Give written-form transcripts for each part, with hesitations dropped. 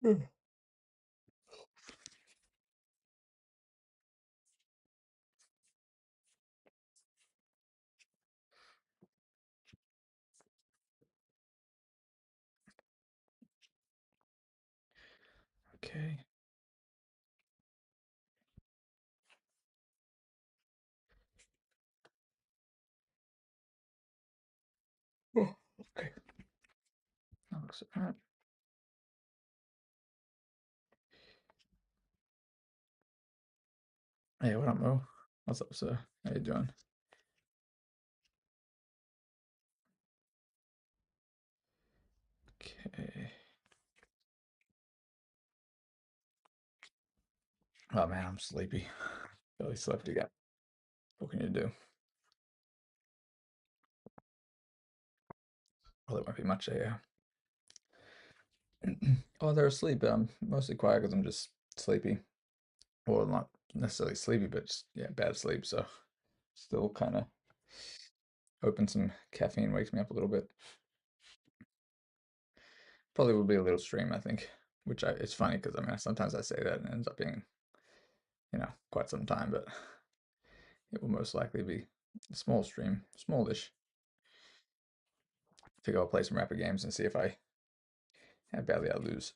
Mm. Okay. Oh, okay. That looks alright. Hey, what up, Mo? What's up, sir? How you doing? Okay. Oh man, I'm sleepy. Really slept again. What can you do? Well, it won't be much oh, they're asleep, but I'm mostly quiet because I'm just sleepy. Well, not necessarily sleepy, but just, yeah, bad sleep. So still kind of hoping some caffeine wakes me up a little bit. Probably will be a little stream, I think. Which it's funny because I mean sometimes I say that and it ends up being, quite some time, but it will most likely be a small stream, smallish. Figure I'll play some rapid games and see if how badly I lose.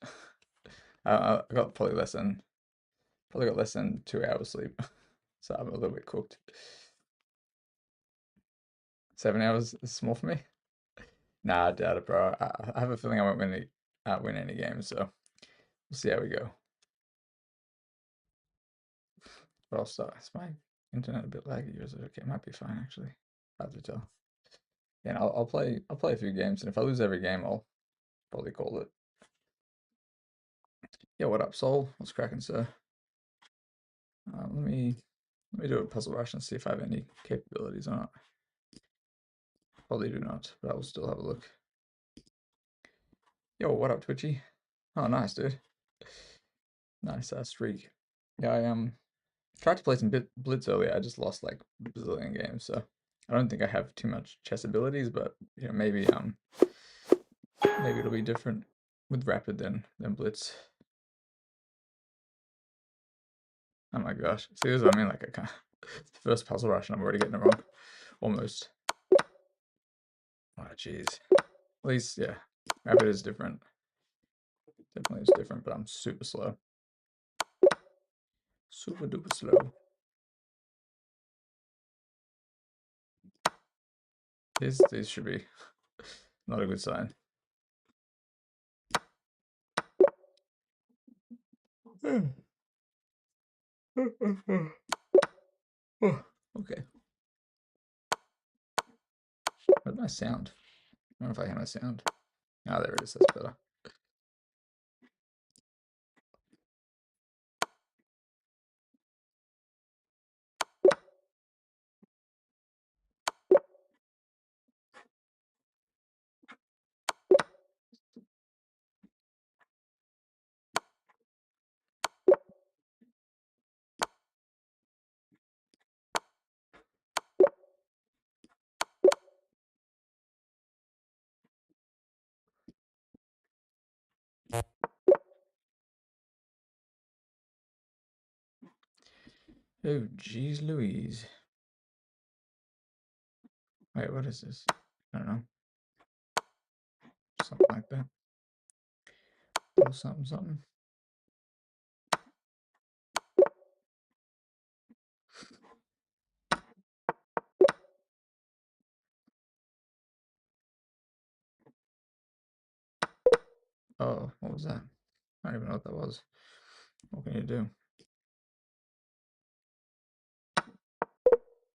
I got probably got less than 2 hours sleep, so I'm a little bit cooked. 7 hours is small for me. Nah, I doubt it, bro. I have a feeling I won't win any games, so we'll see how we go. But I'll start. Is my internet a bit laggy, or is it okay? It might be fine actually. Hard to tell. Yeah, and I'll play a few games, and if I lose every game, I'll probably call it. Yeah, what up, Soul? What's cracking, sir? Let me do a puzzle rush and see if I have any capabilities or not. Probably do not, but I will still have a look. Yo, what up, Twitchy? Oh, nice, dude. Nice streak. Yeah, I tried to play some Blitz earlier. I just lost like a bazillion games, so I don't think I have too much chess abilities. But maybe it'll be different with Rapid than Blitz. Oh my gosh, see, this is what I mean. Like I can't. It's the first puzzle rush, and I'm already getting it wrong, almost. Oh jeez. At least, yeah, Rapid is different. Definitely is different, but I'm super slow. Super duper slow. These should be not a good sign. Okay. Where's my sound? I don't know if I have my sound. Ah, there it is. That's better. Oh, geez Louise. Wait, what is this? I don't know. Something like that. Or something. Oh, what was that? I don't even know what that was. What can you do?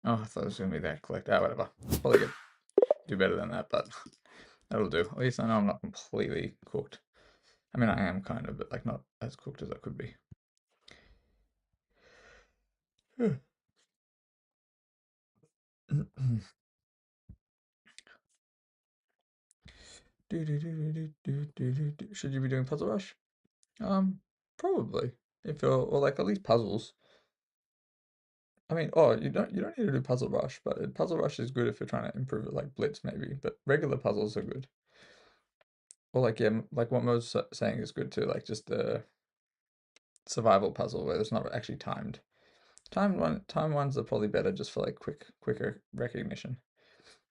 Oh, I thought it was going to be that collect. Ah, whatever. Probably do better than that, but that'll do. At least I know I'm not completely cooked. I mean, I am kind of, but like not as cooked as I could be. Should you be doing Puzzle Rush? Probably. If you're, or like at least puzzles. I mean, oh, you don't need to do Puzzle Rush, but Puzzle Rush is good if you're trying to improve it, like Blitz maybe. But regular puzzles are good. Or like, yeah, like what Mo's saying is good too, like just the survival puzzle where it's not actually timed. Time ones are probably better just for like quicker recognition.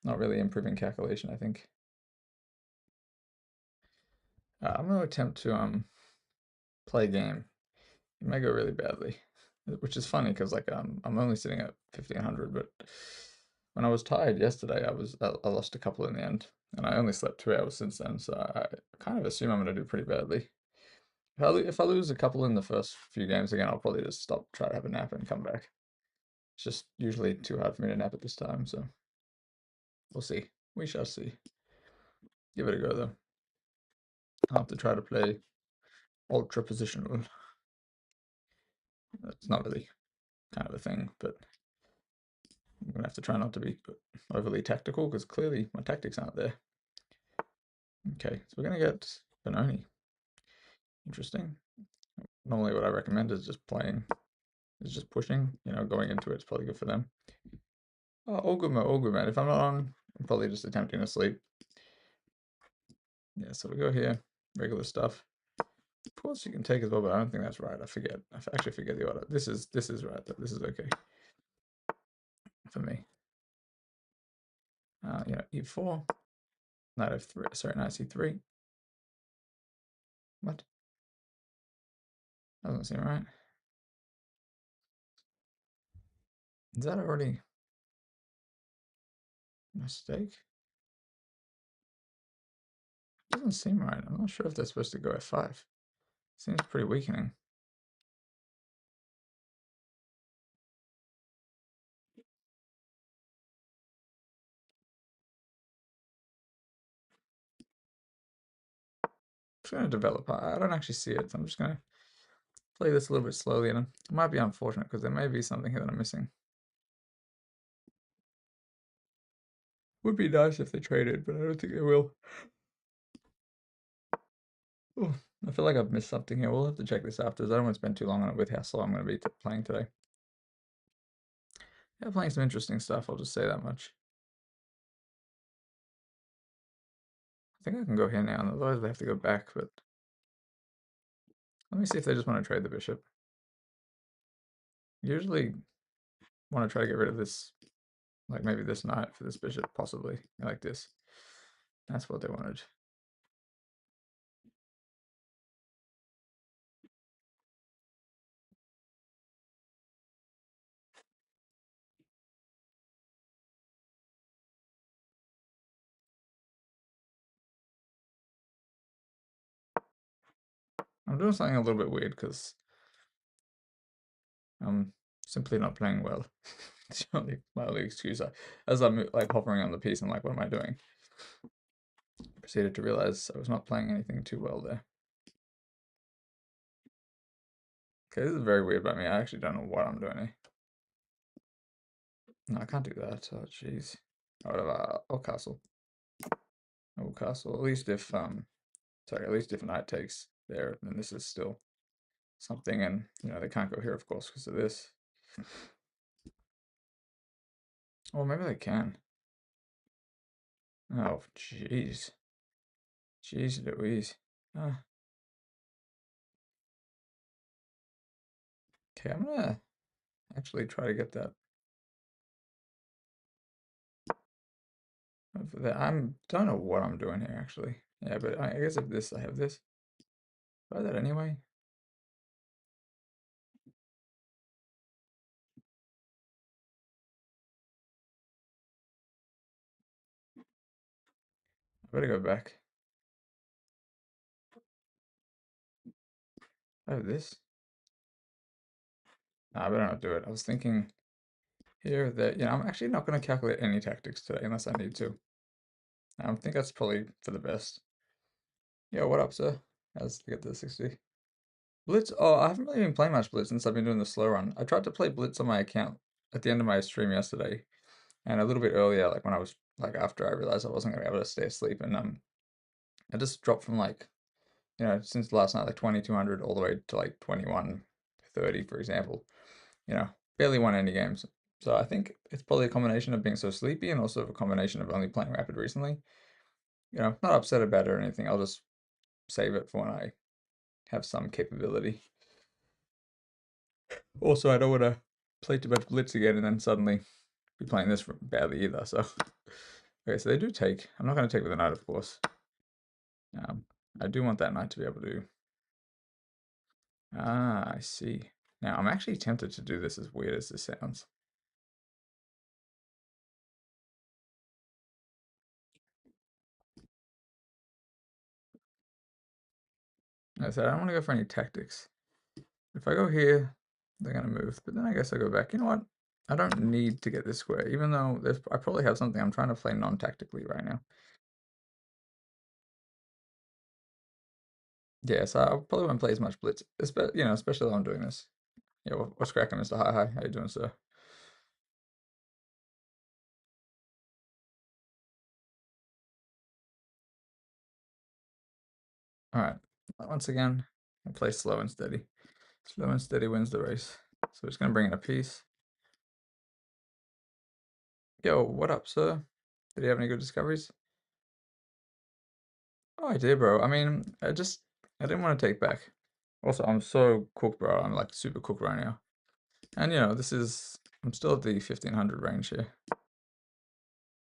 Not really improving calculation, I think. I'm gonna attempt to play a game. It may go really badly, which is funny because like I'm only sitting at 1500, but when I was tired yesterday, I lost a couple in the end, and I only slept 2 hours since then, so I kind of assume I'm gonna do pretty badly. If I lose a couple in the first few games again, I'll probably just stop, try to have a nap, and come back. It's just usually too hard for me to nap at this time, so we'll see. We shall see. Give it a go though. I'll have to try to play ultra positional. That's not really kind of a thing, but I'm gonna have to try not to be overly tactical because clearly my tactics aren't there. Okay, so we're gonna get Benoni. Interesting. Normally what I recommend is just pushing, going into it's probably good for them. Oh, all good, man. If I'm not on, I'm probably just attempting to sleep. Yeah, so we go here, regular stuff. Of course you can take as well, but I don't think that's right. I forget. I actually forget the order. This is right. This is okay for me. E4, knight f3. Sorry, knight c3. What? Doesn't seem right. Is that already a mistake? Doesn't seem right. I'm not sure if they're supposed to go f5. Seems pretty weakening. I'm just going to develop. I don't actually see it, so I'm just going to play this a little bit slowly, and it might be unfortunate because there may be something here that I'm missing. Would be nice if they traded, but I don't think they will. Oh, I feel like I've missed something here. We'll have to check this after. I don't want to spend too long on it with how slow I'm going to be playing today. Yeah, playing some interesting stuff. I'll just say that much. I think I can go here now, otherwise we have to go back, but let me see if they just want to trade the bishop. Usually want to try to get rid of this, like maybe this knight for this bishop, possibly, like this. That's what they wanted. I'm doing something a little bit weird because I'm simply not playing well. It's my only excuse. As I'm like hovering on the piece, I'm like, what am I doing? Proceeded to realize I was not playing anything too well there. Okay, this is very weird about me. I actually don't know what I'm doing here. No, I can't do that. Oh, jeez. Whatever. Oh, castle. Oh, castle. At least if knight takes there, then this is still something, and they can't go here, of course, because of this. Well, maybe they can. Oh, jeez. Jeez Louise. Okay, I'm gonna actually try to get that. I don't know what I'm doing here, actually. Yeah, but I guess if I have this. Try that anyway. I better go back. I have this. Nah, I better not do it. I was thinking here that, I'm actually not going to calculate any tactics today unless I need to. I think that's probably for the best. Yeah, what up, sir? How's to get to the 60? Blitz? Oh, I haven't really been playing much Blitz since I've been doing the slow run. I tried to play Blitz on my account at the end of my stream yesterday, and a little bit earlier, like when I was, like after I realized I wasn't going to be able to stay asleep, and I just dropped from like, since last night, like 2200 all the way to like 2130, for example. Barely won any games. So I think it's probably a combination of being so sleepy and also a combination of only playing Rapid recently. Not upset about it or anything. I'll just save it for when I have some capability. Also, I don't want to play too much Blitz again and then suddenly be playing this badly either. So, okay, so they do take. I'm not going to take with the knight, of course. I do want that knight to be able to. Ah, I see. Now, I'm actually tempted to do this, as weird as this sounds. I said I don't want to go for any tactics. If I go here, they're going to move. But then I guess I go back. You know what? I don't need to get this square, even though I probably have something I'm trying to play non-tactically right now. Yeah, so I probably won't play as much Blitz, especially while I'm doing this. Yeah, what's cracking, Mr. Hi Hi? How you doing, sir? All right. Once again, I'll play slow and steady. Slow and steady wins the race. So we're just gonna bring in a piece. Yo, what up, sir? Did you have any good discoveries? Oh, I did, bro. I mean, I didn't want to take back. Also, I'm so cooked, bro. I'm like super cooked right now. And I'm still at the 1500 range here.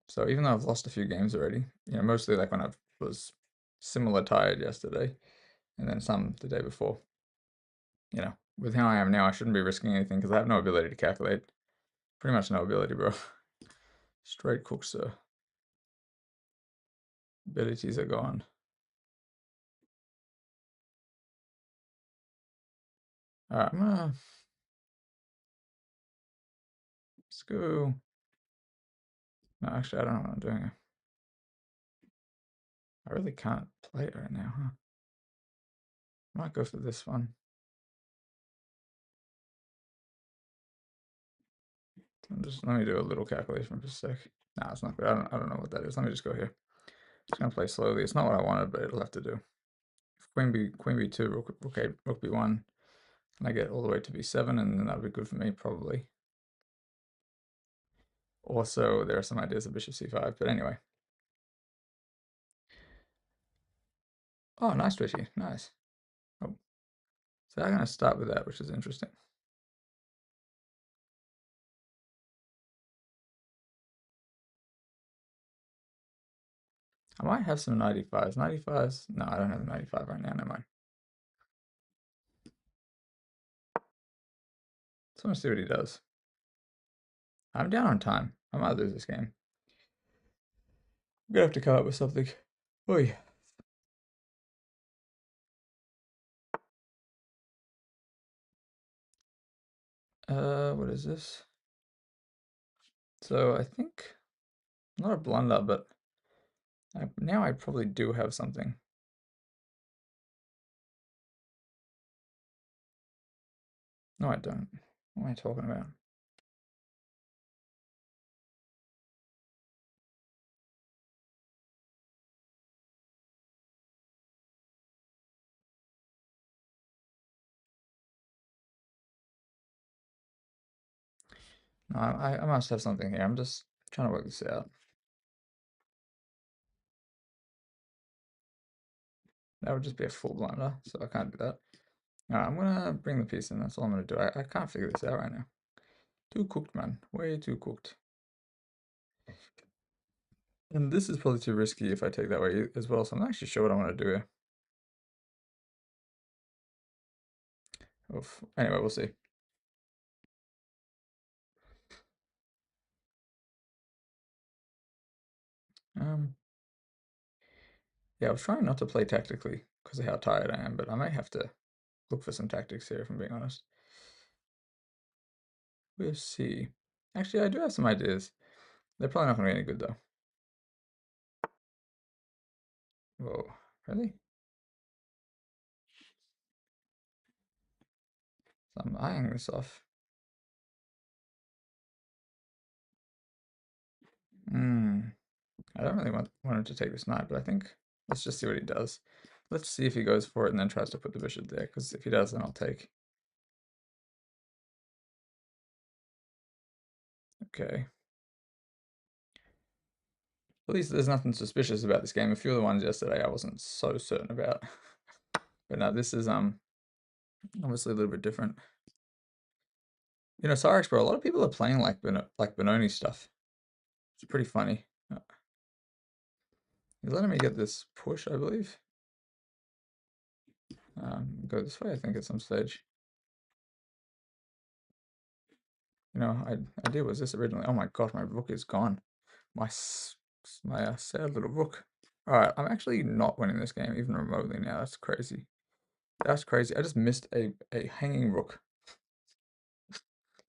So even though I've lost a few games already, mostly like when I was similar tired yesterday, and then some the day before. With how I am now, I shouldn't be risking anything because I have no ability to calculate. Pretty much no ability, bro. Straight cook, sir. Abilities are gone. Alright, let's go. No, actually, I don't know what I'm doing. I really can't play it right now, huh? Might go for this one. Let me do a little calculation for a sec. Nah, it's not good. I don't know what that is. Let me just go here. Just gonna play slowly. It's not what I wanted, but it'll have to do. Queen b2, rook b1, and I get all the way to b7, and then that'll be good for me probably. Also, there are some ideas of bishop c5, but anyway. Oh, nice, Richie. Nice. Oh, so I'm gonna start with that, which is interesting. I might have some 95s. 95s? No, I don't have a 95 right now. Never mind. So I'm gonna see what he does. I'm down on time. I might lose this game. I'm gonna have to come up with something. Oh yeah. What is this? So I think not a blunder, but now I probably do have something. No, I don't. What am I talking about? No, I must have something here. I'm just trying to work this out. That would just be a full blunder, so I can't do that. Alright, I'm gonna bring the piece in. That's all I'm gonna do. I can't figure this out right now. Too cooked, man. Way too cooked. And this is probably too risky if I take that way as well, so I'm not actually sure what I want to do here. Oof. Anyway, we'll see. Yeah, I was trying not to play tactically because of how tired I am, but I may have to look for some tactics here, if I'm being honest. We'll see. Actually, I do have some ideas. They're probably not going to be any good, though. Whoa, really? So I'm eyeing this off. I don't really want him to take this knight, but I think let's just see what he does. Let's see if he goes for it and then tries to put the bishop there, because if he does, then I'll take. Okay. At least there's nothing suspicious about this game. A few of the ones yesterday I wasn't so certain about. But now this is obviously a little bit different. You know, Cyrex, bro, a lot of people are playing like Benoni stuff. It's pretty funny. He's letting me get this push, I believe. Go this way, I think, at some stage. You know, idea was this originally. Oh my god, my rook is gone. My sad little rook. All right, I'm actually not winning this game even remotely now. That's crazy. That's crazy. I just missed a hanging rook.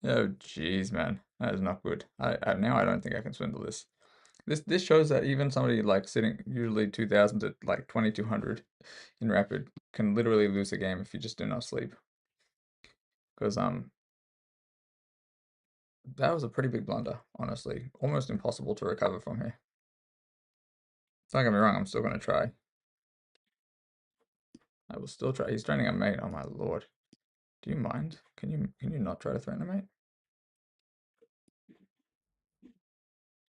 Oh jeez, man, that is not good. Now I don't think I can swindle this. This shows that even somebody like sitting usually 2000 to like 2200 in rapid can literally lose a game if you just do not sleep. Because that was a pretty big blunder, honestly. Almost impossible to recover from here. Don't get me wrong, I'm still gonna try. I will still try. He's threatening a mate. Oh my lord. Do you mind? Can you not try to threaten a mate?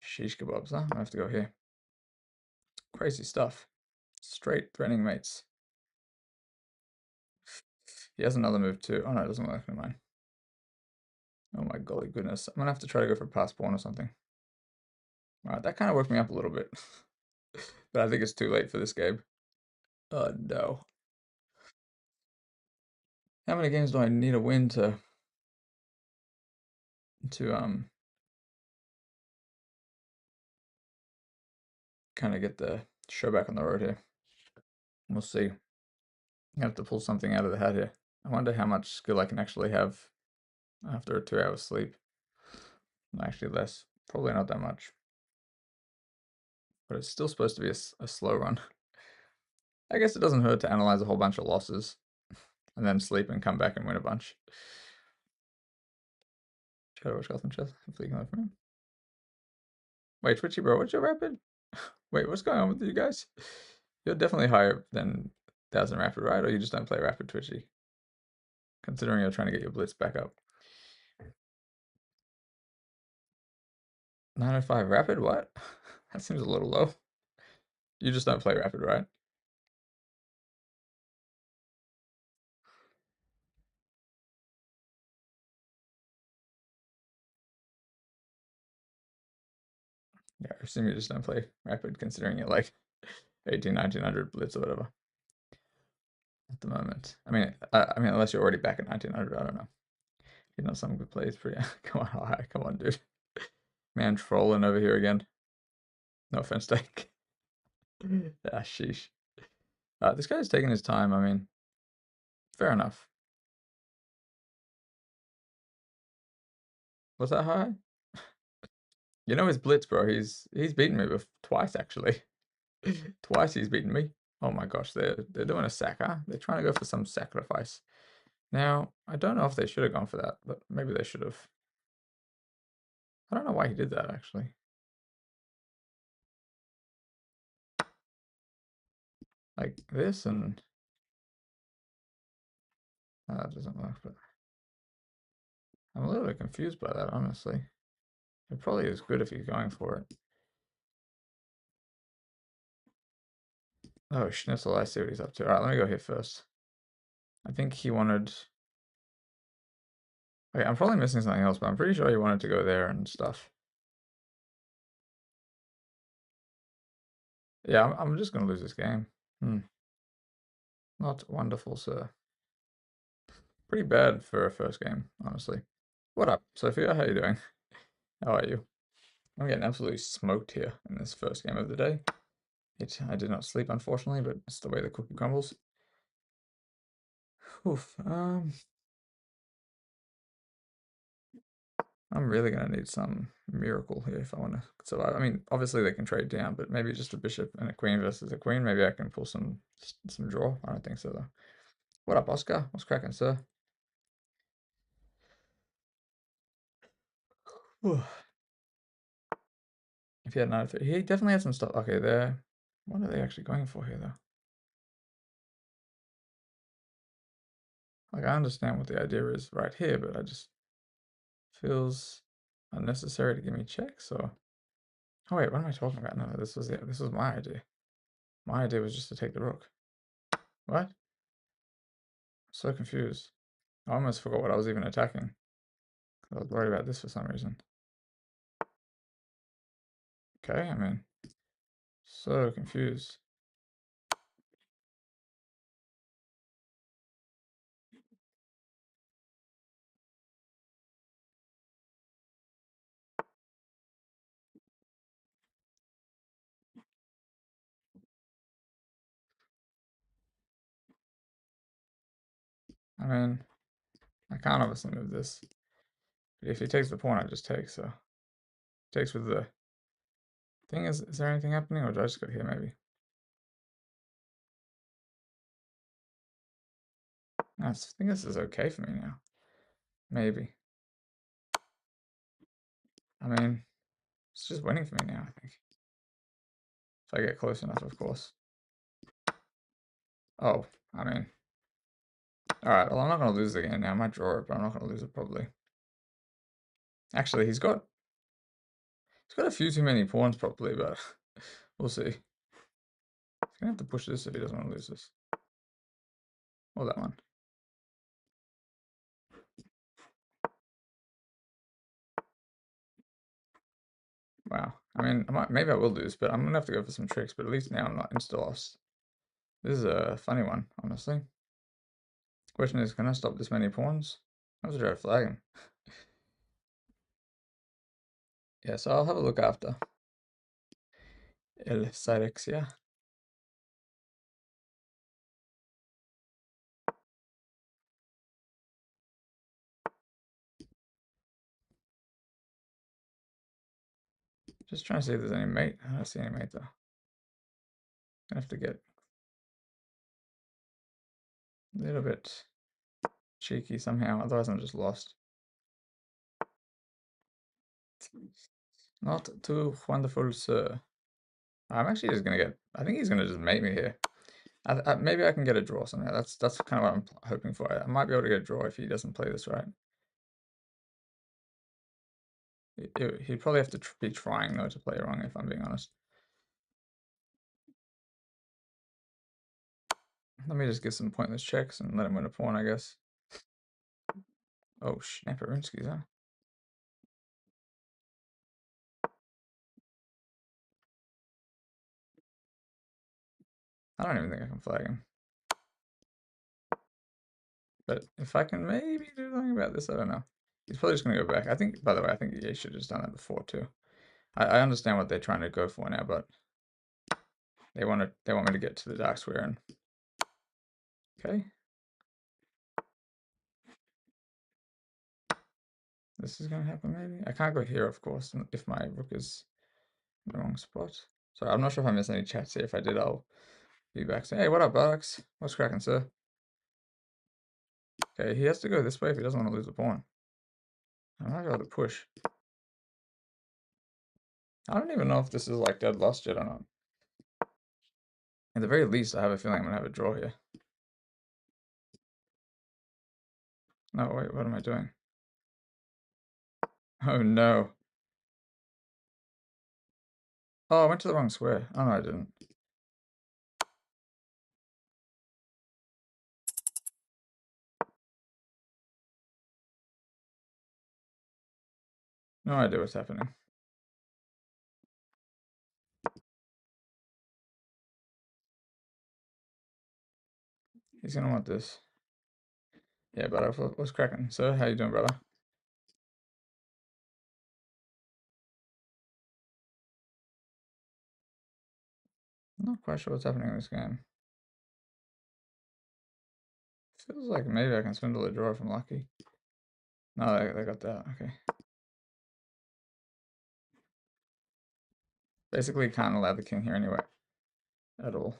Sheesh kebabs, huh? I have to go here. Crazy stuff. Straight threatening mates. He has another move too. Oh no, it doesn't work. Never mind. Oh my golly goodness. I'm gonna have to try to go for pass pawn or something. Alright, that kind of woke me up a little bit. But I think it's too late for this game. Oh no. How many games do I need to win to kind of get the show back on the road here? We'll see. I have to pull something out of the hat here. I wonder how much skill I can actually have after a 2 hour sleep. Actually less. Probably not that much. But it's still supposed to be a slow run. I guess it doesn't hurt to analyze a whole bunch of losses and then sleep and come back and win a bunch. Try to watch Gotham Chess. Hopefully you can learn from him. Wait, Twitchy bro, what's your rapid? Wait, what's going on with you guys? You're definitely higher than 1000 rapid, right? Or you just don't play rapid, Twitchy? Considering you're trying to get your blitz back up. 905 rapid? What? That seems a little low. You just don't play rapid, right? Yeah, I assume you just don't play rapid considering you're like 1900 blitz or whatever at the moment. I mean, unless you're already back at 1900, I don't know. You know, some good plays pretty. Come on, come on, dude. Man, trolling over here again. No offense, Take. Ah, sheesh. This guy's taking his time. I mean, fair enough. Was that high? You know his blitz, bro. He's beaten me twice actually. Twice he's beaten me. Oh my gosh, they're doing a sack, huh? They're trying to go for some sacrifice. Now, I don't know if they should have gone for that, but maybe they should have. I don't know why he did that actually. Like this and that doesn't work, but I'm a little bit confused by that, honestly. It probably is good if he's going for it. Oh, Schnitzel, I see what he's up to. All right, let me go here first. I think he wanted... Okay, I'm probably missing something else, but I'm pretty sure he wanted to go there and stuff. Yeah, I'm just going to lose this game. Not wonderful, sir. Pretty bad for a first game, honestly. What up, Sophia? How you doing? How are you? I'm getting absolutely smoked here in this first game of the day. I did not sleep, unfortunately, but it's the way the cookie crumbles. Oof. I'm really gonna need some miracle here if I want to survive. I mean, obviously they can trade down, but maybe just a bishop and a queen versus a queen. Maybe I can pull some draw. I don't think so though. What up, Oscar? What's cracking, sir? If he had another, he definitely had some stuff. Okay, there. What are they actually going for here though? Like I understand what the idea is right here, but I just feels unnecessary to give me checks. Or oh wait, what am I talking about? No, this was my idea. My idea was just to take the rook. What? So confused. I almost forgot what I was even attacking. I was worried about this for some reason. Okay, I mean, so confused. I mean, I can't obviously move this. But if he takes the pawn, I just take, so. Takes with the thing is there anything happening, or do I just go here maybe? No, I think this is okay for me now. Maybe. I mean, it's just winning for me now, I think. If I get close enough, of course. Oh, I mean. Alright, well, I'm not going to lose the game now. I might draw it, but I'm not going to lose it probably. Actually, he's got a few too many pawns probably, but we'll see. He's going to have to push this if he doesn't want to lose this. Or that one. Wow. I mean, maybe I will lose, but I'm going to have to go for some tricks, but at least now I'm not insta-lost. This is a funny one, honestly. Question is, can I stop this many pawns? I was trying to flag him. Yeah, so I'll have a look after. El Cyrexia. Just trying to see if there's any mate. I don't see any mate though. I have to get a little bit cheeky somehow, otherwise I'm just lost. Not too wonderful, sir. I'm actually just gonna get. I think he's gonna just mate me here. Maybe I can get a draw somehow. That's kind of what I'm hoping for. I might be able to get a draw if he doesn't play this right. He'd probably have to be trying though to play it wrong, if I'm being honest. Let me just get some pointless checks and let him win a pawn, I guess. Oh, Schnapperinsky's, huh? I don't even think I can flag him. But if I can maybe do something about this, I don't know. He's probably just going to go back. I think, by the way, I think he should have just done that before too. I understand what they're trying to go for now, but they want me to get to the dark square and okay. This is going to happen maybe. I can't go here, of course, if my rook is in the wrong spot. Sorry, I'm not sure if I missed any chats here. If I did, I'll be back. So, hey, what up, Bucks? What's cracking, sir? Okay, he has to go this way if he doesn't want to lose a pawn. I might be able to push. I don't even know if this is like dead lost yet or not. At the very least, I have a feeling I'm going to have a draw here. No, wait, what am I doing? Oh no. Oh, I went to the wrong square. Oh no, I didn't. No idea what's happening. He's gonna want this. Yeah, brother, what's cracking? So, how you doing, brother? I'm not quite sure what's happening in this game. Feels like maybe I can swindle a draw if I'm lucky. No, they got that. Okay. Basically, can't allow the king here anyway. At all.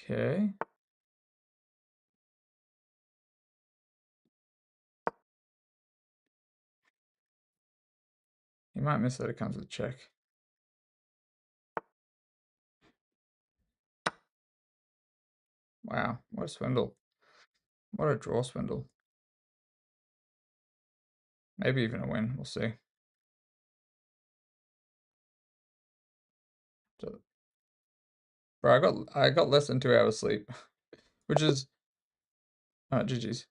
Okay. He might miss that it comes with check. Wow, what a swindle. What a draw swindle. Maybe even a win, we'll see. So, bro, I got less than 2 hours sleep, which is GG's.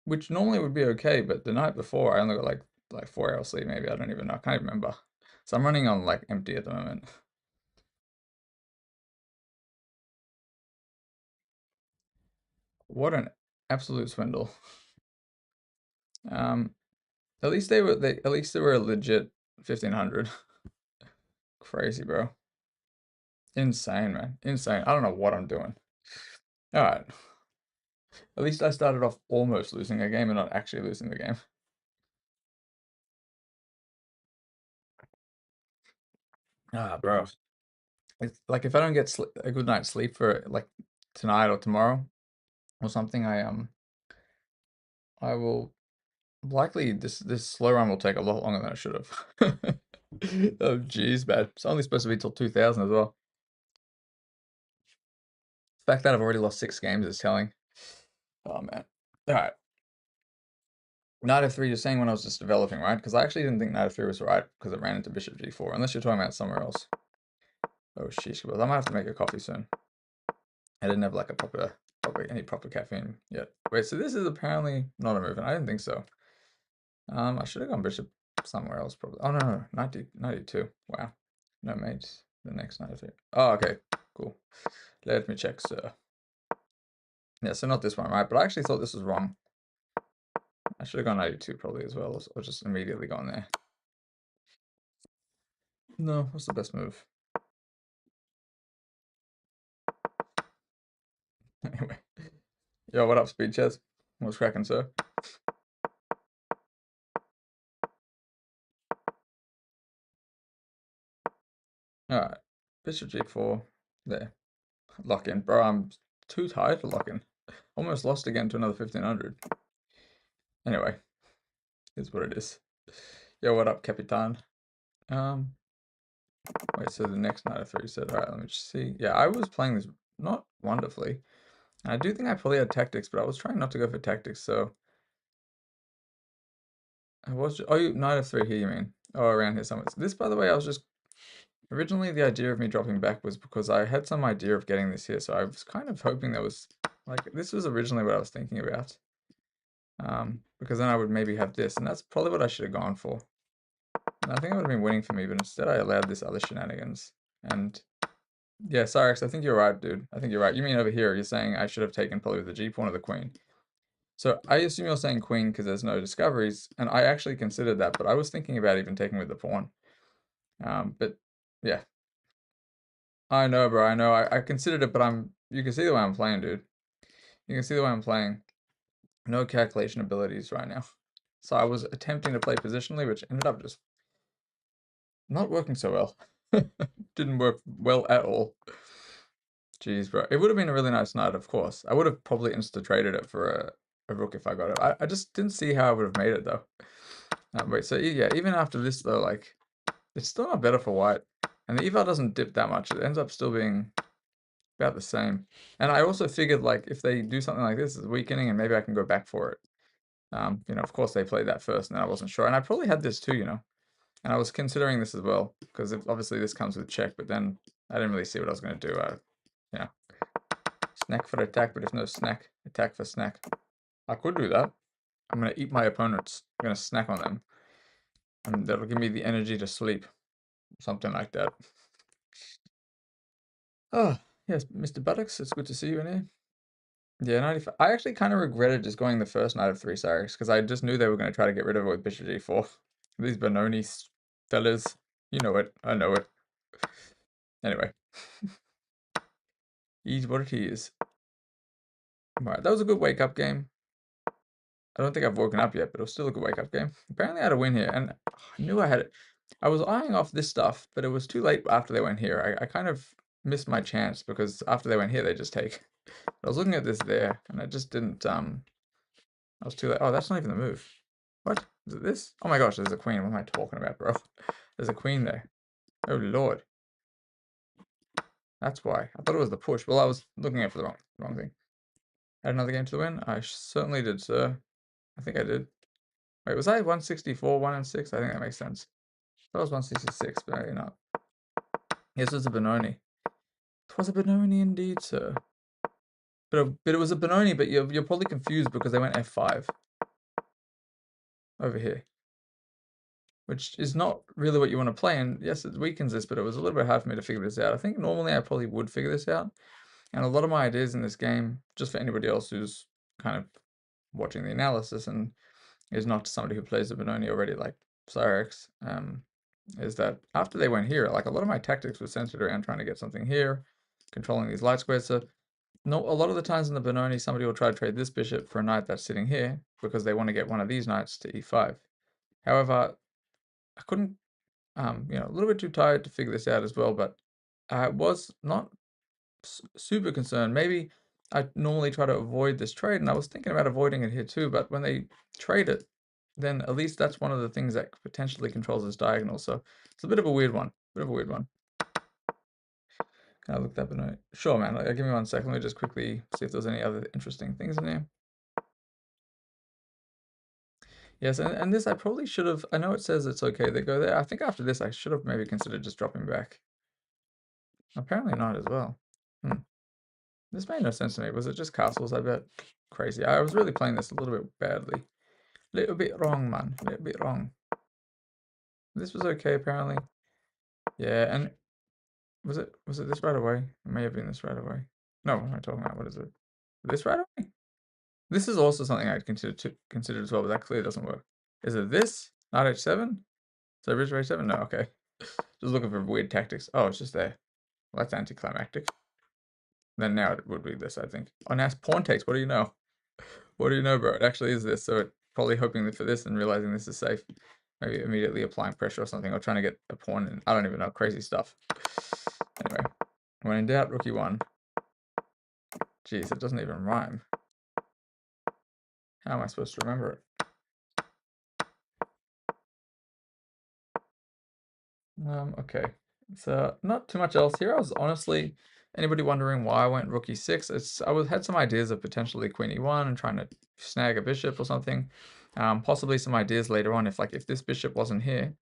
Which normally would be okay, but the night before I only got like 4 hours sleep, maybe. I don't even know. I can't even remember. So I'm running on like empty at the moment. What an absolute swindle. Um, at least they were a legit 1500. Crazy, bro. Insane, man. Insane. I don't know what I'm doing. All right. At least I started off almost losing a game and not actually losing the game. Ah, bro. It's like if I don't get a good night's sleep for like tonight or tomorrow or something, I will likely this slow run will take a lot longer than it should have. Oh jeez, man. It's only supposed to be till 2000 as well. The fact that I've already lost 6 games is telling. Oh man. All right. Knight f3, you're saying when I was just developing, right? Because I actually didn't think Knight f3 was right because it ran into bishop g4, unless you're talking about somewhere else. Oh sheesh, I might have to make a coffee soon. I didn't have like any proper caffeine yet. Wait, so this is apparently not a move, and I didn't think so. I should have gone bishop somewhere else probably. Oh no, 92. Wow. No mates. The next 93. Oh, okay. Cool. Let me check, sir. Yeah, so not this one, right? But I actually thought this was wrong. I should have gone 92 probably as well, or just immediately gone there. No, what's the best move? Anyway. Yo, what up, Speed Chess? What's cracking, sir? Alright. Bishop g4. There. Lock in. Bro, I'm too tired for lock in. Almost lost again to another 1500. Anyway. Is what it is. Yo, what up, Capitan? Wait, so the next knight f3 said, alright, let me just see. Yeah, I was playing this not wonderfully. And I do think I probably had tactics, but I was trying not to go for tactics, so I was just, oh, knight f3 here, you mean? Oh, around here somewhere. This, by the way, I was just originally the idea of me dropping back was because I had some idea of getting this here, so I was kind of hoping there was like this was originally what I was thinking about. Because then I would maybe have this, and that's probably what I should have gone for. And I think I would have been winning for me, but instead I allowed this other shenanigans. And yeah, Cyrix, I think you're right, dude. I think you're right. You mean over here, you're saying I should have taken probably the G pawn or the queen. So I assume you're saying queen because there's no discoveries, and I actually considered that, but I was thinking about even taking with the pawn. But yeah, I know, bro. I know. I considered it, but you can see the way I'm playing, dude. You can see the way I'm playing. No calculation abilities right now. So I was attempting to play positionally, which ended up just not working so well. Didn't work well at all. Jeez, bro. It would have been a really nice knight, of course. I would have probably insta-traded it for a rook if I got it. I just didn't see how I would have made it, though. Wait, so yeah, even after this, though, like, it's still not better for white. And the eval doesn't dip that much. It ends up still being about the same. And I also figured, like, if they do something like this, it's weakening, and maybe I can go back for it. Of course they played that first, and I wasn't sure. And I probably had this too, And I was considering this as well, because obviously this comes with check, but then I didn't really see what I was going to do. Snack for attack, but if no snack, attack for snack. I could do that. I'm going to eat my opponents. I'm going to snack on them. And that'll give me the energy to sleep. Something like that. Oh, yes, Mr. Buttocks, it's good to see you in here. Yeah, 95. I actually kind of regretted just going the first knight of 3 Cyrix, because I just knew they were going to try to get rid of it with bishop g4. These Benoni fellas, you know it, I know it. Anyway. He's what it is. Alright, that was a good wake-up game. I don't think I've woken up yet, but it was still a good wake-up game. Apparently I had a win here, and I knew I had it. I was eyeing off this stuff, but it was too late after they went here. I kind of missed my chance, because after they went here, they just take. I was looking at this there, and I just didn't, I was too late. Oh, that's not even the move. What? Is it this? Oh my gosh, there's a queen. What am I talking about, bro? There's a queen there. Oh, Lord. That's why. I thought it was the push. Well, I was looking at for the wrong thing. Had another game to the win? I certainly did, sir. I think I did. Wait, was I 164, 1 and 6? I think that makes sense. That was 166, but maybe not. Yes, it was a Benoni. It was a Benoni indeed, sir. But it was a Benoni, but you're probably confused because they went F5 over here, which is not really what you want to play. And yes, it weakens this, but it was a little bit hard for me to figure this out. I think normally I probably would figure this out. And a lot of my ideas in this game, just for anybody else who's kind of watching the analysis and is not somebody who plays the Benoni already, like Cyrex, is that after they went here, like a lot of my tactics were centered around trying to get something here, controlling these light squares. So no, a lot of the times in the Benoni, somebody will try to trade this bishop for a knight that's sitting here because they want to get one of these knights to e5. However, I couldn't, a little bit too tired to figure this out as well, but I was not super concerned. Maybe I normally try to avoid this trade, and I was thinking about avoiding it here too, but when they trade it, then at least that's one of the things that potentially controls this diagonal. So it's a bit of a weird one. Can I look that Benoni? Sure, man. Give me 1 second. Let me just quickly see if there's any other interesting things in here. Yes, and this I probably should have. I know it says it's okay to go there. I think after this I should have maybe considered just dropping back. Apparently not as well. This made no sense to me. Was it just castles? I bet. Crazy. I was really playing this a little bit badly. Little bit wrong, man. Little bit wrong. This was okay, apparently. Yeah, and was it this right away? It may have been this right away. No, what am I talking about? What is it? This right away? This is also something I'd consider as well, but that clearly doesn't work. Is it this? Knight h7? So bishop h7? No, okay. Just looking for weird tactics. Oh, it's just there. Well, that's anticlimactic. Then now it would be this, I think. Oh, now it's pawn takes. What do you know? What do you know, bro? It actually is this. So it probably hoping for this and realizing this is safe. Maybe immediately applying pressure or something, or trying to get a pawn in. I don't even know. Crazy stuff. Anyway, when in doubt, rook e1. Jeez, it doesn't even rhyme. How am I supposed to remember it? Okay. So not too much else here. I was honestly, anybody wondering why I went rook e6? I had some ideas of potentially queen e1 and trying to snag a bishop or something. Possibly some ideas later on if this bishop wasn't here,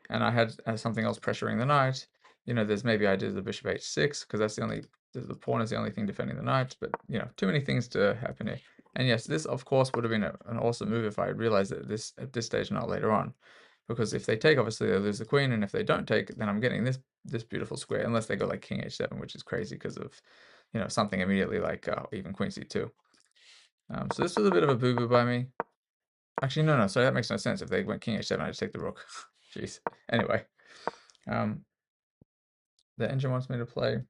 and I had something else pressuring the knight. There's maybe ideas of bishop h6 because that's the pawn is the only thing defending the knight. But too many things to happen here. And yes, this of course would have been an awesome move if I had realized that at this stage, not later on. Because if they take, obviously they lose the queen, and if they don't take, then I'm getting this beautiful square, unless they go like king h7, which is crazy because of, something immediately like even queen c2. So this was a bit of a boo-boo by me. Actually, no, sorry, that makes no sense. If they went king h7, I just take the rook. Jeez. Anyway, the engine wants me to play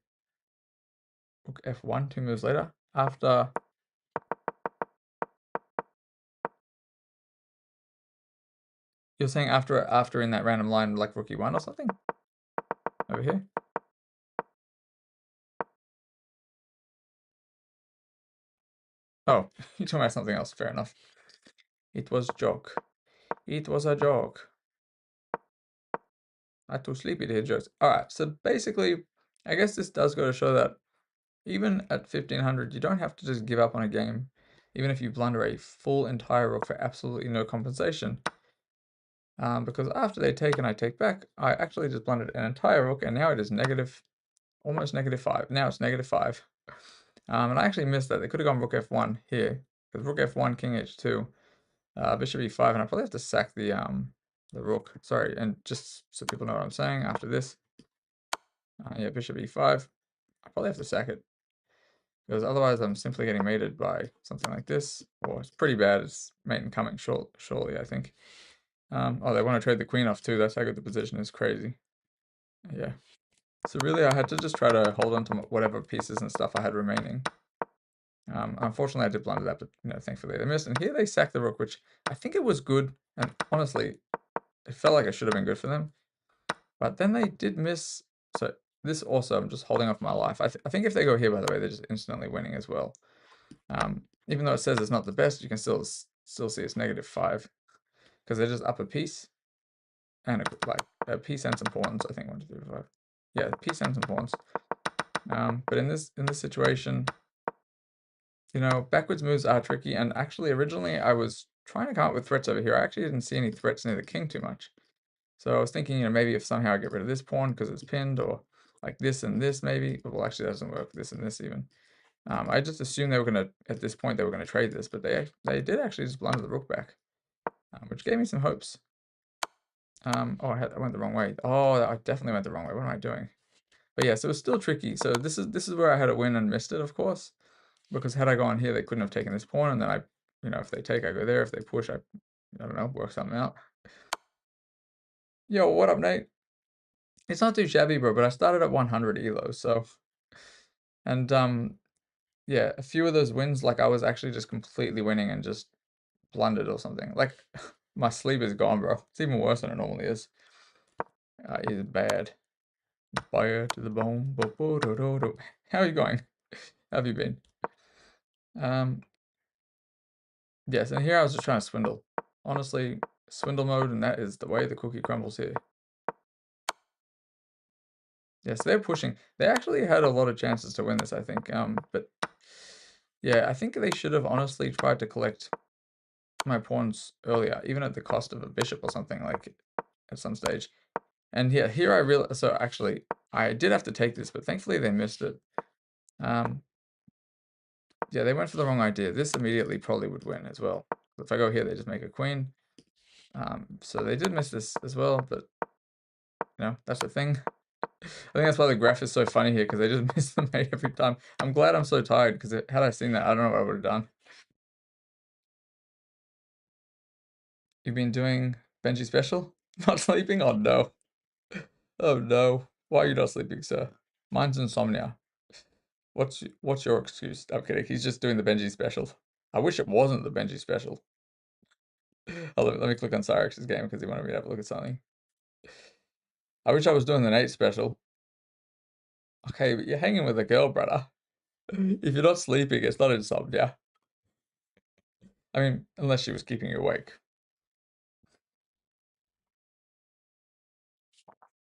rook f1 2 moves later. After you're saying after in that random line like rook e1 or something over here. Oh, you're talking about something else. Fair enough. It was joke. It was a joke. Not too sleepy to hear jokes. Alright, so basically, I guess this does go to show that even at 1500, you don't have to just give up on a game, even if you blunder a full entire rook for absolutely no compensation. Because after they take and I take back, I actually just blundered an entire rook, and now it is almost -5. Now it's -5. And I actually missed that. They could have gone rook f1 here, because rook f1, king h2, bishop e5, and I probably have to sack the rook. Sorry, and just so people know what I'm saying, after this, yeah, bishop e5, I probably have to sack it, because otherwise I'm simply getting mated by something like this, or it's pretty bad. It's mate incoming surely, I think. Oh, they want to trade the queen off too. That's how good the position is. Crazy. Yeah. So really, I had to just try to hold on to whatever pieces and stuff I had remaining. Unfortunately, I did blunder that, but thankfully they missed. And here they sacked the rook, which I think it was good. And honestly, it felt like it should have been good for them. But then they did miss. So this also, I'm just holding off my life. I think if they go here, by the way, they're just instantly winning as well. Even though it says it's not the best, you can still see it's -5 because they're just up a piece and a piece and some pawns. I think 1, 2, 3, 4, 5. Yeah, a piece and some pawns. But in this situation, backwards moves are tricky. And actually, originally I was trying to come up with threats over here. I actually didn't see any threats near the king too much. So I was thinking, maybe if somehow I get rid of this pawn because it's pinned, or like this and this maybe. Well, actually that doesn't work, this and this even. I just assumed they were gonna, at this point, they were gonna trade this, but they did actually just blunder the rook back, which gave me some hopes. Oh, I went the wrong way. Oh, I definitely went the wrong way. What am I doing? But yeah, so it's still tricky. So this is where I had a win and missed it, of course, because had I gone here, they couldn't have taken this pawn, and then if they take, I go there. If they push, I don't know, work something out. Yo, what up, Nate? It's not too shabby, bro, but I started at 100 elo, so, and yeah, a few of those wins, like I was actually just completely winning and just blundered or something. Like my sleep is gone, bro. It's even worse than it normally is. It's bad. Fire to the bone. How are you going? How have you been? Yes, and here I was just trying to swindle. Honestly, swindle mode, and that is the way the cookie crumbles here. Yes, they're pushing. They actually had a lot of chances to win this, I think. But yeah, I think they should have honestly tried to collect my pawns earlier, even at the cost of a bishop or something, like at some stage. And yeah, here I realized, so actually, I did have to take this, but thankfully they missed it. Yeah, they went for the wrong idea. This immediately probably would win as well. If I go here, they just make a queen. So they did miss this as well, but that's the thing. I think that's why the graph is so funny here, because they just miss the mate every time. I'm glad I'm so tired, because had I seen that, I don't know what I would have done. You've been doing Benji special? Not sleeping? Oh no. Oh no. Why are you not sleeping, sir? Mine's insomnia. What's your excuse? I'm kidding. He's just doing the Benji special. I wish it wasn't the Benji special. Oh, let me click on Cyrex's game because he wanted me to have a look at something. I wish I was doing the Nate special. Okay, but you're hanging with a girl, brother. If you're not sleeping, it's not insomnia. I mean, unless she was keeping you awake.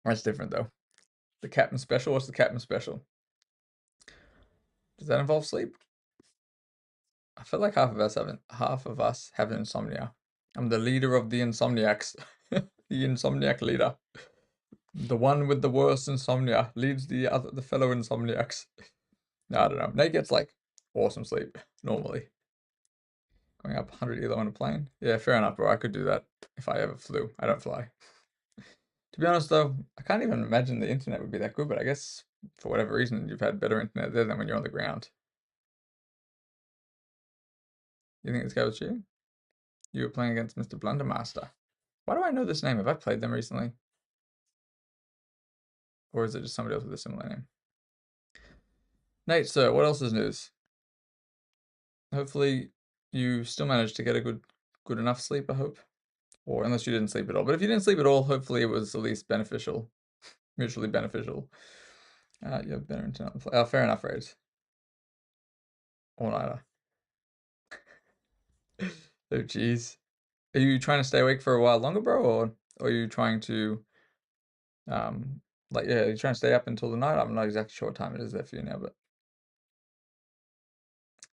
That's different though. The captain special? What's the captain special? Does that involve sleep? I feel like half of us have insomnia. I'm the leader of the insomniacs. The insomniac leader. The one with the worst insomnia leads the fellow insomniacs. No, I don't know. Nate gets like awesome sleep normally. Going up 100 elo on a plane. Yeah, fair enough, bro. I could do that if I ever flew. I don't fly. To be honest though, I can't even imagine the internet would be that good, but I guess for whatever reason you've had better internet there than when you're on the ground. You think this guy was cheating? You were playing against Mr. Blundermaster. Why do I know this name? Have I played them recently? Or is it just somebody else with a similar name? Nate, sir, what else is news? Hopefully you still managed to get a good enough sleep, I hope. Or unless you didn't sleep at all. But if you didn't sleep at all, hopefully it was at least beneficial. Mutually beneficial. You have better internet. Oh, fair enough, Rage. Or neither. Oh, jeez. Are you trying to stay awake for a while longer, bro? Or are you trying to, yeah, you're trying to stay up until the night? I'm not exactly sure what time it is there for you now, but.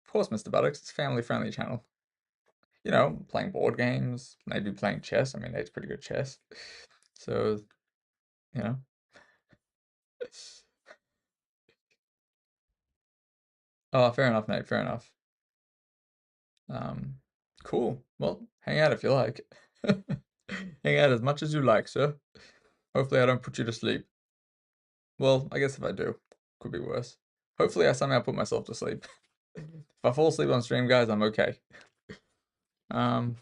Of course, Mr. Buttocks, it's a family-friendly channel. Playing board games, maybe playing chess. I mean, Nate's pretty good at chess. So, you know. Oh, fair enough, Nate, fair enough. Cool. Well, hang out if you like. Hang out as much as you like, sir. Hopefully I don't put you to sleep. Well, I guess if I do, could be worse. Hopefully I somehow put myself to sleep. If I fall asleep on stream, guys, I'm okay. Yeah,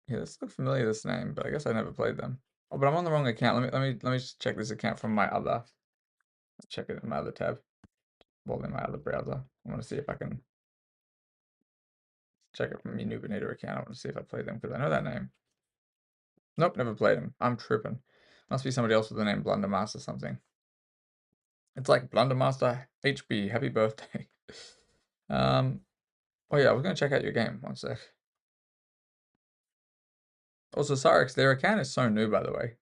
this looks familiar, this name, but I guess I never played them. Oh, but I'm on the wrong account. Let me just check this account from my other. Check it in my other tab. Well, in my other browser. I want to see if I can check it from my Nubinator account. I want to see if I played them because I know that name. Nope, never played him. I'm tripping. Must be somebody else with the name Blundermaster something. It's like Blundermaster HB. Happy birthday. Oh yeah, I was gonna check out your game. One sec. Also, Cyrex, their account is so new, by the way.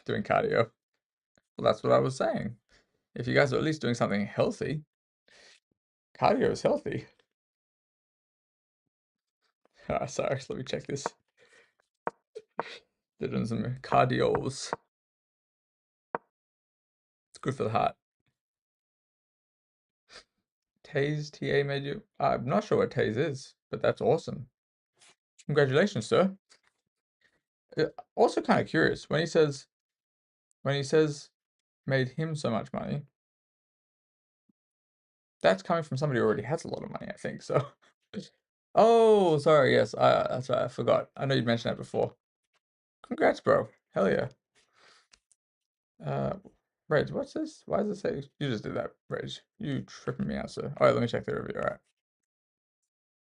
Doing cardio. Well, that's what I was saying. If you guys are at least doing something healthy, cardio is healthy. Cyrex, let me check this. They're doing some cardios. It's good for the heart. Tase, TA made you. I'm not sure what Tase is, but that's awesome. Congratulations, sir. Also kind of curious when he says made him so much money. That's coming from somebody who already has a lot of money, I think. So, oh, sorry. Yes, that's right. I forgot. I know you mentioned that before. Congrats, bro. Hell yeah. Rage, what's this? Why does it say you just did that, Rage? You tripping me out, sir. All right, let me check the review. All right.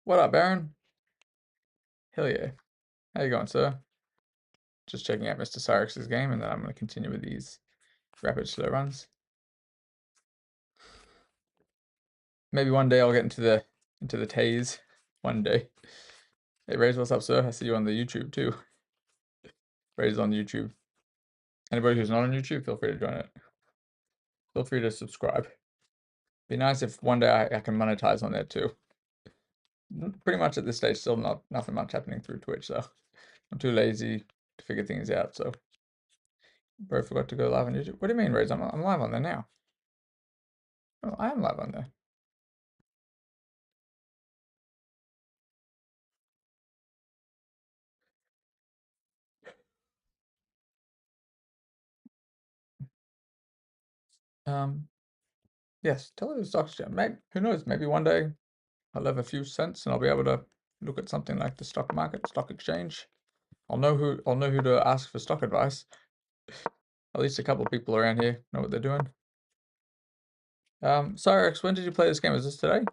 What up, Baron? Hell yeah. How you going, sir? Just checking out Mr. Cyrix's game, and then I'm going to continue with these rapid slow runs. Maybe one day I'll get into the Tase. One day. Hey, Rage, what's up, sir? I see you on the YouTube too. Rage on YouTube. Anybody who's not on YouTube, feel free to join it. Feel free to subscribe. Be nice if one day I can monetize on there too. Pretty much at this stage, still nothing much happening through Twitch, so I'm too lazy to figure things out. So, bro, forgot to go live on YouTube. What do you mean, Rage? I'm live on there now. Oh, I am live on there. Yes, tell her the stock exchange. Maybe, who knows? Maybe one day I'll have a few cents and I'll be able to look at something like the stock market, stock exchange. I'll know who to ask for stock advice. At least a couple of people around here know what they're doing. Cyrix, when did you play this game? Is this today?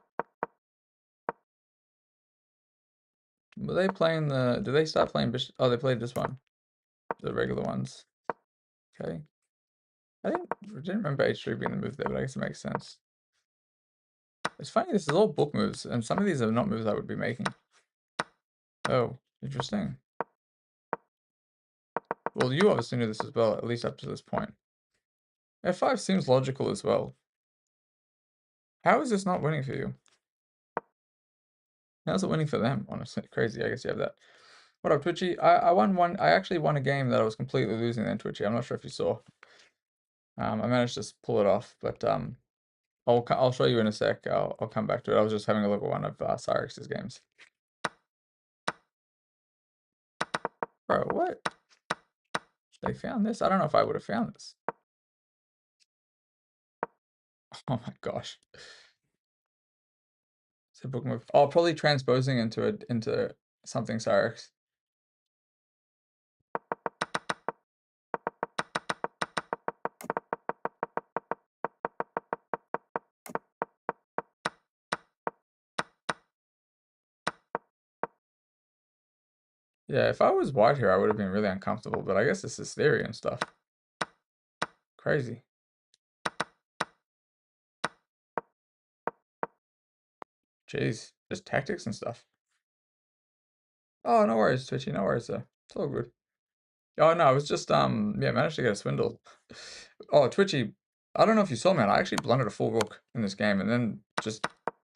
Were they playing the? Did they start playing Bishop? Oh, they played this one, the regular ones. Okay. I didn't remember H3 being the move there, but I guess it makes sense. It's funny, this is all book moves, and some of these are not moves I would be making. Oh, interesting. Well, you obviously knew this as well, at least up to this point. F5 seems logical as well. How is this not winning for you? How's it winning for them, honestly? Crazy, I guess you have that. What up, Twitchy? I actually won a game that I was completely losing then, Twitchy. I'm not sure if you saw. I managed to pull it off, but I'll show you in a sec. I'll come back to it. I was just having a look at one of Cyrix's games. Bro, what? They found this? I don't know if I would have found this. Oh my gosh. It's a book move. Oh, probably transposing into something Cyrix. Yeah, if I was white here, I would have been really uncomfortable, but I guess this is theory and stuff. Crazy. Jeez, just tactics and stuff. Oh, no worries, Twitchy, no worries, sir. It's all good. Oh no, I was just yeah, managed to get a swindle. Oh, Twitchy, I don't know if you saw, man. I actually blundered a full rook in this game, and then just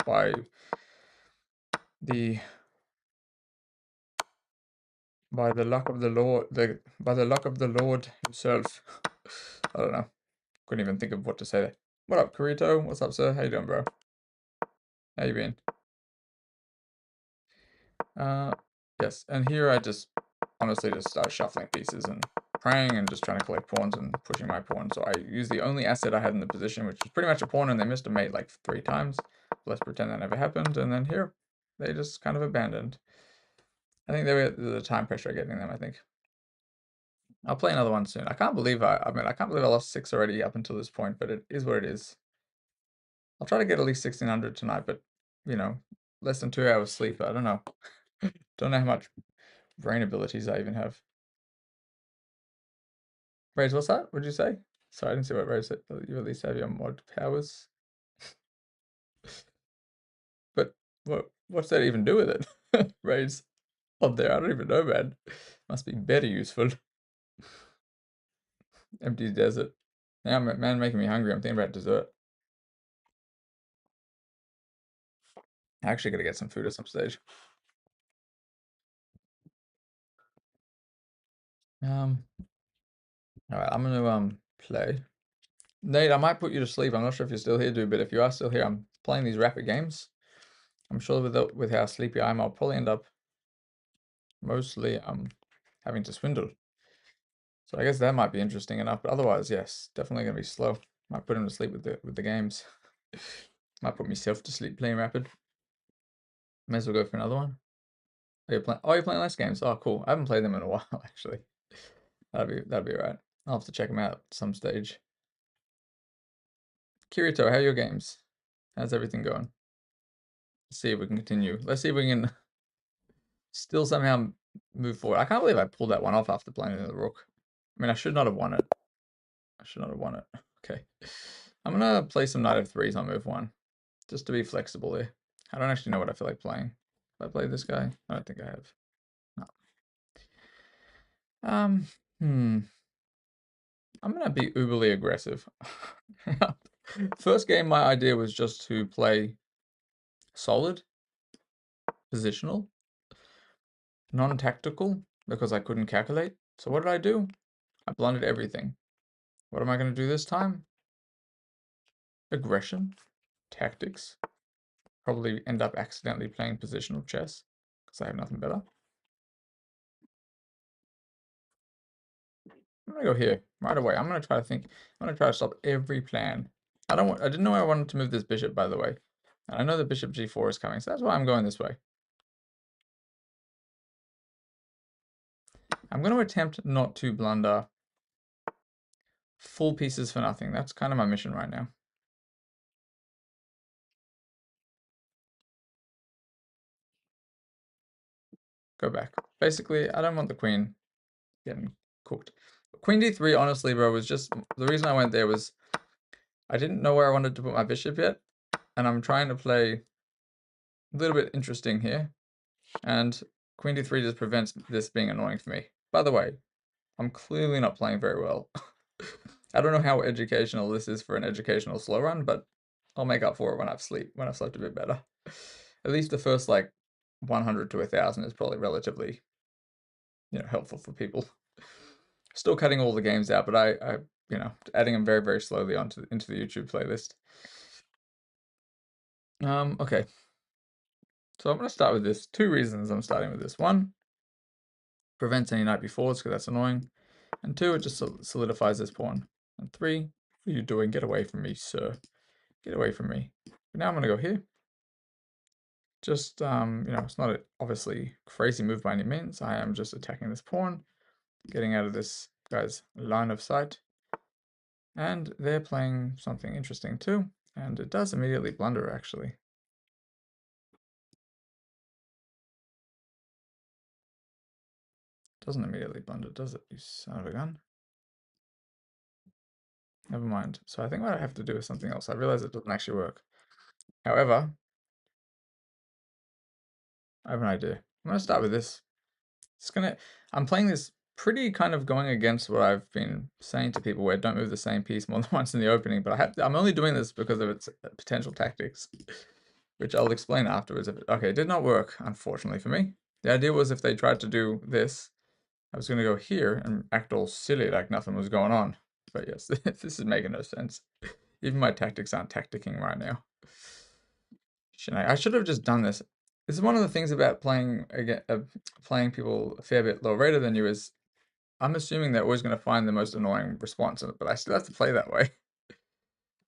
by the luck of the Lord, by the luck of the Lord himself. I don't know. Couldn't even think of what to say there. What up, Carito? What's up, sir? How you doing, bro? How you been? Yes, and here I just honestly just start shuffling pieces and praying and just trying to collect pawns and pushing my pawn. So I used the only asset I had in the position, which was pretty much a pawn, and they missed a mate like 3 times. Let's pretend that never happened, and then here, they just kind of abandoned. I think they were the time pressure getting them, I think. I'll play another one soon. I can't believe I can't believe I lost 6 already up until this point, but it is what it is. I'll try to get at least 1600 tonight, but, you know, less than 2 hours sleep, I don't know. Don't know how much brain abilities I even have. Rage, what's that? What'd you say? Sorry, I didn't see what Rage said. You at least have your mod powers. But what's that even do with it? Rage up there, I don't even know, man. Must be better useful. Empty desert. Now, man, making me hungry. I'm thinking about dessert. I actually gotta get some food at some stage. All right, I'm gonna play. Nate, I might put you to sleep. I'm not sure if you're still here, dude, but if you are still here, I'm playing these rapid games. I'm sure with how sleepy I am, I'll probably end up mostly having to swindle. So I guess that might be interesting enough, but otherwise, yes, definitely gonna be slow. Might put him to sleep with the games. Might put myself to sleep playing rapid. May as well go for another one. Are you playing? Oh, you're playing less games. Oh, cool. I haven't played them in a while, actually. That'd be alright. I'll have to check them out at some stage. Kirito, how are your games? How's everything going? Let's see if we can continue. Let's see if we can still somehow move forward. I can't believe I pulled that one off after playing the rook. I mean, I should not have won it. I should not have won it. Okay. I'm gonna play some knight of threes on move one, just to be flexible there. I don't actually know what I feel like playing. Have I played this guy? I don't think I have. No. I'm gonna be uberly aggressive. First game, my idea was just to play solid, positional, non-tactical, because I couldn't calculate. So what did I do? I blundered everything. What am I going to do this time? Aggression, tactics. Probably end up accidentally playing positional chess, because I have nothing better. I'm going to go here, right away. I'm going to try to think. I'm going to try to stop every plan. I didn't know I wanted to move this bishop, by the way. And I know the bishop g4 is coming, so that's why I'm going this way. I'm going to attempt not to blunder full pieces for nothing. That's kind of my mission right now. Go back. Basically, I don't want the queen getting cooked. Queen d3, honestly, bro, was just... The reason I went there was I didn't know where I wanted to put my bishop yet. And I'm trying to play a little bit interesting here. And queen d3 just prevents this being annoying for me. By the way, I'm clearly not playing very well. I don't know how educational this is for an educational slow run, but I'll make up for it when I've slept a bit better. At least the first like 100 to 1,000 is probably relatively, helpful for people. Still cutting all the games out, but I adding them very, very slowly into the YouTube playlist. Okay. So I'm going to start with this. Two reasons I'm starting with this. One, prevents any knight b4s because that's annoying. And two, it just solidifies this pawn. And three, what are you doing? Get away from me, sir. Get away from me. But now I'm going to go here. Just, it's not obviously crazy move by any means. I am just attacking this pawn, getting out of this guy's line of sight. And they're playing something interesting too. And it does immediately blunder, actually. Doesn't immediately blunder, does it, you son of a gun? Never mind. So I think what I have to do is something else. I realize it doesn't actually work. However, I have an idea. I'm going to start with this. I'm playing this pretty kind of going against what I've been saying to people where don't move the same piece more than once in the opening, but I'm only doing this because of its potential tactics, which I'll explain afterwards. Okay, it did not work, unfortunately for me. The idea was if they tried to do this, I was going to go here and act all silly like nothing was going on. But yes, this is making no sense. Even my tactics aren't tacticking right now. I should have just done this. This is one of the things about playing people a fair bit lower rated than you is I'm assuming they're always going to find the most annoying response, but I still have to play that way.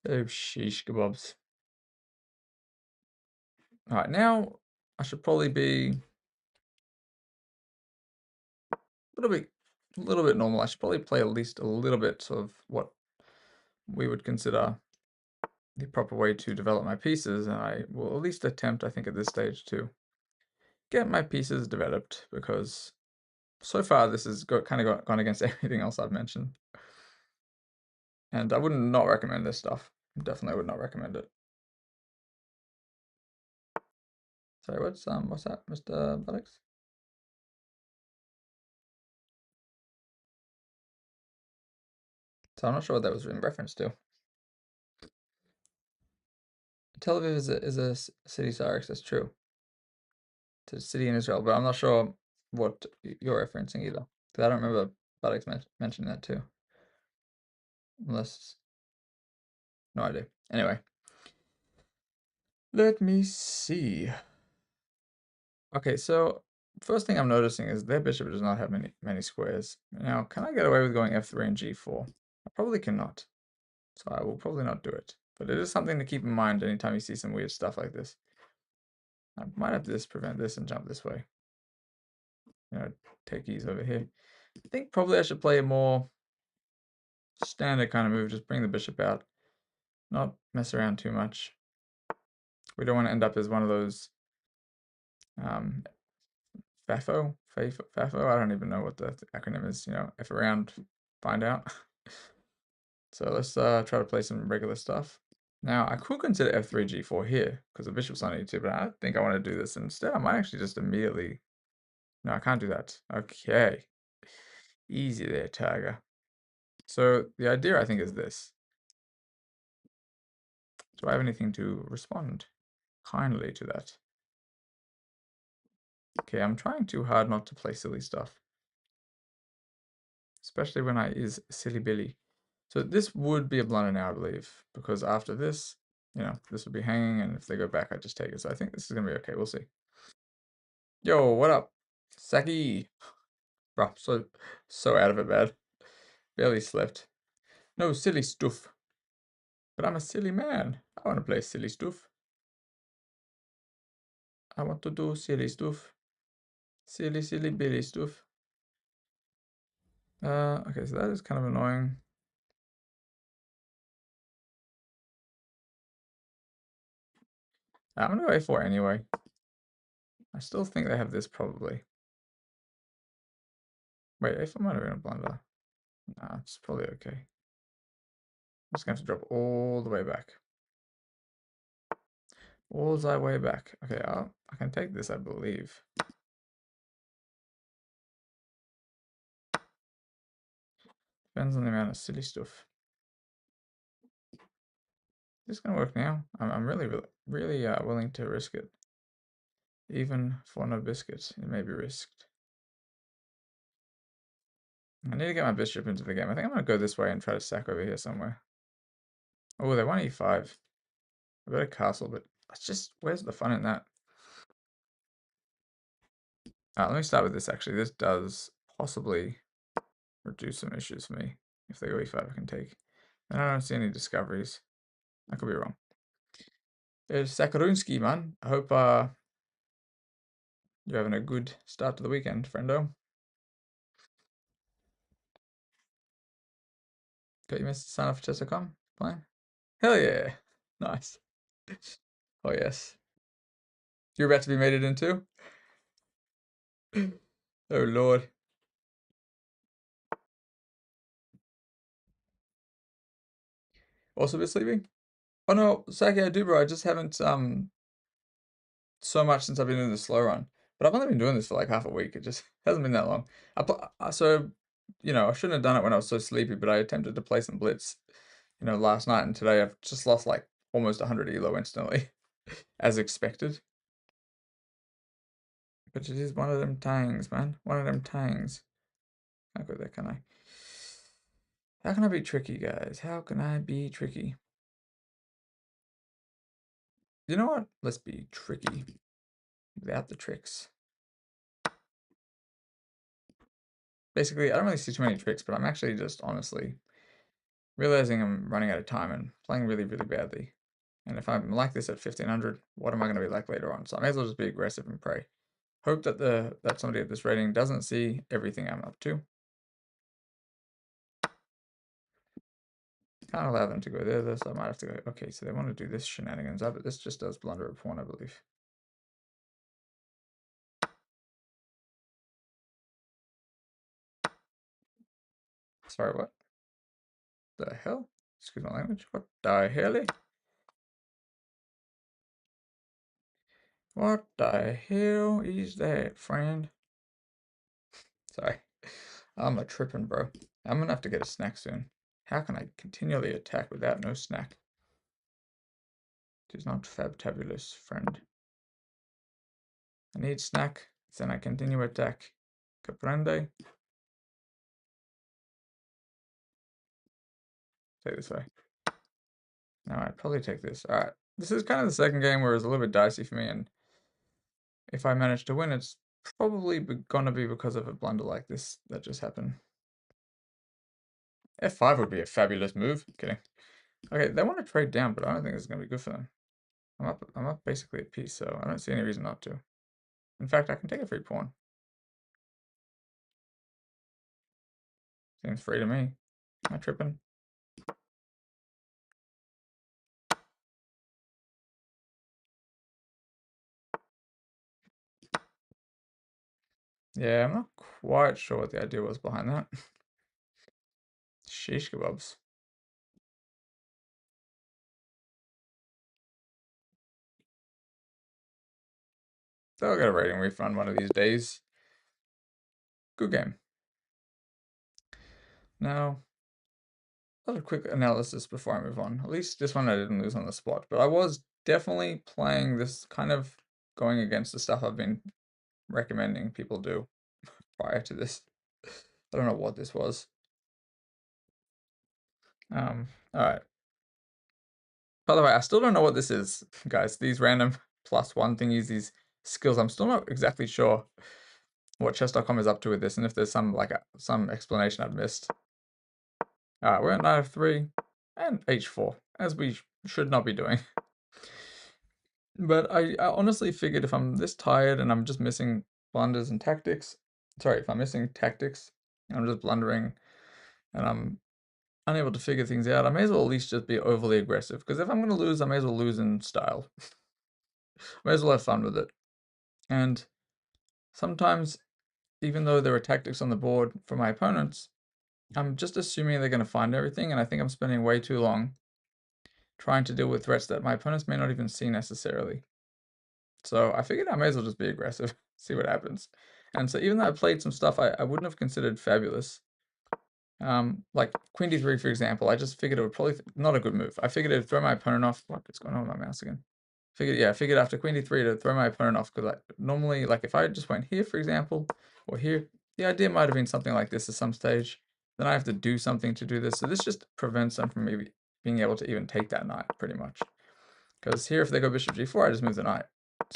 Oh, sheesh kebabs. All right, now I should probably be a little bit normal. I should probably play at least a little bit of what we would consider the proper way to develop my pieces, and I will at least attempt, I think, at this stage to get my pieces developed, because so far this has kind of gone against everything else I've mentioned. And I would not recommend this stuff. Definitely would not recommend it. Sorry, what's that, Mr. Buttocks? So I'm not sure what that was in reference to. Tel Aviv is a city, Cyrix, that's true. It's a city in Israel, but I'm not sure what you're referencing either. Because I don't remember Alex mentioned that too. Unless, no idea. Anyway, let me see. Okay, so first thing I'm noticing is their bishop does not have many squares. Now, can I get away with going f3 and g4? I probably cannot, so I will probably not do it. But it is something to keep in mind anytime you see some weird stuff like this. I might have to just prevent this and jump this way. You know, take ease over here. I think probably I should play a more standard kind of move. Just bring the bishop out, not mess around too much. We don't want to end up as one of those FAFO? FAFO? I don't even know what the acronym is. You know, F around, find out. So let's try to play some regular stuff. Now, I could consider f3, g4 here, because the bishop's on e2, but I don't think I want to do this. Instead, I might actually just immediately... No, I can't do that. Okay. Easy there, Tiger. So the idea, I think, is this. Do I have anything to respond kindly to that? Okay, I'm trying too hard not to play silly stuff. Especially when I is silly Billy. So this would be a blunder now, I believe, because after this, you know, this would be hanging, and if they go back, I just take it. So I think this is going to be okay. We'll see. Yo, what up? Saki. Bro, so out of it, man. Barely slept. No silly stuff. But I'm a silly man. I want to play silly stuff. I want to do silly stuff. Silly Billy stuff. Okay, so that is kind of annoying. I'm gonna go A4 anyway. I still think they have this probably. Wait, A4 might have been a blunder. Nah, it's probably okay. I'm just gonna have to drop all the way back. All the way back. Okay, I can take this, I believe. Depends on the amount of silly stuff. This is gonna work now. I'm really willing to risk it. Even for no biscuits, it may be risked. I need to get my bishop into the game. I think I'm gonna go this way and try to sack over here somewhere. Oh, they want e5. I better castle, but it's just, where's the fun in that? Let me start with this actually. This does possibly reduce some issues for me. If they go e5, I can take. And I don't see any discoveries. I could be wrong. There's Sakarunski, man. I hope you're having a good start to the weekend, friendo. Got you missed to sign up for Chess.com playing? Hell yeah. Nice. Oh yes. You're about to be mated into? Oh lord. Also been sleeping? Oh no, Saki, I do, bro. I just haven't so much since I've been doing the slow run. But I've only been doing this for like half a week. It just hasn't been that long. So, you know, I shouldn't have done it when I was so sleepy, but I attempted to play some Blitz, you know, last night, and today I've just lost like almost 100 elo instantly, as expected. But it is one of them tangs, man. One of them tangs. Can't go there, can I? How can I be tricky, guys? How can I be tricky? You know what? Let's be tricky without the tricks. Basically, I don't really see too many tricks, but I'm actually just honestly realizing I'm running out of time and playing really badly. And if I'm like this at 1500, what am I going to be like later on? So I may as well just be aggressive and pray. Hope that that somebody at this rating doesn't see everything I'm up to. Can't allow them to go there though, so I might have to go. Okay, so they want to do this shenanigans, but this just does blunder a pawn, I believe. Sorry, what? The hell? Excuse my language. What the hell? What the hell is that, friend? Sorry. I'm a tripping, bro. I'm gonna have to get a snack soon. How can I continually attack without no snack? It is not fabtabulous, friend. I need snack, then I continue attack. Comprende? Take this way. No, I'd probably take this. Alright. This is kind of the second game where it's a little bit dicey for me, and if I manage to win, it's probably gonna be because of a blunder like this that just happened. F5 would be a fabulous move. Kidding. Okay, they want to trade down, but I don't think it's gonna be good for them. I'm up basically at peace, so I don't see any reason not to. In fact, I can take a free pawn. Seems free to me. Am I tripping? Yeah, I'm not quite sure what the idea was behind that. Sheesh kebabs. They'll get a rating refund one of these days. Good game. Now, a quick analysis before I move on. At least this one I didn't lose on the spot, but I was definitely playing this kind of going against the stuff I've been recommending people do prior to this. I don't know what this was. Alright. By the way, I still don't know what this is, guys. These random +1 thingies, these skills, I'm still not exactly sure what chess.com is up to with this, and if there's some some explanation I've missed. Alright, we're at knight f3 and h4, as we should not be doing. But I honestly figured if I'm this tired and I'm just missing blunders and tactics, sorry, if I'm missing tactics and I'm just blundering and I'm unable to figure things out, I may as well at least just be overly aggressive. Because if I'm going to lose, I may as well lose in style. May as well have fun with it. And sometimes, even though there are tactics on the board for my opponents, I'm just assuming they're going to find everything, and I think I'm spending way too long trying to deal with threats that my opponents may not even see necessarily. So I figured I may as well just be aggressive, see what happens. And so even though I played some stuff I wouldn't have considered fabulous, like queen d3, for example, I just figured it would probably not a good move. I figured it would throw my opponent off. What is going on with my mouse again? I figured after queen d3 to throw my opponent off, because normally, like if I just went here, for example, or here, the idea might have been something like this at some stage. Then I have to do something to do this. So this just prevents them from maybe being able to even take that knight, pretty much. Because here, if they go bishop g4, I just move the knight.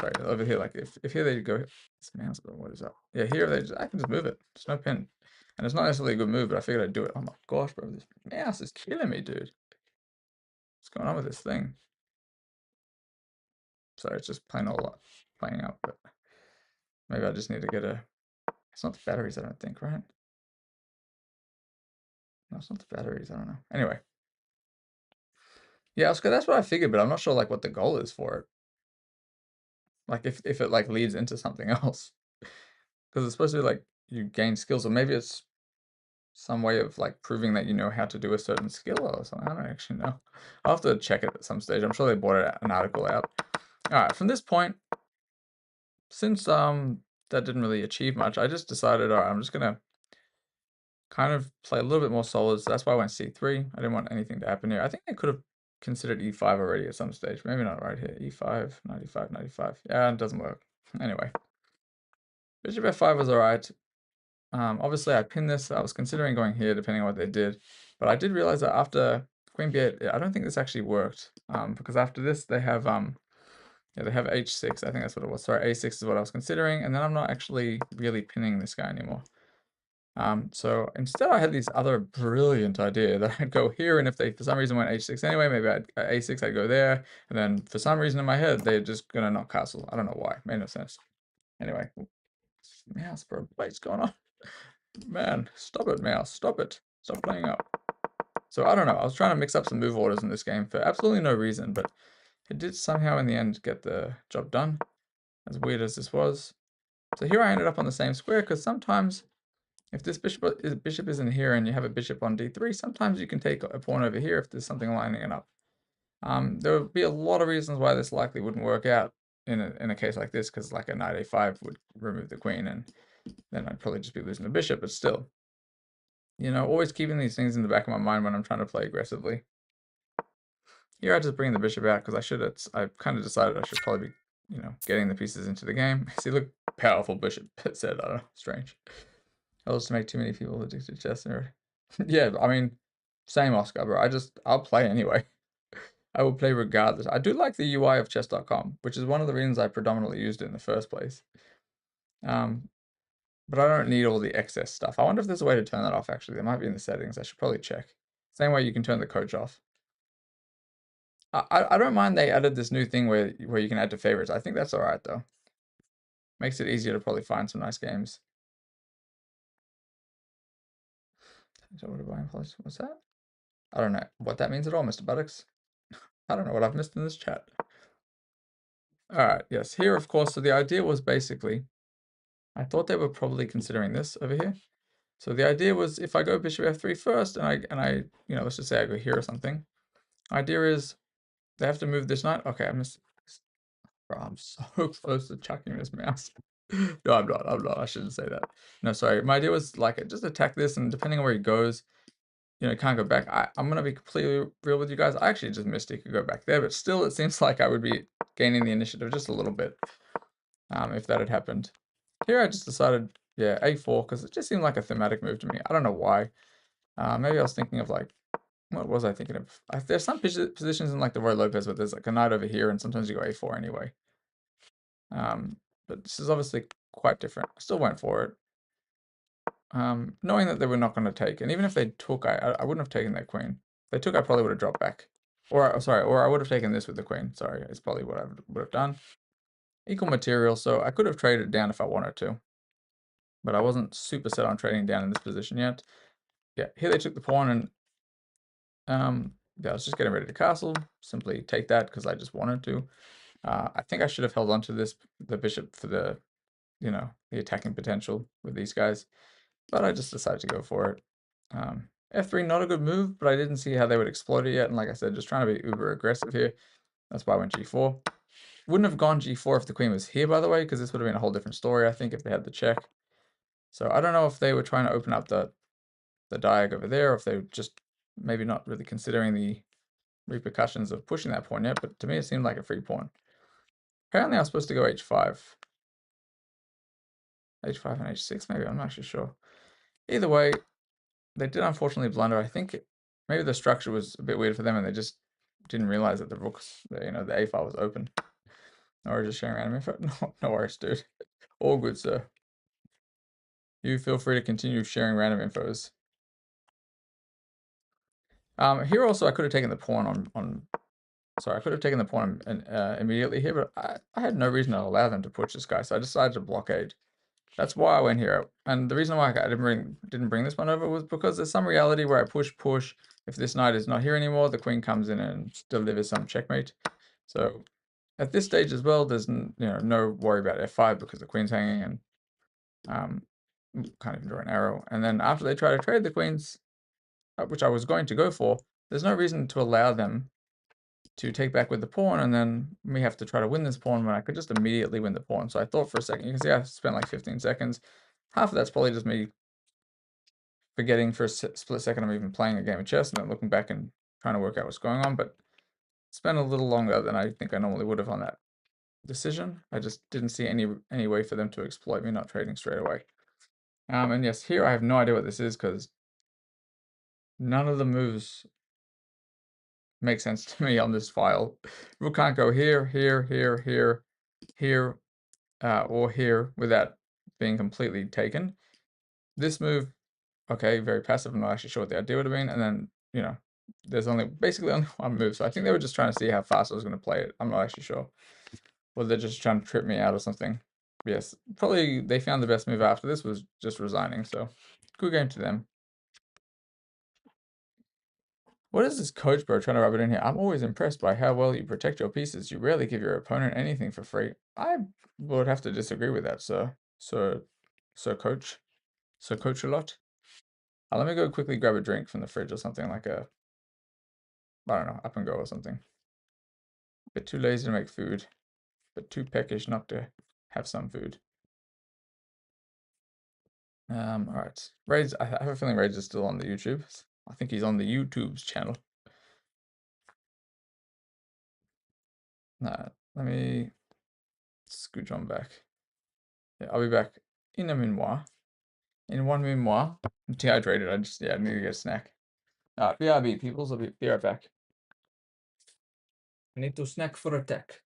Sorry, over here, like if here they go, this mouse, what is that? Yeah, here I can just move it. There's no pin. And it's not necessarily a good move, but I figured I'd do it. Oh my gosh, bro, this mouse is killing me, dude. What's going on with this thing? Sorry, it's just playing out, but maybe I just need to get a... It's not the batteries, I don't think, right? No, it's not the batteries, I don't know. Anyway. Yeah, Oscar, that's what I figured, but I'm not sure, like, what the goal is for it. Like, if it, like, leads into something else. Because it's supposed to be, like, you gain skills, or maybe it's some way of, like, proving that you know how to do a certain skill or something. I don't actually know. I'll have to check it at some stage. I'm sure they brought an article out. Alright, from this point, since that didn't really achieve much, I just decided, alright, I'm just gonna kind of play a little bit more solids. So that's why I went c3. I didn't want anything to happen here. I think I could have considered e5 already at some stage. Maybe not right here. e5, 95, 95. Yeah, it doesn't work. Anyway, bishop f5 was alright. Obviously, I pinned this. I was considering going here, depending on what they did. But I did realize that after queen b8, I don't think this actually worked. Because after this, they have they have h6. I think that's what it was. Sorry, a6 is what I was considering. And then I'm not actually really pinning this guy anymore. So instead I had this other brilliant idea that I'd go here, and if they for some reason went h6 anyway, maybe a6, I'd go there, and then for some reason in my head they're just gonna knock castle. I don't know why. Made no sense. Anyway, mouse, bro, what's going on? Man, stop it, mouse, stop it. Stop playing up. So I don't know. I was trying to mix up some move orders in this game for absolutely no reason, but it did somehow in the end get the job done, as weird as this was. So here I ended up on the same square, because sometimes if this bishop isn't here and you have a bishop on d3, sometimes you can take a pawn over here if there's something lining it up. There would be a lot of reasons why this likely wouldn't work out in a case like this, because like a knight a5 would remove the queen, and then I'd probably just be losing the bishop. But still, you know, always keeping these things in the back of my mind when I'm trying to play aggressively. Here I just bring the bishop out because I kind of decided I should probably be, you know, getting the pieces into the game. See, look, powerful bishop. It said, I don't know, strange. Helps to make too many people addicted to chess nerd. Yeah, I mean, Same, Oscar, bro. I'll play anyway. I will play regardless. I do like the UI of chess.com, which is one of the reasons I predominantly used it in the first place. But I don't need all the excess stuff. I wonder if there's a way to turn that off, actually. There might be in the settings. I should probably check. Same way you can turn the coach off. I don't mind they added this new thing where you can add to favorites. I think that's alright, though. Makes it easier to probably find some nice games. So what buying place? What's that? I don't know what that means at all, Mr. Buttocks. I don't know what I've missed in this chat. Alright, yes. Here, of course, so the idea was basically, I thought they were probably considering this over here. So the idea was if I go bishop f3 first, and I you know, let's just say I go here or something. Idea is they have to move this knight. Okay, I missed. Bro, I'm so close to chucking this mouse. No, I'm not. I shouldn't say that. No, sorry. My idea was like just attack this, and depending on where he goes, you know, can't go back. I'm gonna be completely real with you guys. I actually just missed he could go back there, but still, it seems like I would be gaining the initiative just a little bit, if that had happened. Here, I just decided, yeah, a4, because it just seemed like a thematic move to me. I don't know why. Maybe I was thinking of like, what was I thinking of? There's some positions in like the Roy Lopez where there's like a knight over here, and sometimes you go a4 anyway. But this is obviously quite different. I still went for it. Knowing that they were not going to take, and even if they took, I wouldn't have taken their queen. If they took, I probably would have dropped back. Or, sorry, or I would have taken this with the queen. Sorry, it's probably what I would have done. Equal material, so I could have traded down if I wanted to. But I wasn't super set on trading down in this position yet. Yeah, here they took the pawn, and yeah, I was just getting ready to castle. Simply take that because I just wanted to. I think I should have held on to the bishop for the, you know, the attacking potential with these guys. But I just decided to go for it. F3, not a good move, but I didn't see how they would exploit it yet. And like I said, just trying to be uber aggressive here. That's why I went G4. Wouldn't have gone G4 if the queen was here, by the way, because this would have been a whole different story, I think, if they had the check. So I don't know if they were trying to open up the diag over there, or if they were just maybe not really considering the repercussions of pushing that pawn yet, but to me it seemed like a free pawn. Apparently I was supposed to go H5. H5 and H6, maybe, I'm not actually sure. Either way, they did unfortunately blunder. I think maybe the structure was a bit weird for them and they just didn't realize that the rooks, you know, the A file was open. Or just sharing random info. No worries, dude. All good, sir. You feel free to continue sharing random infos. Here also I could have taken the pawn sorry, I could have taken the pawn immediately here, but I had no reason to allow them to push this guy, so I decided to blockade. That's why I went here. And the reason why I didn't bring this one over was because there's some reality where I push. If this knight is not here anymore, the queen comes in and delivers some checkmate. So at this stage as well, there's no worry about f5 because the queen's hanging, and can't even draw an arrow. And then after they try to trade the queens, which I was going to go for, there's no reason to allow them to take back with the pawn, and then we have to try to win this pawn when I could just immediately win the pawn. So I thought for a second, you can see I spent like 15 seconds. Half of that's probably just me forgetting for a split second I'm even playing a game of chess and then looking back and trying to work out what's going on, but spent a little longer than I think I normally would have on that decision. I just didn't see any way for them to exploit me not trading straight away. And yes, here I have no idea what this is because none of the moves make sense to me on this file. Rook can't go here, or here without being completely taken. This move, okay, very passive. I'm not actually sure what the idea would have been. And then, you know, there's basically only one move. So I think they were just trying to see how fast I was going to play it. I'm not actually sure. Or they're just trying to trip me out or something. Yes, probably they found the best move after this was just resigning. So good game to them. What is this coach bro trying to rub it in here? I'm always impressed by how well you protect your pieces. You rarely give your opponent anything for free. I would have to disagree with that, sir. Coach. So coach a lot. Let me go quickly grab a drink from the fridge or something like I don't know, up and go or something. Bit too lazy to make food, but too peckish not to have some food. All right. Raids, I have a feeling Raids is still on the YouTube. I think he's on the YouTube's channel. Let me scooch on back. Yeah, I'll be back in a minuit. In 1 minuit. I'm dehydrated. I need to get a snack. BRB, peoples will be right back. I need to snack for attack.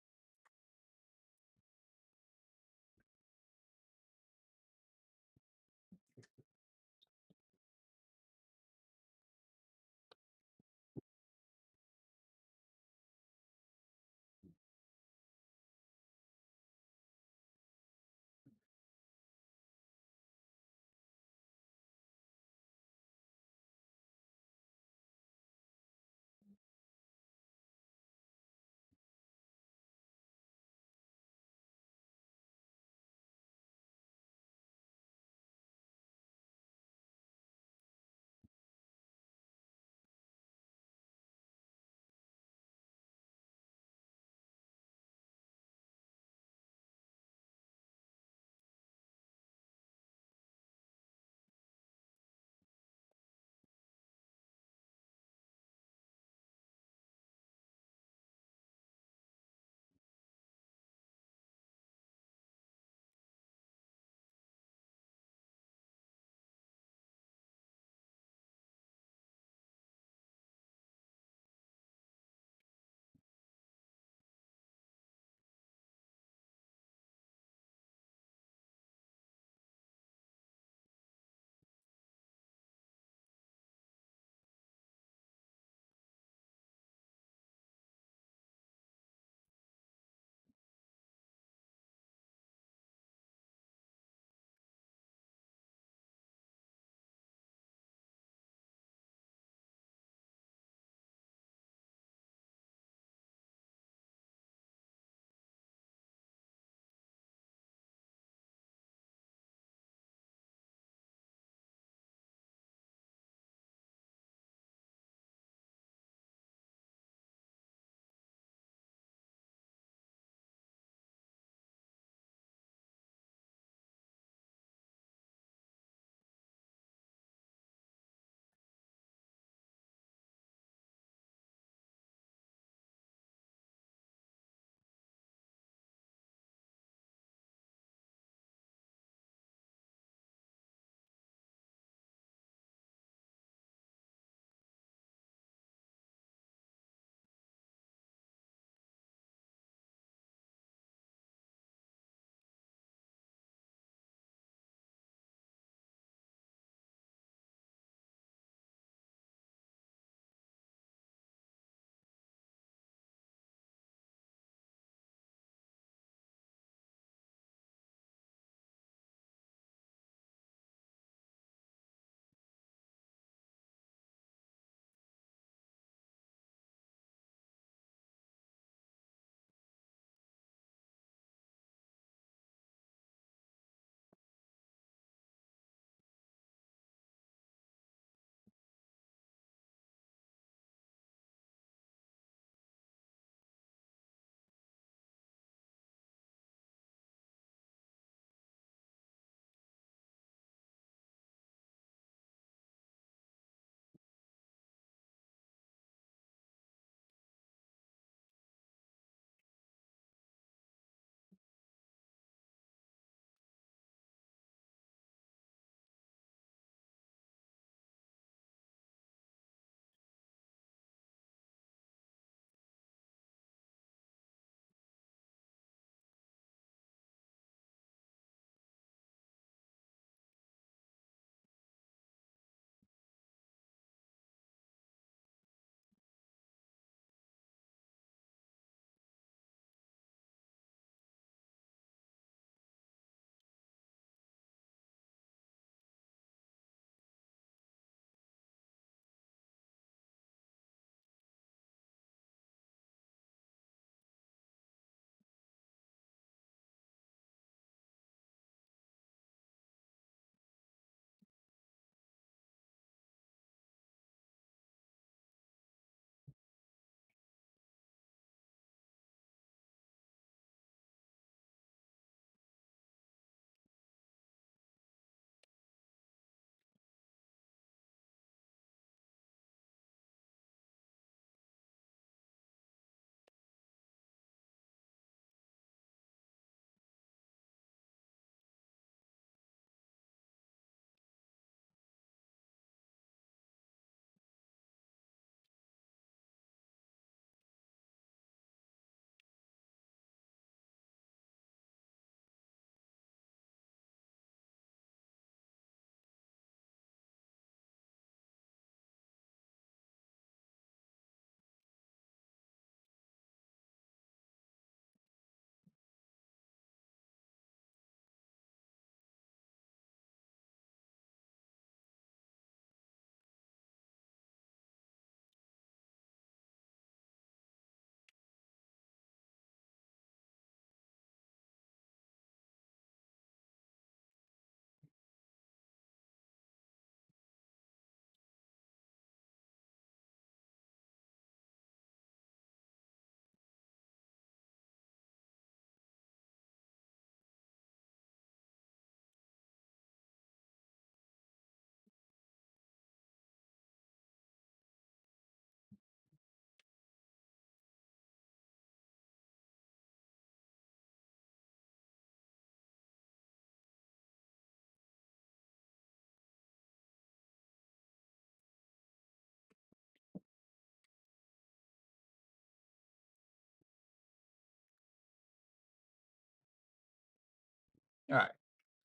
Alright.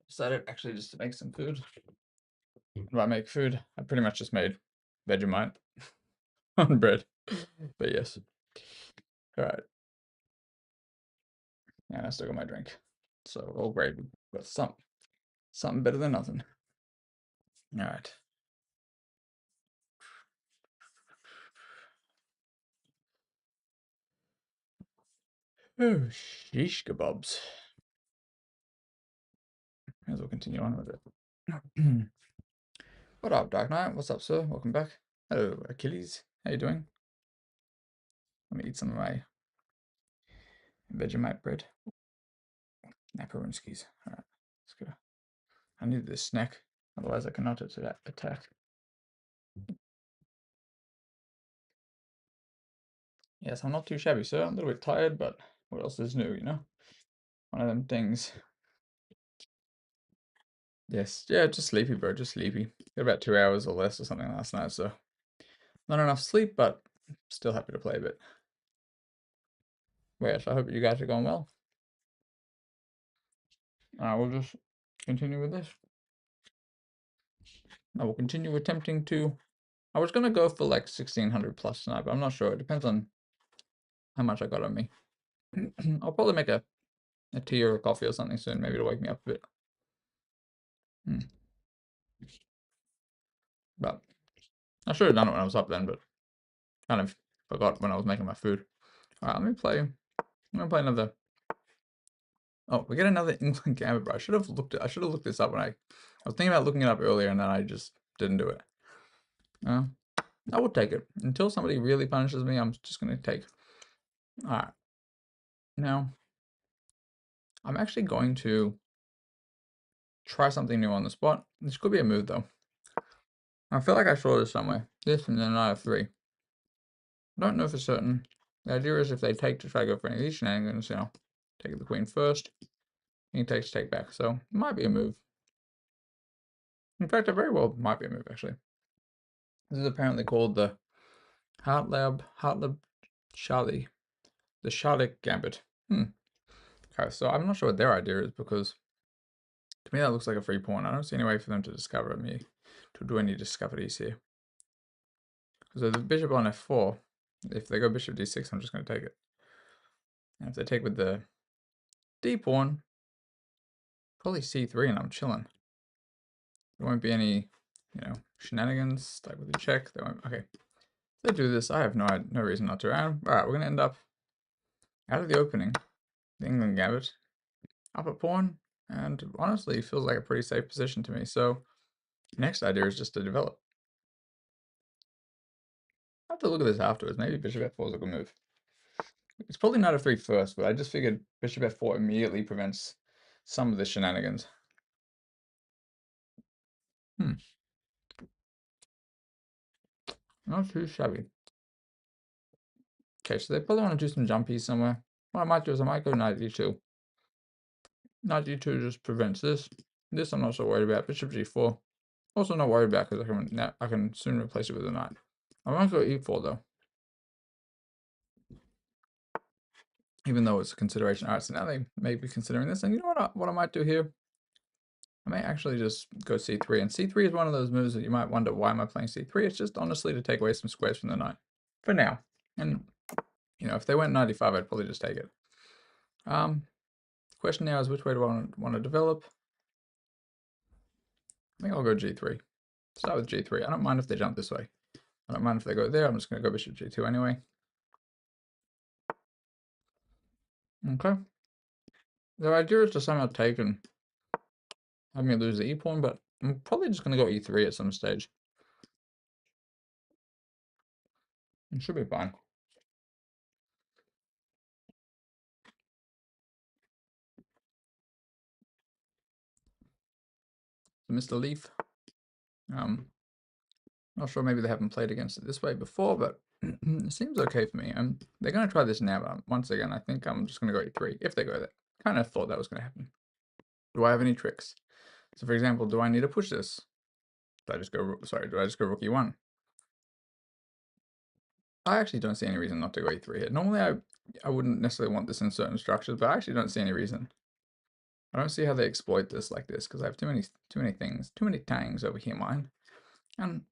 Decided actually just to make some food. If I make food, I pretty much just made Vegemite on bread. But yes. Alright. And I still got my drink. So all great. Got something better than nothing. Alright. Oh, sheesh kebabs. May as well continue on with it. What up, Dark Knight? What's up, sir? Welcome back. Hello, Achilles. How you doing? Let me eat some of my Vegemite bread. Macaronskis. Alright, let's go. I need this snack, otherwise I cannot attack. Yes, I'm not too shabby, sir. I'm a little bit tired, but what else is new, you know? One of them things. Yes, yeah, just sleepy, bro, just sleepy. Got about 2 hours or less or something last night, so not enough sleep, but still happy to play a bit. Well, yes, I hope you guys are going well. I will just continue with this. I will continue attempting to. I was gonna go for like 1600 plus tonight, but I'm not sure. It depends on how much I got on me. I'll probably make a tea or a coffee or something soon, maybe to wake me up a bit. But I should have done it when I was up then, but kind of forgot when I was making my food. Alright, let me play. I'm gonna play another. Oh, we get another England Gambit, bro. I should have looked this up when I was thinking about looking it up earlier, and then I just didn't do it. I will take it until somebody really punishes me. I'm just gonna take. All right. Now, I'm actually going to try something new on the spot. This could be a move though. I feel like I saw this somewhere. This and then I have 3. I don't know for certain. The idea is if they take to try to go for any of these shenanigans, you know, take the queen first. He takes take back, so it might be a move. In fact, it very well might be a move actually. This is apparently called the Hartleb Charlie, the Charlotte Gambit. Okay, so I'm not sure what their idea is because to me that looks like a free pawn. I don't see any way for them to discover me, to do any discoveries here. So the bishop on f4, if they go bishop d6, I'm just going to take it. And if they take with the d pawn, probably c3 and I'm chilling. There won't be any, you know, shenanigans, like with the check. They won't. Okay. If they do this, I have no reason not to. All right, we're going to end up out of the opening, the England Gambit, up a pawn, and honestly, it feels like a pretty safe position to me. So next idea is just to develop. I have to look at this afterwards. Maybe bishop f4 is a good move. It's probably knight f3 first, but I just figured bishop f4 immediately prevents some of the shenanigans. Not too shabby. Okay, so they probably want to do some jumpies somewhere. What I might do is I might go knight d2. Knight d2 just prevents this. This I'm not so worried about. Bishop g4. Also not worried about because I can soon replace it with a knight. I might go e4 though. Even though it's a consideration. Alright, so now they may be considering this. And you know what I might do here? I may actually just go c3. And c3 is one of those moves that you might wonder, why am I playing c3? It's just honestly to take away some squares from the knight. For now. And, you know, if they went 95, I'd probably just take it. The question now is which way do I want to develop? I think I'll go g3. Start with g3. I don't mind if they jump this way. I don't mind if they go there. I'm just going to go bishop g2 anyway. Okay. The idea is to somehow take and have me lose the e pawn, but I'm probably just going to go e3 at some stage. It should be fine. So Mr. Leaf. Not sure, maybe they haven't played against it this way before, but it seems okay for me. They're going to try this now, but once again, I think I'm just going to go e3 if they go there. Kind of thought that was going to happen. Do I have any tricks? So for example, do I need to push this? Do I just go, sorry, do I just go rook e1? I actually don't see any reason not to go e3 here. Normally I wouldn't necessarily want this in certain structures, but I actually don't see any reason. I don't see how they exploit this like this, because I have too many things, too many tangs over here, mine. And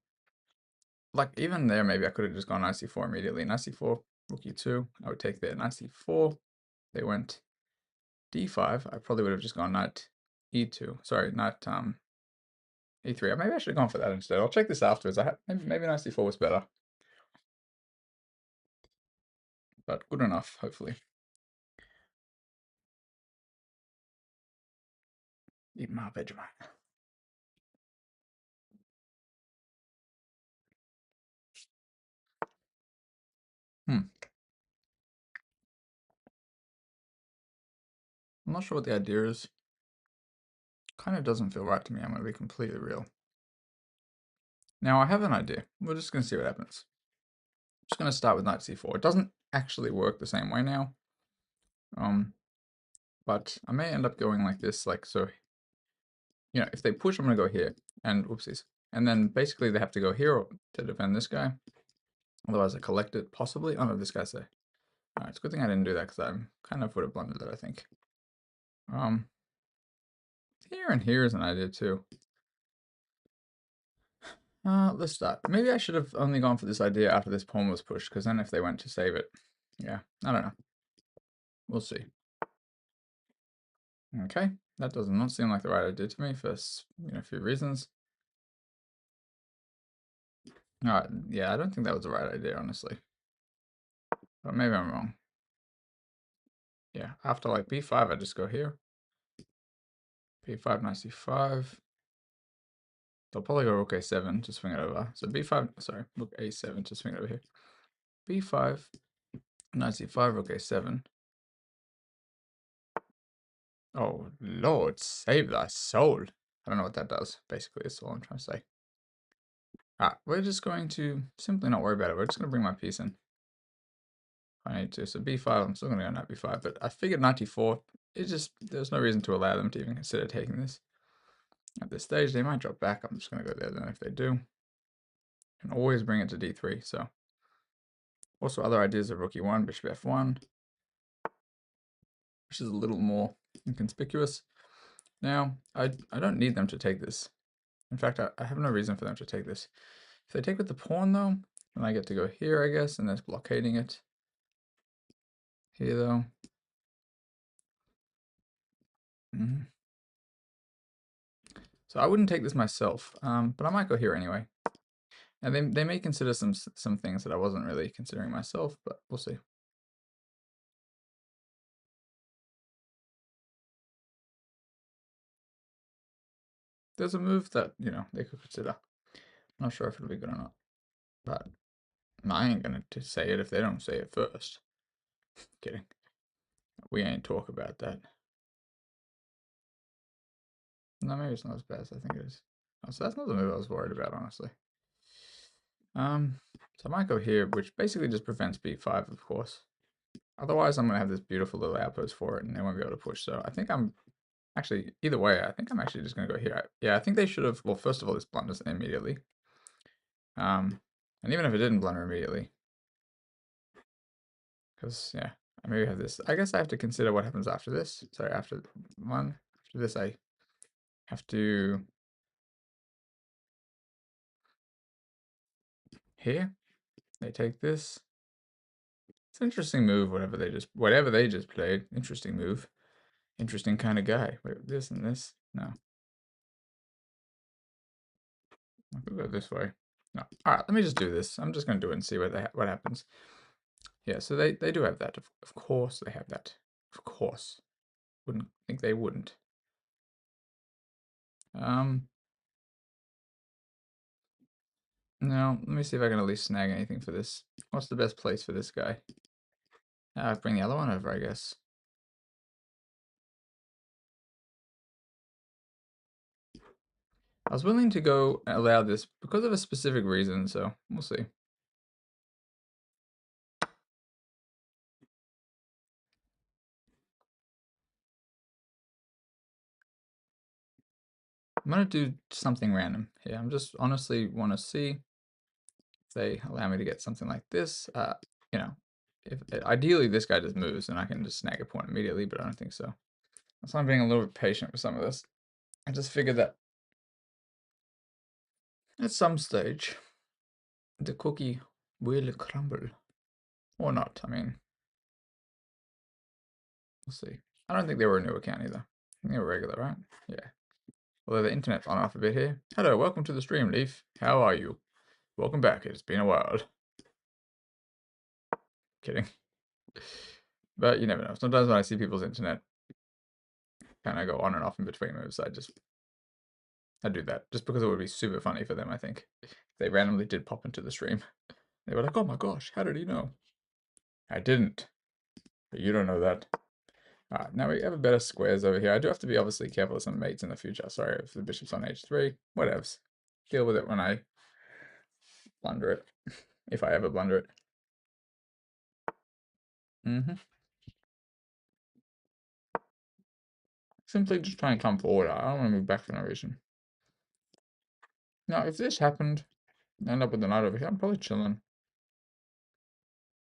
like even there, maybe I could have just gone knight c4 immediately. Knight c4, rook e2. I would take there. Knight c4. They went d5. I probably would have just gone knight e2. Sorry, knight e3. Maybe I should have gone for that instead. I'll check this afterwards. Maybe knight c4 was better, but good enough, hopefully. Eat my Vegemite. I'm not sure what the idea is. Kind of doesn't feel right to me. I'm going to be completely real. Now I have an idea. We're just going to see what happens. I'm just going to start with knight c4. It doesn't actually work the same way now. But I may end up going like this, like so. You know, if they push, I'm going to go here. And whoopsies. And then basically they have to go here to defend this guy. Otherwise I collect it, possibly. Oh no, this guy's there. Alright, it's a good thing I didn't do that, because I kind of would have blundered that, I think. Here and here is an idea too. Let's start. Maybe I should have only gone for this idea after this pawn was pushed, because then if they went to save it, yeah, I don't know. We'll see. Okay, that does not seem like the right idea to me for a few reasons. Alright, yeah, I don't think that was the right idea, honestly. But maybe I'm wrong. Yeah, after like b5, I just go here. b5, knight c5. They'll probably go rook a7 to swing it over. So b5, sorry, rook a7 to swing it over here. b5, knight c5, rook a7. Oh, Lord, save thy soul. I don't know what that does, basically, is all I'm trying to say. Alright, we're just going to simply not worry about it. We're just going to bring my piece in. If I need to. So b5, I'm still going to go knight b5, but I figured knight d4, there's no reason to allow them to even consider taking this. At this stage, they might drop back. I'm just going to go there then if they do. And always bring it to d3, so. Also, other ideas of rook e1, bishop f1, which is a little more inconspicuous. Now, I don't need them to take this. In fact, I have no reason for them to take this. If they take with the pawn, though, then I get to go here, I guess, and that's blockading it. Here, though. So I wouldn't take this myself, but I might go here anyway. And they may consider some things that I wasn't really considering myself, but we'll see. There's a move that, they could consider. I'm not sure if it'll be good or not, but I ain't gonna say it if they don't say it first. Kidding. We ain't talk about that. No, maybe it's not as bad as I think it is. Oh, so that's not the move I was worried about, honestly. So I might go here, which basically just prevents b5, of course. Otherwise, I'm going to have this beautiful little outpost for it, and they won't be able to push. So I think I'm actually, either way, I think I'm actually just going to go here. Yeah, I think they should have, well, first of all, this blunders immediately. And even if it didn't blunder immediately, because, yeah, I maybe have this. I guess I have to consider what happens after this. Sorry, after this, I have to here. They take this. It's an interesting move, whatever they just played. Interesting move. Interesting kind of guy. Wait, this and this? No. I could go this way. No. Alright, let me just do this. I'm just going to do it and see what happens. Yeah, so they do have that. Of course they have that. Of course. Wouldn't think they wouldn't. Now, let me see if I can at least snag anything for this. What's the best place for this guy? Bring the other one over, I guess. I was willing to go allow this because of a specific reason, so we'll see. I'm going to do something random here. I'm just honestly want to see if they allow me to get something like this. If ideally this guy just moves and I can just snag a point immediately, but I don't think so. So I'm being a little bit patient with some of this. I just figured that at some stage, the cookie will crumble. Or not, I mean, we'll see. I don't think they were a new account either. I think they were regular, right? Yeah. Although the internet's on off a bit here. Hello, welcome to the stream, Leaf. How are you? Welcome back. It's been a while. Kidding. But you never know. Sometimes when I see people's internet kind of go on and off in between moves, I do that just because it would be super funny for them, I think. If they randomly did pop into the stream. They were like, oh my gosh, how did he know? I didn't. But you don't know that. Alright, now we have a better squares over here. I do have to be obviously careful of some mates in the future. Sorry if the bishop's on h3. Whatevs. Deal with it when I blunder it. If I ever blunder it. Simply just try and come forward. I don't want to move back for no reason. Now, if this happened, I end up with the knight over here, I'm probably chilling.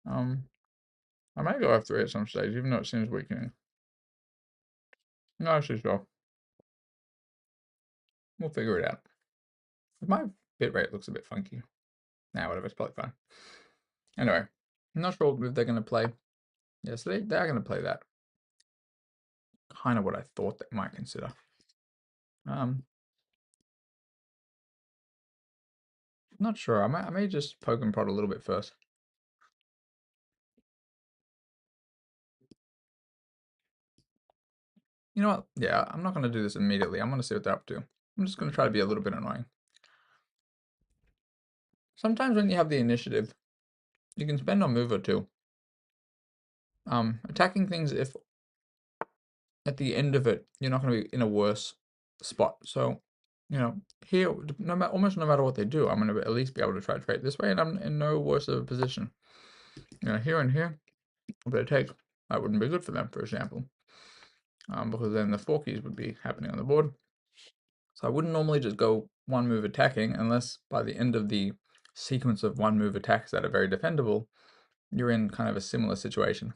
I might go f3 at some stage, even though it seems weakening. No, actually, sure. We'll figure it out. My bitrate looks a bit funky. Nah, whatever, it's probably fine. Anyway, I'm not sure if they're going to play. Yes, they are going to play that. Kind of what I thought they might consider. Not sure. I may just poke and prod a little bit first. You know what? Yeah, I'm not going to do this immediately. I'm going to see what they're up to. I'm just going to try to be a little bit annoying. Sometimes when you have the initiative, you can spend a move or two attacking things if at the end of it you're not going to be in a worse spot. So, you know, here, almost no matter what they do, I'm going to at least be able to try to trade this way, and I'm in no worse of a position. You know, here and here, if they take, that wouldn't be good for them, for example, because then the 4 keys would be happening on the board. So I wouldn't normally just go one move attacking unless by the end of the sequence of one move attacks that are very defendable, you're in kind of a similar situation.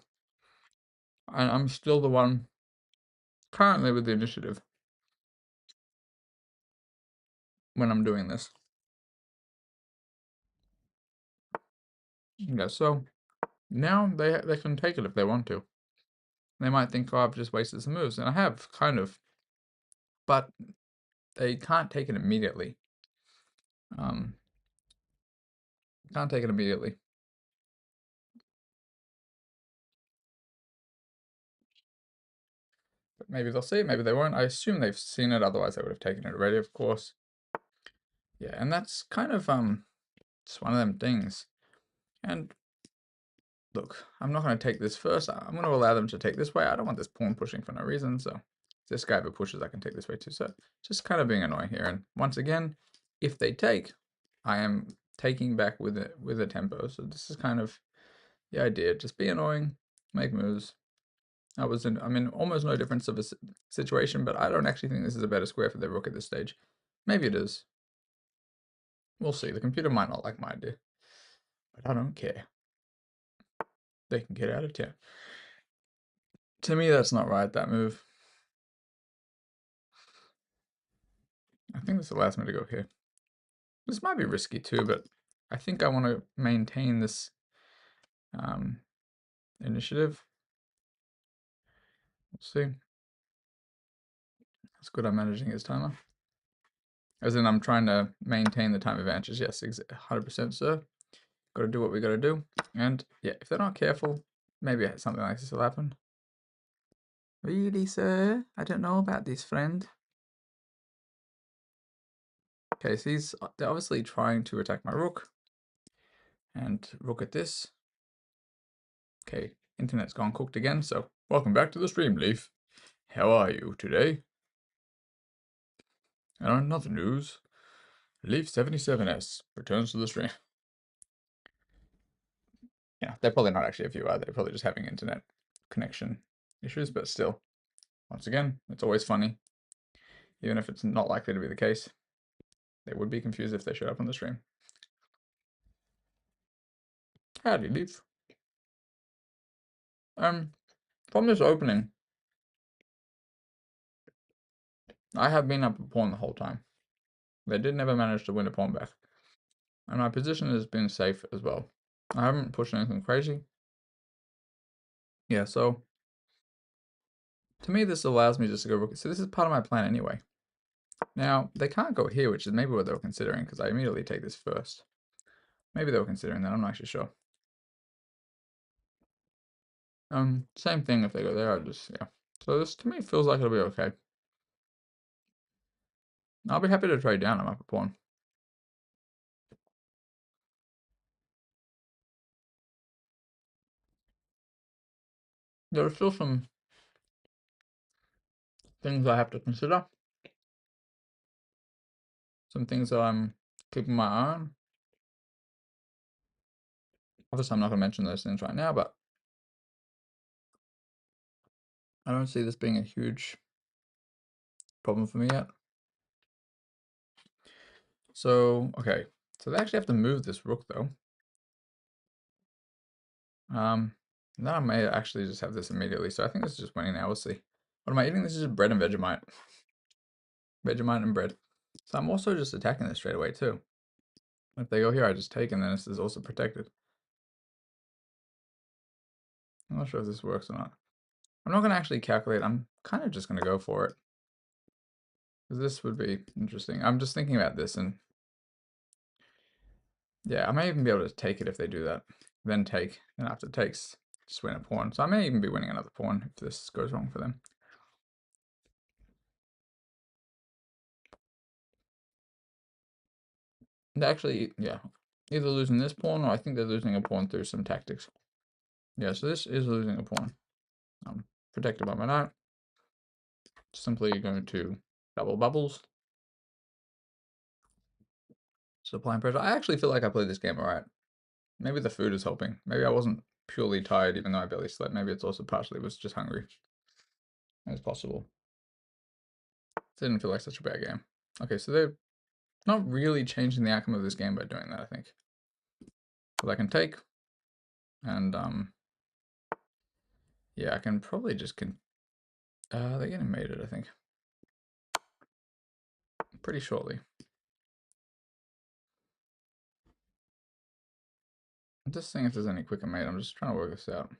And I'm still the one currently with the initiative when I'm doing this. Yeah, so now they can take it if they want to. They might think, oh, I've just wasted some moves, and I have, kind of. But they can't take it immediately. Can't take it immediately. But maybe they'll see it, maybe they won't. I assume they've seen it, otherwise they would have taken it already, of course. Yeah, and that's kind of, it's one of them things. And look, I'm not going to take this first. I'm going to allow them to take this way. I don't want this pawn pushing for no reason, so if this guy ever pushes, I can take this way too. So just kind of being annoying here. And once again, if they take, I am taking back with a tempo. So this is kind of the idea. Just be annoying, make moves. I'm in almost no difference of a situation, but I don't actually think this is a better square for the rook at this stage. Maybe it is. We'll see. The computer might not like my idea, but I don't care. They can get out of town. To me, that's not right, that move. I think this allows me to go here. This might be risky too, but I think I want to maintain this initiative. We'll see. That's good I'm managing his timer. As in, I'm trying to maintain the time advantage. Yes, 100%, sir. Got to do what we got to do. And yeah, if they're not careful, maybe something like this will happen. Really, sir? I don't know about this, friend. Okay, so they're obviously trying to attack my rook. And rook at this. Okay, internet's gone cooked again, so welcome back to the stream, Leaf. How are you today? And on another news, Leaf77S returns to the stream. Yeah, they're probably not actually a viewer, they're probably just having internet connection issues, but still, once again, it's always funny. Even if it's not likely to be the case, they would be confused if they showed up on the stream. Howdy, Leaf. From this opening, I have been up a pawn the whole time. They did never manage to win a pawn back. And my position has been safe as well. I haven't pushed anything crazy. Yeah, so to me, this allows me just to go rook. So this is part of my plan anyway. Now, they can't go here, which is maybe what they were considering, because I immediately take this first. Maybe they were considering that, I'm not actually sure. Same thing if they go there, yeah. So this, to me, feels like it'll be okay. I'll be happy to trade down. I'm up a pawn. There are still some things I have to consider. Some things that I'm keeping my eye on. Obviously, I'm not going to mention those things right now, but I don't see this being a huge problem for me yet. So, okay. So they actually have to move this rook, though. Then I may actually just have this immediately. So I think this is just winning now. We'll see. What am I eating? This is just bread and Vegemite. Vegemite and bread. So I'm also just attacking this straight away, too. If they go here, I just take, and then this is also protected. I'm not sure if this works or not. I'm not going to actually calculate. I'm kind of just going to go for it. Because this would be interesting. I'm just thinking about this, and yeah, I may even be able to take it if they do that. Then take, and after it takes, just win a pawn. So I may even be winning another pawn if this goes wrong for them. And actually, yeah, either losing this pawn, or I think they're losing a pawn through some tactics. Yeah, so this is losing a pawn. Protected by my knight. Simply going to double bubbles. So applying pressure. I actually feel like I played this game alright. Maybe the food is helping. Maybe I wasn't purely tired even though I barely slept. Maybe it's also partially was just hungry. It's possible. Didn't feel like such a bad game. Okay, so they're not really changing the outcome of this game by doing that, I think. But I can take, and yeah, I can probably just they're getting mated, I think, pretty shortly. I'm just seeing if there's any quicker mate. I'm just trying to work this out.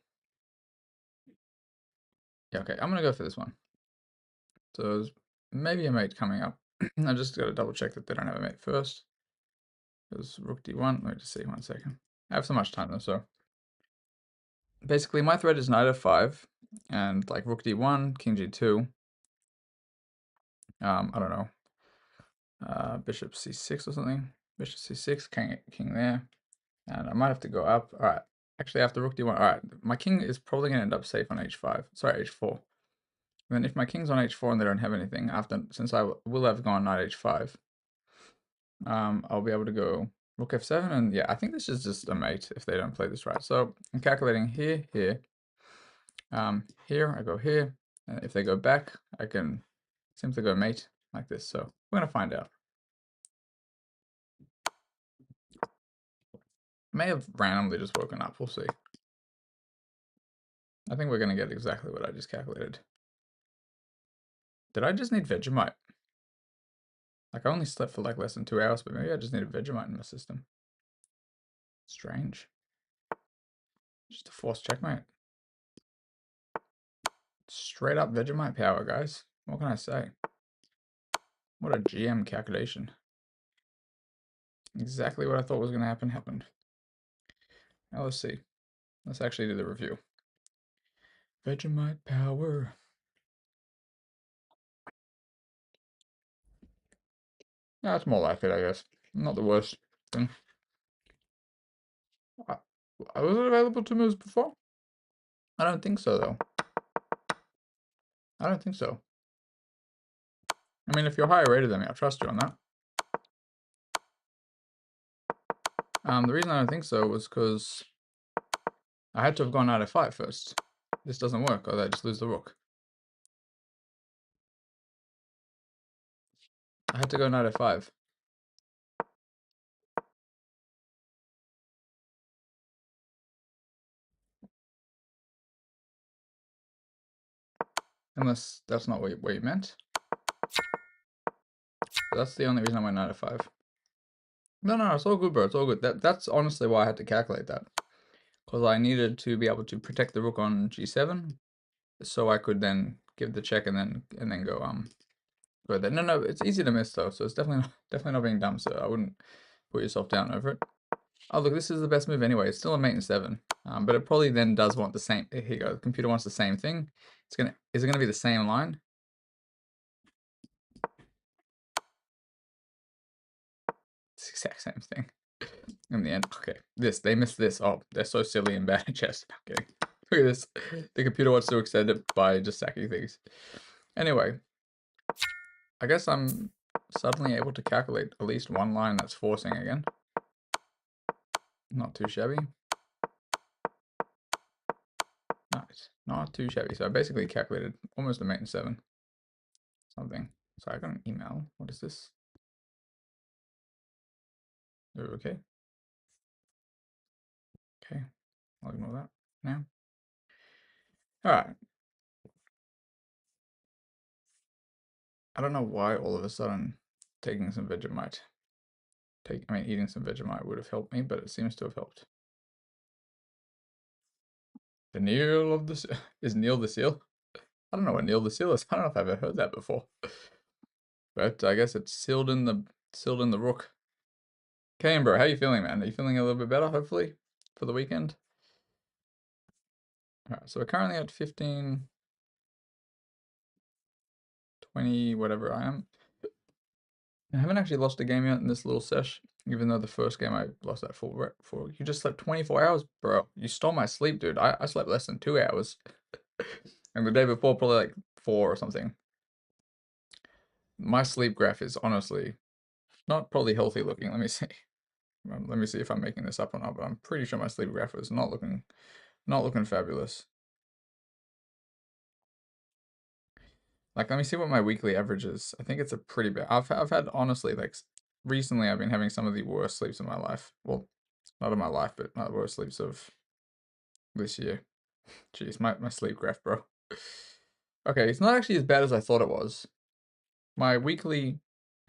Yeah, okay, I'm gonna go for this one. So there's maybe a mate coming up. I just gotta double check that they don't have a mate first. There's rook d1. Let me just see 1 second. I have so much time though, so basically my threat is knight f5 and like rook d1, king g2. I don't know. Bishop c6 or something. Bishop c6, king there. And I might have to go up. All right. Actually, after rook d1. All right. My king is probably going to end up safe on h5. Sorry, h4. And then if my king's on h4 and they don't have anything, since I will have gone knight h5, I'll be able to go rook f7. And yeah, I think this is just a mate if they don't play this right. So I'm calculating here, here. Here, I go here. And if they go back, I can simply go mate like this. So we're going to find out. May have randomly just woken up. We'll see. I think we're going to get exactly what I just calculated. Did I just need Vegemite? Like, I only slept for like less than 2 hours, but maybe I just needed Vegemite in my system. Strange. Just a forced checkmate. Straight up Vegemite power, guys. What can I say? What a GM calculation. Exactly what I thought was going to happen happened. Now let's see. Let's actually do the review. Vegemite power. Yeah, that's more like it, I guess. Not the worst thing. Was it available 2 moves before? I don't think so, though. I don't think so. I mean, if you're higher rated than me, I'll trust you on that. The reason I don't think so was because I had to have gone knight f5 first. This doesn't work, or I just lose the rook. I had to go knight f5. Unless that's not what you meant. That's the only reason I went knight f5. No, it's all good, bro. It's all good. That's honestly why I had to calculate that. Because I needed to be able to protect the rook on g7, so I could then give the check and then go there. No, it's easy to miss though, so it's definitely not being dumb. So I wouldn't put yourself down over it. Oh look, this is the best move anyway. It's still a mate in 7, but it probably then does want the same. Here you go. The computer wants the same thing. Is it gonna be the same line? It's the exact same thing. In the end, okay. They missed this. Oh, they're so silly and bad at chess. Okay, look at this. The computer wants to extend it by just sacking things. Anyway, I guess I'm suddenly able to calculate at least one line that's forcing again. Not too shabby. Nice. Not too shabby. So I basically calculated almost a mate in 7. Something. So I got an email. What is this? Okay. Okay. I'll ignore that now. Alright. I don't know why all of a sudden taking some Vegemite. Eating some Vegemite would have helped me, but it seems to have helped. The Neil of the is Neil the Seal? I don't know what Neil the Seal is. I don't know if I've ever heard that before. But I guess it's sealed in the rook. Kane, bro, how you feeling, man? Are you feeling a little bit better, hopefully, for the weekend? Alright, so we're currently at 15, 20, whatever I am. I haven't actually lost a game yet in this little sesh, even though the first game I lost that for. You just slept 24 hours, bro. You stole my sleep, dude. I slept less than 2 hours. And the day before, probably like 4 or something. My sleep graph is honestly not probably healthy looking. Let me see. Let me see if I'm making this up or not, but I'm pretty sure my sleep graph is not looking fabulous. Like, let me see what my weekly average is. I think it's a pretty bad. I've had honestly, like, recently I've been having some of the worst sleeps of my life. Well, not of my life, but my worst sleeps of this year. Jeez, my sleep graph, bro. Okay, it's not actually as bad as I thought it was. My weekly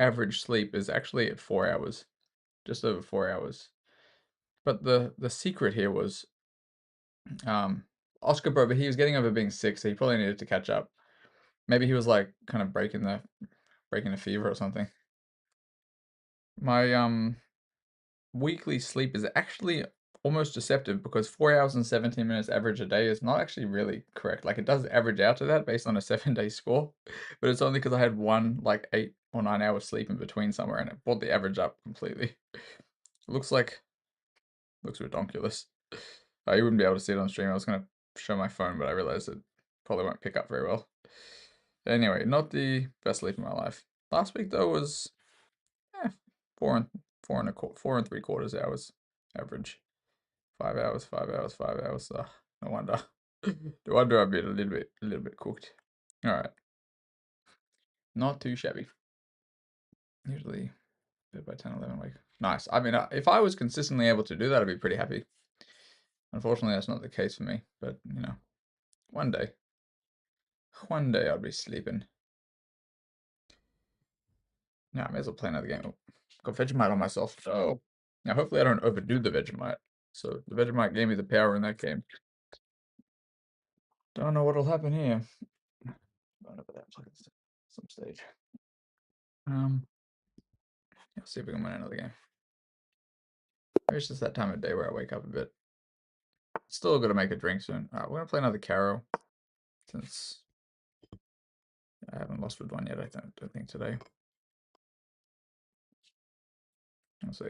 average sleep is actually at 4 hours, just over 4 hours. But the secret here was Oscar, bro, but he was getting over being sick, so he probably needed to catch up. Maybe he was like kind of breaking a fever or something. My weekly sleep is actually almost deceptive because 4 hours and 17 minutes average a day is not actually really correct. Like, it does average out to that based on a 7-day score, but it's only because I had one like 8 or 9 hours sleep in between somewhere and it brought the average up completely. It looks redonkulous. You wouldn't be able to see it on stream. I was gonna show my phone, but I realized it probably won't pick up very well. Anyway, not the best sleep of my life. Last week though was 4 and 3/4 hours average. 5 hours, 5 hours, 5 hours. No wonder. No wonder I've been a little bit cooked. All right, not too shabby. Usually bed by 10, 11 week. Nice. I mean, if I was consistently able to do that, I'd be pretty happy. Unfortunately, that's not the case for me. But you know, one day I'll be sleeping. Now I may as well play another game. Got Vegemite on myself. So now hopefully I don't overdo the Vegemite. So the Vegemite gave me the power in that game. Don't know what'll happen here. Run over that some stage. Let's see if we can win another game. Maybe it's just that time of day where I wake up a bit. Still gonna make a drink soon. Alright, we're gonna play another Caro. Since I haven't lost with one yet, I don't think today. We'll see.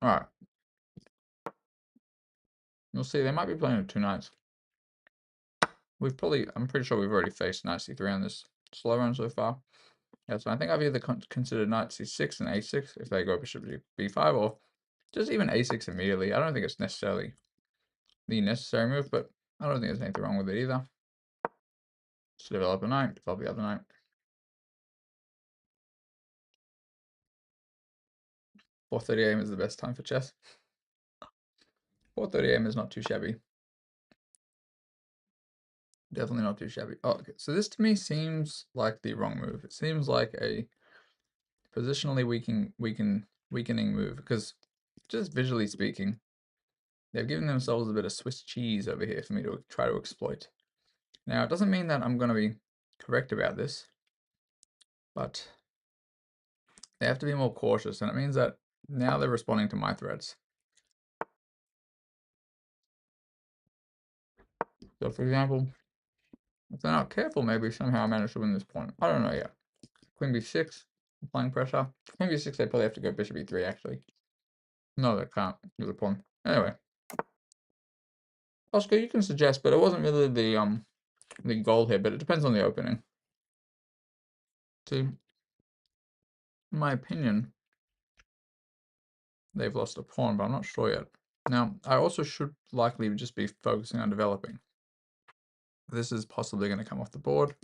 Alright. We'll see. They might be playing with 2 knights. I'm pretty sure we've already faced knight c3 on this slow run so far. Yeah, so I think I've either considered knight c6 and a6 if they go bishop b5, or just even a6 immediately. I don't think it's necessarily the necessary move, but I don't think there's anything wrong with it either. Just develop a knight, develop the other knight. 4:30 AM is the best time for chess. 4:30 AM is not too shabby. Definitely not too shabby. Oh, okay. So this to me seems like the wrong move. It seems like a positionally weakening move because just visually speaking, they've given themselves a bit of Swiss cheese over here for me to try to exploit. Now, it doesn't mean that I'm going to be correct about this, but they have to be more cautious, and it means that now they're responding to my threats. So, for example, if they're not careful, maybe somehow I manage to win this point. I don't know yet. Queen b6, applying pressure. Queen b6, they probably have to go bishop e3, actually. No, they can't. Use a pawn. Anyway. Oscar, you can suggest, but it wasn't really the goal here, but it depends on the opening. See, in my opinion, they've lost a pawn, but I'm not sure yet. Now, I also should likely just be focusing on developing. This is possibly going to come off the board.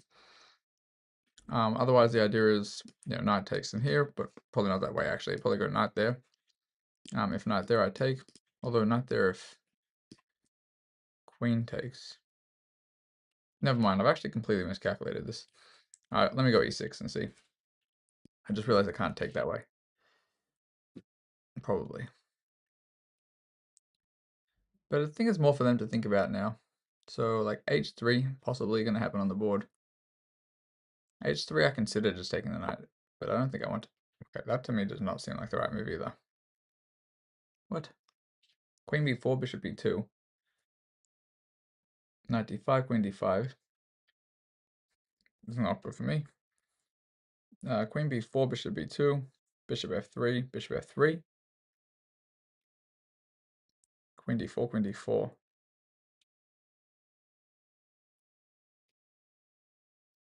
Otherwise, the idea is, knight takes in here, but probably not that way, actually. Probably go knight there. If knight there, I take. Although knight there if queen takes. Never mind, I've actually completely miscalculated this. All right, let me go e6 and see. I just realized I can't take that way. Probably. But I think it's more for them to think about now. So like h3 possibly going to happen on the board. h3 I consider just taking the knight, but I don't think I want to. Okay, that to me does not seem like the right move either. What? Queen b4, bishop b2. Knight d5, queen d5. This is not good for me. Queen b4, bishop b2, bishop f3, bishop f3. Queen d4, queen d4.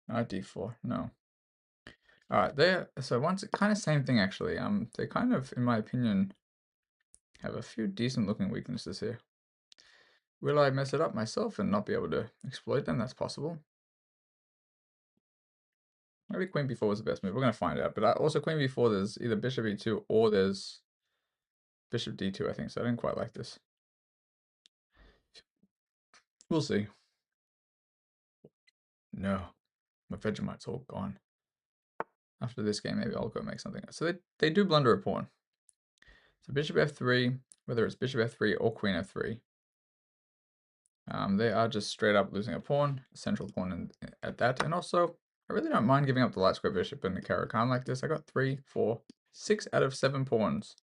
Knight d4, no. All right, there. So once kind of same thing actually. They kind of, in my opinion, have a few decent looking weaknesses here. Will I mess it up myself and not be able to exploit them? That's possible. Maybe queen b4 was the best move. We're going to find out. But also queen b4, there's either bishop e2 or there's bishop d2, I think. So I didn't quite like this. We'll see. No, my Vegemite's all gone. After this game, maybe I'll go make something. So they do blunder a pawn. So bishop f3, whether it's bishop f3 or queen f3, they are just straight up losing a pawn, a central pawn at that. And also, I really don't mind giving up the light square bishop in the Caro-Kann like this. I got 3, 4, 6 out of 7 pawns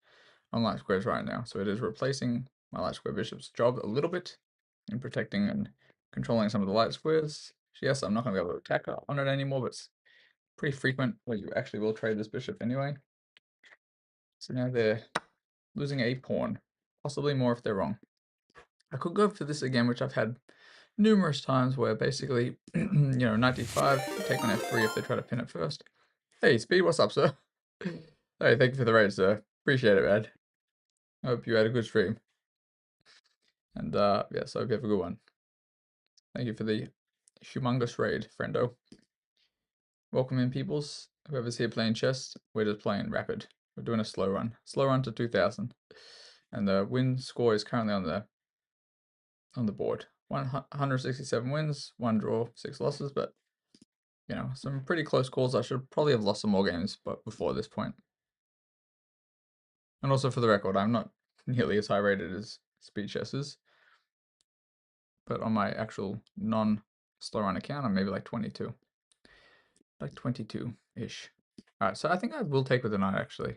on light squares right now. So it is replacing my light square bishop's job a little bit in protecting and controlling some of the light squares. Yes, I'm not going to be able to attack on it anymore, but it's pretty frequent where you actually will trade this bishop anyway. So now they're losing a pawn, possibly more if they're wrong. I could go for this again, which I've had numerous times where basically, knight d5, take on f3 if they try to pin it first. Hey, Speed, what's up, sir? Hey, thank you for the raid, sir. Appreciate it, man. I hope you had a good stream. And, yes, I hope you have a good one. Thank you for the humongous raid, friendo. Welcome in, peoples. Whoever's here playing chess, we're just playing rapid. We're doing a slow run. Slow run to 2000. And the win score is currently on the board. 167 wins, 1 draw, 6 losses, but some pretty close calls. I should probably have lost some more games, but before this point. And also for the record, I'm not nearly as high rated as Speed Chess is, but on my actual non-slow run account, I'm maybe like 22. Like 22-ish. Alright, so I think I will take with the knight, actually.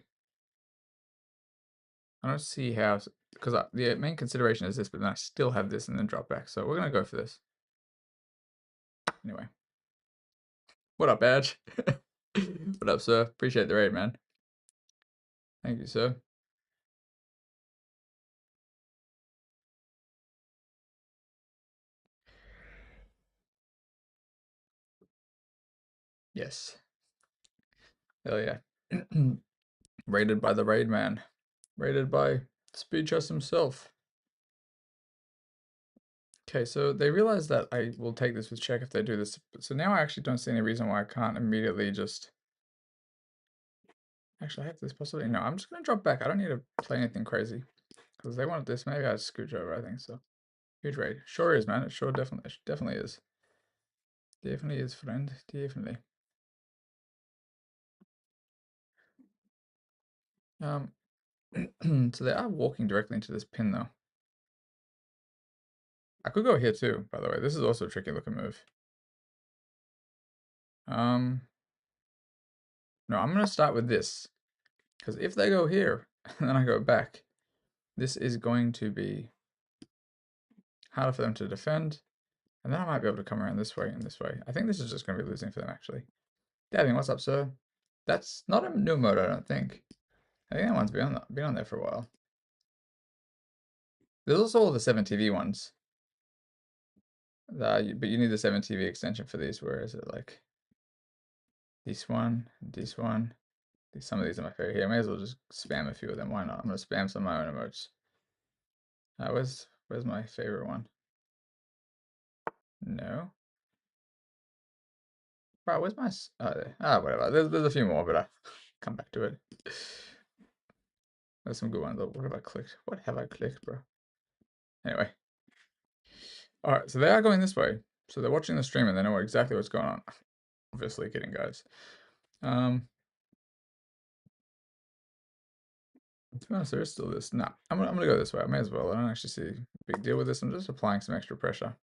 I don't see how, because the main consideration is this, but then I still have this and then drop back. So we're going to go for this. Anyway. What up, Badge? What up, sir? Appreciate the raid, man. Thank you, sir. Yes. Hell yeah. Rated by the raid man. Rated by Speed Chess himself. Okay, so they realize that I will take this with check if they do this. So now I actually don't see any reason why I can't immediately just... Actually, I have this possibility. No, I'm just going to drop back. I don't need to play anything crazy. Because they wanted this. Maybe I scooch over, I think so. Huge raid. Sure is, man. It sure definitely is. Definitely is, friend. Definitely. So they are walking directly into this pin, though. I could go here too, by the way. This is also a tricky looking move. No, I'm going to start with this. Because if they go here, and then I go back, this is going to be harder for them to defend. And then I might be able to come around this way and this way. I think this is just going to be losing for them, actually. Davin, what's up, sir? That's not a new mode, I don't think. I think that one's been on there for a while. There's also all the 7TV ones. But you need the 7TV extension for these. Where is it? Like this one, this one. Some of these are my favorite here. I may as well just spam a few of them. Why not? I'm gonna spam some of my own emotes. Where's my favorite one? No. Right, where's my? Oh, there. Ah, whatever. There's a few more, but I come back to it. There's some good ones. What have I clicked? What have I clicked, bro? Anyway. All right, so they are going this way. So they're watching the stream and they know exactly what's going on. Obviously kidding, guys. To be honest, there is still this. Nah, I'm gonna go this way. I may as well. I don't actually see a big deal with this. I'm just applying some extra pressure.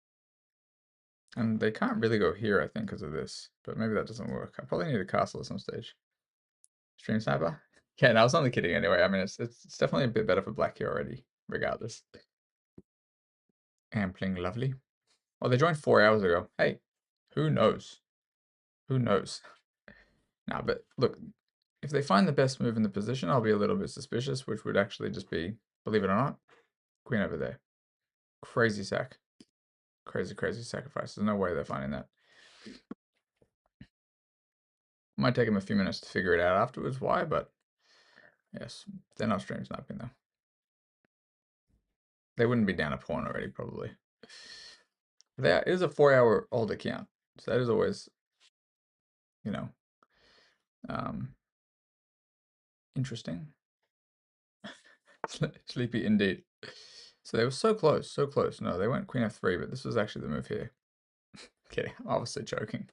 And they can't really go here, I think, because of this. But maybe that doesn't work. I probably need a castle at some stage. Stream sniper? Yeah, no, I was only kidding anyway. I mean, it's definitely a bit better for black here already, regardless. Ampling, lovely. Oh, they joined 4 hours ago. Hey, who knows? Who knows? Nah, but look, if they find the best move in the position, I'll be a little bit suspicious, which would actually just be, believe it or not, queen over there. Crazy sack. Crazy, crazy sacrifice. There's no way they're finding that. Might take them a few minutes to figure it out afterwards why, but yes, they're not stream sniping though. They wouldn't be down a pawn already, probably. That is a 4-hour-old account, so that is always, you know, interesting. Sleepy indeed. So they were so close, so close. No, they went queen f3, but this was actually the move here. Kidding, I'm obviously joking.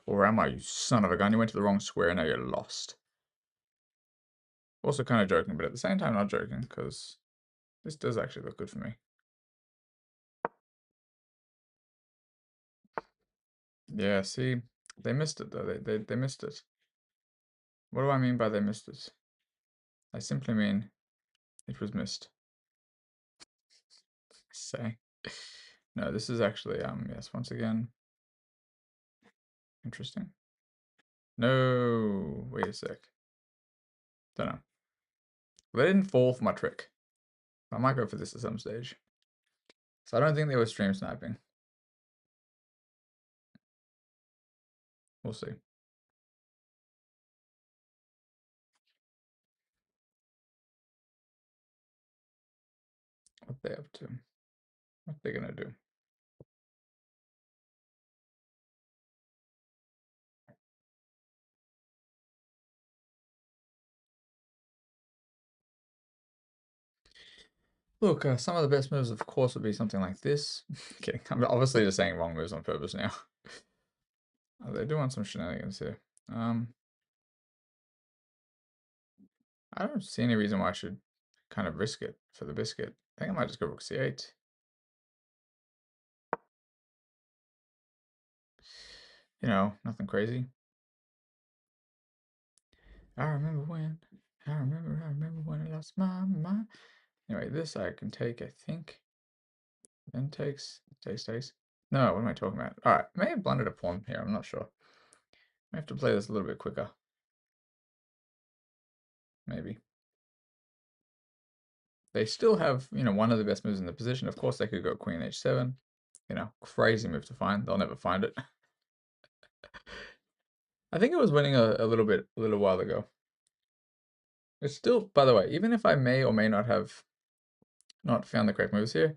Or am I, you son of a gun? You went to the wrong square, now you're lost. Also kind of joking, but at the same time not joking, because this does actually look good for me. Yeah, see, they missed it though. They missed it. What do I mean by they missed it? I simply mean it was missed. Say. No, this is actually yes, once again. Interesting. No, wait a sec. Don't know. They didn't fall for my trick. I might go for this at some stage. So I don't think they were stream sniping. We'll see. What they up to. What they're gonna do. Look, some of the best moves, of course, would be something like this. Kidding. I'm obviously just saying wrong moves on purpose now. Oh, they're doing some shenanigans here. I don't see any reason why I should kind of risk it for the biscuit. I think I might just go rook c8. You know, nothing crazy. I remember when I lost my mind. Anyway, this I can take, I think. Then takes. No, what am I talking about? Alright, I may have blundered a pawn here, I'm not sure. I have to play this a little bit quicker. Maybe. They still have, you know, one of the best moves in the position. Of course, they could go queen h7. You know, crazy move to find. They'll never find it. I think it was winning a little while ago. It's still, by the way, even if I may or may not have not found the correct moves here,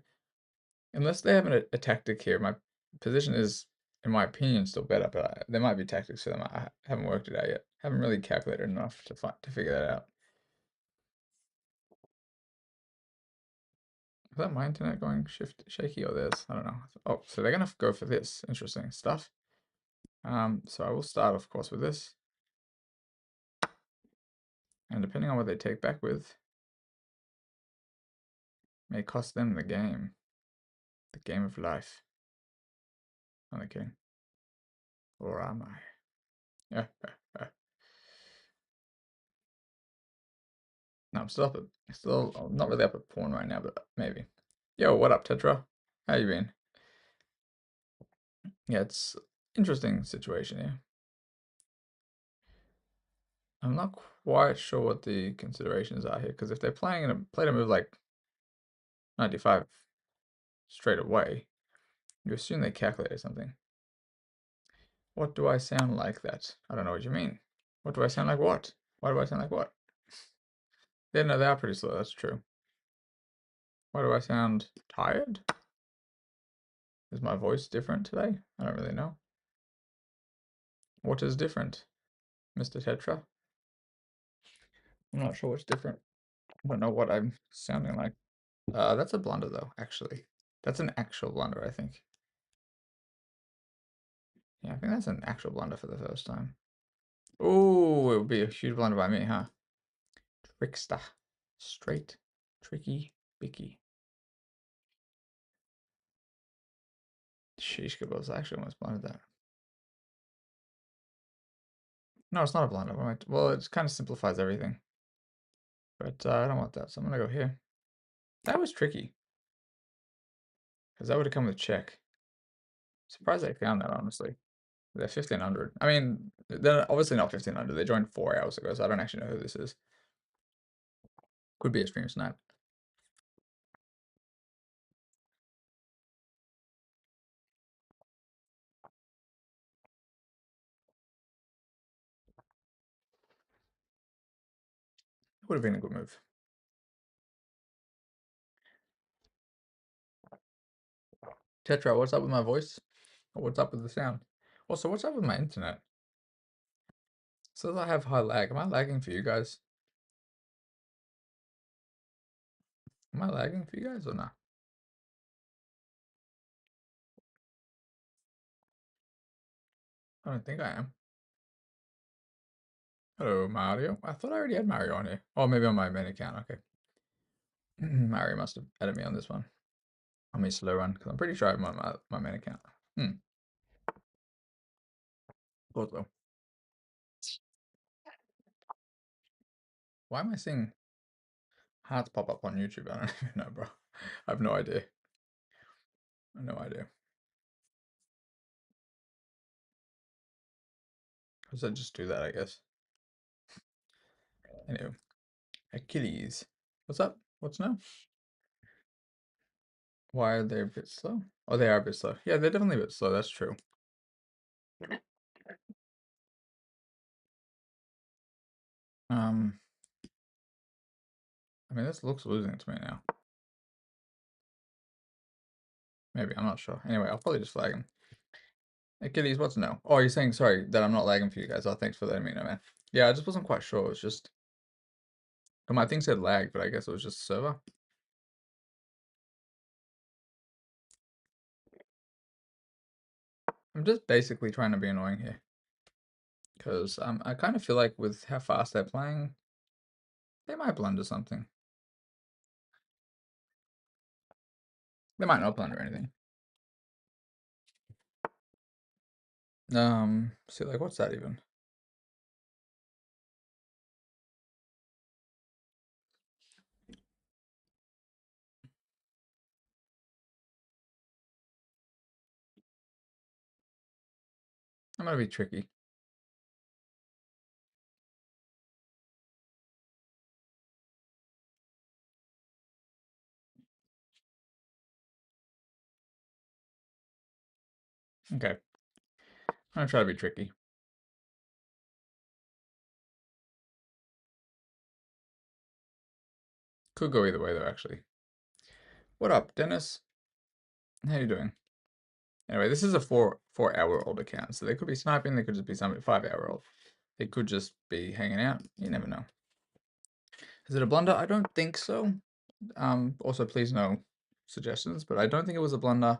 unless they have a tactic here, my position is, in my opinion, still better, but there might be tactics for them. I haven't worked it out yet. Haven't really calculated enough to figure that out. Is that my internet going shaky or theirs? I don't know. Oh, so they're gonna go for this. Interesting stuff. So I will start, of course, with this. And depending on what they take back with, may cost them the game. The game of life. Only kidding. Or am I? Yeah. No, I'm still I'm not really up at pawn right now, but maybe. Yo, what up, Tetra? How you been? Yeah, it's interesting situation here. I'm not quite sure what the considerations are here, because if they're played a move like 95 straight away, you assume they calculated something. What do I sound like that? I don't know what you mean. What do I sound like what? Why do I sound like what? Yeah, no, they are pretty slow, that's true. Why do I sound tired? Is my voice different today? I don't really know. What is different, Mr. Tetra? I'm not sure what's different. I don't know what I'm sounding like. That's a blunder though, actually. That's an actual blunder, I think. Yeah, I think that's an actual blunder for the first time. Oh, it would be a huge blunder by me, huh? Trickster. Straight. Tricky. Bicky. Sheesh kebabs. I actually almost blundered that. No, it's not a blunder. Well, it kind of simplifies everything. But I don't want that, so I'm going to go here. That was tricky. Because that would have come with check. Surprised I found that, honestly. They're 1500. I mean, they're obviously not 1500. They joined 4 hours ago, so I don't actually know who this is. Could be a stream snipe. Would have been a good move. Tetra, what's up with my voice? Or what's up with the sound? Also, what's up with my internet? Says I have high lag. Am I lagging for you guys? Am I lagging for you guys or not? I don't think I am. Hello, Mario. I thought I already had Mario on here. Oh, maybe on my main account. Okay. Mario must have added me on this one. On my slow run, because I'm pretty sure I have my main account. Thought so. Why am I seeing hearts pop up on YouTube? I don't even know, bro. I have no idea. No idea. How does I just do that, I guess? Anyway. Achilles. What's up? What's new? Why are they a bit slow? Oh, they are a bit slow. Yeah, they're definitely a bit slow. That's true. I mean, this looks losing to me now. Maybe, I'm not sure. Anyway, I'll probably just flag him. Achilles, what's no? Oh, you're saying, sorry, that I'm not lagging for you guys. Oh, thanks for letting me know, man. Yeah, I just wasn't quite sure. It was just... My thing said lag, but I guess it was just server. I'm just basically trying to be annoying here. Because I kind of feel like with how fast they're playing, they might blunder something. They might not blunder anything. See, like, what's that even? I'm gonna be tricky. Okay. I'm gonna try to be tricky. Could go either way, though, actually. What up, Dennis? How you doing? Anyway, this is a 4-hour-old account, so they could be sniping, they could just be somebody 5-hour-old. They could just be hanging out. You never know. Is it a blunder? I don't think so. Also, please no suggestions, but I don't think it was a blunder.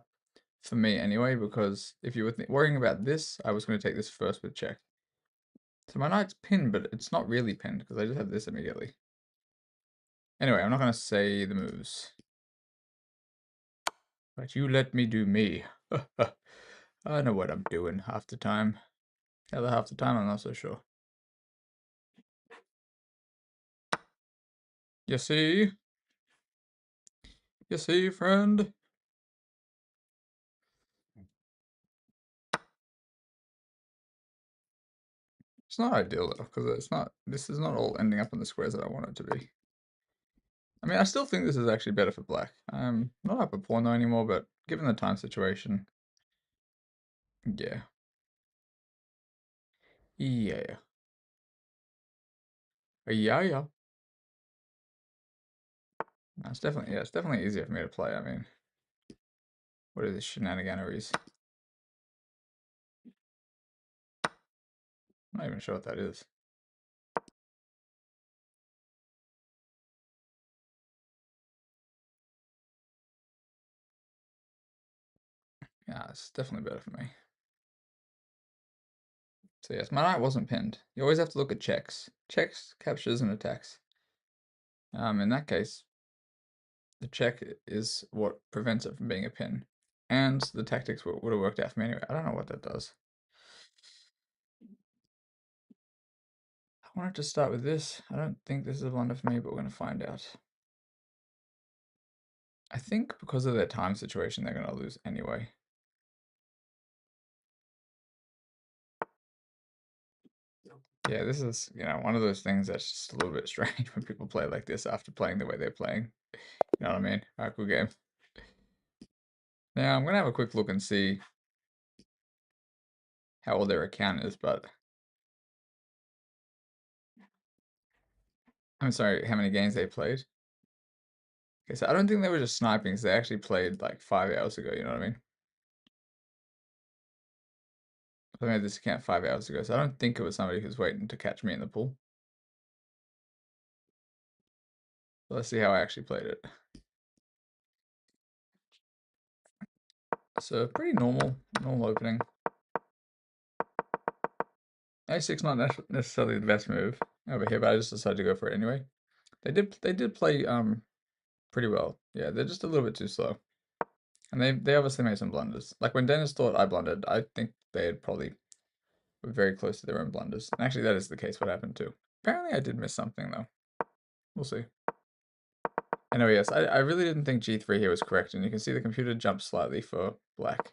for me anyway, because if you were worrying about this, I was going to take this first with check. So my knight's pinned, but it's not really pinned because I just have this immediately. Anyway, I'm not going to say the moves. But you let me do me. I know what I'm doing half the time. The other half the time, I'm not so sure. You see? You see, friend? It's not ideal though, because it's not. This is not all ending up in the squares that I want it to be. I mean, I still think this is actually better for black. I'm not up a pawn though anymore, but given the time situation, yeah. Yeah. Yeah. No, it's definitely easier for me to play. I mean, what are these shenaniganeries? I'm not even sure what that is. Yeah, it's definitely better for me. So yes, my knight wasn't pinned. You always have to look at checks. Checks, captures, and attacks. In that case, the check is what prevents it from being a pin. And the tactics would have worked out for me anyway. I don't know what that does. I wanted to start with this. I don't think this is a blunder for me, but we're going to find out. I think because of their time situation, they're going to lose anyway. Yeah, this is, one of those things that's just a little bit strange when people play like this after playing the way they're playing. You know what I mean? Alright, cool game. Now, I'm going to have a quick look and see how old their account is, but I'm sorry, how many games they played. Okay, so I don't think they were just sniping, because they actually played like 5 hours ago, you know what I mean? I made this account 5 hours ago, so I don't think it was somebody who's waiting to catch me in the pool. So let's see how I actually played it. So pretty normal opening. A6 not necessarily the best move over here, but I just decided to go for it anyway. They did play pretty well. Yeah, they're just a little bit too slow. And they obviously made some blunders. Like when Dennis thought I blundered, I think they had probably were very close to their own blunders. And actually that is the case what happened too. Apparently I did miss something though. We'll see. Anyway, yes, I really didn't think G3 here was correct, and you can see the computer jumped slightly for black.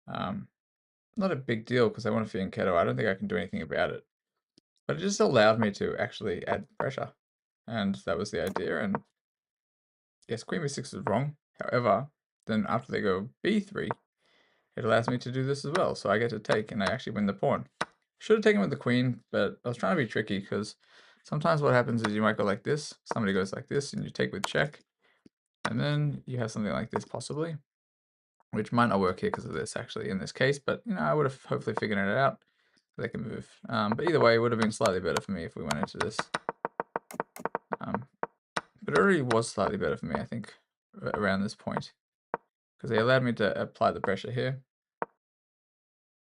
Not a big deal because I want to fianchetto. I don't think I can do anything about it. But it just allowed me to actually add pressure. And that was the idea. And yes, queen b6 is wrong. However, then after they go b3, it allows me to do this as well. So I get to take and I actually win the pawn. Should have taken with the queen, but I was trying to be tricky because sometimes what happens is you might go like this. Somebody goes like this and you take with check. And then you have something like this possibly, which might not work here because of this actually in this case. But, I would have hopefully figured it out. They can move. But either way, it would have been slightly better for me if we went into this. But it already was slightly better for me, I think, around this point. Because they allowed me to apply the pressure here.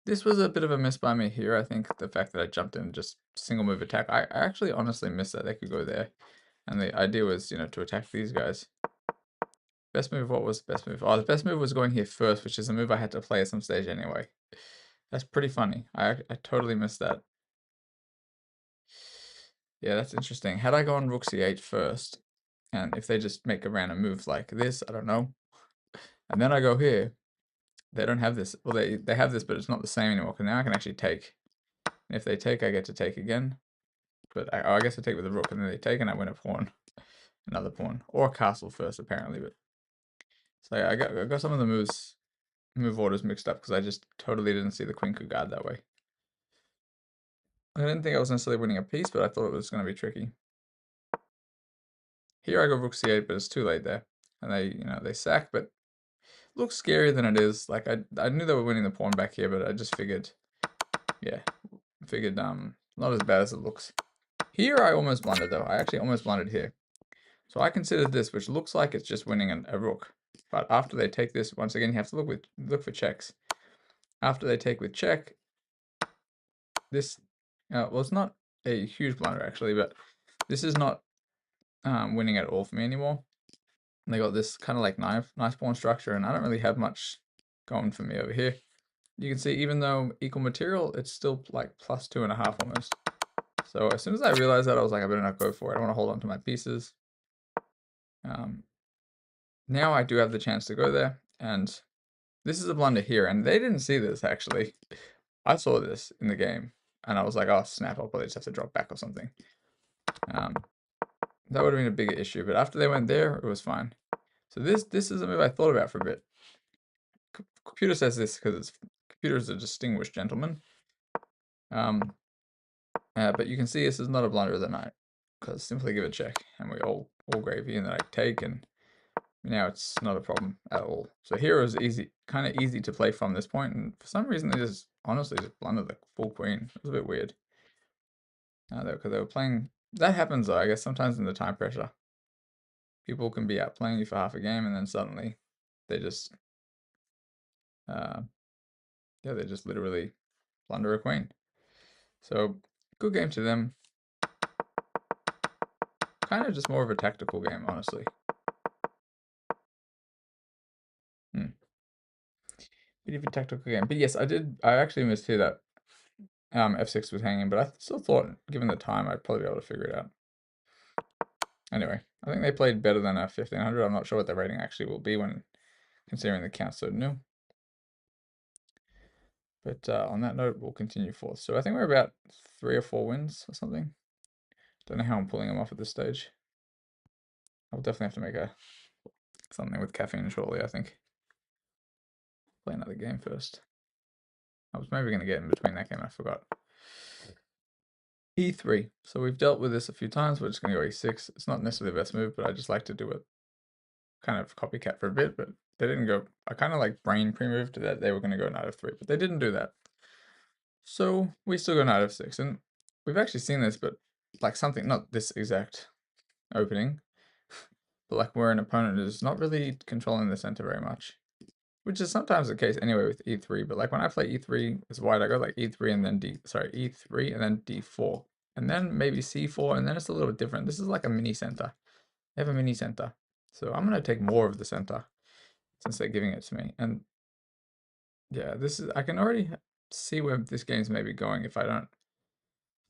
This was a bit of a miss by me here, I think. The fact that I jumped in just single move attack. I actually honestly missed that they could go there. And the idea was, to attack these guys. Best move, what was the best move? Oh, the best move was going here first, which is a move I had to play at some stage anyway. That's pretty funny. I totally missed that. Yeah, that's interesting. Had I gone rook c8 first, and if they just make a random move like this, I don't know, and then I go here, they don't have this. Well, they have this, but it's not the same anymore, because now I can actually take. And if they take, I get to take again. But I guess I take with the rook, and then they take, and I win a pawn. Another pawn. Or a castle first, apparently. But so yeah, I got some of the move orders mixed up, because I just totally didn't see the queen could guard that way. I didn't think I was necessarily winning a piece, but I thought it was going to be tricky. Here I go rook c8, but it's too late there. And they sack, but looks scarier than it is. Like I knew they were winning the pawn back here, but I just figured, yeah, not as bad as it looks. Here I almost blundered though. I actually almost blundered here. So I considered this, which looks like it's just winning a rook. But after they take this, once again, you have to look for checks. After they take with check, this, well, it's not a huge blunder actually, but this is not winning at all for me anymore. And they got this kind of like nice pawn structure, and I don't really have much going for me over here. You can see even though equal material, it's still like plus 2.5 almost. So as soon as I realized that, I was like, I better not go for it. I don't want to hold on to my pieces. Now I do have the chance to go there, and this is a blunder here, and they didn't see this actually. I saw this in the game, and I was like, oh snap, I'll probably just have to drop back or something. That would have been a bigger issue, but after they went there, it was fine. So this is a move I thought about for a bit. Computer says this because computer is a distinguished gentleman. But you can see this is not a blunder of the night, because simply give a check, and we all gravy, and then I take, and now it's not a problem at all. So here it was easy, kind of easy to play from this point, and for some reason they just honestly just blundered the full queen. It was a bit weird. Because they were playing. That happens though, I guess sometimes in the time pressure. People can be out playing you for half a game, and then suddenly they just, yeah, they just literally blunder a queen. So good game to them. Kind of just more of a tactical game, honestly. Bit of a tactical game. But yes, I actually missed here that f6 was hanging, but I still thought, given the time, I'd probably be able to figure it out. Anyway, I think they played better than a 1500. I'm not sure what the rating actually will be when considering the count's so new. But on that note, we'll continue forth. So I think we're about 3 or 4 wins or something. Don't know how I'm pulling them off at this stage. I'll definitely have to make something with caffeine shortly, I think. Play another game first. I was maybe going to get in between that game, I forgot. E3. So we've dealt with this a few times. We're just going to go E6. It's not necessarily the best move, but I just like to do it kind of copycat for a bit, but they didn't go. I kind of like brain pre-moved that they were going to go knight f3, but they didn't do that. So we still go knight f6, and we've actually seen this, but like something, not this exact opening, but like where an opponent is not really controlling the center very much, which is sometimes the case anyway with e3. But like when I play e3 as white, I go like e3 and then e3 and then d4, and then maybe c4, and then it's a little bit different. This is like a mini center. They have a mini center, so I'm gonna take more of the center since they're giving it to me. And yeah, I can already see where this game's maybe going if I don't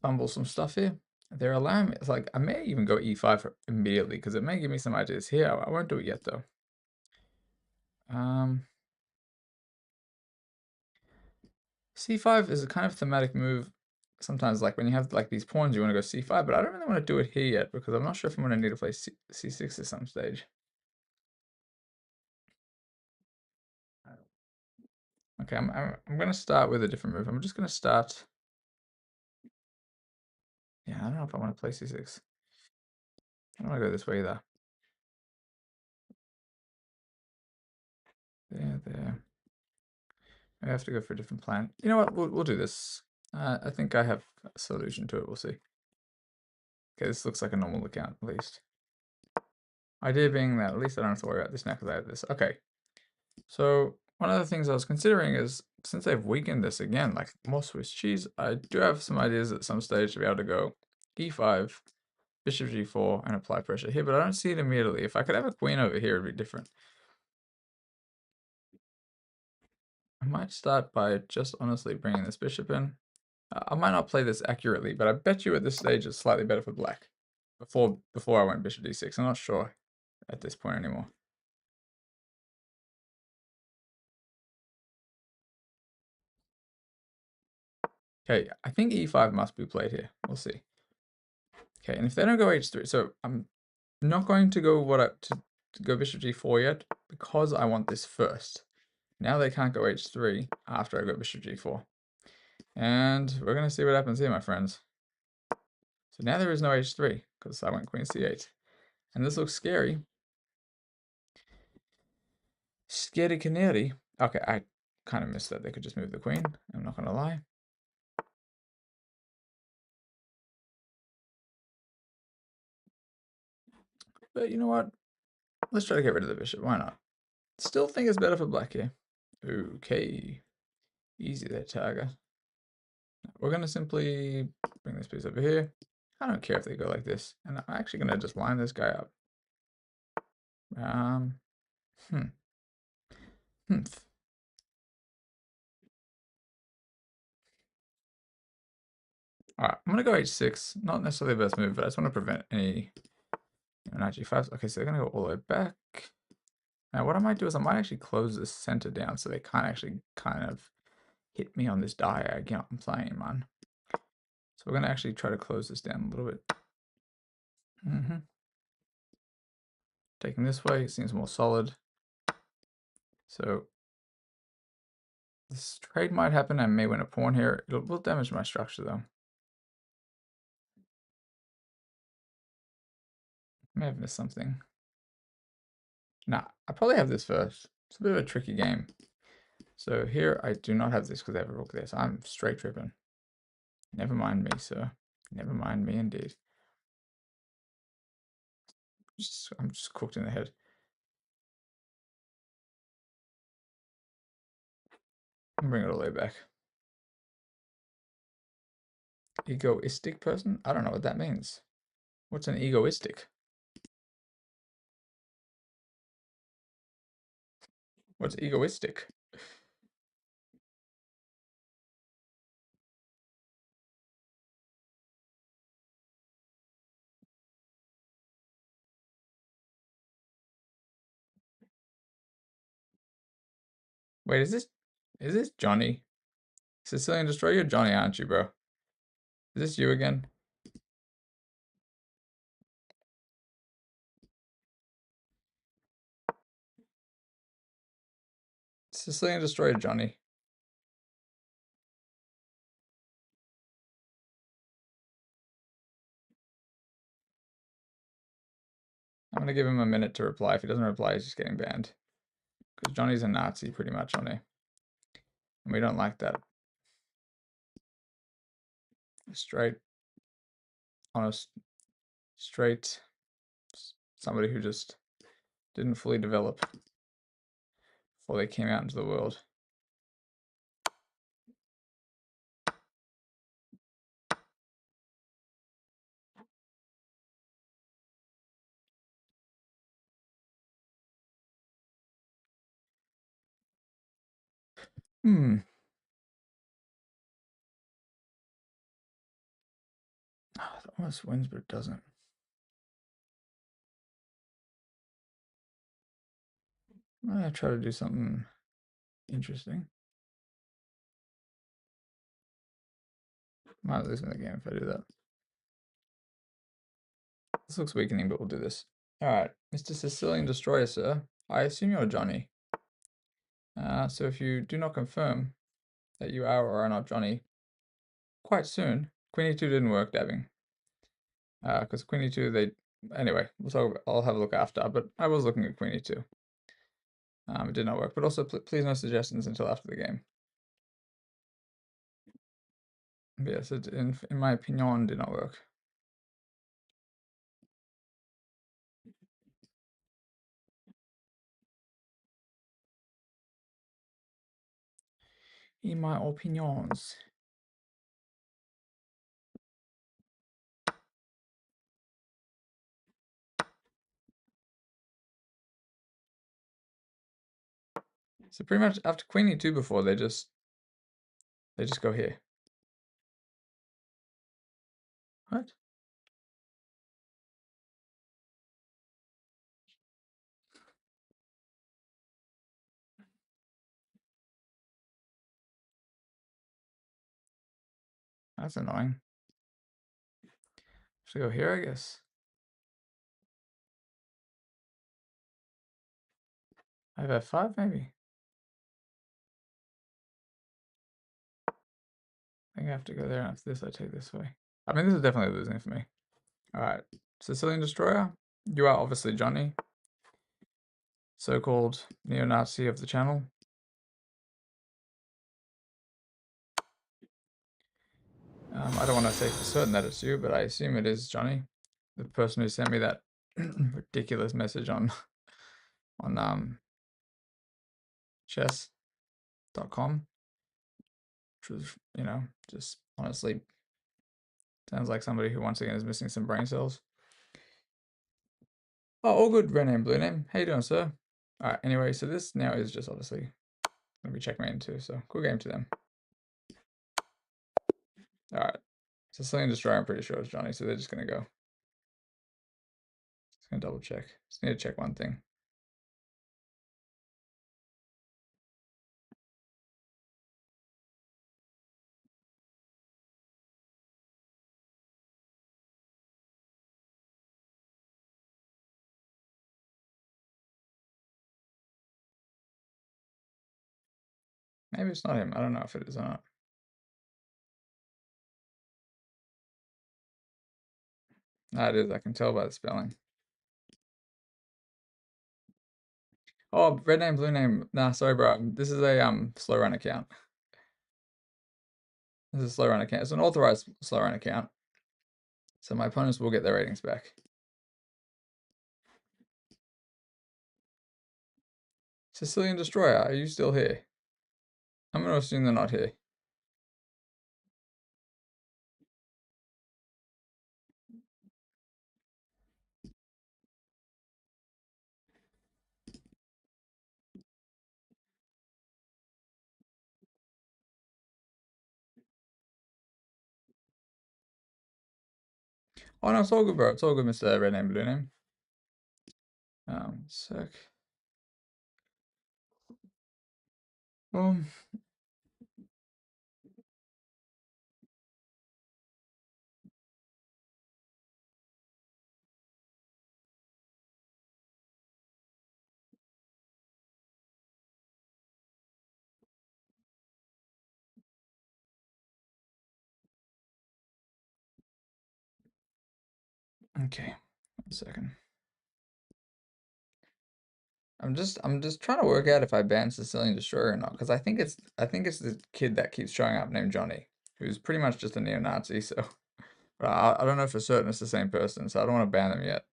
fumble some stuff here. They're allowing me, it's like, I may even go e5 immediately because it may give me some ideas here. I won't do it yet though. C5 is a kind of thematic move. Sometimes like when you have like these pawns, you want to go c5, but I don't really want to do it here yet because I'm not sure if I'm going to need to play c6 at some stage. Okay, I'm going to start with a different move. I'm just going to start. Yeah, I don't know if I want to play c6. I don't want to go this way either. There. I have to go for a different plan. You know what? We'll do this. I think I have a solution to it. We'll see. Okay, this looks like a normal account at least. Idea being that at least I don't have to worry about this now because I have this. Okay. So one of the things I was considering is since they've weakened this again, like more Swiss cheese, I do have some ideas at some stage to be able to go e5, bishop g4, and apply pressure here, but I don't see it immediately. If I could have a queen over here, it'd be different. I might start by just honestly bringing this bishop in. I might not play this accurately, but I bet you at this stage it's slightly better for black. Before I went bishop d6, I'm not sure at this point anymore. Okay, I think e5 must be played here. We'll see. Okay, and if they don't go h3, so I'm not going to go to go bishop g4 yet because I want this first. Now they can't go h3 after I go bishop g4. And we're going to see what happens here, my friends. So now there is no h3 because I went queen c8. And this looks scary. Scary canary. Okay, I kind of missed that. They could just move the queen. I'm not going to lie. But you know what? Let's try to get rid of the bishop. Why not? Still think it's better for black here. Okay. Easy there, Tiger. We're going to simply bring this piece over here. I don't care if they go like this. And I'm actually going to just line this guy up. Um, hmm. Humph. Alright, I'm going to go h6. Not necessarily the best move, but I just want to prevent any knight g5. Okay, so they're going to go all the way back. Now what I might do is I might actually close the center down so they can't actually kind of hit me on this diagonal I'm playing, man. So we're going to actually try to close this down a little bit. Taking this way, it seems more solid. So this trade might happen. I may win a pawn here. It will damage my structure though. I may have missed something. Nah, I probably have this first. It's a bit of a tricky game. So here I do not have this because I have a rook there. So I'm straight tripping. Never mind me, sir. Never mind me indeed. I'm just cooked in the head. I'm bringing it all the way back. Egoistic person? I don't know what that means. What's an egoistic? What's egoistic? Wait, is this Johnny? Sicilian Destroyer? You're Johnny, aren't you, bro? Is this you again? Sicilian Destroyer Johnny. I'm gonna give him a minute to reply. If he doesn't reply, he's just getting banned. Because Johnny's a Nazi pretty much on it. And we don't like that. Straight, honest, straight, somebody who just didn't fully develop before they came out into the world. It almost wins, but it doesn't. I'm gonna try to do something interesting. Might lose me the game if I do that. This looks weakening, but we'll do this. Alright, Mr. Sicilian Destroyer, sir. I assume you're Johnny. So if you do not confirm that you are or are not Johnny, quite soon, Queen E2 didn't work, dabbing. Because Queen E2, they... Anyway, I'll have a look after, but I was looking at Queen E2. It did not work, but also please no suggestions until after the game. But yes, it, in my opinion, did not work. In my opinions. So pretty much after Queen E2 before, they just go here. What? That's annoying. Should I go here, I guess? I have F5 maybe? I think I have to go there, and after this I take this way. I mean, this is definitely losing for me. Alright, Sicilian Destroyer, you are obviously Johnny. So-called neo-Nazi of the channel. I don't want to say for certain that it's you, but I assume it is Johnny. The person who sent me that ridiculous message on chess.com, which was, you know, just honestly sounds like somebody who once again is missing some brain cells. Oh, all good, red name, blue name. How you doing, sir? Alright, anyway, so this now is just obviously gonna be checkmate too, so cool game to them. Alright. Sicilian Destroyer, I'm pretty sure it's Johnny, so they're just gonna go. Just gonna double check. Just need to check one thing. Maybe it's not him. I don't know if it is or not. Nah, it is. I can tell by the spelling. Oh, red name, blue name. Nah, sorry, bro. This is a slow run account. This is a slow run account. It's an authorized slow run account. So my opponents will get their ratings back. Sicilian Destroyer, are you still here? I'm gonna assume they're not here. Oh no, it's all good, bro. It's all good, Mr. Red Name, Blue Name. Sec. Okay, 1 second. I'm just trying to work out if I ban Sicilian Destroyer or not, because I think it's the kid that keeps showing up named Johnny, who's pretty much just a neo-Nazi. So, but I don't know for certain it's the same person, so I don't want to ban them yet.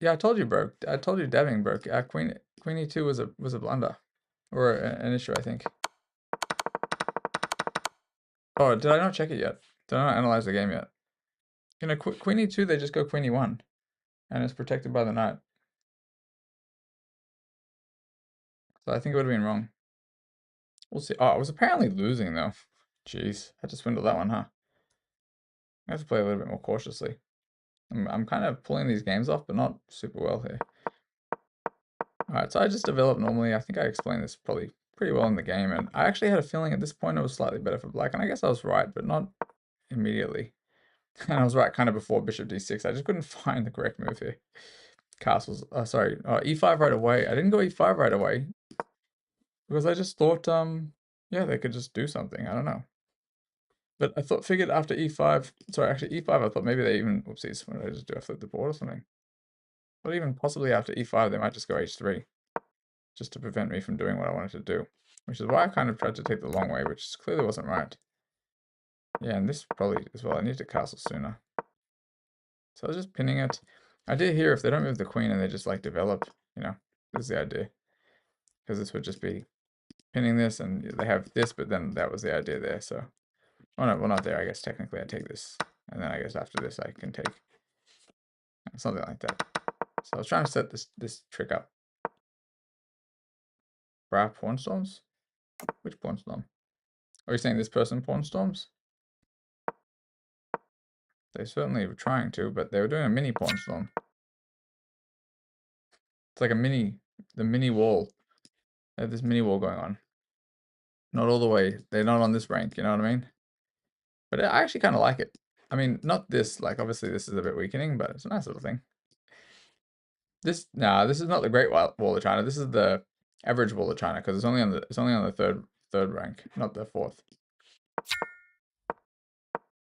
Yeah, I told you, bro. I told you, dabbing, bro. Queen E2 was a blunder, or an issue, I think. Oh, did I not check it yet? Did I not analyze the game yet? You know, Queen E2, they just go Queen E1, and it's protected by the knight. So I think it would have been wrong. We'll see. Oh, I was apparently losing though. Jeez, I just swindled that one, huh? I have to play a little bit more cautiously. I'm kind of pulling these games off, but not super well here. Alright, so I just developed normally. I think I explained this probably pretty well in the game, and I actually had a feeling at this point it was slightly better for black, and I guess I was right, but not immediately. And I was right kind of before bishop d6. I just couldn't find the correct move here. Castles, sorry, e5 right away. I didn't go e5 right away because I just thought, yeah, they could just do something. I don't know. But I figured after e5, sorry, actually e5, I thought maybe they even, oopsies, what did I just do? I flipped the board or something. But even possibly after e5, they might just go h3, just to prevent me from doing what I wanted to do. Which is why I kind of tried to take the long way, which clearly wasn't right. Yeah, and this probably as well, I need to castle sooner. So I was just pinning it. I did hear if they don't move the queen and they just like develop, you know, this is the idea. Because this would just be pinning this and they have this, but then that was the idea there, so. Oh no, well not there, I guess technically I take this. And then I guess after this I can take something like that. So I was trying to set this trick up. Bra pawn storms? Which pawn storm? Are you saying this person pawn storms? They certainly were trying to, but they were doing a mini pawn storm. It's like the mini wall. They have this mini wall going on. Not all the way. They're not on this rank, you know what I mean? But I actually kind of like it. I mean, not this, like obviously this is a bit weakening, but it's a nice little thing. This is not the Great Wall of China. This is the average Wall of China because it's only on the third rank, not the fourth.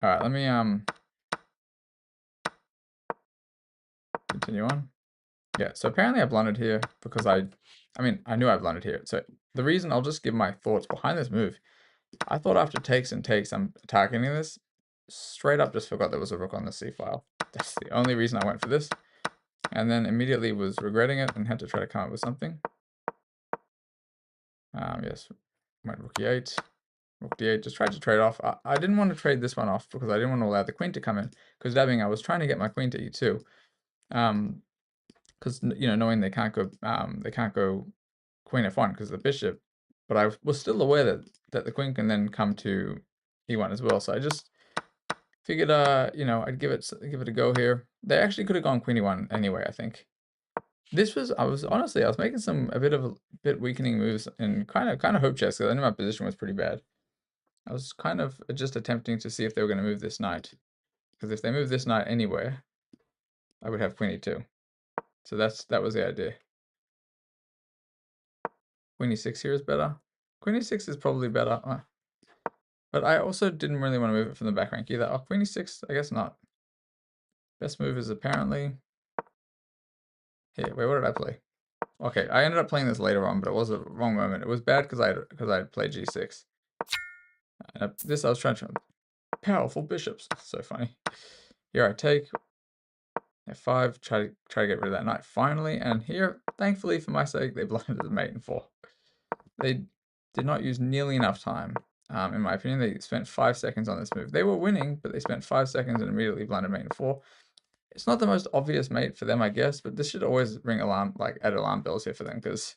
All right, let me continue on. Yeah, so apparently I blundered here because I knew I blundered here. So the reason, I'll just give my thoughts behind this move. I thought after takes and takes, I'm attacking this. Straight up just forgot there was a rook on the c file. That's the only reason I went for this. And then immediately was regretting it and had to try to come up with something. Yes, went rook e8. Rook d8, just tried to trade off. I didn't want to trade this one off because I didn't want to allow the queen to come in. Because dabbing, I was trying to get my queen to e2. Because knowing they can't go queen f1 because the bishop. But I was still aware that the queen can then come to e1 as well. So I just figured, I'd give it a go here. They actually could have gone queen e1 anyway, I think. I was making a bit weakening moves and kind of hope chess because I knew my position was pretty bad. I was kind of just attempting to see if they were going to move this knight. Because if they move this knight anywhere, I would have queen e2. So that was the idea. Queen e6 here is better. Queen e6 is probably better. But I also didn't really want to move it from the back rank either. Oh, queen e6, I guess not. Best move is apparently... Here, wait, what did I play? Okay, I ended up playing this later on, but it was a wrong moment. It was bad because I played g6. And I was trying to... Powerful bishops. So funny. Here I take... f5, try to get rid of that knight finally, and here, thankfully for my sake, they blinded the mate in 4. They did not use nearly enough time. In my opinion, they spent 5 seconds on this move. They were winning, but they spent 5 seconds and immediately blinded mate in 4. It's not the most obvious mate for them, I guess, but this should always ring alarm bells here for them, because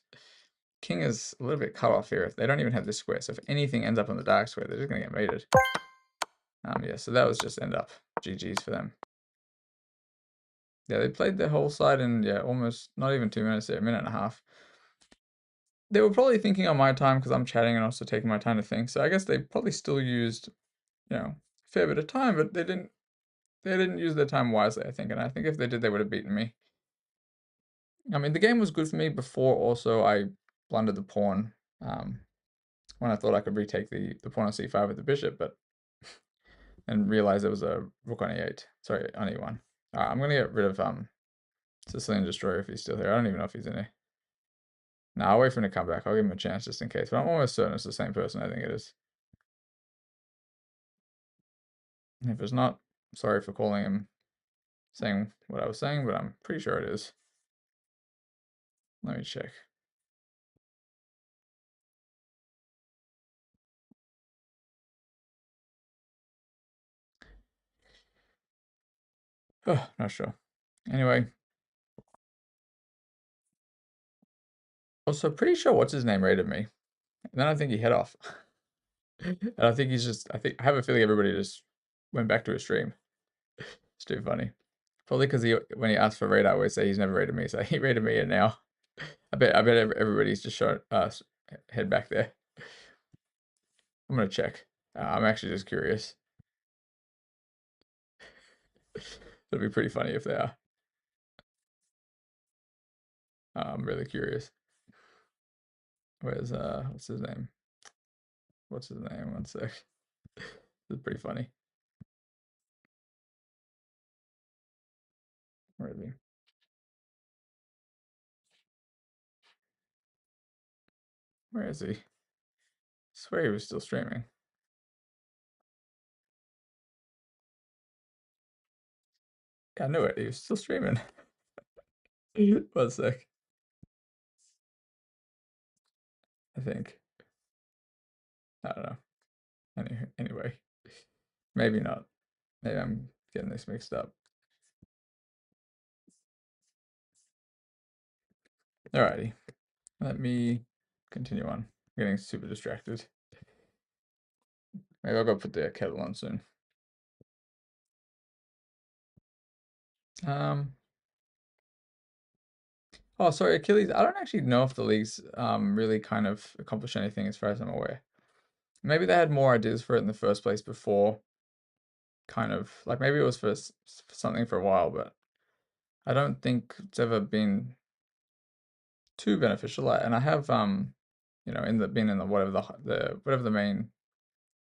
king is a little bit cut off here. If they don't even have this square, so if anything ends up on the dark square, they're just going to get mated. Yeah, so that was just end up GG's for them. Yeah, they played their whole side in, almost not even 2 minutes there, a minute and a half. They were probably thinking on my time because I'm chatting and also taking my time to think. So I guess they probably still used, a fair bit of time, but they didn't use their time wisely, I think. And I think if they did, they would have beaten me. I mean, the game was good for me before also I blundered the pawn when I thought I could retake the pawn on c5 with the bishop, but and realized it was a rook on e8. Sorry, on e1. Alright, I'm going to get rid of Sicilian Destroyer if he's still here. I don't even know if he's in here. No, I'll wait for him to come back. I'll give him a chance just in case. But I'm almost certain it's the same person. I think it is. And if it's not, sorry for calling him, saying what I was saying, but I'm pretty sure it is. Let me check. Oh, not sure. Anyway. Also, pretty sure what's his name rated me. And then I think he head off. And I think I have a feeling everybody just went back to his stream. It's too funny. Probably because when he asked for raid, I always say he's never rated me, so he rated me, and now I bet everybody's just showing head back there. I'm gonna check. I'm actually just curious. It'll be pretty funny if they are. I'm really curious. Where's what's his name? What's his name? One sec. This is pretty funny. Where is he? Where is he? I swear he was still streaming. Yeah, I knew it. He was still streaming. 1 sec. I think. I don't know. Anyway. Maybe not. Maybe I'm getting this mixed up. Alrighty. Let me continue on. I'm getting super distracted. Maybe I'll go put the kettle on soon. Oh, sorry, Achilles. I don't actually know if the leagues really kind of accomplish anything as far as I'm aware. Maybe they had more ideas for it in the first place before. Kind of like maybe it was for something for a while, but I don't think it's ever been too beneficial. And I have been in the whatever the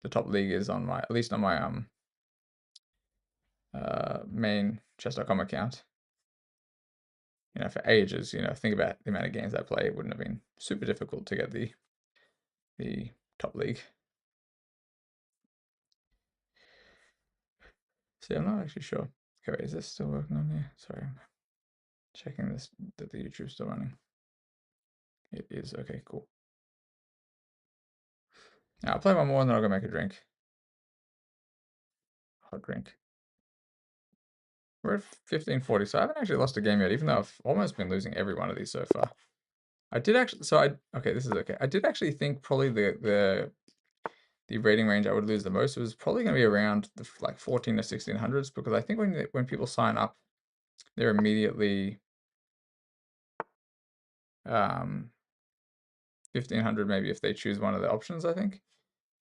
top league is on my, at least on my main chess.com account. For ages, think about the amount of games I play, it wouldn't have been super difficult to get the top league. See, I'm not actually sure. Okay, wait, is this still working on here? Sorry, I'm checking this that the YouTube's still running. It is. Okay, cool. Now I'll play one more and then I'll go make a drink. Hot drink. We're at 1540, so I haven't actually lost a game yet, even though I've almost been losing every one of these so far. I did actually, okay, this is okay. I did actually think probably the rating range I would lose the most was probably going to be around the like 14 to 1600s, because I think when people sign up, they're immediately 1500 maybe if they choose one of the options, I think.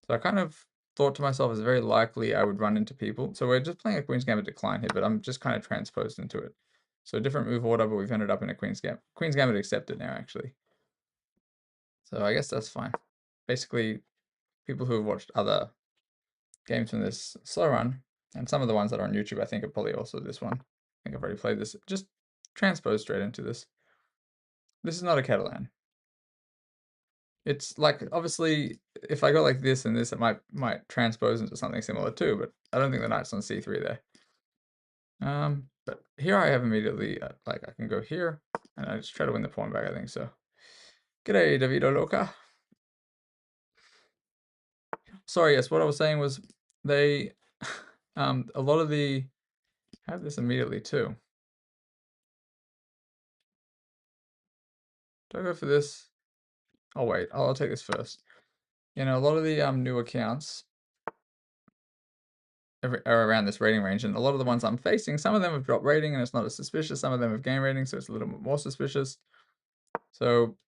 So I kind of thought to myself, it's very likely I would run into people. So we're just playing a Queen's Gambit Decline here, but I'm just kind of transposed into it. So different move order, but we've ended up in a Queen's Gambit. Queen's Gambit accepted now, actually. So I guess that's fine. Basically, people who have watched other games from this slow run, and some of the ones that are on YouTube, I think are probably also this one. I think I've already played this. Just transpose straight into this. This is not a Catalan. It's like, obviously, if I go like this and this, it might transpose into something similar too, but I don't think the knight's on c3 there. But here I have immediately, like, I can go here, and I just try to win the pawn back, I think so. G'day, Davido Loca. Sorry, yes, what I was saying was they, a lot of the, I have this immediately too. Do I go for this? Oh wait, I'll take this first. You know, a lot of the new accounts are around this rating range, and a lot of the ones I'm facing, some of them have dropped rating and it's not as suspicious, some of them have gained rating, so it's a little bit more suspicious. So,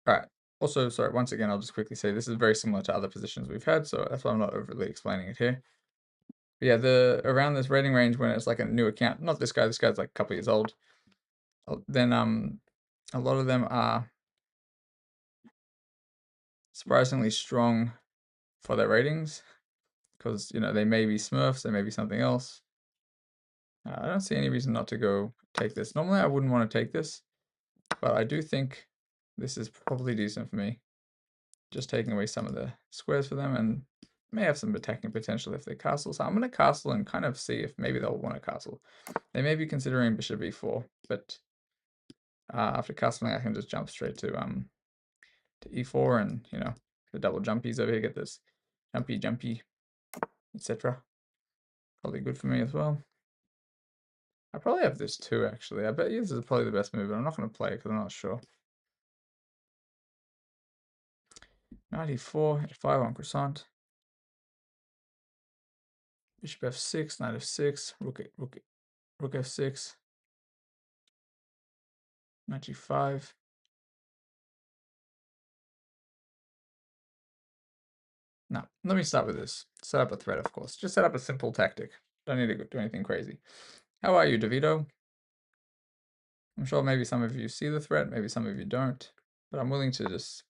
alright. Also, sorry, once again, I'll just quickly say this is very similar to other positions we've had, so that's why I'm not overly explaining it here. But yeah, around this rating range when it's like a new account, not this guy's like a couple years old, then a lot of them are surprisingly strong for their ratings, because, you know, they may be Smurfs, they may be something else. I don't see any reason not to go take this. Normally I wouldn't want to take this, but I do think this is probably decent for me. Just taking away some of the squares for them, and may have some attacking potential if they castle. So I'm going to castle and kind of see if maybe they'll want to castle. They may be considering bishop e4, but after castling I can just jump straight to e4, and, you know, the double jumpies over here, get this jumpy, etc. Probably good for me as well. I probably have this too, actually. I bet you this is probably the best move, but I'm not going to play it because I'm not sure. 94, f5 on croissant. Bishop f6, knight f6, rook f6. Knight g5. Now, let me start with this. Set up a thread, of course. Just set up a simple tactic. Don't need to do anything crazy. How are you, Davido? I'm sure maybe some of you see the threat, maybe some of you don't, but I'm willing to just...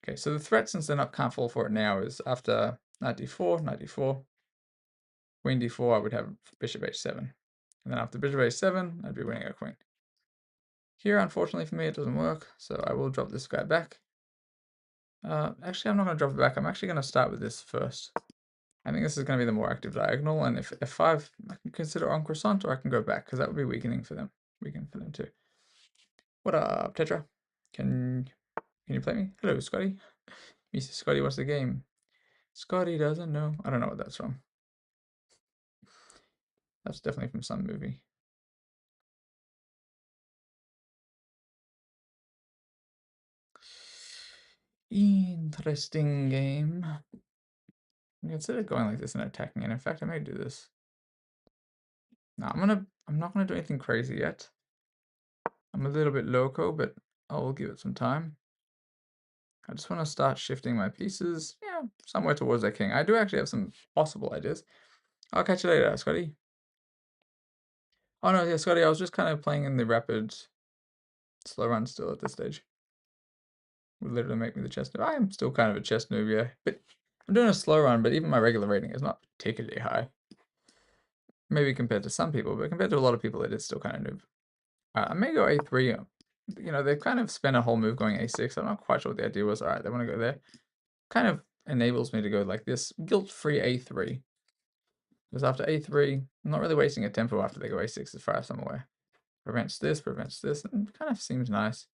Okay, so the threat, since they're not, can't fall for it now, is after knight d4, queen d4, I would have bishop h7. And then after bishop h7, I'd be winning a queen. Here, unfortunately for me, it doesn't work, so I will drop this guy back. Actually, I'm not going to drop it back. I'm actually going to start with this first. I think this is going to be the more active diagonal, and if f5, I can consider on croissant, or I can go back, because that would be weakening for them. Weakening for them too. What up, Tetra? Can you play me? Hello, Scotty. Mr. Scotty, what's the game? Scotty doesn't know. I don't know what that's from. That's definitely from some movie. Interesting game. I consider going like this and attacking, and in fact, I may do this. No, I'm not gonna do anything crazy yet. I'm a little bit loco, but I'll give it some time. I just want to start shifting my pieces, yeah, somewhere towards that king. I do actually have some possible ideas. I'll catch you later, Scotty. Oh no, yeah, Scotty, I was just kind of playing in the rapid slow run still at this stage. Would literally make me the chess noob. I am still kind of a chess noob, yeah. But I'm doing a slow run, but even my regular rating is not particularly high. Maybe compared to some people, but compared to a lot of people, it is still kind of noob. I may go a3. You know, they've kind of spent a whole move going a6. I'm not quite sure what the idea was. All right, they want to go there. Kind of enables me to go like this, guilt-free a3. Because after a3, I'm not really wasting a tempo after they go a6 to 5 somewhere. Prevents this, and it kind of seems nice.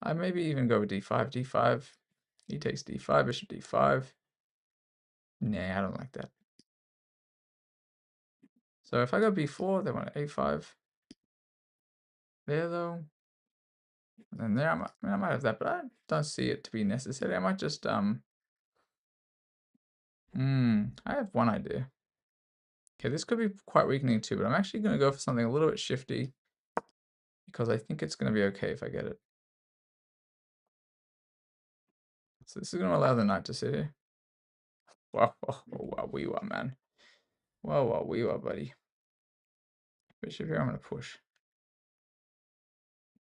I maybe even go with d5, d5. He takes d5, bishop d5. Nah, I don't like that. So if I go b4, they want a5. There though. And there, I might have that, but I don't see it to be necessary. I might just, I have one idea. Okay, this could be quite weakening too, but I'm actually going to go for something a little bit shifty because I think it's going to be okay if I get it. So this is going to allow the knight to sit here. Wow, wow, we were, man. Wow, we were, buddy. Bishop here, I'm going to push.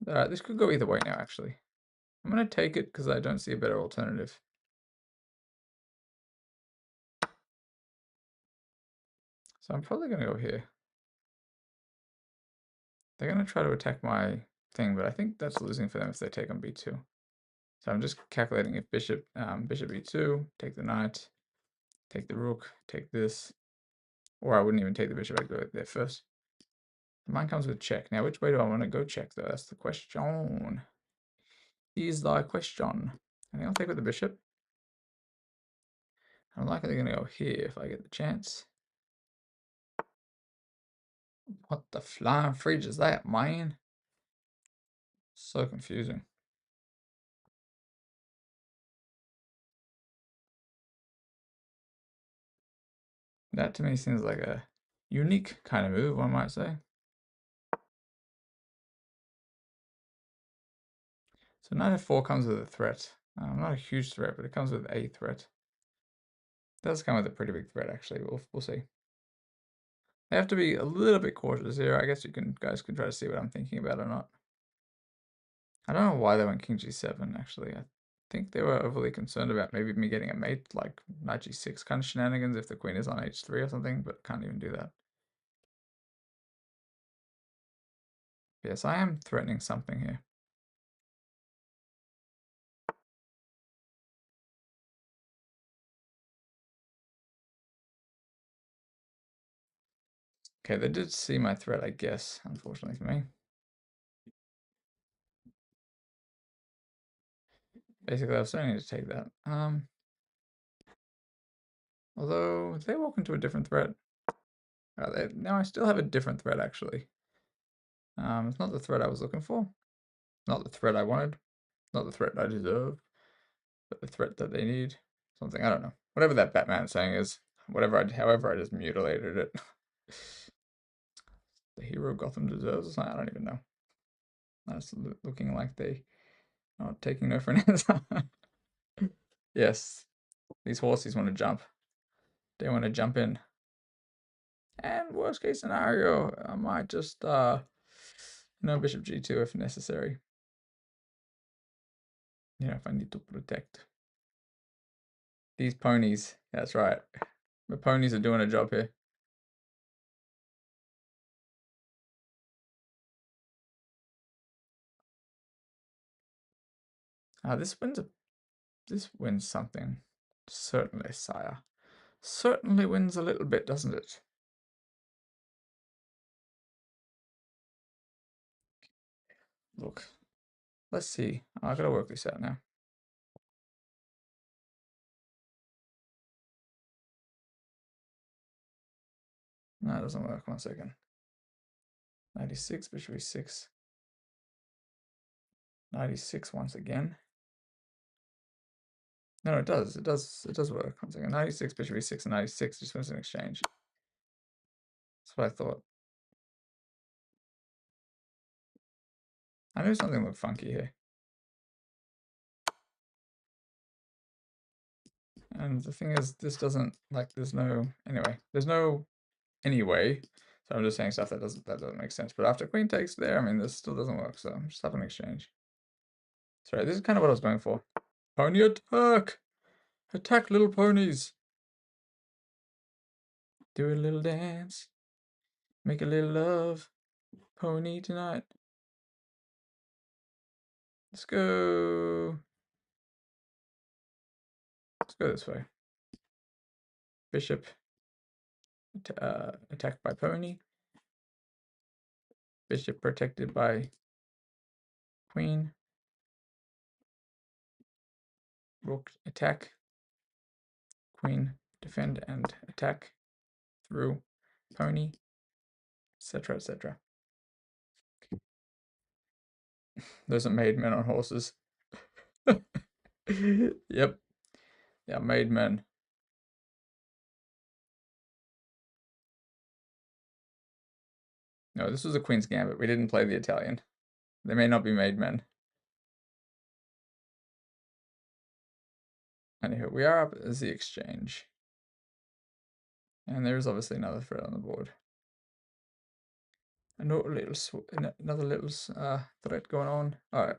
This could go either way now, actually. I'm going to take it because I don't see a better alternative. So I'm probably going to go here. They're going to try to attack my thing, but I think that's losing for them if they take on b2. So I'm just calculating if bishop e2, take the knight, take the rook, take this, or I wouldn't even take the bishop, I'd go there first. Mine comes with check. Now, which way do I want to go check, though? That's the question. Is the question. I think I'll take with the bishop. I'm likely going to go here if I get the chance. What the flying fridge is that, man? So confusing. That to me seems like a unique kind of move, one might say. So knight f4 comes with a threat. Not a huge threat, but it comes with a threat. It does come with a pretty big threat, actually. We'll see. They have to be a little bit cautious here. I guess you guys can try to see what I'm thinking about or not. I don't know why they went king g7, actually. I think they were overly concerned about maybe me getting a mate, like knight g6 kind of shenanigans if the queen is on h3 or something, but can't even do that. Yes, I am threatening something here. Okay, they did see my threat, I guess, unfortunately for me. Basically, I was starting to take that. Although, they walk into a different threat. Now I still have a different threat, actually. It's not the threat I was looking for. Not the threat I wanted. Not the threat I deserve. But the threat that they need. Something, I don't know. Whatever that Batman saying is. However I just mutilated it. The hero Gotham deserves? I don't even know. That's looking like they are taking no for an answer. Yes. These horses want to jump. They want to jump in. And worst case scenario, I might just bishop g2 if necessary. If I need to protect these ponies. That's right. The ponies are doing a job here. This wins something. Certainly, sire. Certainly wins a little bit, doesn't it? Look, let's see. I gotta work this out now. No, it doesn't work. 1 second. 96, bishop e6. 96 once again. No, it does. It does work. 1 second. 96, bishop e6, and 96 just wins an exchange. That's what I thought. I knew something looked funky here. And the thing is, this doesn't, there's no, anyway. So I'm just saying stuff that doesn't make sense. But after queen takes there, I mean, this still doesn't work. So I'm just having an exchange. Sorry, this is kind of what I was going for. Pony attack! Attack, little ponies! Do a little dance. Make a little love. Pony tonight. Let's go. Let's go this way. Bishop attacked by pony. Bishop protected by queen. Rook attack. Queen defend and attack through pony, etc., etc. Those are made men on horses. Yep. Yeah, made men. No, this was a Queen's Gambit. We didn't play the Italian. They may not be made men. Anywho, we are up as the exchange. And there's obviously another threat on the board. Another little threat going on. Alright.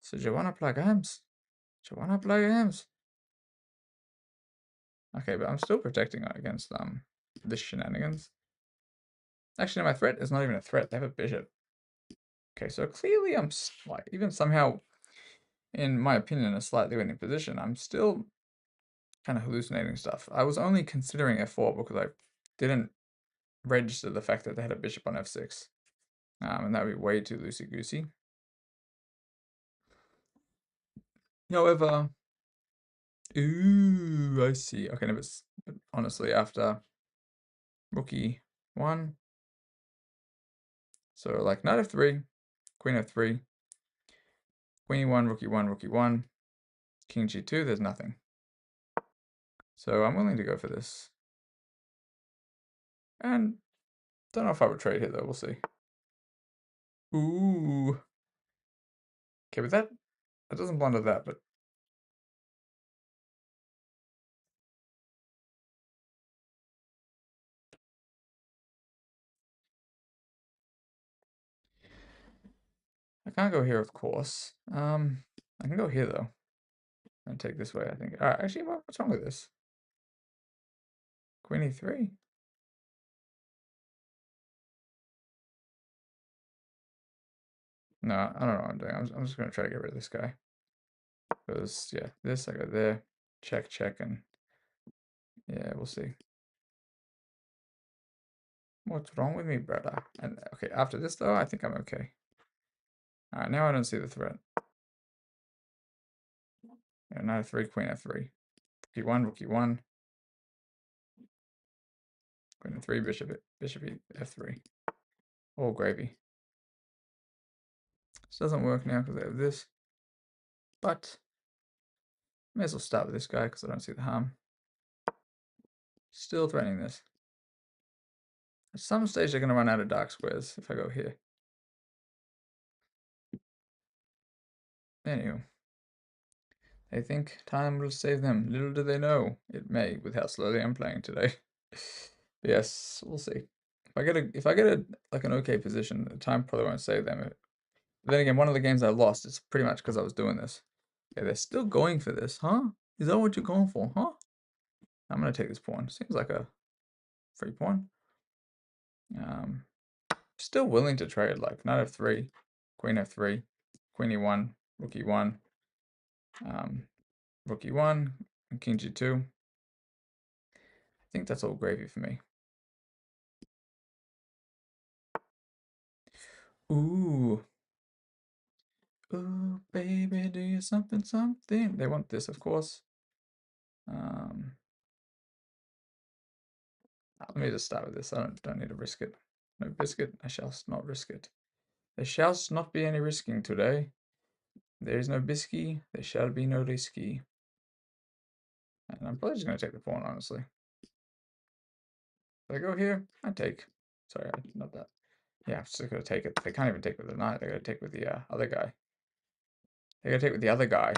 So do you wanna play games? Do you wanna play games? Okay, but I'm still protecting against this shenanigans. Actually, no, my threat is not even a threat. They have a bishop. Okay, so clearly I'm like even somehow, in my opinion, a slightly winning position. I'm still kind of hallucinating stuff. I was only considering f4 because I didn't register the fact that they had a bishop on f6. And that would be way too loosey-goosey. However, ooh, I see. Okay, no, but honestly, after rook e1, so like knight f3, queen f3, queen e1, rook e1, rook e1, king g2, there's nothing. So I'm willing to go for this. And don't know if I would trade here though, we'll see. Ooh. Okay, but that doesn't blunder that, but I can't go here, of course. I can go here though. And take this way, I think. Alright, actually, what's wrong with this? Queen e3. No, I don't know what I'm doing. I'm just gonna try to get rid of this guy. Because yeah, this I go there, check, check, and yeah, we'll see. What's wrong with me, brother? And okay, after this though, I think I'm okay. Alright, now I don't see the threat. Yeah, knight f3, queen f3. Rook e1, rook e1. Queen f3, bishop f3. All gravy. This doesn't work now because I have this. But may as well start with this guy because I don't see the harm. Still threatening this. At some stage they're going to run out of dark squares if I go here. Anywho. They think time will save them. Little do they know it may with how slowly I'm playing today. Yes, we'll see. If I get a like an okay position, the time probably won't save them. But then again, one of the games I lost, it's pretty much because I was doing this. Yeah, they're still going for this, huh? Is that what you're going for, huh? I'm gonna take this pawn. Seems like a free pawn. Still willing to trade, like knight f3, queen f3, queen e1, rook e1, rook e1, and king g2. I think that's all gravy for me. Ooh. Ooh, baby, do you something, something? They want this, of course. Let me just start with this. I don't need to risk it. No biscuit, I shall not risk it. There shall not be any risking today. There is no bisky, there shall be no risky. And I'm probably just going to take the pawn, honestly. If I go here, I take. Sorry, not that. Yeah, I'm just going to take it. They can't even take with the knight. They're going to take with the other guy. They're going to take with the other guy.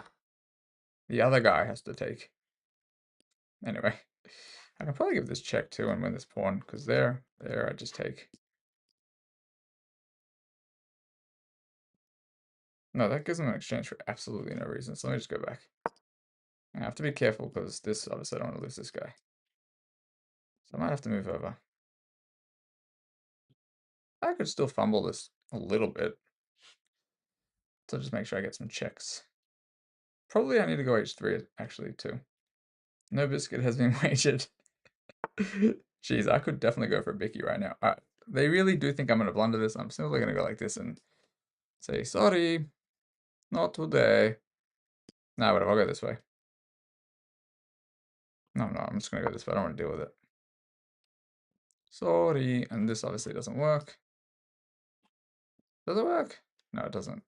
The other guy has to take. Anyway, I can probably give this check too and win this pawn, because there, I just take. No, that gives them an exchange for absolutely no reason, so let me just go back. I have to be careful, because this, obviously I don't want to lose this guy. So I might have to move over. I could still fumble this a little bit. So just make sure I get some checks. Probably I need to go h3 actually too. No biscuit has been wagered. Jeez, I could definitely go for a Bicky right now. They really do think I'm going to blunder this. I'm simply going to go like this and say, sorry, not today. Nah, whatever, I'll go this way. No, I'm just going to go this way. I don't want to deal with it. Sorry. And this obviously doesn't work. Does it work? No, it doesn't.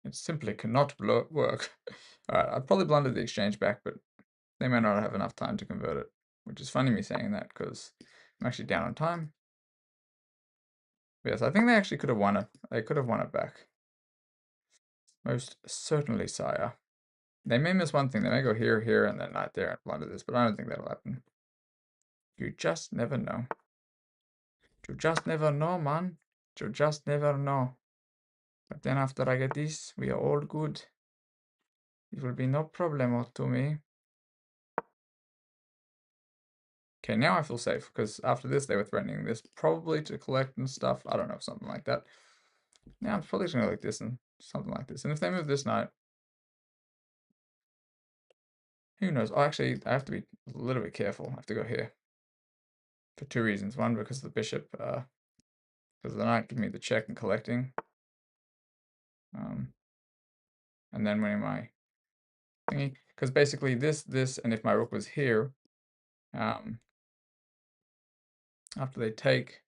It simply cannot work. Alright, I'd probably blunder the exchange back, but they may not have enough time to convert it. Which is funny me saying that, because I'm actually down on time. But yes, I think they actually could have won it. They could have won it back. Most certainly, sire. They may miss one thing. They may go here, here, and then not there and blunder this, but I don't think that'll happen. You just never know. You just never know, man. You just never know. But then after I get this, we are all good. It will be no problem to me. Okay, now I feel safe, because after this, they were threatening this probably to collect and stuff. I don't know, something like that. Now I'm probably just going to go like this and something like this. And if they move this knight, who knows? Oh, actually, I have to be a little bit careful. I have to go here. For two reasons. One, because the bishop, because the knight give me the check and collecting. And then winning my thingy. Because basically this, and if my rook was here, after they take,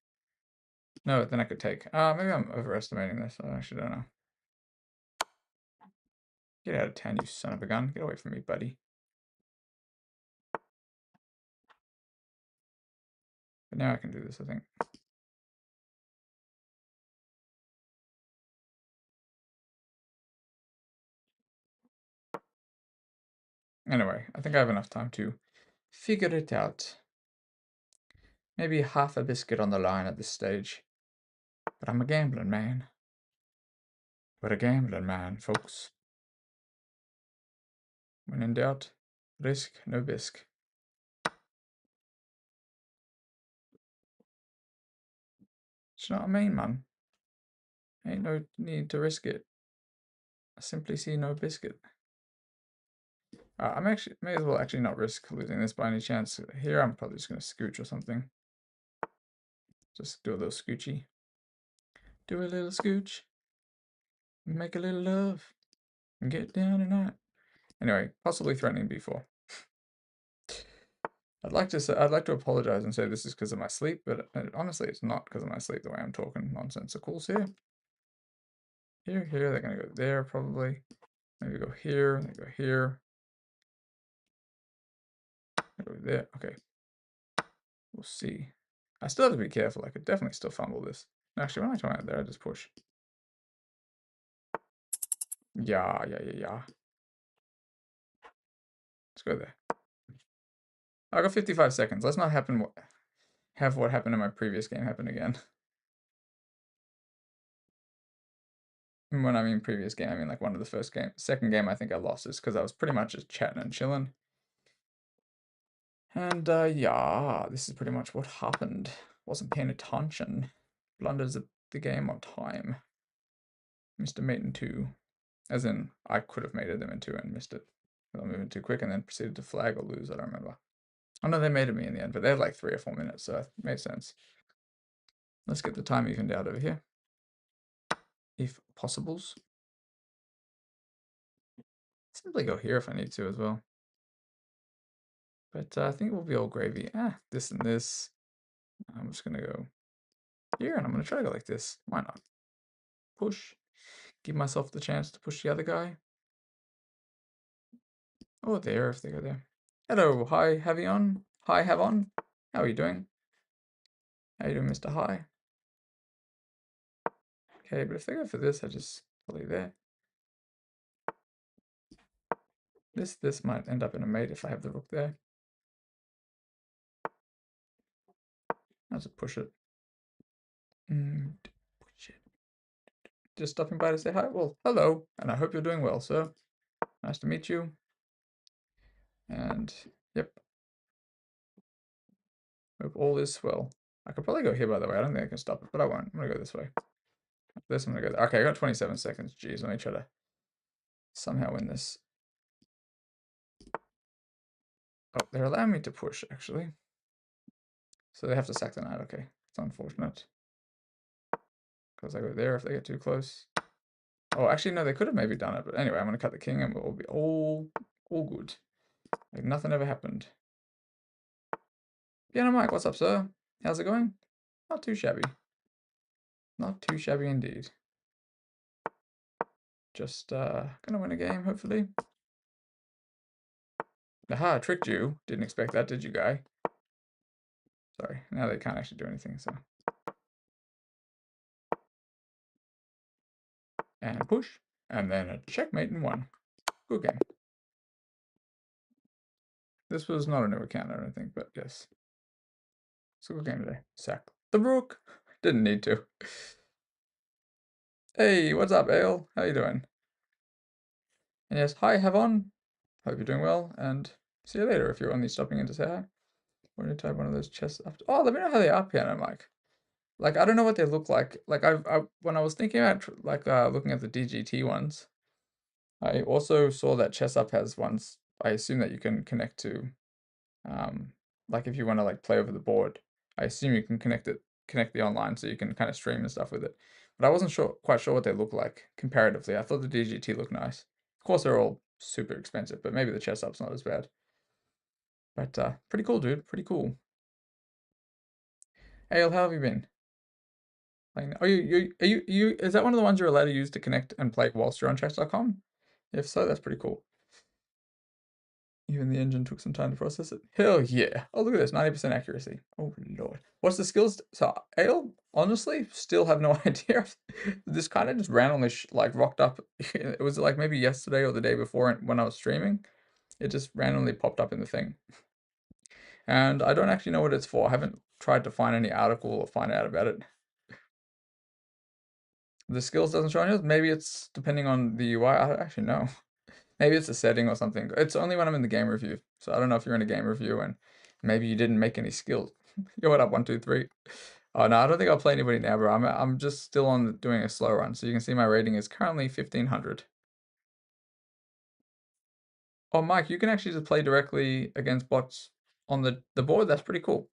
no, then I could take. Maybe I'm overestimating this. I actually don't know. Get out of town, you son of a gun. Get away from me, buddy. But now I can do this, I think. Anyway, I think I have enough time to figure it out. Maybe half a biscuit on the line at this stage. But I'm a gambling man. We're a gambling man, folks. When in doubt, risk no bisque. You know what I mean, man? Ain't no need to risk it. I simply see no biscuit. I'm actually, may as well actually not risk losing this by any chance. Here, I'm probably just going to scooch or something. Just do a little scoochy. Do a little scooch. Make a little love. And get down and out. Anyway, possibly threatening b4. I'd like to apologize and say this is because of my sleep, but honestly, it's not because of my sleep the way I'm talking nonsensicals here. Here, they're going to go there probably. Maybe go here, they go here. Go there, okay. We'll see. I still have to be careful. I could definitely still fumble this. Actually, when I come out there, I just push. Yeah. Let's go there. I got 55 seconds. Let's not have what happened in my previous game happen again. And when I mean previous game, I mean like one of the first game. Second game, I think I lost this because I was pretty much just chatting and chilling. And yeah, this is pretty much what happened. Wasn't paying attention. Blunders the game on time. Mr. Mate in 2. As in, I could have mated them in 2 and missed it. I moving too quick and then proceeded to flag or lose, I don't remember. Oh no, they mated me in the end, but they had like 3 or 4 minutes, so it made sense. Let's get the time evened out over here. If possibles. Simply go here if I need to as well. But I think we'll be all gravy. This and this. I'm just gonna go here and I'm gonna try to go like this. Why not? Push. Give myself the chance to push the other guy. Oh, there, if they go there. Hello, hi, Havion. Hi, Havon. How are you doing? How you doing, Mr. Hi? Okay, but if they go for this, I just probably there. This might end up in a mate if I have the rook there. I'll just push it. Push it. Just stopping by to say hi. Well, hello, and I hope you're doing well, sir. Nice to meet you. And yep. Hope all is well. I could probably go here, by the way. I don't think I can stop it, but I won't. I'm gonna go this way. This, I'm gonna go there. Okay, I got 27 seconds. Jeez, let me try to somehow win this. Oh, they're allowing me to push, actually. So they have to sack the knight. Okay, it's unfortunate because I go there if they get too close. Oh, actually no, they could have maybe done it, but anyway, I'm gonna cut the king and we'll be all good. Like nothing ever happened. Piano Mike, what's up, sir? How's it going? Not too shabby. Not too shabby indeed. Just gonna win a game, hopefully. Aha, I tricked you. Didn't expect that, did you, guy? Sorry, now they can't actually do anything, so. And push. And then a checkmate in one. Good game. This was not a new account, I don't think, but yes. It's a good game today. Sack the rook. Didn't need to. Hey, what's up, Ale? How you doing? And yes, hi, Havon. Hope you're doing well, and see you later if you're only stopping in to say hi. Or you type one of those chests up. Oh, let me know how they are, Piano Mike. Like, I don't know what they look like. Like, when I was thinking about, like, looking at the DGT ones, I also saw that Chess Up has ones, I assume that you can connect to, like, if you want to, like, play over the board, I assume you can connect the online so you can kind of stream and stuff with it. But I wasn't quite sure what they look like comparatively. I thought the DGT looked nice. Of course, they're all super expensive, but maybe the Chess Up's not as bad. But, pretty cool, dude. Pretty cool. Hey, how have you been? Are you is that one of the ones you're allowed to use to connect and play whilst you're on chess.com? If so, that's pretty cool. Even the engine took some time to process it. Hell yeah. Oh, look at this, 90% accuracy. Oh lord. What's the skills? So Ale, honestly, still have no idea. This kind of just randomly like rocked up. It was like maybe yesterday or the day before when I was streaming. It just randomly popped up in the thing. And I don't actually know what it's for. I haven't tried to find any article or find out about it. The skills doesn't show on yours. Maybe it's depending on the UI. I don't actually know. Maybe it's a setting or something. It's only when I'm in the game review. So I don't know if you're in a game review and maybe you didn't make any skills. Yo, what up, 123? Oh no, I don't think I'll play anybody now, bro. I'm just still on doing a slow run. So you can see my rating is currently 1500. Oh, Mike, you can actually just play directly against bots on the board. That's pretty cool.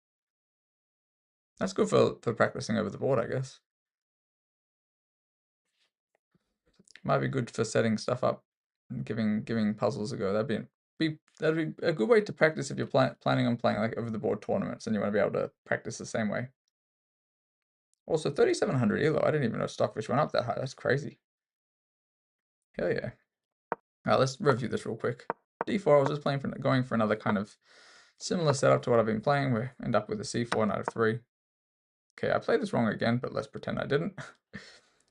That's good for practicing over the board, I guess. Might be good for setting stuff up and giving puzzles a go. That'd be a good way to practice if you're planning on playing like over the board tournaments and you want to be able to practice the same way. Also, 3700 elo. I didn't even know Stockfish went up that high. That's crazy. Hell yeah. Alright, let's review this real quick. D4. I was just going for another kind of similar setup to what I've been playing. We end up with a C4 knight of 3. Okay, I played this wrong again, but let's pretend I didn't.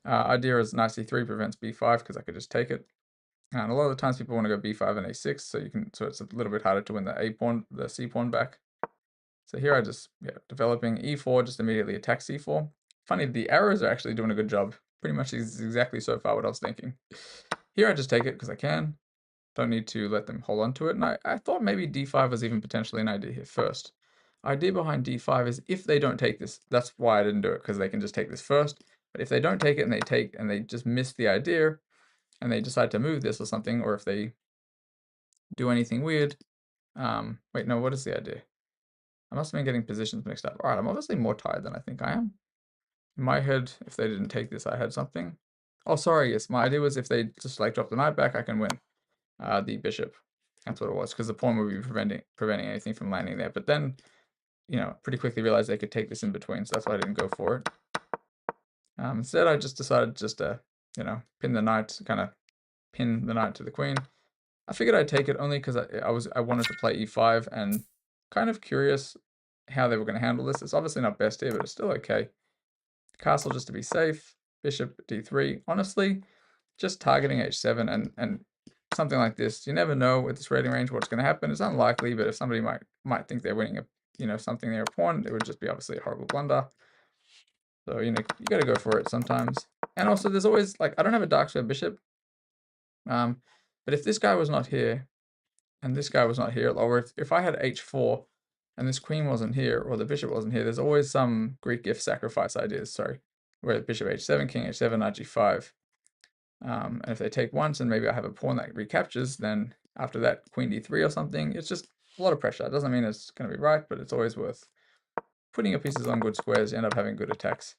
Idea is knight c3 prevents b5 because I could just take it. And a lot of the times people want to go b5 and a6, so it's a little bit harder to win the c pawn back. So here I just developing e4, just immediately attack c4. Funny, the arrows are actually doing a good job. Pretty much exactly so far what I was thinking. Here I just take it because I can. Don't need to let them hold on to it. And I thought maybe d5 was even potentially an idea here first. Idea behind d5 is if they don't take this, that's why I didn't do it, because they can just take this first. But if they don't take it and they just miss the idea and they decide to move this or something, or if they do anything weird, wait, no, what is the idea? I must have been getting positions mixed up. All right, I'm obviously more tired than I think I am. In my head, if they didn't take this, I had something. Oh, sorry, yes, my idea was if they just like drop the knight back, I can win the bishop. That's what it was, because the pawn would be preventing anything from landing there. But then, you know, pretty quickly realized they could take this in between, so that's why I didn't go for it. Instead, I just decided just to, you know, pin the knight, kind of pin the knight to the queen. I figured I'd take it only because I wanted to play e5 and kind of curious how they were going to handle this. It's obviously not best here, but it's still okay. Castle just to be safe. Bishop d3. Honestly, just targeting h7 and something like this. You never know with this rating range what's going to happen. It's unlikely, but if somebody might think they're winning something near a pawn, it would just be obviously a horrible blunder. So, you know, you got to go for it sometimes. And also, there's always, like, I don't have a dark square bishop. But if this guy was not here, and this guy was not here, or if I had h4, and this queen wasn't here, or the bishop wasn't here, there's always some Greek gift sacrifice ideas, sorry, where bishop h7, king h7, knight g5. And if they take once, and maybe I have a pawn that recaptures, then after that, queen d3 or something, it's just a lot of pressure. It doesn't mean it's going to be right, but it's always worth putting your pieces on good squares, you end up having good attacks.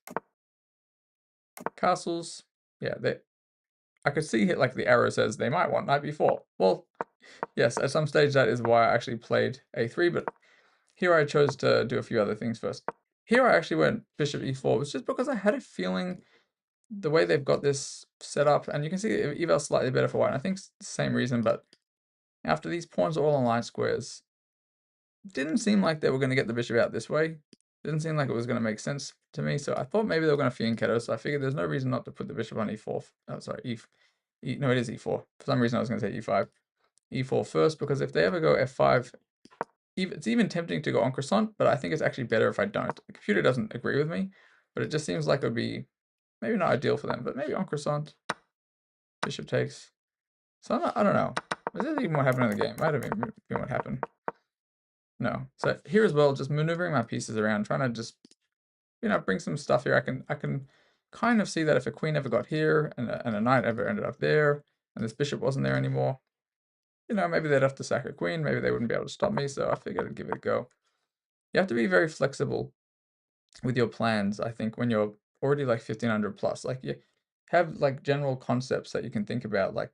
Castles, yeah, I could see like the arrow says they might want knight b4. Well, yes, at some stage that is why I actually played a3, but here I chose to do a few other things first. Here I actually went bishop e4, was just because I had a feeling the way they've got this set up, and you can see eval's slightly better for white. I think it's the same reason, but after these pawns are all on line squares, didn't seem like they were going to get the bishop out this way. Didn't seem like it was going to make sense to me, so I thought maybe they were going to fianchetto, so I figured there's no reason not to put the bishop on e4. Oh, sorry, no, it is e4. For some reason I was going to say e5. e4 first, because if they ever go f5, it's even tempting to go en croissant, but I think it's actually better if I don't. The computer doesn't agree with me, but it just seems like it would be maybe not ideal for them, but maybe en croissant. Bishop takes. So I don't know. Is this even what happened in the game? Might have been what happened. No. So here as well, just maneuvering my pieces around, trying to just, bring some stuff here. I can kind of see that if a queen ever got here and a knight ever ended up there, and this bishop wasn't there anymore, maybe they'd have to sack a queen. Maybe they wouldn't be able to stop me. So I figured I'd give it a go. You have to be very flexible with your plans, I think, when you're already like 1500 plus. Like you have like general concepts that you can think about, like,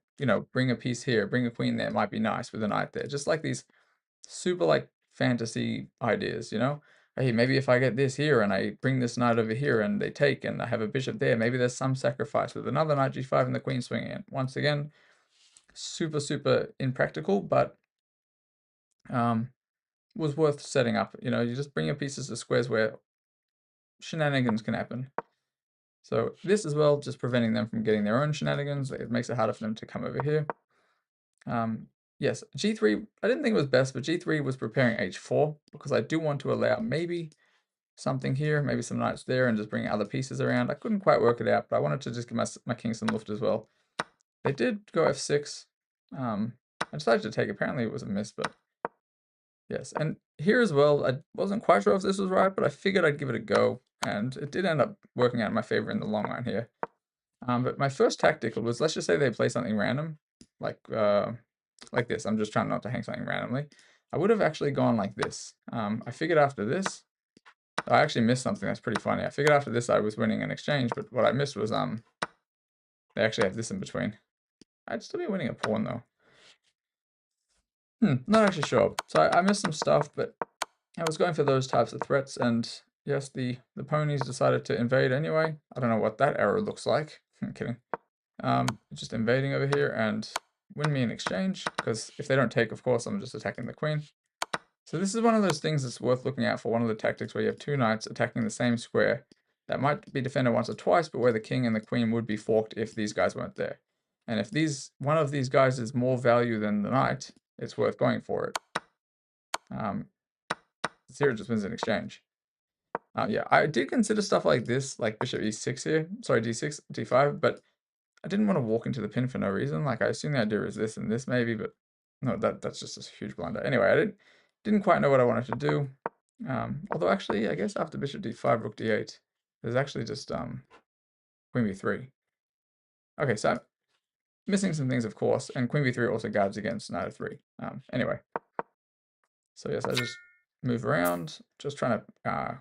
bring a piece here, bring a queen there, might be nice with a knight there. Just like these super like fantasy ideas, Hey, maybe if I get this here and I bring this knight over here and they take and I have a bishop there, maybe there's some sacrifice with another knight g5 and the queen swinging in. Once again, super impractical, but was worth setting up. You just bring your pieces to squares where shenanigans can happen. So this as well, just preventing them from getting their own shenanigans. It makes it harder for them to come over here. Yes, g3, I didn't think it was best, but g3 was preparing h4 because I do want to allow maybe something here, maybe some knights there, and just bring other pieces around. I couldn't quite work it out, but I wanted to just give my king some lift as well. They did go f6. I decided to take. Apparently it was a miss, but yes. And here as well, I wasn't quite sure if this was right, but I figured I'd give it a go, and it did end up working out in my favor in the long run here. But my first tactic was, let's just say they play something random, like this. I'm just trying not to hang something randomly. I would have actually gone like this. I figured after this, I actually missed something that's pretty funny. I figured after this I was winning an exchange, but what I missed was they actually have this in between. I'd still be winning a pawn though. Not actually sure. So I missed some stuff, but I was going for those types of threats, and yes, the ponies decided to invade anyway. I don't know what that arrow looks like. I'm kidding. Just invading over here and win me an exchange, because if they don't take, of course, I'm just attacking the queen. So this is one of those things that's worth looking out for, one of the tactics where you have two knights attacking the same square that might be defended once or twice, but where the king and the queen would be forked if these guys weren't there. And if one of these guys is more value than the knight, it's worth going for it. Here it just wins an exchange. Yeah, I did consider stuff like this, like bishop e6 here, sorry, d6, d5, but I didn't want to walk into the pin for no reason. Like, I assume the idea is this and this maybe, but no, that's just a huge blunder. Anyway, I didn't quite know what I wanted to do. Although actually, I guess after bishop d5, rook d8, there's actually just queen b3. Okay, so I'm missing some things, of course, and queen b3 also guards against knight f3. Anyway, so yes, I just move around, just trying to,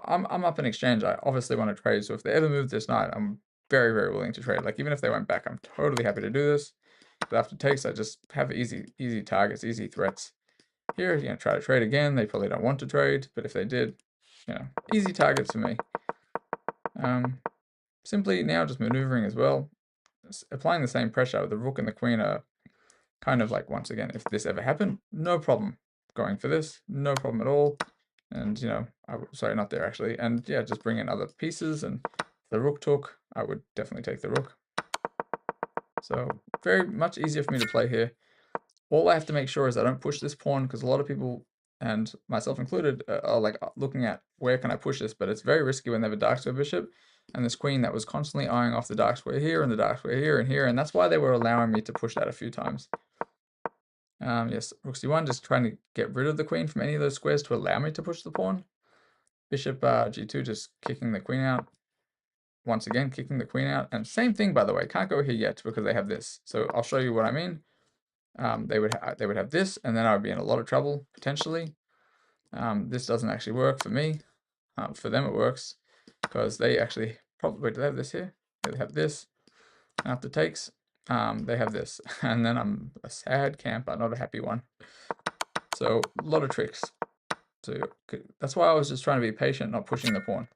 I'm up in exchange. I obviously want to trade, so if they ever move this knight, I'm very, very willing to trade. Like, even if they went back, I'm totally happy to do this. But after takes, I just have easy targets, easy threats. Here, try to trade again. They probably don't want to trade, but if they did, easy targets for me. Simply now just maneuvering as well. Applying the same pressure with the rook and the queen are kind of like, once again, if this ever happened, no problem going for this, no problem at all. And, sorry, not there actually. And yeah, just bring in other pieces, and if the rook took, I would definitely take the rook. So very much easier for me to play here. All I have to make sure is I don't push this pawn, because a lot of people, and myself included, are like looking at where can I push this, but it's very risky when they have a dark square bishop and this queen that was constantly eyeing off the dark square here and the dark square here and here, and that's why they were allowing me to push that a few times. Yes, rook c1, just trying to get rid of the queen from any of those squares to allow me to push the pawn. Bishop g2, just kicking the queen out. Once again, kicking the queen out. And same thing, by the way, can't go here yet because they have this. So I'll show you what I mean. They would have this, and then I would be in a lot of trouble, potentially. This doesn't actually work for me. For them it works because they actually probably, wait, do they have this here? Yeah, they have this. After takes, they have this. And then I'm a sad camper, not a happy one. So a lot of tricks. So that's why I was just trying to be patient, not pushing the pawn.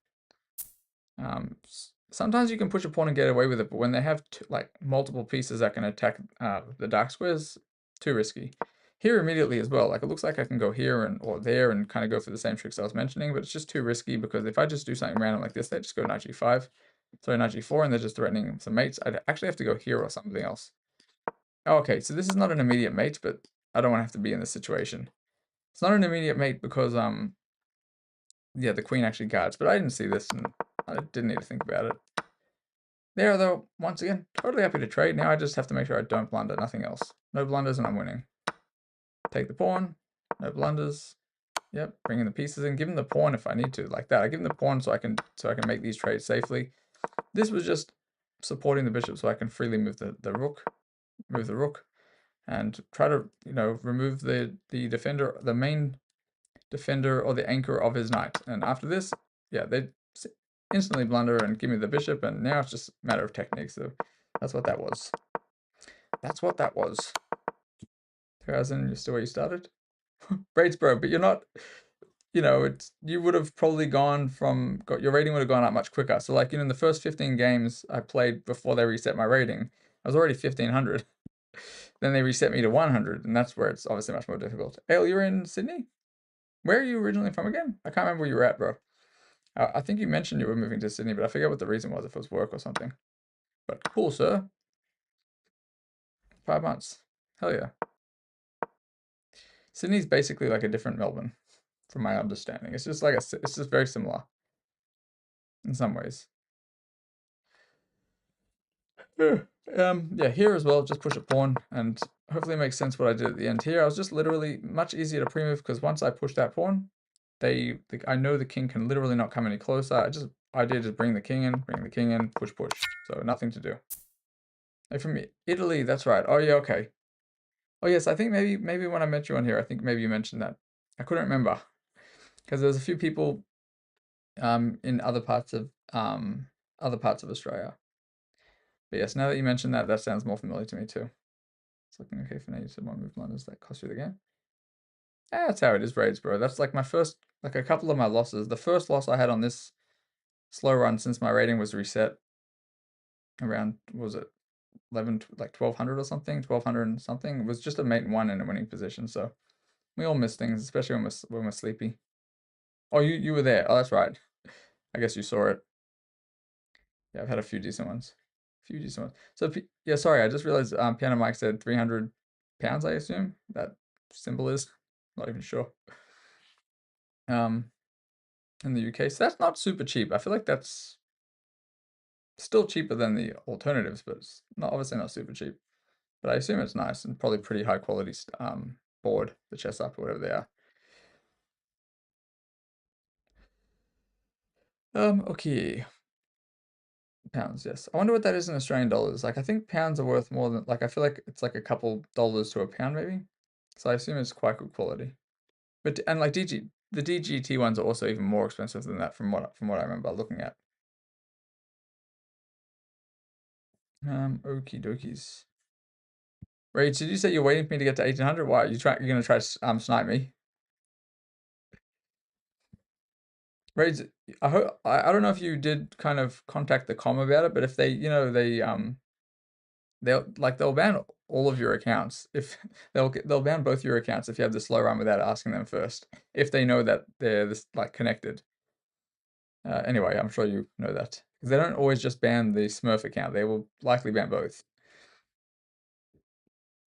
Sometimes you can push a pawn and get away with it, but when they have like multiple pieces that can attack the dark squares, too risky. Here immediately as well, like it looks like I can go here and or there and kind of go for the same tricks I was mentioning, but it's just too risky because if I just do something random like this, they just go knight g5, sorry, knight g4, and they're just threatening some mates. I'd actually have to go here or something else. Oh, okay, so this is not an immediate mate, but I don't want to have to be in this situation. It's not an immediate mate because yeah, the queen actually guards, but I didn't see this and I didn't need to think about it. There, though, once again, totally happy to trade. Now I just have to make sure I don't blunder, nothing else. No blunders and I'm winning. Take the pawn, no blunders. Yep, bringing the pieces in, give him the pawn if I need to, like that. I give him the pawn so I can make these trades safely. This was just supporting the bishop so I can freely move the rook, and try to, you know, remove the defender, the main defender or the anchor of his knight. And after this, yeah, they instantly blunder and give me the bishop, and now it's just a matter of technique. So that's what that was. That's what that was. 2000, you're still where you started? Braids, bro, but you're not, you know, you would have probably gone from, your rating would have gone up much quicker. So like, you know, in the first 15 games I played before they reset my rating, I was already 1500. Then they reset me to 100, and that's where it's obviously much more difficult. Ale, you're in Sydney? Where are you originally from again? I can't remember where you were at, bro. I think you mentioned you were moving to Sydney, but I forget what the reason was, if it was work or something. But cool, sir. 5 months. Hell yeah. Sydney's basically like a different Melbourne, from my understanding. It's just like it's just very similar in some ways. Yeah, here as well, just push a pawn, and hopefully it makes sense what I did at the end here. I was just literally much easier to pre-move because once I push that pawn, I know the king can literally not come any closer. I did just bring the king in, push, so nothing to do. Hey, from Italy, that's right. Oh yeah, okay. Oh yes, I think maybe when I met you on here, I think maybe you mentioned that. I couldn't remember because there was a few people in other parts of Australia. But yes, now that you mentioned that, that sounds more familiar to me too. It's looking okay for now. You said one move blunders that cost you the game. Yeah, that's how it is, raids, bro. That's like my first, like a couple of my losses. The first loss I had on this slow run since my rating was reset around, what was it 11, like 1200 or something, 1200 and something. It was just a mate one in a winning position. So we all miss things, especially when we're sleepy. Oh, you were there. Oh, that's right. I guess you saw it. Yeah, I've had a few decent ones. So yeah, sorry, I just realized Piano Mike said 300 pounds, I assume that symbol is. Not even sure. In the UK, so that's not super cheap. I feel like that's still cheaper than the alternatives, but it's not, obviously not super cheap. But I assume it's nice and probably pretty high quality board, the chess up or whatever they are. Okay. Pounds, yes. I wonder what that is in Australian dollars. Like, I think pounds are worth more than, like, I feel like it's like a couple dollars to a pound, maybe. So I assume it's quite good quality. But, and like the DGT ones are also even more expensive than that from what I remember looking at. Okie dokies. Rage, did you say you're waiting for me to get to 1800? Why? You're gonna try to snipe me? Rage, I don't know if you did kind of contact the com about it, but if they, you know, they'll ban all of your accounts if they'll ban both your accounts if you have the slow run without asking them first, if they know that they're this like connected. Anyway, I'm sure you know that because they don't always just ban the Smurf account; they will likely ban both.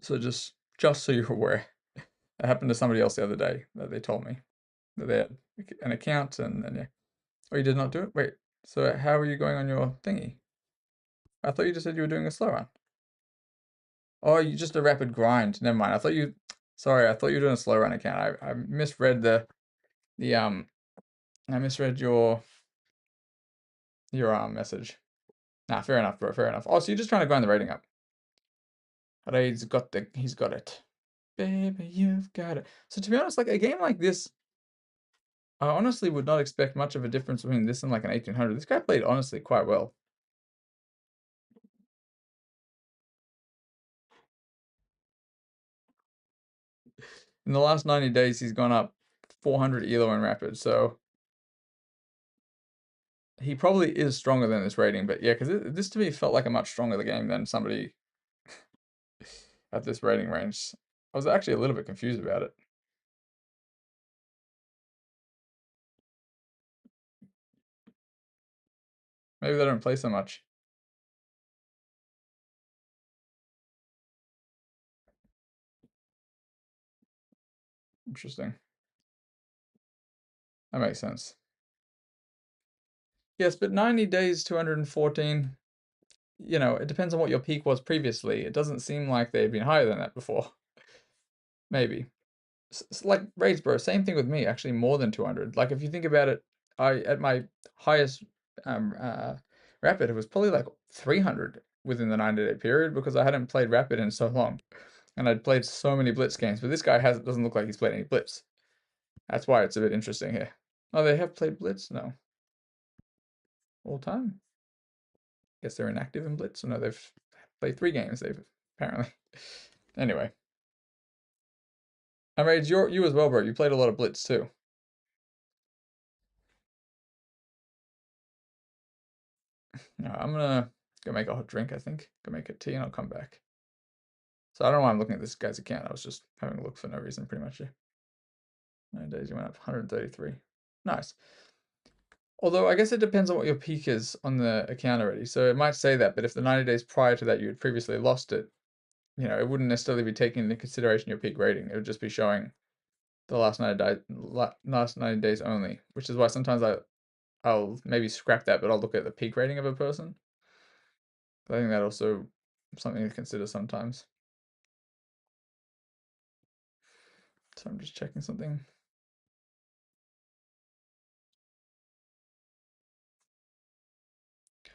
So just so you're aware, it happened to somebody else the other day that they told me that they had an account and then yeah. Oh, you did not do it? Wait, so how are you going on your thingy? I thought you just said you were doing a slow run. Oh, you just a rapid grind. Never mind. Sorry, I thought you were doing a slow run account. I misread the I misread your message. Nah, fair enough, bro. Fair enough. Oh, so you're just trying to grind the rating up. He's got it. Baby, you've got it. So to be honest, like a game like this, I honestly would not expect much of a difference between this and like an 1800. This guy played honestly quite well. In the last 90 days, he's gone up 400 elo in rapid, so he probably is stronger than this rating. But yeah, because this to me felt like a much stronger game than somebody at this rating range. I was actually a little bit confused about it. Maybe they don't play so much. Interesting. That makes sense. Yes, but 90 days, 214, you know, it depends on what your peak was previously. It doesn't seem like they've been higher than that before. Maybe. Like Raidsboro, same thing with me, actually more than 200. Like if you think about it, I at my highest um uh rapid, it was probably like 300 within the 90-day period because I hadn't played rapid in so long. And I'd played so many blitz games, but this guy doesn't look like he's played any blitz. That's why it's a bit interesting here. Oh, they have played blitz? No. All time? Guess they're inactive in blitz. No, they've played 3 games, they've apparently. Anyway. I mean, you as well, bro. You played a lot of blitz too. No, I'm gonna go make a hot drink, I think. Go make a tea and I'll come back. So I don't know why I'm looking at this guy's account. I was just having a look for no reason, pretty much. 9 days, you went up 133. Nice. Although I guess it depends on what your peak is on the account already. So it might say that, but if the 90 days prior to that you had previously lost it, you know, it wouldn't necessarily be taking into consideration your peak rating. It would just be showing the last 90 days only, which is why sometimes I'll maybe scrap that, but I'll look at the peak rating of a person. I think that also something to consider sometimes. So I'm just checking something.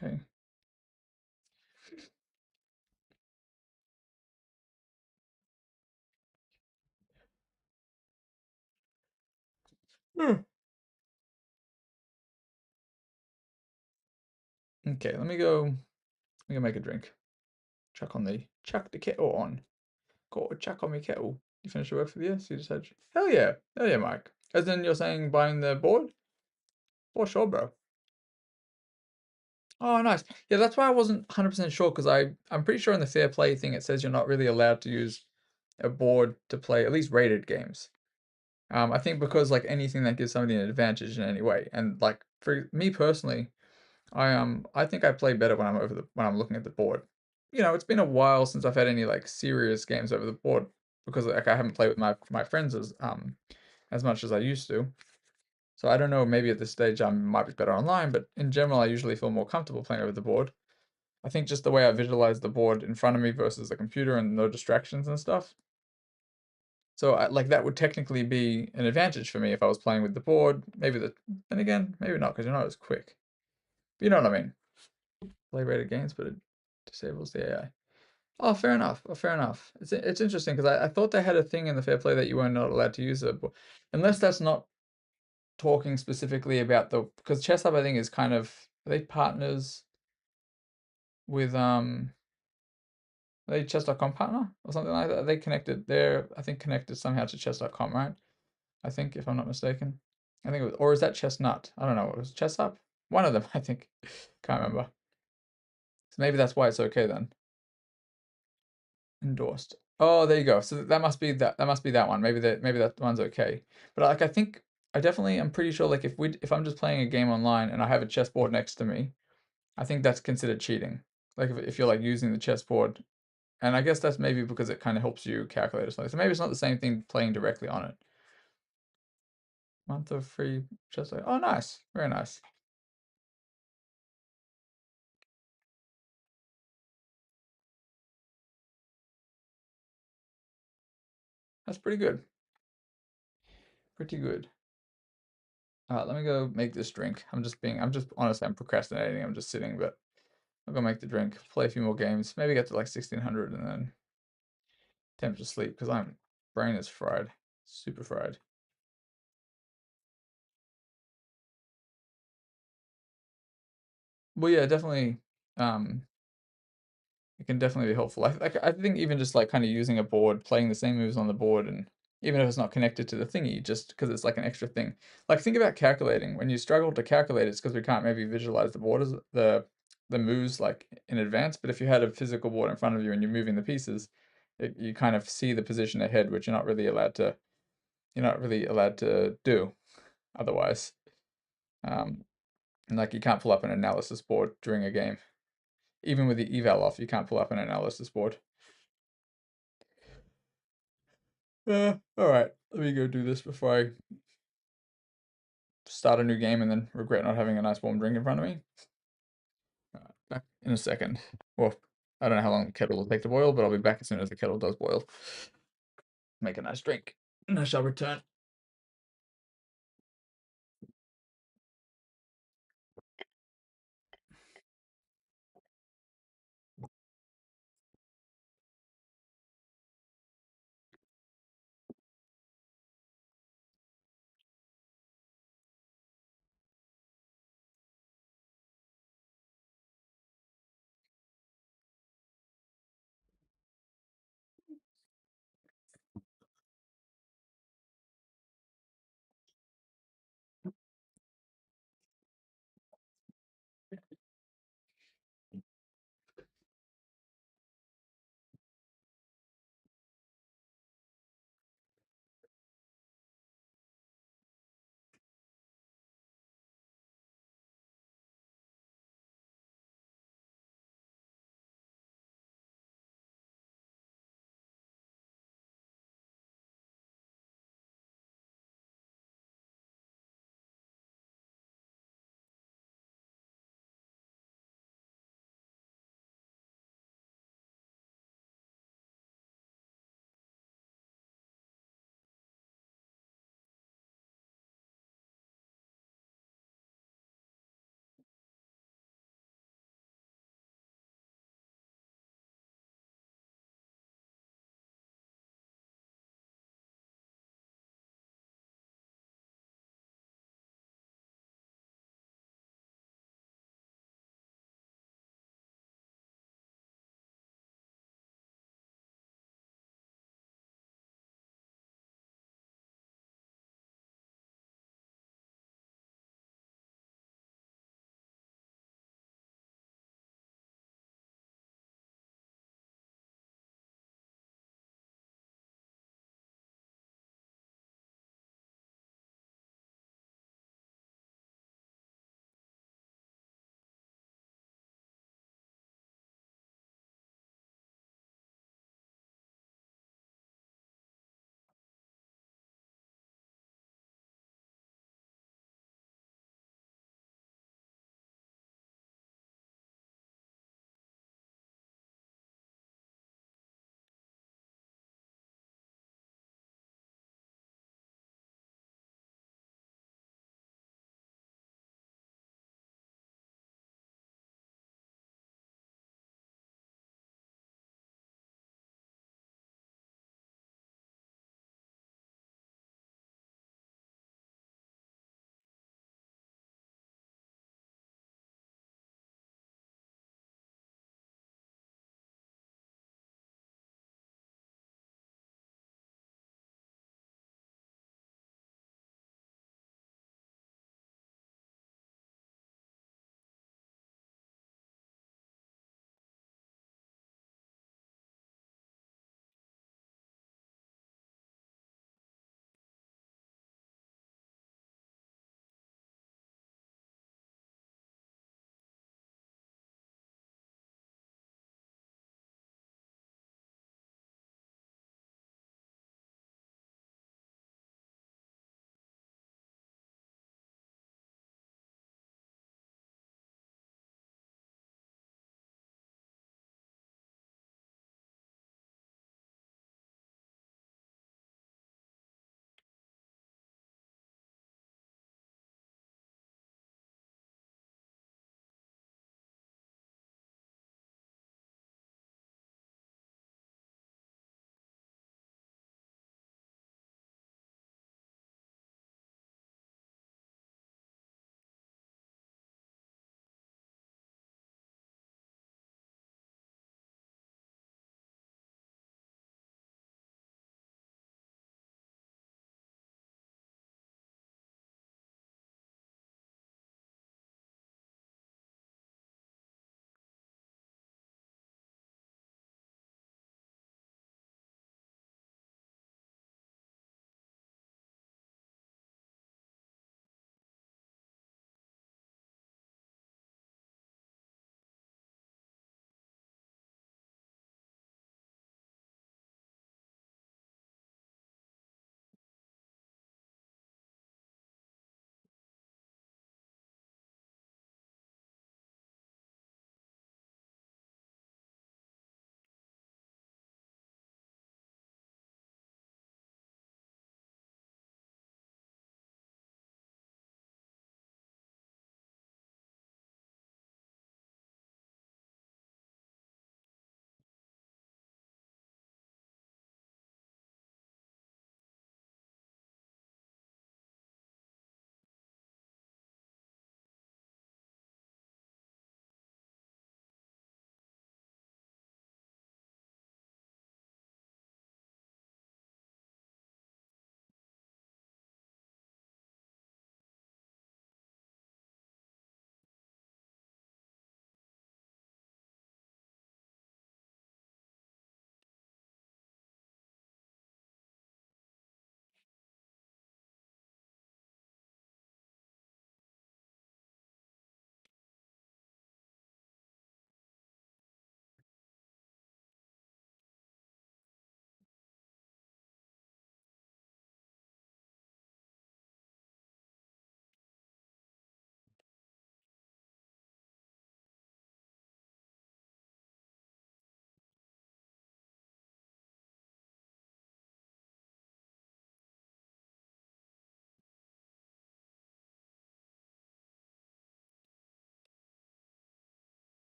Okay. Hmm. Okay, let me go make a drink. Chuck the kettle on. Got a chuck on my kettle. You finished your work for the year? So you just had hell yeah. Hell yeah, Mike. As in you're saying buying the board? For sure, bro. Oh, nice. Yeah, that's why I wasn't 100% sure because I'm pretty sure in the fair play thing it says you're not really allowed to use a board to play at least rated games. I think because like anything that gives somebody an advantage in any way, and like for me personally, I think I play better when I'm looking at the board. You know, it's been a while since I've had any like serious games over the board because like I haven't played with my friends as much as I used to. So I don't know, maybe at this stage I might be better online, but in general I usually feel more comfortable playing over the board. I think just the way I visualize the board in front of me versus the computer and no distractions and stuff. So like that would technically be an advantage for me if I was playing with the board. Then again, maybe not because you're not as quick. You know what I mean? Play rated games, but it disables the AI. Oh, fair enough. Oh, fair enough. It's interesting because I thought they had a thing in the fair play that you were not allowed to use it, unless that's not talking specifically about the because Chess Hub I think is kind of are they partners with are they chess.com partner or something like that? Are they connected? They're I think connected somehow to chess.com, right? I think if I'm not mistaken. I think it was, or is that Chestnut? I don't know. It was Chess Hub. One of them, I think. Can't remember. So maybe that's why it's okay then. Endorsed. Oh, there you go. So that must be that must be that one. Maybe that one's okay. But like I think I definitely I'm pretty sure like if I'm just playing a game online and I have a chessboard next to me, I think that's considered cheating. Like if you're like using the chessboard, and I guess that's maybe because it kind of helps you calculate or something. So maybe it's not the same thing playing directly on it. Month of free chess. Oh, nice. Very nice. That's pretty good. Pretty good. Let me go make this drink. I'm just honestly, I'm procrastinating. I'm just sitting, but I'll go make the drink, play a few more games, maybe get to like 1600 and then attempt to sleep because I'm brain is fried, super fried. Well, yeah, definitely. Um, it can definitely be helpful. I think even just like kind of using a board, playing the same moves on the board, and even if it's not connected to the thingy, just because it's like an extra thing. Like think about calculating. When you struggle to calculate, it's because we can't maybe visualize the borders, the moves like in advance. But if you had a physical board in front of you and you're moving the pieces, you kind of see the position ahead, which you're not really allowed to do otherwise. Um, and like you can't pull up an analysis board during a game. Even with the eval off, you can't pull up an analysis board. All right. Let me go do this before I start a new game and then regret not having a nice warm drink in front of me. Back in a second. Well, I don't know how long the kettle will take to boil, but I'll be back as soon as the kettle does boil. Make a nice drink, and I shall return.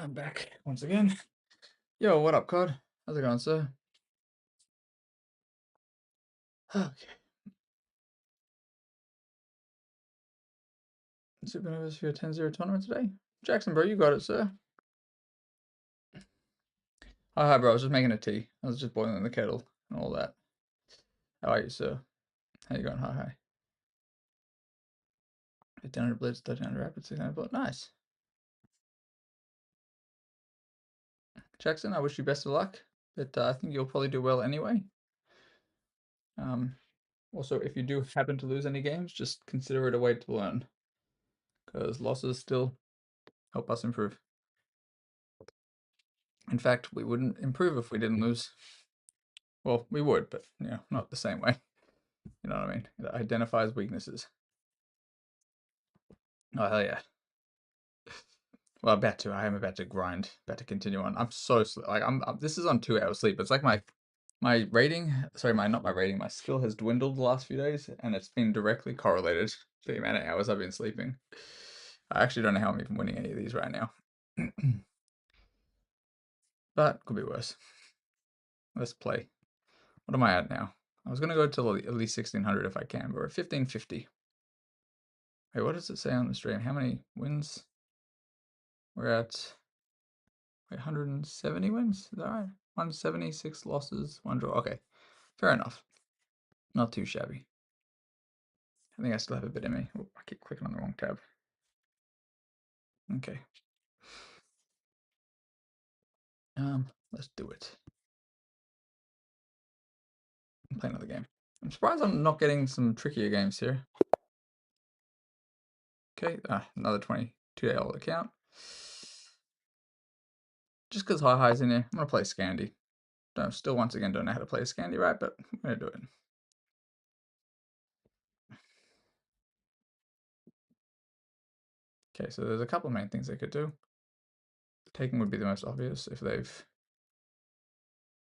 I'm back once again. Yo, what up, COD? How's it going, sir? Okay. Supernovas for your 10-0 tournament today? Jackson, bro, you got it, sir. Oh, hi, bro. I was just making a tea. I was just boiling the kettle and all that. How are you, sir? How you going? Hi. 1500 blitz, 1300 rapid, 600 bullet. Nice. Jackson, I wish you best of luck, but I think you'll probably do well anyway. Also, if you do happen to lose any games, just consider it a way to learn, because losses still help us improve. In fact, we wouldn't improve if we didn't lose. Well, we would, but not the same way. You know what I mean? It identifies weaknesses. Oh, hell yeah. Well, I am about to grind, about to continue on. I'm so like this is on 2 hours sleep. It's like my rating, sorry, not my rating, my skill has dwindled the last few days, and it's been directly correlated to the amount of hours I've been sleeping. I actually don't know how I'm even winning any of these right now. But could be worse. Let's play. What am I at now? I was gonna go till at least 1600 if I can, but we're at 1550. Wait, what does it say on the stream? How many wins? We're at 170 wins? Is that right? 176 losses, 1 draw. Okay, fair enough. Not too shabby. I think I still have a bit in me. Oh, I keep clicking on the wrong tab. Okay. Let's do it. Play another game. I'm surprised I'm not getting some trickier games here. Okay, another 22-day-old account. Just because Hi's in here, I'm gonna play Scandi. Still once again don't know how to play Scandi right, but I'm gonna do it. Okay, so there's a couple of main things they could do. Taking would be the most obvious if they've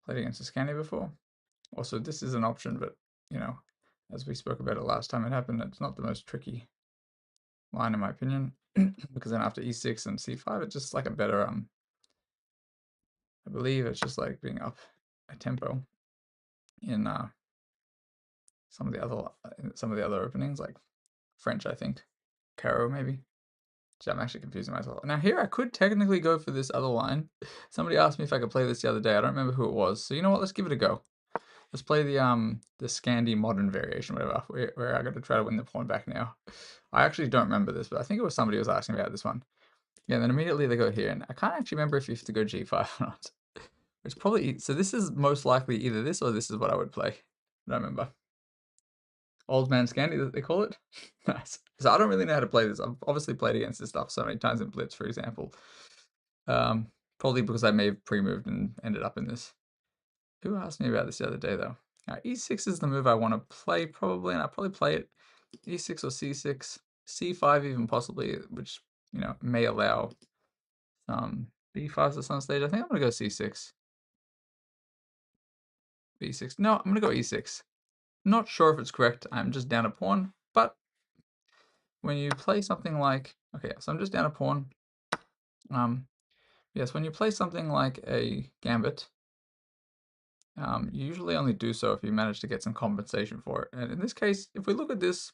played against a Scandi before. Also, this is an option, but as we spoke about it last time it happened, it's not the most tricky line in my opinion, because then after e6 and c5, it's just like a better I believe it's just like being up a tempo in some of the other openings, like French, I think, Caro maybe. So I'm actually confusing myself. Now here I could technically go for this other line. Somebody asked me if I could play this the other day. I don't remember who it was. So you know what? Let's give it a go. Let's play the Scandi modern variation, whatever, where I got to try to win the pawn back now. I actually don't remember this, but I think it was somebody who was asking about this one. Yeah, and then immediately they go here, and I can't actually remember if you have to go g5 or not. It's probably, so this is most likely either this or this is what I would play. I don't remember. Old man Scandi, that they call it. Nice. So I don't really know how to play this. I've obviously played against this stuff so many times in Blitz, for example. Probably because I may have pre-moved and ended up in this. Who asked me about this the other day, though? Now, e6 is the move I want to play, probably, and I'll probably play it e6 or c6, c5 even possibly, which, may allow some b5s at some stage. I think I'm going to go c6. b6. No, I'm going to go e6. Not sure if it's correct. I'm just down a pawn, but when you play something like, okay, so I'm just down a pawn. Yes, when you play something like a gambit, you usually only do so if you manage to get some compensation for it. And in this case, if we look at this,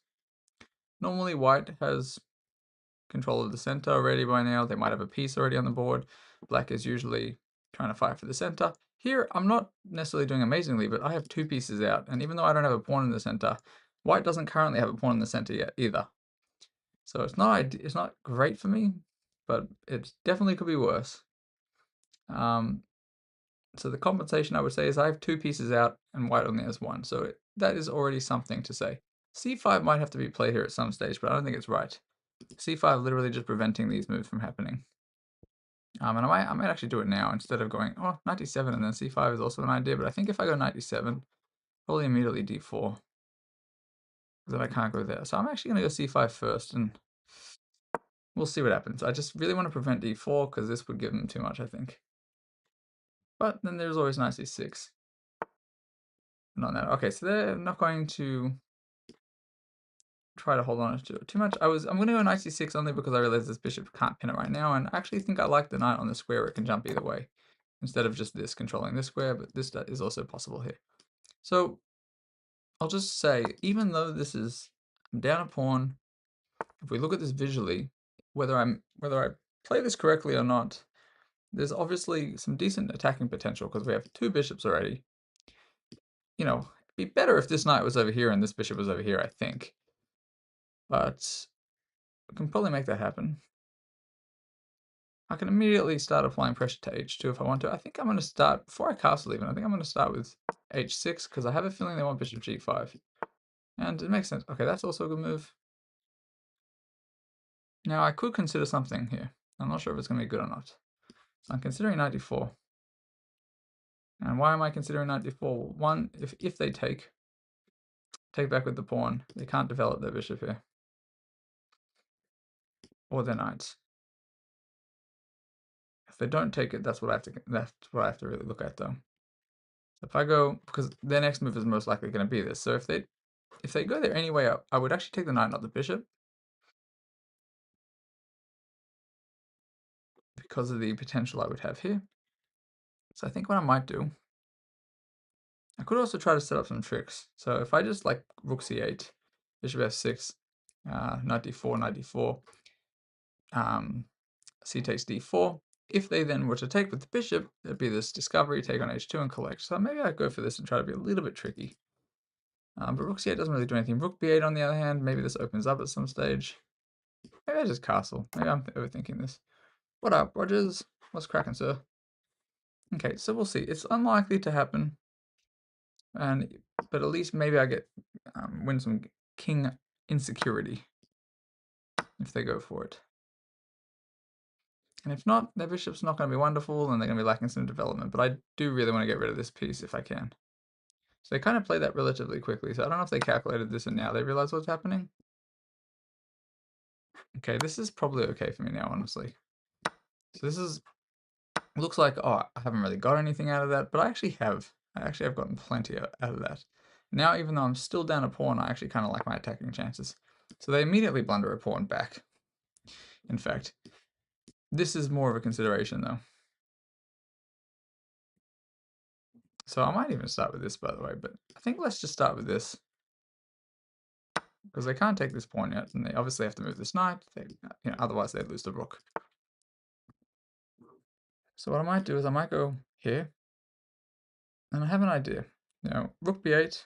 normally white has control of the center already by now. They might have a piece already on the board. Black is usually trying to fight for the center. Here, I'm not necessarily doing amazingly, but I have 2 pieces out. And even though I don't have a pawn in the center, white doesn't currently have a pawn in the center yet either. So it's not great for me, but it definitely could be worse. So the compensation I would say is I have 2 pieces out and white only has 1. So that is already something to say. c5 might have to be played here at some stage, but I don't think it's right. c5 literally just preventing these moves from happening. And I might actually do it now instead of going, 97 and then c5 is also an idea, but I think if I go 97, probably immediately d4. Then I can't go there. So I'm actually going to go c5 first, and we'll see what happens. I just really want to prevent d4 because this would give him too much, I think. But then there's always knight c6. And on that, okay, so they're not going to try to hold on to it too much. I'm going to go knight c6 only because I realize this bishop can't pin it right now, and I actually think I like the knight on the square where it can jump either way, instead of just this controlling this square, but this is also possible here. So I'll just say, even though this is, I'm down a pawn, if we look at this visually, whether I play this correctly or not, there's obviously some decent attacking potential because we have two bishops already. You know, it'd be better if this knight was over here and this bishop was over here, I think. But we can probably make that happen. I can immediately start applying pressure to h2 if I want to. I think I'm going to start, before I castle even, I think I'm going to start with h6 because I have a feeling they want bishop g5. And it makes sense. Okay, that's also a good move. Now, I could consider something here. I'm not sure if it's going to be good or not. So I'm considering knight d4. And why am I considering knight d4? One, if they take back with the pawn, they can't develop their bishop here. Or their knights. If they don't take it, that's what I have to really look at though. So if I go, because their next move is most likely going to be this. So if they go there anyway, I would actually take the knight, not the bishop, because of the potential I would have here. So I think what I might do, I could also try to set up some tricks. So if I just like rook c8, bishop f6, knight d4, knight d4, c takes d4. If they then were to take with the bishop, there'd be this discovery, take on h2 and collect. So maybe I'd go for this and try to be a little bit tricky. But rook c8 doesn't really do anything. Rook b8 on the other hand, maybe this opens up at some stage. Maybe I just castle. Maybe I'm overthinking this. What up, Rogers? What's cracking, sir? Okay, so we'll see. It's unlikely to happen, but at least maybe I get win some king insecurity if they go for it. And if not, their bishop's not going to be wonderful, and they're going to be lacking some development. But I do really want to get rid of this piece if I can. So they kind of play that relatively quickly. So I don't know if they calculated this and now they realize what's happening. Okay, this is probably okay for me now, honestly. So this is, looks like, oh, I haven't really got anything out of that, but I actually have gotten plenty out of that. Now, even though I'm still down a pawn, I actually kind of like my attacking chances. So they immediately blunder a pawn back. In fact, this is more of a consideration though. So I might even start with this, by the way, but I think let's just start with this. Because they can't take this pawn yet, and they obviously have to move this knight. Otherwise they'd lose the rook. So what I might do is I might go here, and I have an idea. Rook b8.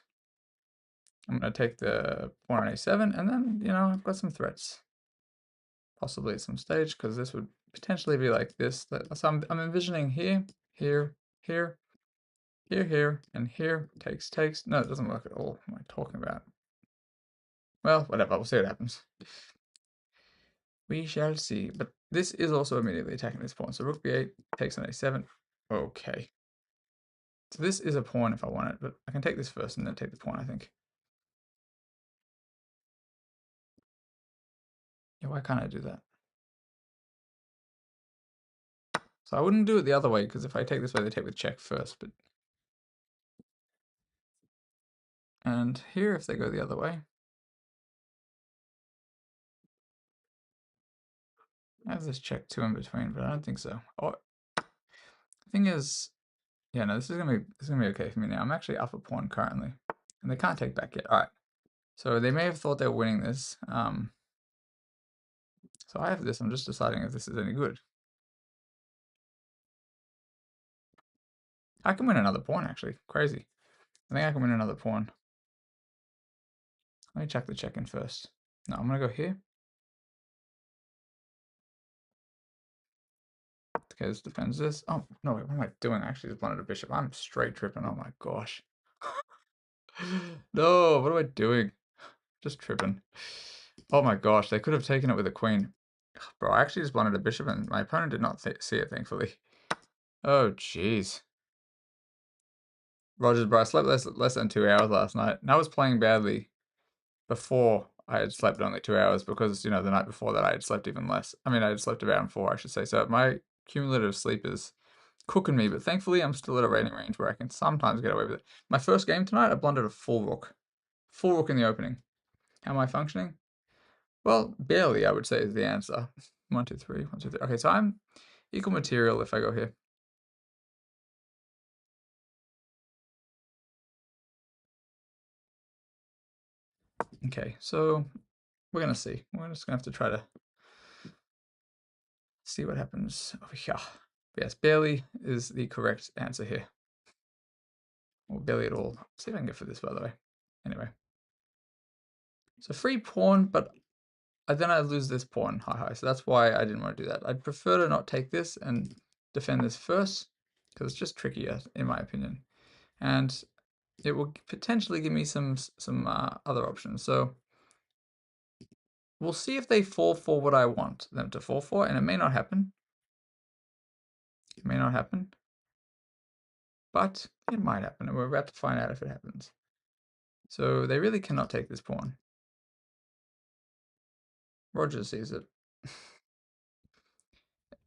I'm going to take the pawn on a7, and then, I've got some threats. Possibly at some stage, because this would potentially be like this. So I'm envisioning here, here, here, here, here, and here. Takes. No, it doesn't work at all. What am I talking about? Well, whatever. We'll see what happens. We shall see. But this is also immediately attacking this pawn. So rook b8 takes on a7. Okay. So this is a pawn if I want it, but I can take this first and then take the pawn, I think. Yeah, why can't I do that? So I wouldn't do it the other way, because if I take this way, they take with check first. But and here, if they go the other way, I have this check 2 in between, but I don't think so. Oh, the thing is, yeah, no, this is gonna be okay for me now. I'm actually up a pawn currently, and they can't take back yet. All right, so they may have thought they were winning this. So I have this. I'm just deciding if this is any good. I can win another pawn, actually. Crazy. I think I can win another pawn. Let me check the check-in first. No, I'm going to go here. Okay, this defends this. Oh, no, wait, what am I doing? I actually just blundered a bishop. I'm straight tripping. Oh my gosh. No, what am I doing? Just tripping. Oh my gosh, they could have taken it with a queen. Bro, I actually just blundered a bishop and my opponent did not see it, thankfully. Oh, jeez. Rogers, bro, I slept less than 2 hours last night. And I was playing badly before I had slept only 2 hours because, the night before that I had slept even less. I mean, I had slept around 4, I should say. So my cumulative sleep is cooking me, but thankfully I'm still at a rating range where I can sometimes get away with it. My first game tonight, I blundered a full rook. Full rook in the opening. How am I functioning? Well, barely, I would say, is the answer. 1, 2, 3, 1, 2, 3. Okay, so I'm equal material if I go here. Okay, so we're gonna see. We're just gonna have to try to see what happens over here. But yes, barely is the correct answer here. Or barely at all. See if I can get for this, by the way. Anyway. So free pawn, but then I lose this pawn. Hi. So that's why I didn't want to do that. I'd prefer to not take this and defend this first, because it's just trickier, in my opinion. And it will potentially give me some other options. So we'll see if they fall for what I want them to fall for, and it may not happen. It may not happen. But it might happen, and we're about to find out if it happens. So they really cannot take this pawn. Roger sees it.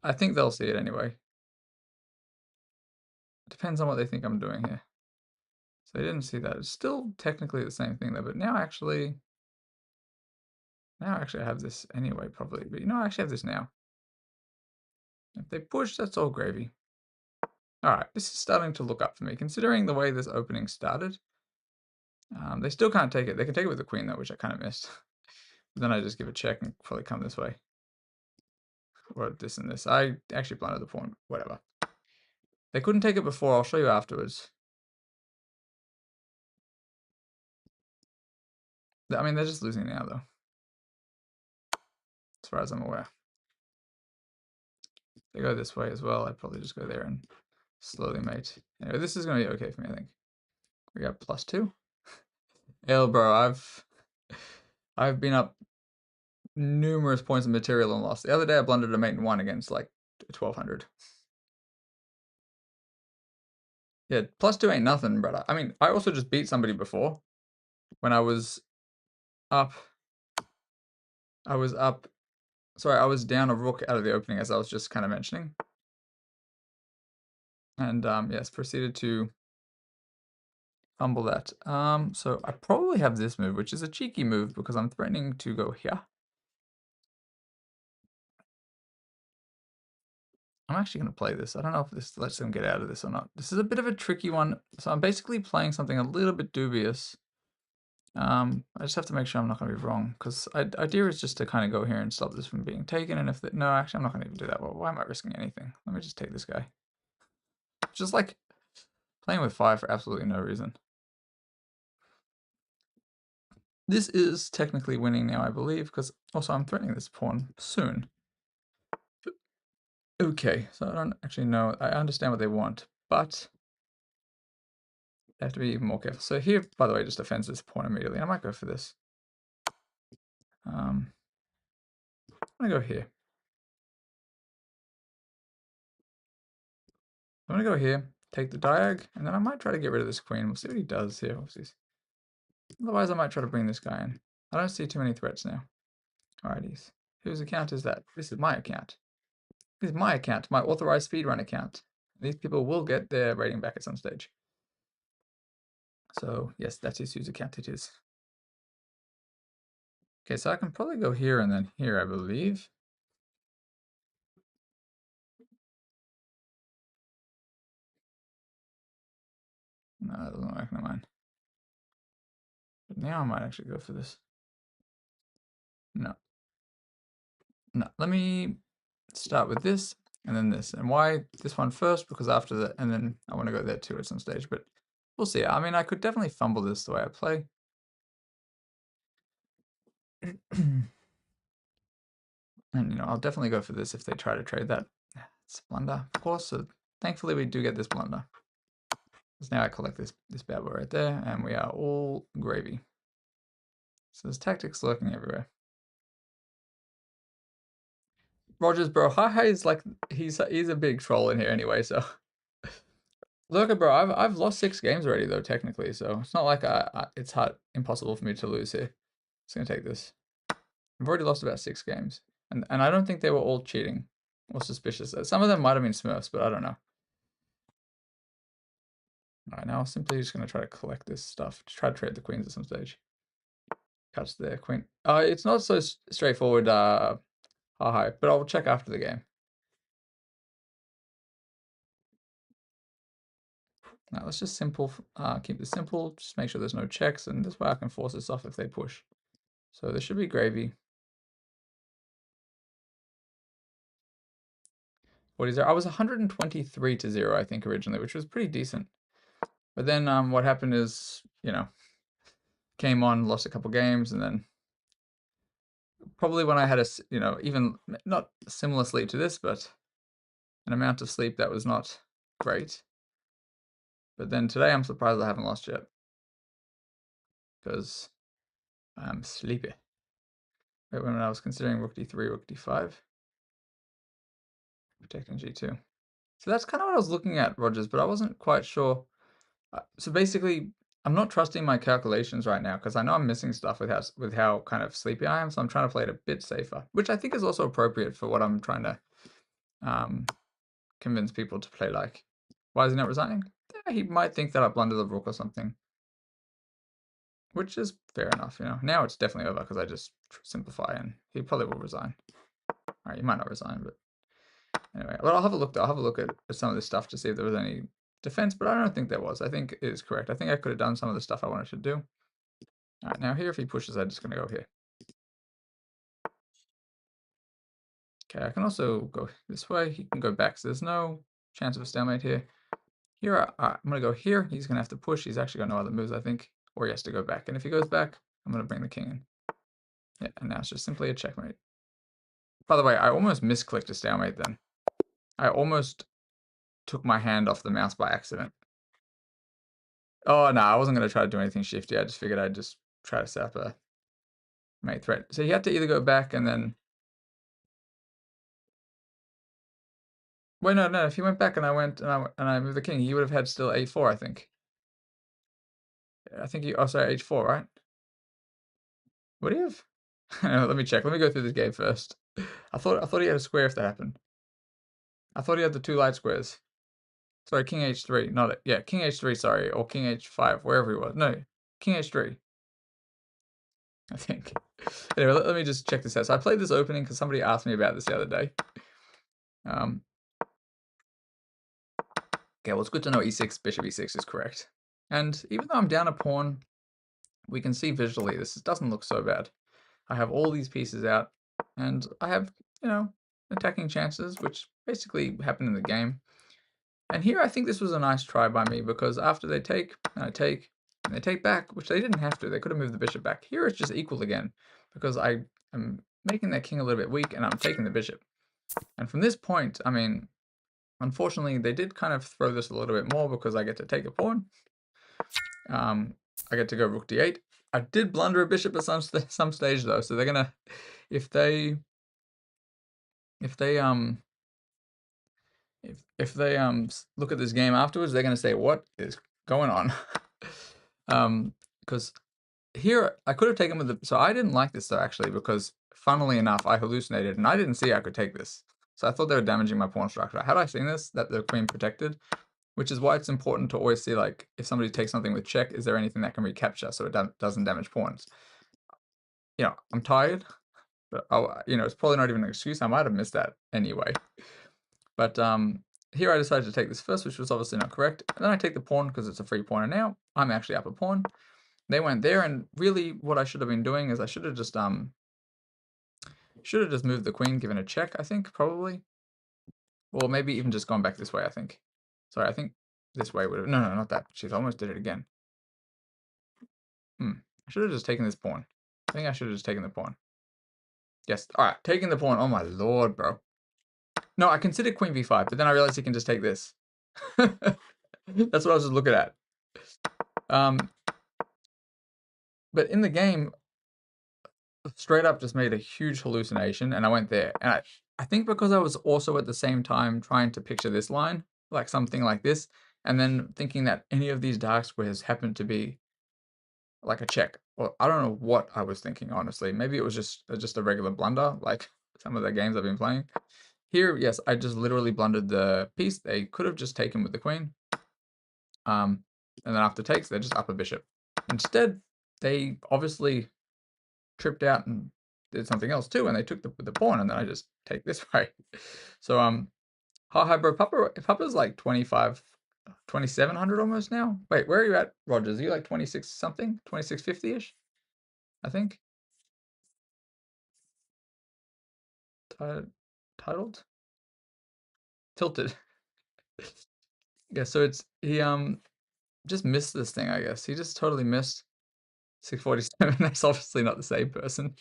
I think they'll see it anyway. Depends on what they think I'm doing here. So they didn't see that. It's still technically the same thing though, but now actually I have this anyway, probably. But I actually have this now. If they push, that's all gravy. Alright, this is starting to look up for me. Considering the way this opening started, they still can't take it. They can take it with the queen though, which I kind of missed. But then I just give a check and probably come this way. Or this and this. I actually blundered the pawn. Whatever. They couldn't take it before. I'll show you afterwards. I mean, they're just losing now, though. As far as I'm aware. If they go this way as well, I'd probably just go there and slowly mate. Anyway, this is going to be okay for me, I think. We got +2. Hell, bro, I've been up numerous points of material and lost. The other day, I blundered a mate and won against, like, 1200. Yeah, +2 ain't nothing, brother. I mean, I also just beat somebody before. When I was up... Sorry, I was down a rook out of the opening, as I was just kind of mentioning. And, yes, proceeded to fumble that. So I probably have this move, which is a cheeky move because I'm threatening to go here. I'm actually going to play this. I don't know if this lets them get out of this or not. This is a bit of a tricky one. So I'm basically playing something a little bit dubious. I just have to make sure I'm not going to be wrong, because idea is just to kind of go here and stop this from being taken. And if no, actually, I'm not going to even do that. Well, why am I risking anything? Let me just take this guy. Just like playing with 5 for absolutely no reason. This is technically winning now, I believe, because also I'm threatening this pawn soon. Okay, so I don't actually know. I understand what they want, but I have to be even more careful. So here, by the way, just defends this pawn immediately. I might go for this. I'm gonna go here. I'm gonna go here, take the diag, and then I might try to get rid of this queen. We'll see what he does here. Otherwise, I might try to bring this guy in. I don't see too many threats now. Alrighties. Whose account is that? This is my account. This is my account, my authorized speedrun account. These people will get their rating back at some stage. So, yes, that is whose account it is. Okay, so I can probably go here and then here, I believe. No, that doesn't work, never mind. But now I might actually go for this. No. No, let me start with this and then this. And why this one first? Because after that, and then I want to go there too at some stage, but we'll see. I mean, I could definitely fumble this the way I play. And, I'll definitely go for this if they try to trade that. It's a blunder, of course. So thankfully we do get this blunder. Because now I collect this bad boy right there, and we are all gravy. So there's tactics lurking everywhere. Rogers, bro, hi is like he's a big troll in here anyway, so look, bro, I've lost 6 games already though, technically, so it's not like it's impossible for me to lose here. Just gonna take this. I've already lost about 6 games, and I don't think they were all cheating or suspicious. Some of them might have been Smurfs, but I don't know. All right, now I'm simply just gonna try to collect this stuff to try to trade the queens at some stage. Catch the queen. It's not so straightforward, hi, but I'll check after the game. Now let's just keep this simple. Just make sure there's no checks, and this way I can force this off if they push. So there should be gravy. What is there? I was 123 to 0, I think, originally, which was pretty decent. But then what happened is, came on, lost a couple games, and then probably when I had even not similar sleep to this, but an amount of sleep that was not great. But then today I'm surprised I haven't lost yet, because I'm sleepy. Right when I was considering rook d3, rook d5, protecting g2. So that's kind of what I was looking at, Rogers, but I wasn't quite sure. So basically, I'm not trusting my calculations right now because I know I'm missing stuff with how kind of sleepy I am. So I'm trying to play it a bit safer, which I think is also appropriate for what I'm trying to convince people to play like. Why is he not resigning? Yeah, he might think that I blundered the rook or something, which is fair enough. Now it's definitely over because I just simplify, and he probably will resign. All right, he might not resign, but anyway. Well, I'll have a look though. I'll have a look at some of this stuff to see if there was any defense, but I don't think there was. I think it is correct. I think I could have done some of the stuff I wanted to do. All right, now here, if he pushes, I'm just going to go here. Okay, I can also go this way. He can go back, so there's no chance of a stalemate here. Here, I'm going to go here. He's going to have to push. He's actually got no other moves, I think. Or he has to go back. And if he goes back, I'm going to bring the king in. Yeah, and now it's just simply a checkmate. By the way, I almost misclicked a stalemate then. I almost took my hand off the mouse by accident. Oh, no, I wasn't going to try to do anything shifty. I just figured I'd just try to set up a mate threat. So he had to either go back and then... Wait, no. If he went back and I went and I moved the king, he would have had still a4, I think. I think he... Oh, sorry, h4, right? Would he have? Let me check. Let me go through this game first. I thought he had a square if that happened. I thought he had the 2 light squares. Sorry, king h3. Not it. Yeah, king h3, sorry. Or king h5, wherever he was. No, king h3. I think. Anyway, let me just check this out. So I played this opening because somebody asked me about this the other day. Okay, well, it's good to know e6, bishop e6 is correct. And even though I'm down a pawn, we can see visually this doesn't look so bad. I have all these pieces out, and I have, attacking chances, which basically happen in the game. And here I think this was a nice try by me, because after they take, and I take, and they take back, which they didn't have to. They could have moved the bishop back. Here it's just equal again, because I am making that king a little bit weak, and I'm taking the bishop. And from this point, I mean, unfortunately, they did kind of throw this a little bit more because I get to take a pawn. I get to go rook d8. I did blunder a bishop at some stage though, so they're gonna, if they look at this game afterwards, they're gonna say, what is going on? Because here I could have taken with the, so I didn't like this though actually, because funnily enough I hallucinated and I didn't see I could take this. So I thought they were damaging my pawn structure. Had I seen this, that the queen protected, which is why it's important to always see, like, if somebody takes something with check, is there anything that can recapture so it doesn't damage pawns? I'm tired, but it's probably not even an excuse. I might have missed that anyway. But here I decided to take this first, which was obviously not correct. And then I take the pawn because it's a free pawn, and now I'm actually up a pawn. They went there, and really what I should have been doing is I should have just moved the queen, given a check, I think, probably. Or maybe even just gone back this way, I think. Sorry, I think this way would have... No, not that. Jeez, I almost did it again. I should have just taken this pawn. I think I should have just taken the pawn. Yes. All right, taking the pawn. Oh my lord, bro. No, I considered queen b5, but then I realized he can just take this. That's what I was just looking at. But in the game, straight up just made a huge hallucination, and I went there. And I think because I was also at the same time trying to picture this line, like something like this, and then thinking that any of these dark squares happened to be like a check. Well, I don't know what I was thinking, honestly. Maybe it was just a regular blunder, like some of the games I've been playing. Here, yes, I just literally blundered the piece. They could have just taken with the queen. And then after takes, they're just up a bishop. Instead, they obviously tripped out and did something else too, and they took the pawn, and then I just take this way. So hi bro, Papa's like 2700 almost now. Wait, where are you at, Rogers? Are you like 26 something? 2650-ish? I think. Titled? Tilted. Yeah, so it's he just missed this thing, I guess. He just totally missed 647. That's obviously not the same person.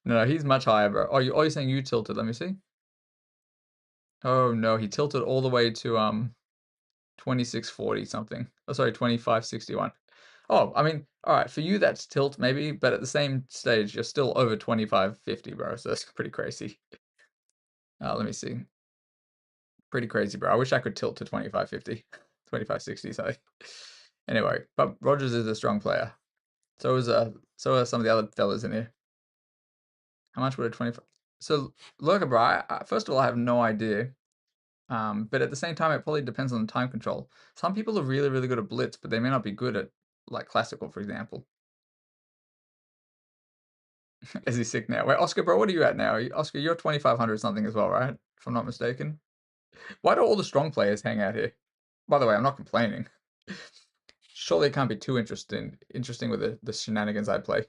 No, he's much higher, bro. Oh, you're saying you tilted. Let me see. Oh no, he tilted all the way to 2640 something. Oh, sorry, 2561. Oh, I mean, all right, for you that's tilt maybe, but at the same stage you're still over 2550, bro. So that's pretty crazy. Let me see. Pretty crazy, bro. I wish I could tilt to 2550, 2560. Sorry. Anyway, but Rogers is a strong player. So are some of the other fellas in here. How much would a 25? So Lurker, bro. First of all, I have no idea. But at the same time, it probably depends on the time control. Some people are really, really good at blitz, but they may not be good at like classical, for example. Is he sick now? Wait, Oscar, bro, what are you at now? Oscar, you're 2500 something as well, right? If I'm not mistaken. Why do all the strong players hang out here? By the way, I'm not complaining. Surely it can't be too interesting with the shenanigans I play.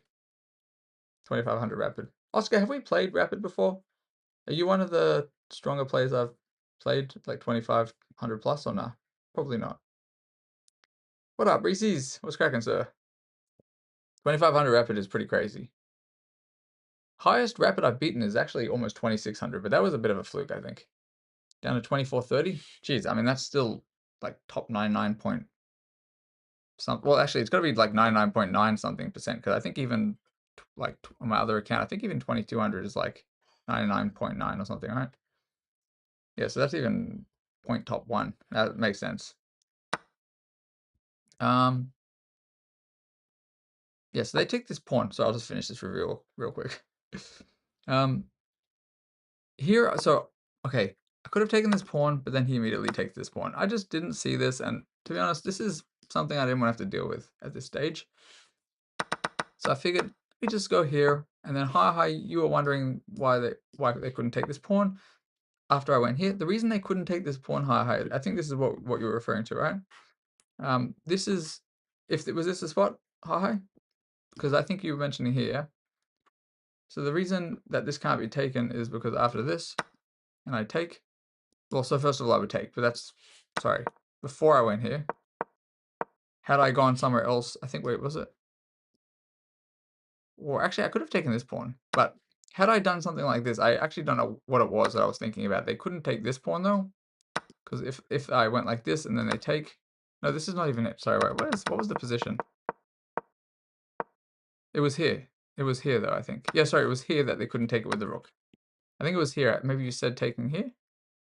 2500 rapid. Oscar, have we played rapid before? Are you one of the stronger players I've played, like 2500 plus or not? Probably not. What up, Reese's? What's cracking, sir? 2500 rapid is pretty crazy. Highest rapid I've beaten is actually almost 2600, but that was a bit of a fluke, I think. Down to 2430. Jeez, I mean, that's still like top 99 point some. Well, actually, it's got to be like 99.9 something percent, because I think even like on my other account, I think even 2200 is like 99.9 or something, right? Yeah, so that's even point top one. That makes sense. Yeah, so they take this pawn. So I'll just finish this review real quick. Here, so okay, I could have taken this pawn, but then he immediately takes this pawn. I just didn't see this, and to be honest, this is something I didn't want to have to deal with at this stage. So I figured we just go here, and then hi, you were wondering why they couldn't take this pawn after I went here. The reason they couldn't take this pawn, hi, I think this is what you were referring to, right? This is was this the spot, hi, because I think you were mentioning here. So the reason that this can't be taken is because after this, and I take. Well, so first of all, I would take, but that's, sorry, before I went here, had I gone somewhere else, I think, wait, was it? Or actually, I could have taken this pawn, but had I done something like this, I actually don't know what it was that I was thinking about. They couldn't take this pawn, though, because if I went like this and then they take, no, this is not even it. Sorry, wait, what was the position? It was here. It was here, though, I think. Yeah, sorry, it was here that they couldn't take it with the rook. I think it was here. Maybe you said taking here?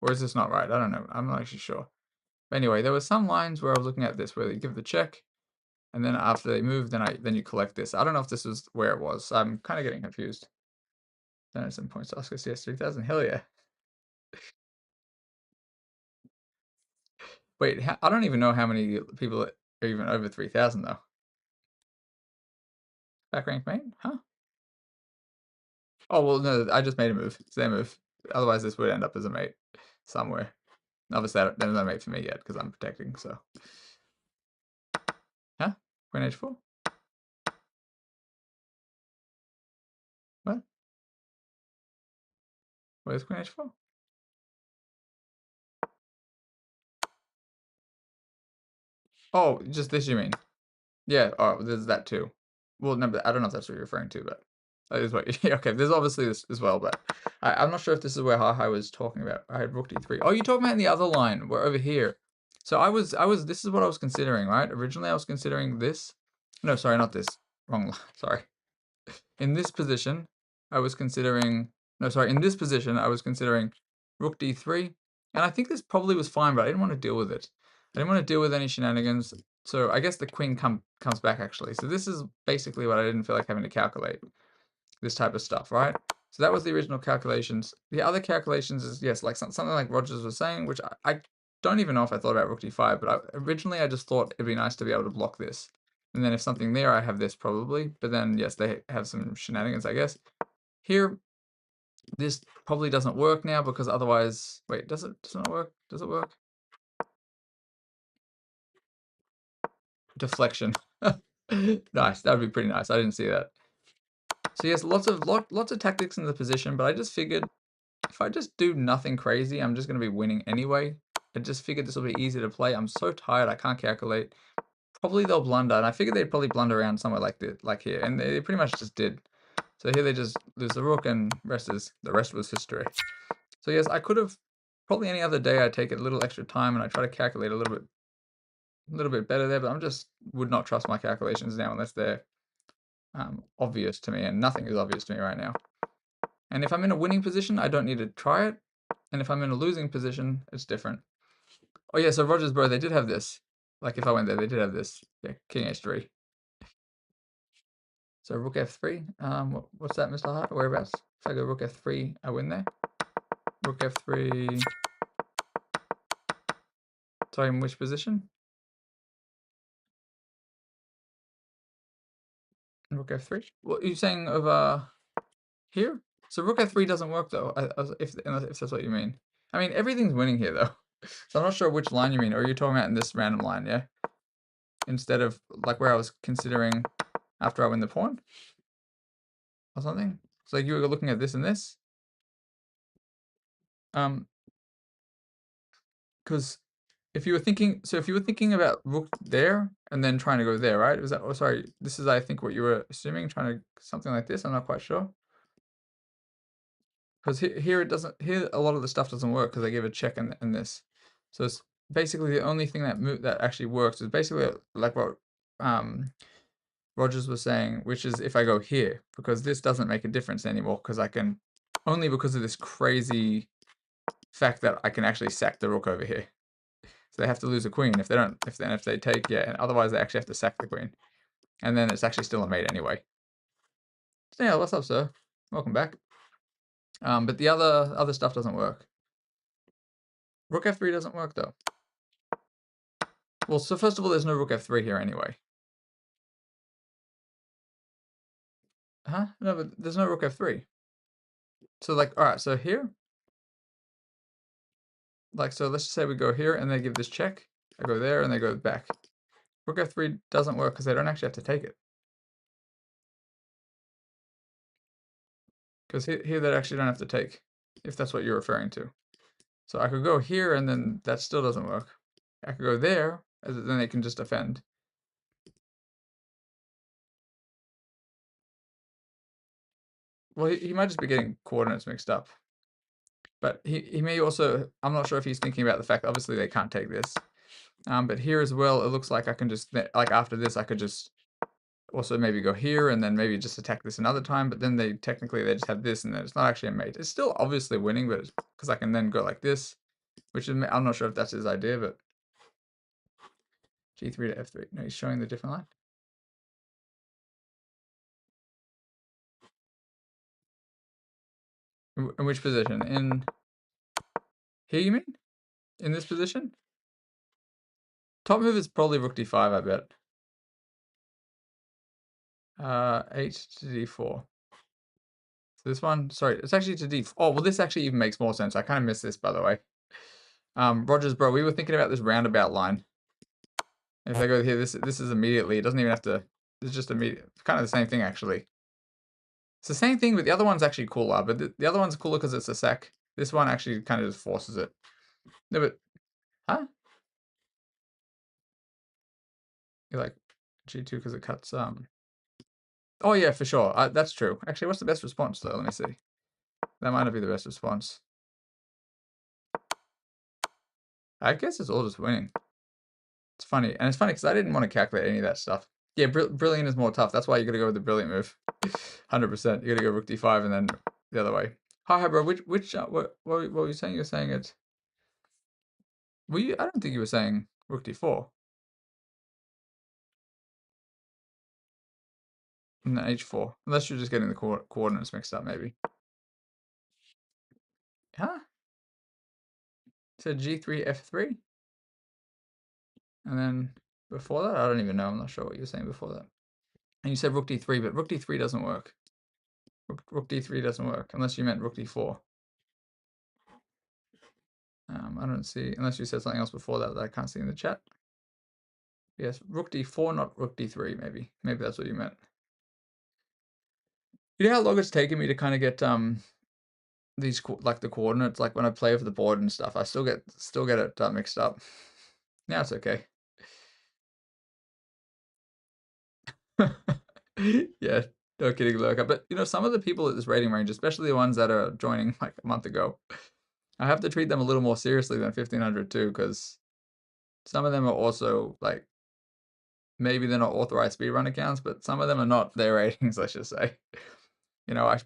Or is this not right? I don't know. I'm not actually sure. But anyway, there were some lines where I was looking at this where they give the check, and then after they move, then you collect this. I don't know if this was where it was. So I'm kind of getting confused. 7 points to Oscar CS 3000. Hell yeah. Wait, I don't even know how many people are even over 3000 though. Back rank mate? Huh? Oh, well, no, I just made a move. It's their move. Otherwise, this would end up as a mate somewhere. Obviously, there's no mate for me yet because I'm protecting, so. Huh? Queen h4? What? Where's Queen h4? Oh, just this you mean? Yeah, oh, there's that too. Well, no, but I don't know if that's what you're referring to, but that is what. Okay, there's obviously this as well, but I'm not sure if this is where Hi was talking about. I had rook d3. Oh, you're talking about in the other line. We're over here. So I was. This is what I was considering, right? Originally, I was considering this. No, sorry, not this. Wrong line. Sorry. In this position, I was considering. No, sorry. In this position, I was considering rook d3, and I think this probably was fine, but I didn't want to deal with it. I didn't want to deal with any shenanigans. So I guess the queen comes back actually. So this is basically what I didn't feel like having to calculate. This type of stuff, right? So that was the original calculations. The other calculations is, yes, like something like Rogers was saying, which I don't even know if I thought about rook d5, but originally I just thought it'd be nice to be able to block this. And then if something there, I have this probably. But then, yes, they have some shenanigans, I guess. Here, this probably doesn't work now because otherwise... Wait, does it not work? Does it work? Deflection. Nice, that would be pretty nice. I didn't see that. So yes, lots of tactics in the position, but I just figured if I just do nothing crazy, I'm just going to be winning anyway. I just figured this will be easy to play. I'm so tired, I can't calculate. Probably they'll blunder, and I figured they'd probably blunder around somewhere like this, like here, and they pretty much just did. So here they just lose the rook, and the rest was history. So yes, I could have probably any other day I'd take a little extra time and I try to calculate a little bit better there, but I'm just would not trust my calculations now unless they're obvious to me, and nothing is obvious to me right now. And if I'm in a winning position, I don't need to try it, and if I'm in a losing position, it's different. Oh yeah, so Rogers Bro, they did have this. Like if I went there, they did have this. Yeah, King H3. So Rook F3. What's that, Mr. Hart? Whereabouts? If I go Rook F3, I win there. Rook F3. Sorry, in which position? Rook F3. What are you saying of here? So Rook F3 doesn't work though. If that's what you mean. I mean everything's winning here though. So I'm not sure which line you mean, or are you talking about in this random line, yeah? Instead of like where I was considering after I win the pawn or something. So like you were looking at this and this. Because if you were thinking about rook there and then trying to go there, right? Was that? Oh, sorry. This is, I think, what you were assuming, trying to something like this. I'm not quite sure. Because here it doesn't. Here a lot of the stuff doesn't work because I give a check and this. So it's basically the only thing that actually works is basically like what Rogers was saying, which is if I go here, because this doesn't make a difference anymore because I can only because of this crazy fact that I can actually sack the rook over here. So they have to lose a queen if they don't. If they take, yeah, and otherwise they actually have to sack the queen, and then it's actually still a mate anyway. So yeah, what's up, sir? Welcome back. But the other stuff doesn't work. Rook F3 doesn't work though. Well, so first of all, there's no Rook F3 here anyway. Huh? No, but there's no Rook F3. So like, all right, so here, like, so let's just say we go here and they give this check. I go there and they go back. Rook F3 doesn't work because they don't actually have to take it. Because here they actually don't have to take, if that's what you're referring to. So I could go here and then that still doesn't work. I could go there, then they can just defend. Well, he might just be getting coordinates mixed up. But he may also, I'm not sure if he's thinking about the fact that obviously they can't take this. But here as well, it looks like I can just, like after this, I could just also maybe go here and then maybe just attack this another time. But then they just have this and then it's not actually a mate. It's still obviously winning, but because I can then go like this, which is, I'm not sure if that's his idea, but G3 to F3. No, he's showing the different line. In which position? In here, you mean? In this position? Top move is probably Rook D5, I bet. 8 to D4. So this one, sorry, it's actually to D4. Oh, well, this actually even makes more sense. I kind of missed this, by the way. Rogers, bro, we were thinking about this roundabout line. If I go here, this is immediately. It doesn't even have to. It's just immediate. It's kind of the same thing, actually. It's the same thing, but the other one's actually cooler. But the other one's cooler because it's a sack. This one actually kind of just forces it. No, but huh? You're like G2 because it cuts. Oh yeah, for sure. That's true. Actually, what's the best response though? Let me see. That might not be the best response. I guess it's all just winning. It's funny, and it's funny because I didn't want to calculate any of that stuff. Yeah, brilliant is more tough. That's why you got to go with the brilliant move. 100%. You got to go Rook D5 and then the other way. Hi, bro. What were you saying? You're saying it. Were you? I don't think you were saying Rook D4. And then H4. Unless you're just getting the coordinates mixed up, maybe. Huh? So G3 F3, and then before that? I don't even know. I'm not sure what you were saying before that. And you said rook d3, but rook d3 doesn't work. Rook d3 doesn't work unless you meant rook d4. I don't see, unless you said something else before that that I can't see in the chat. Yes, rook d4, not rook d3, maybe. Maybe that's what you meant. You know how long it's taken me to kind of get these like the coordinates, like when I play with the board and stuff, I still get it mixed up. Now it's okay. Yeah, no kidding, Lurker. But you know, some of the people at this rating range, especially the ones that are joining like a month ago, I have to treat them a little more seriously than 1500 too, because some of them are also like, maybe they're not authorized speedrun accounts, but some of them are not their ratings, let's just say. You know, I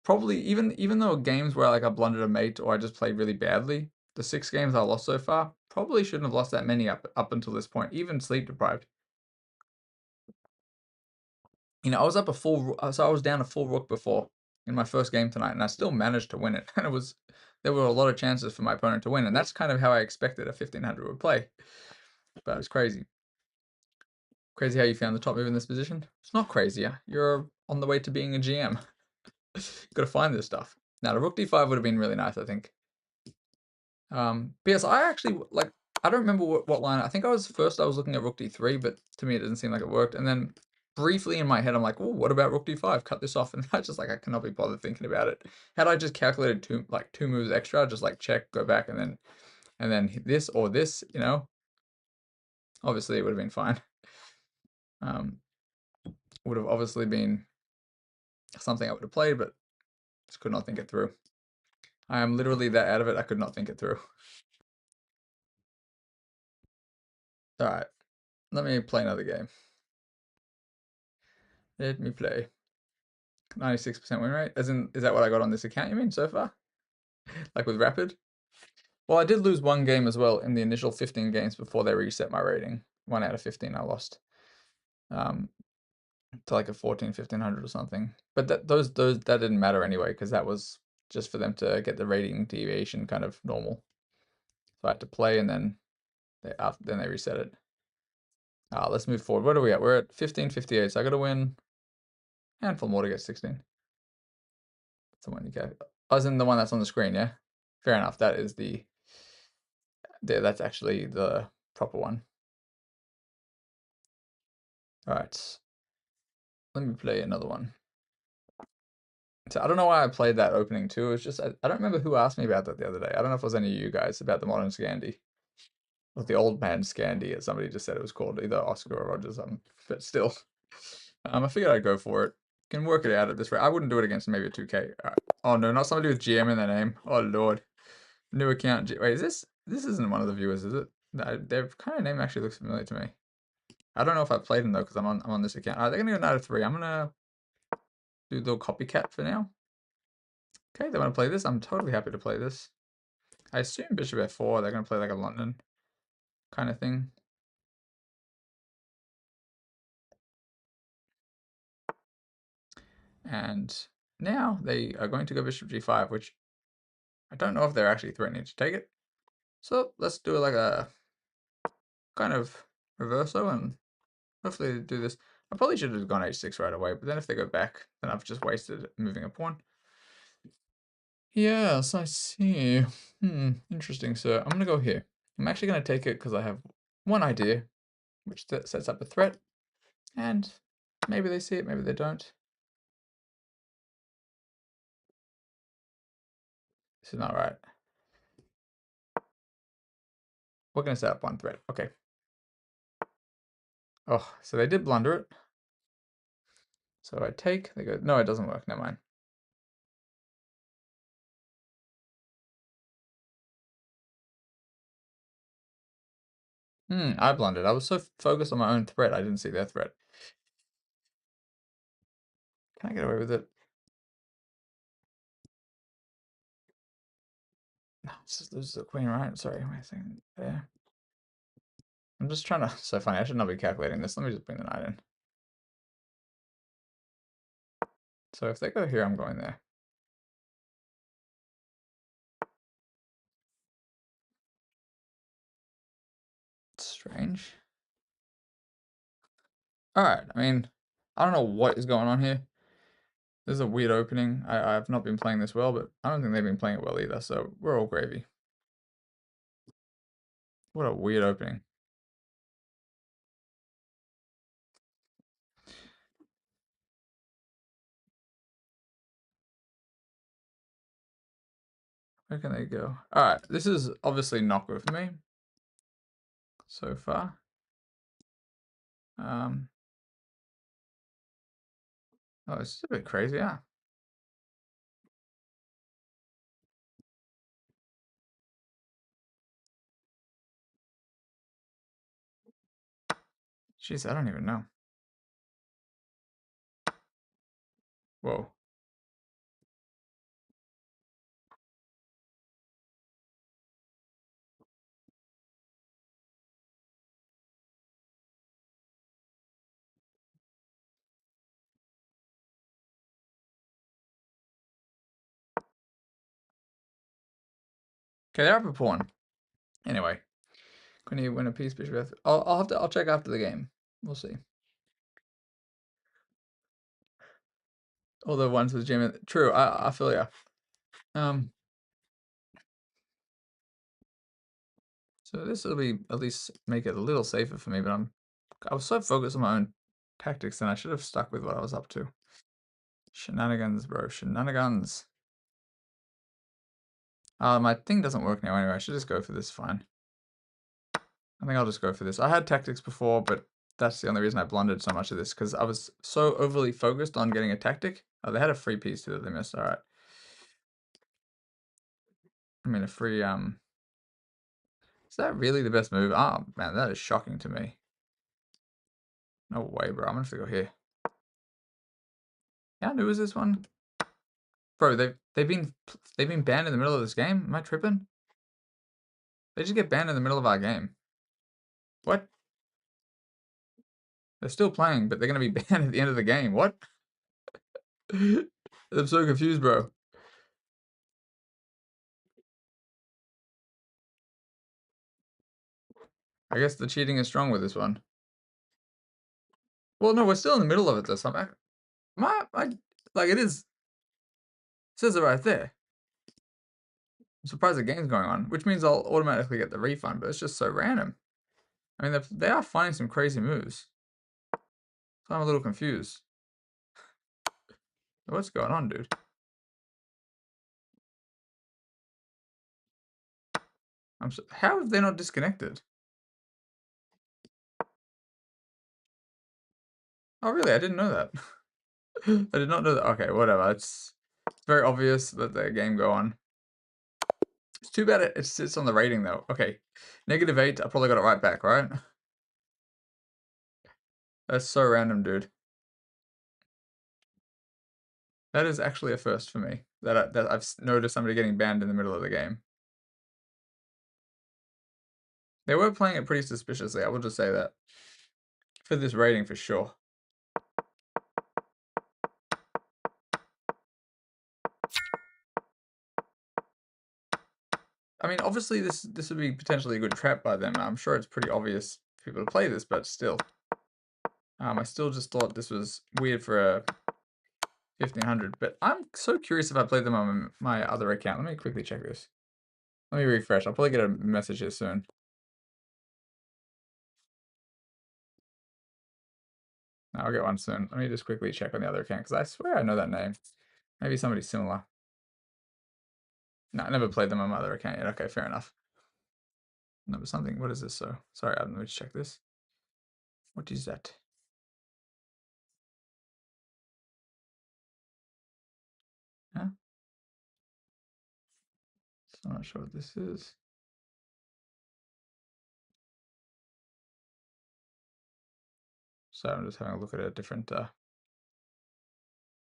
probably, even though games where like I blundered a mate or I just played really badly, the 6 games I lost so far, probably shouldn't have lost that many up until this point, even sleep deprived. You know, I was up a full, so I was down a full rook before in my first game tonight, and I still managed to win it. And there were a lot of chances for my opponent to win, and that's kind of how I expected a 1500 would play. But it's crazy. Crazy how you found the top move in this position. It's not crazy. You're on the way to being a GM. Gotta find this stuff. Now, the rook d5 would have been really nice, I think. Because I actually, like, I don't remember what line. I think I was looking at rook d3, but to me it didn't seem like it worked. And then briefly in my head, I'm like, oh, what about rook d5? Cut this off. And I just like, I cannot be bothered thinking about it. Had I just calculated two moves extra, just like check, go back, and then this or this, you know, obviously it would have been fine. Would have obviously been something I would have played, but just could not think it through. I am literally that out of it. I could not think it through. All right, let me play another game. Let me play. 96% win rate? As in, is that what I got on this account, you mean, so far? Like with Rapid? Well, I did lose one game as well in the initial 15 games before they reset my rating. 1 out of 15 I lost. To like a 1500 or something. But that didn't matter anyway, because that was just for them to get the rating deviation kind of normal. So I had to play, and then they reset it. Let's move forward. What are we at? We're at 1558, so I gotta win a handful more to get 16. That's the one you get. As in the one that's on the screen, yeah? Fair enough. That is that's actually the proper one. Alright. Let me play another one. So I don't know why I played that opening too. It's just, I don't remember who asked me about that the other day. I don't know if it was any of you guys about the modern Scandi. Or the old man Scandi, as somebody just said it was called, either Oscar or Rogers. But still. I figured I'd go for it. Can work it out at this rate. I wouldn't do it against maybe a 2K. Oh no, not somebody with GM in their name. Oh lord. New account. Wait, is this isn't one of the viewers, is it? Their kind of name actually looks familiar to me. I don't know if I've played them though, because I'm on this account. Alright, they're gonna go knight of 3. I'm gonna do a little copycat for now. Okay, they want to play this. I'm totally happy to play this. I assume bishop f4, they're gonna play like a London kind of thing. And now they are going to go bishop g5, which I don't know if they're actually threatening to take it. So let's do like a kind of reverso, and hopefully they do this. I probably should have gone h6 right away, but then if they go back, then I've just wasted moving a pawn. Yes, I see. Interesting, sir. I'm gonna go here. I'm actually gonna take it because I have one idea, which sets up a threat, and maybe they see it, maybe they don't. This is not right. We're gonna set up one threat. Okay. Oh, so they did blunder it. So I take, they go, no, it doesn't work, never mind. I blundered. I was so focused on my own threat, I didn't see their threat. Can I get away with it? No, this is the queen, right? Sorry, wait a second. There. I'm just trying to, so funny, I should not be calculating this. Let me just bring the knight in. So if they go here, I'm going there. Strange. Alright, I mean, I don't know what is going on here. This is a weird opening. I've not been playing this well, but I don't think they've been playing it well either, so we're all gravy. What a weird opening. Where can they go? Alright, this is obviously not good for me so far. Oh, it's a bit crazy, yeah. Jeez, I don't even know. Whoa. Okay, they're up a pawn. Anyway, can you win a piece, bishop F? I'll check after the game. We'll see. All the ones with Jim. True, I feel ya. So this will be at least make it a little safer for me, but I was so focused on my own tactics and I should have stuck with what I was up to. Shenanigans, bro. Shenanigans. My thing doesn't work now anyway. I should just go for this, fine. I think I'll just go for this. I had tactics before, but that's the only reason I blundered so much of this, because I was so overly focused on getting a tactic. Oh, they had a free piece too that they missed. Alright. I mean, a free, is that really the best move? Oh, man, that is shocking to me. No way, bro. I'm gonna have to go here. How new is this one? Bro, they've been banned in the middle of this game? Am I tripping? They just get banned in the middle of our game. What? They're still playing, but they're gonna be banned at the end of the game. What? I'm so confused, bro. I guess the cheating is strong with this one. Well, no, we're still in the middle of it this time. Like it is. It says it right there. I'm surprised the game's going on, which means I'll automatically get the refund, but it's just so random. I mean, they are finding some crazy moves. So I'm a little confused. What's going on, dude? How have they not disconnected? Oh, really? I didn't know that. I did not know that. Okay, whatever. It's very obvious that the game go on. It's too bad it sits on the rating, though. Okay, -8. I probably got it right back, right? That's so random, dude. That is actually a first for me. That I've noticed somebody getting banned in the middle of the game. They were playing it pretty suspiciously, I will just say that. For this rating, for sure. I mean, obviously this would be potentially a good trap by them. I'm sure it's pretty obvious for people to play this, but still. I still just thought this was weird for a 1500, but I'm so curious if I played them on my other account. Let me quickly check this. Let me refresh. I'll probably get a message here soon. No, I'll get one soon. Let me just quickly check on the other account, because I swear I know that name. Maybe somebody similar. No, I never played them on my other account yet. Okay, fair enough. No, but something. What is this? So sorry, let me check this. What is that? Huh? So I'm not sure what this is. So I'm just having a look at a different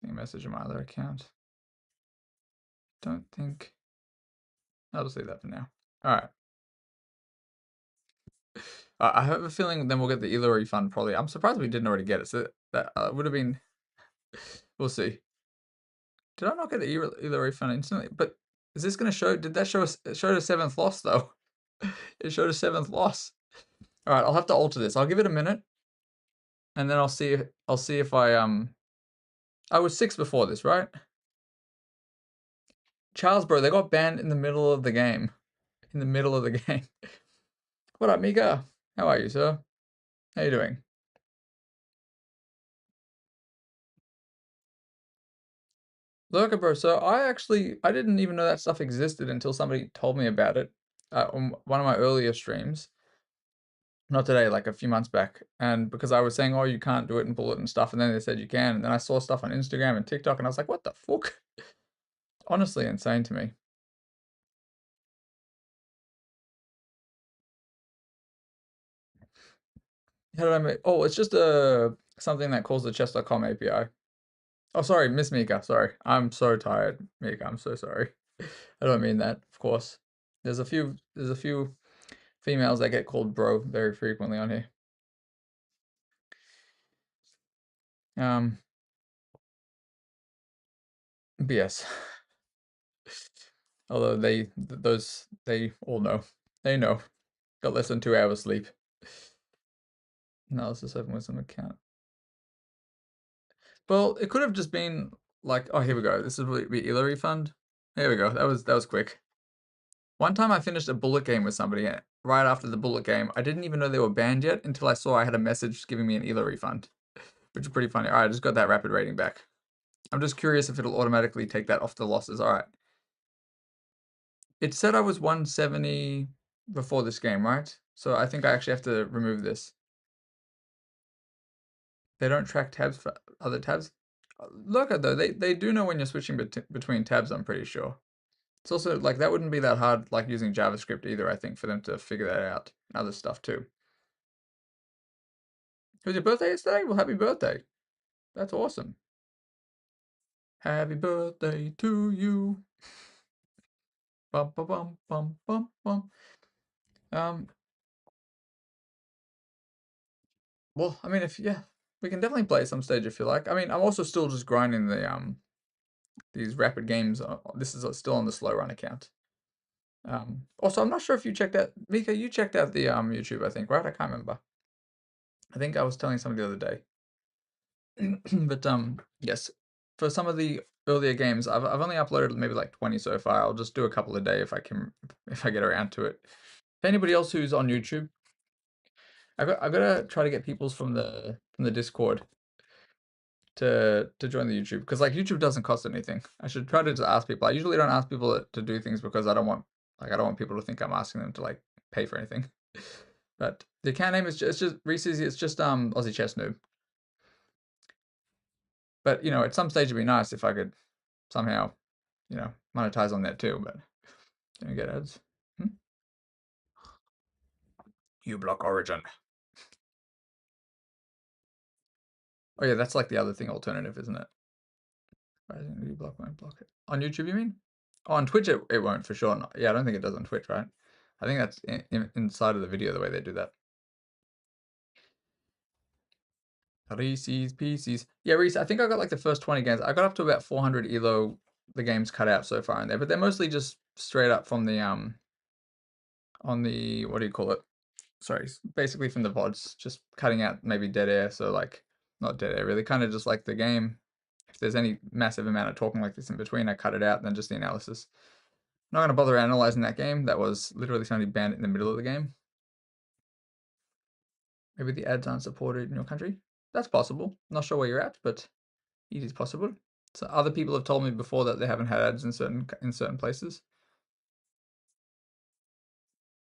message on my other account. Don't think. I'll just leave that for now. All right. I have a feeling then we'll get the ELO refund probably. I'm surprised we didn't already get it. So that would have been. We'll see. Did I not get the ELO refund instantly? But is this going to show? Did that show us? It showed a 7th loss though. It showed a 7th loss. All right, I'll have to alter this. I'll give it a minute. and then I'll see if I was 6 before this, right? Charles, bro, they got banned in the middle of the game. In the middle of the game. What up, Mika? How are you, sir? How you doing? Lurker, bro. So I didn't even know that stuff existed until somebody told me about it on one of my earlier streams. Not today, like a few months back. And because I was saying, oh, you can't do it in Bullet and stuff, and then they said you can. And then I saw stuff on Instagram and TikTok, and I was like, what the fuck? Honestly, insane to me. How did I make? Oh, it's just something that calls the chess.com API. Oh, sorry, Miss Mika. Sorry, I'm so tired, Mika. I'm so sorry. I don't mean that, of course. There's a few females that get called bro very frequently on here. Um, BS. Although they all know. They know. Got less than 2 hours sleep. Analysis open with some account. Well, it could have just been like, oh, here we go. This is the ELA refund. Here we go. That was quick. One time I finished a bullet game with somebody, and right after the bullet game, I didn't even know they were banned yet until I saw I had a message giving me an ELA refund, which is pretty funny. All right, I just got that rapid rating back. I'm just curious if it'll automatically take that off the losses. All right. It said I was 170 before this game, right? So I think I actually have to remove this. They don't track tabs for other tabs. Look at though, they do know when you're switching between tabs, I'm pretty sure. It's also like that wouldn't be that hard like using JavaScript either, I think, for them to figure that out and other stuff too. It was your birthday yesterday? Well, happy birthday. That's awesome. Happy birthday to you. Bum bum bum bum bum bum. Um well, I mean if yeah, we can definitely play at some stage if you like. I mean, I'm also still just grinding these rapid games. This is still on the slow run account. Also, I'm not sure if you checked out, Mika, you checked out the YouTube, I think, right? I can't remember. I think I was telling somebody the other day. But yes, for some of the earlier games, I've only uploaded maybe like 20 so far. I'll just do a couple a day if I get around to it. If anybody else who's on YouTube, I gotta try to get people's from the Discord to join the YouTube, because like YouTube doesn't cost anything. I should try to just ask people. I usually don't ask people to do things because I don't want people to think I'm asking them to like pay for anything. But the account name is just Reese's. It's just Aussie Chess Noob. But you know, at some stage it'd be nice if I could somehow, you know, monetize on that too. But don't get ads. uBlock Origin. Oh yeah, that's like the other thing alternative, isn't it? uBlock won't block it. On YouTube, you mean? Oh, on Twitch it won't for sure. Yeah, I don't think it does on Twitch, right? I think that's inside of the video the way they do that. Reese's Pieces. Yeah, Reese, I think I got like the first 20 games. I got up to about 400 ELO, the games cut out so far in there, but they're mostly just straight up from the on the, what do you call it? Sorry, basically from the VODs, just cutting out maybe dead air. So like, not dead air really, kind of just like the game. If there's any massive amount of talking like this in between, I cut it out and then just the analysis. I'm not going to bother analyzing that game. That was literally somebody banned it in the middle of the game. Maybe the ads aren't supported in your country. That's possible. Not sure where you're at, but it is possible. So other people have told me before that they haven't had ads in certain places.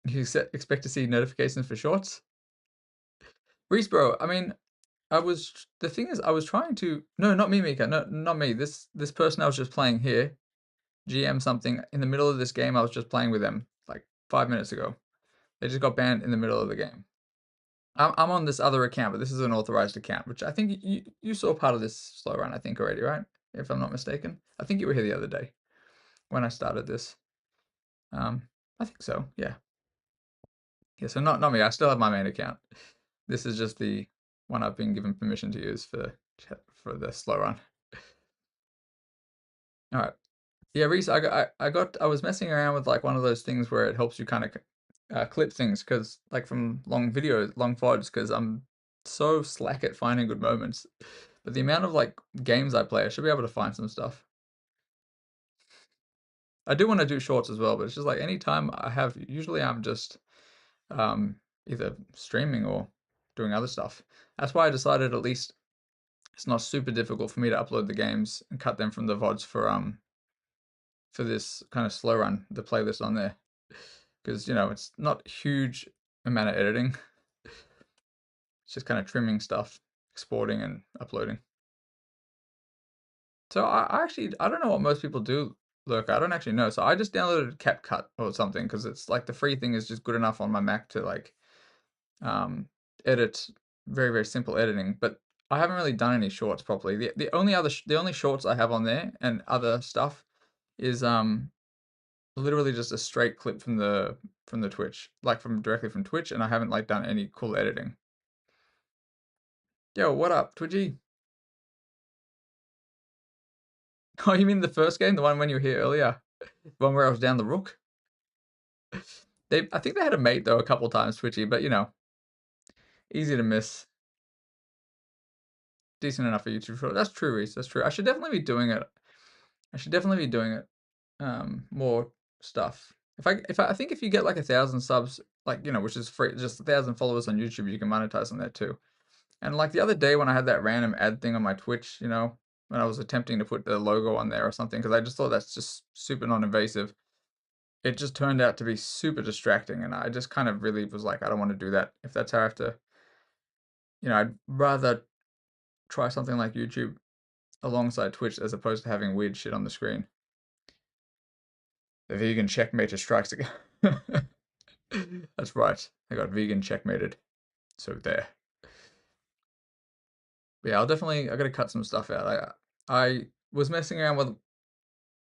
You expect to see notifications for shorts? Reese, bro, I mean, the thing is, I was trying to, no, not me, Mika, no, not me. This person I was just playing here, GM something, in the middle of this game, I was just playing with them like 5 minutes ago. They just got banned in the middle of the game. I'm on this other account, but this is an authorized account, which I think you saw part of this slow run, I think already, right? If I'm not mistaken. I think you were here the other day when I started this. I think so, yeah. Yeah, so not me. I still have my main account. This is just the one I've been given permission to use for the slow run. All right. Yeah, Reese, I was messing around with like one of those things where it helps you kind of clip things, because like from long videos, long VODs, because so slack at finding good moments. But the amount of like games I play, I should be able to find some stuff. I do want to do shorts as well, but it's just like anytime I have, usually I'm just either streaming or doing other stuff. That's why I decided at least it's not super difficult for me to upload the games and cut them from the VODs for this kind of slow run, the playlist on there. Because, you know, it's not huge amount of editing. It's just kind of trimming stuff, exporting and uploading. So I actually, I don't know what most people do. Look, I don't actually know. So I just downloaded CapCut or something because it's like the free thing is just good enough on my Mac to like um, edit very, very simple editing. But I haven't really done any shorts properly. The only other the only shorts I have on there and other stuff is literally just a straight clip from the Twitch, like from directly from Twitch, and I haven't like done any cool editing. Yo, what up, Twitchy? Oh, you mean the first game, the one when you were here earlier, the one where I was down the rook? I think they had a mate though a couple times, Twitchy, but you know, easy to miss. Decent enough for YouTube short. That's true, Reese. That's true. I should definitely be doing it. I should definitely be doing it. More stuff. I think if you get like 1,000 subs, like you know, which is free, just 1,000 followers on YouTube, you can monetize on that too. And like the other day when I had that random ad thing on my Twitch, you know, when I was attempting to put the logo on there or something, because I just thought that's just super non-invasive. It just turned out to be super distracting, and I just kind of really was like, I don't want to do that. If that's how I have to, you know, I'd rather try something like YouTube alongside Twitch as opposed to having weird shit on the screen. The vegan checkmater strikes again. That's right. I got vegan checkmated. So there. But yeah, I gotta cut some stuff out. I was messing around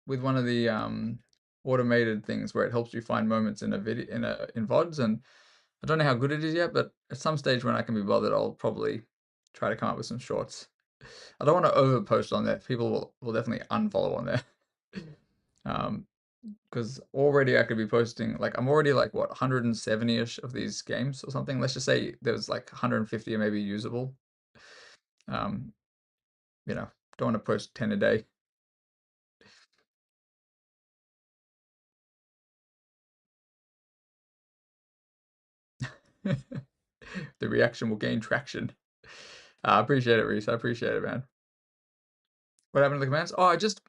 with one of the automated things where it helps you find moments in a video in VODs, and I don't know how good it is yet, but at some stage when I can be bothered, I'll probably try to come up with some shorts. I don't want to overpost on there. People will definitely unfollow on there. Because already I could be posting like I'm already like what 170ish of these games or something. Let's just say there's like 150 or maybe usable. Um, you know, don't want to post 10 a day. The reaction will gain traction. I appreciate it, Reese. I appreciate it, man. What happened to the commands? Oh, I just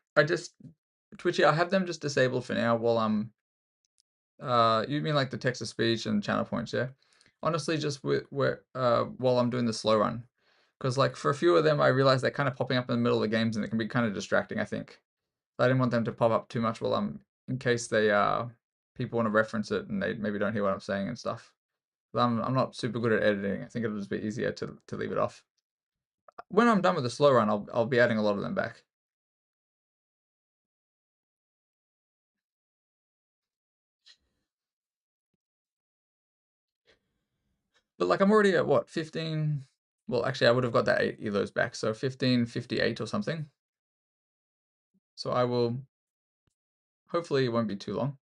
Twitchy. I have them just disabled for now while I'm. You mean like the text to speech and channel points, yeah? Honestly, just while I'm doing the slow run, because like for a few of them, I realized they're kind of popping up in the middle of the games and it can be kind of distracting. I think I didn't want them to pop up too much while I'm in case they people want to reference it and they maybe don't hear what I'm saying and stuff. But I'm not super good at editing. I think it'll just be easier to leave it off. When I'm done with the slow run, I'll be adding a lot of them back. But like I'm already at what 15. Well, actually, I would have got that 8 elos back, so 1558 or something. So I will. Hopefully, it won't be too long.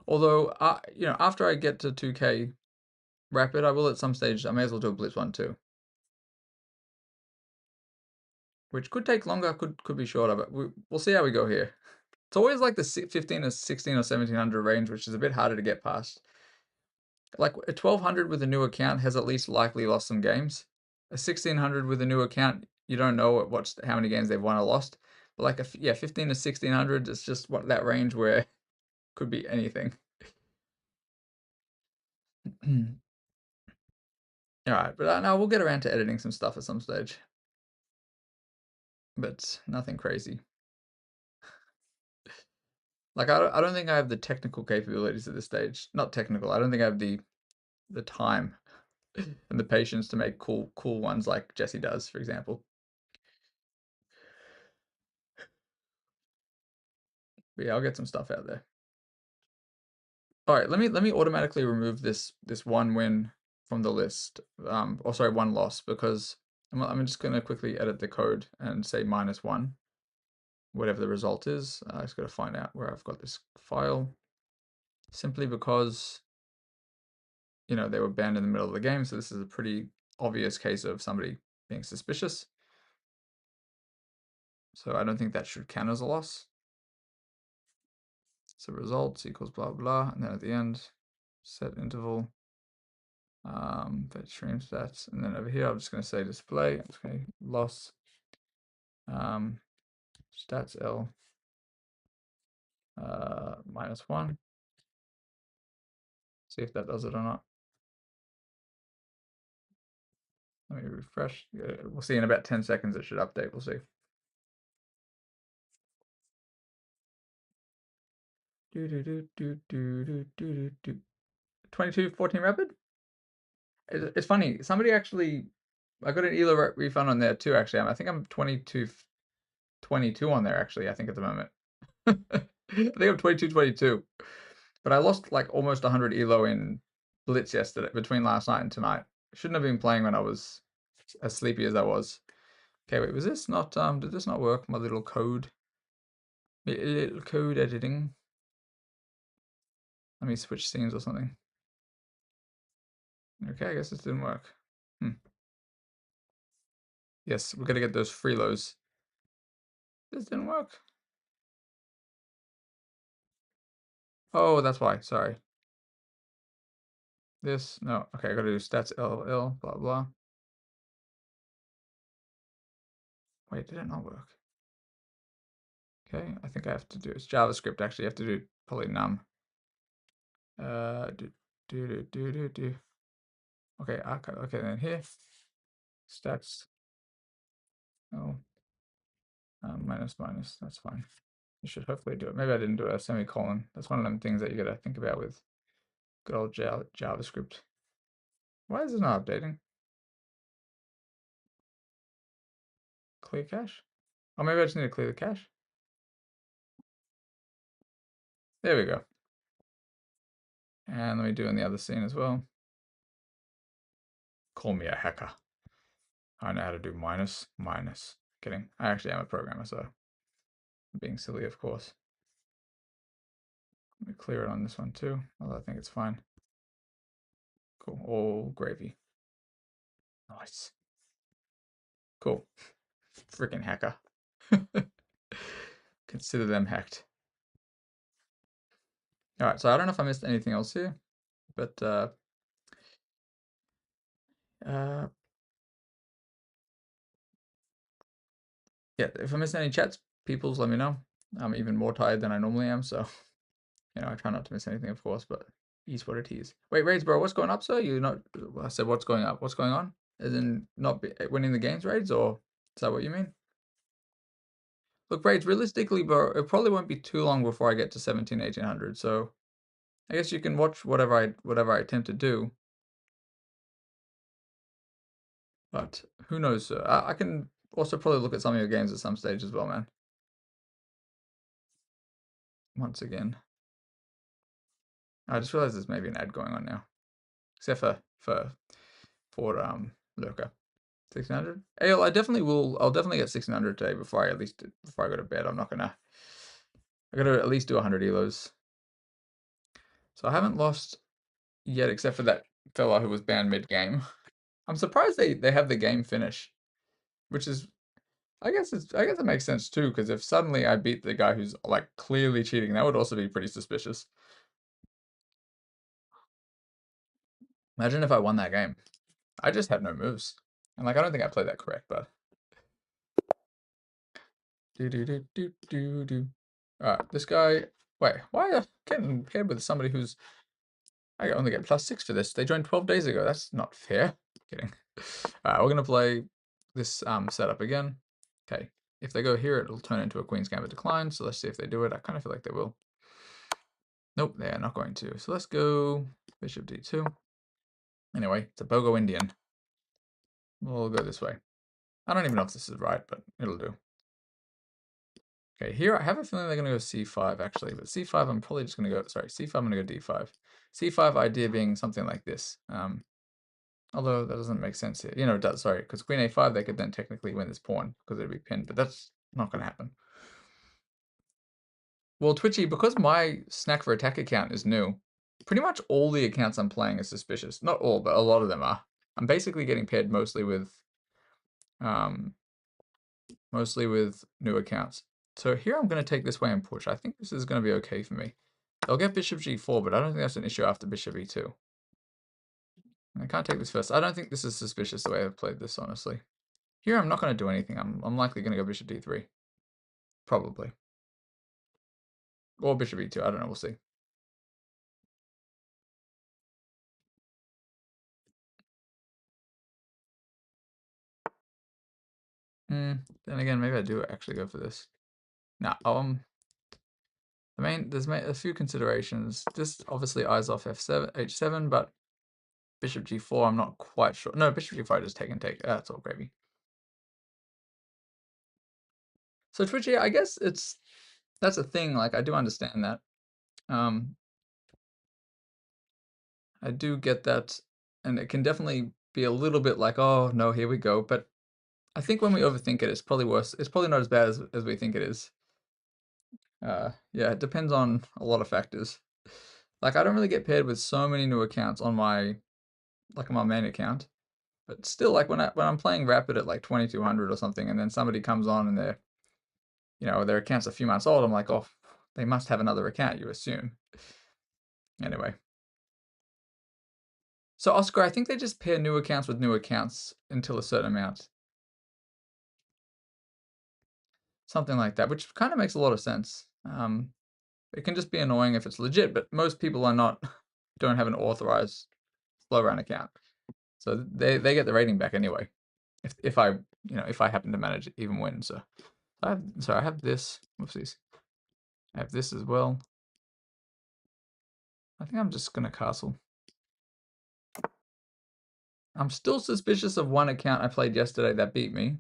Although, you know, after I get to 2K rapid, I will at some stage. I may as well do a blitz one too, which could take longer, could be shorter, but we'll see how we go here. It's always like the 15 or 16 or 1700 range, which is a bit harder to get past. Like a 1200 with a new account has at least likely lost some games. A 1600 with a new account, you don't know how many games they've won or lost. But like yeah, 15 to 1600 is just what that range where could be anything. All right, but now we'll get around to editing some stuff at some stage, but nothing crazy. Like I don't think I have the technical capabilities at this stage. Not technical. I don't think I have the time and the patience to make cool ones like Jesse does, for example. But yeah, I'll get some stuff out there. All right, let me automatically remove this one win from the list. Or sorry, one loss because I'm just gonna quickly edit the code and say -1, whatever the result is. I just gotta find out where I've got this file. Simply because you know, they were banned in the middle of the game. So this is a pretty obvious case of somebody being suspicious. So I don't think that should count as a loss. So results equals blah, blah. And then at the end, set interval, fetch stream stats. And then over here, I'm just going to say display. Okay, loss, stats L, -1. See if that does it or not. Let me refresh. We'll see in about 10 seconds. It should update. We'll see. 2214 rapid. It's funny. Somebody actually, I got an ELO refund on there too. Actually, I think I'm 22 on there. Actually, I think at the moment. I think I'm 22. But I lost like almost 100 ELO in Blitz yesterday, between last night and tonight. Shouldn't have been playing when I was as sleepy as I was. Okay, wait, was this not, did this not work? My little code editing. Let me switch scenes or something. Okay, I guess this didn't work. Yes, we're gonna get those freeloads. This didn't work. Oh, that's why, sorry. This, no, okay, I gotta do stats LL, blah, blah. Wait, did it not work? Okay, I think I have to do, it's JavaScript actually, you have to do probably num. Okay, okay, then here, stats, oh, minus, that's fine. You should hopefully do it. Maybe I didn't do a semicolon. That's one of them things that you gotta think about with good old JavaScript. Why is it not updating? Clear cache? Oh, maybe I just need to clear the cache. There we go. And let me do in the other scene as well. Call me a hacker. I know how to do minus. Kidding. I actually am a programmer, so I'm being silly, of course. Let me clear it on this one too, although I think it's fine. Cool. All gravy. Nice. Cool. Freaking hacker. Consider them hacked. Alright, so I don't know if I missed anything else here, but yeah, if I missed any chats, peoples, let me know. I'm even more tired than I normally am, so you know, I try not to miss anything, of course, but is what it is. Wait, Raids, bro, what's going up, sir? You not? I said, what's going up? What's going on? As in not winning the games, Raids, or is that what you mean? Look, Raids, realistically, bro, it probably won't be too long before I get to 17, 1800. So I guess you can watch whatever I attempt to do. But who knows, sir? I can also probably look at some of your games at some stage as well, man. Once again. I just realized there's maybe an ad going on now. Except for Lurker. 1600. Ale, I'll definitely get 1600 today before I go to bed. I gotta at least do 100 elos. So I haven't lost yet, except for that fella who was banned mid-game. I'm surprised they have the game finish, which is, I guess it makes sense too, because if suddenly I beat the guy who's like clearly cheating, that would also be pretty suspicious. Imagine if I won that game. I just had no moves. And like, I don't think I played that correct, but. Alright, this guy, wait, why are I getting paired with somebody who's, I only get +6 for this. They joined 12 days ago. That's not fair. Kidding. Alright, we're gonna play this setup again. Okay, if they go here, it'll turn into a Queen's Gambit decline. So let's see if they do it. I kind of feel like they will. Nope, they are not going to. So let's go Bishop D2. Anyway, it's a Bogo Indian. We'll go this way. I don't even know if this is right, but it'll do. Okay, here I have a feeling they're going to go C5 actually, but C5 I'm probably just going to go, sorry, C5 I'm going to go D5. C5 idea being something like this. Although that doesn't make sense here. You know, it does, sorry, because Queen A5 they could then technically win this pawn because it'd be pinned, but that's not going to happen. Well, Twitchy, because my Snack for Attack account is new, pretty much all the accounts I'm playing are suspicious. Not all, but a lot of them are. I'm basically getting paired mostly with new accounts. So here I'm going to take this way and push. I think this is going to be okay for me. They'll get bishop g4, but I don't think that's an issue after bishop e2. I can't take this first. I don't think this is suspicious the way I've played this, honestly. Here I'm not going to do anything. I'm likely going to go bishop d3. Probably. Or bishop e2. I don't know. We'll see. Then again, maybe I do actually go for this. Now, there's a few considerations. This obviously eyes off f7, h7, but bishop g4, I'm not quite sure. No, bishop g5 just take and take. That's all gravy. So Twitchy, I guess that's a thing. Like, I do understand that. I do get that, and it can definitely be a little bit like, oh no, here we go. But I think when we overthink it, it's probably worse. It's probably not as bad as we think it is. Yeah, it depends on a lot of factors. Like, I don't really get paired with so many new accounts on my main account, but still, like when I'm playing Rapid at like 2200 or something, and then somebody comes on and their account's a few months old, I'm like, oh, they must have another account, you assume. Anyway. So Oscar, I think they just pair new accounts with new accounts until a certain amount. Something like that, which kind of makes a lot of sense. It can just be annoying if it's legit, but most people don't have an authorized slow round account. So they get the rating back anyway. If I happen to manage even win. So I have this. Whoopsies. I have this as well. I think I'm just gonna castle. I'm still suspicious of one account I played yesterday that beat me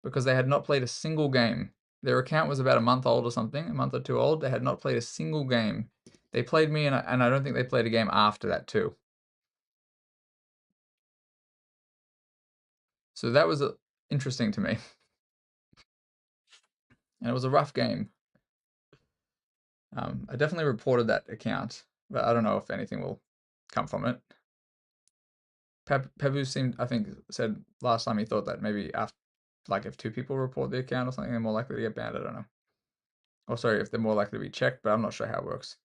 because they had not played a single game. Their account was about a month old or something, a month or two old. They had not played a single game. They played me, and I don't think they played a game after that too. So that was interesting to me. And it was a rough game. I definitely reported that account, but I don't know if anything will come from it. Pebu said last time he thought that maybe after, like if two people report the account or something, they're more likely to get banned. I don't know. Or sorry, if they're more likely to be checked, but I'm not sure how it works.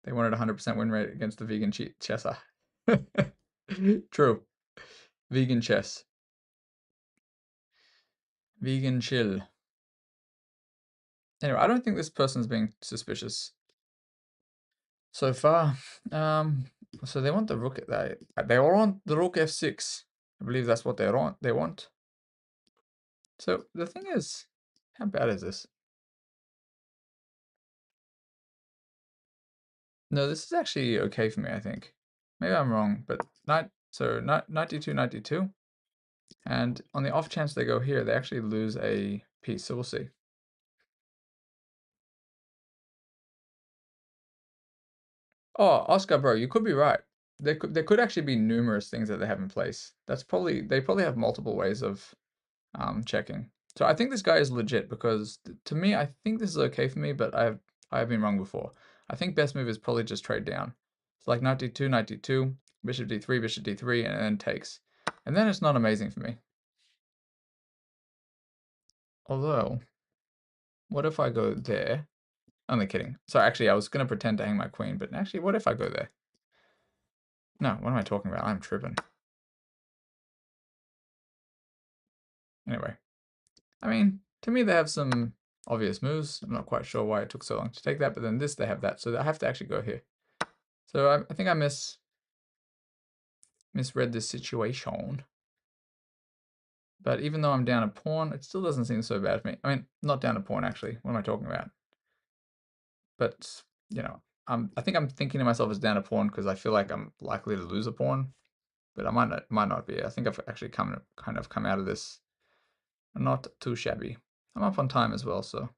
They wanted 100% win rate against the vegan chesser. True. Vegan chess. Vegan chill. Anyway, I don't think this person's being suspicious so far. So they want the rook. They want the rook f6. I believe that's what they want. So the thing is, how bad is this? No, this is actually okay for me, I think. Maybe I'm wrong, but 92, 92. And on the off chance they go here, they actually lose a piece, so we'll see. Oh, Oscar, bro, you could be right. There could actually be numerous things that they have in place. They probably have multiple ways of checking. So I think this guy is legit because to me, I think this is okay for me, but I've been wrong before. I think best move is probably just trade down. It's like 92, 92, bishop d3, bishop d3, and then takes. And then it's not amazing for me. Although, what if I go there? Only kidding. So actually, I was going to pretend to hang my queen, but actually, what if I go there? No, what am I talking about? I'm tripping. Anyway, I mean, to me, they have some obvious moves. I'm not quite sure why it took so long to take that, but then this, they have that. So I have to actually go here. So I think I misread this situation. But even though I'm down a pawn, it still doesn't seem so bad for me. I mean, not down a pawn, actually. What am I talking about? But, I think I'm thinking to myself as down a pawn because I feel like I'm likely to lose a pawn. But I might not be. I think I've actually kind of come out of this not too shabby. I'm up on time as well, so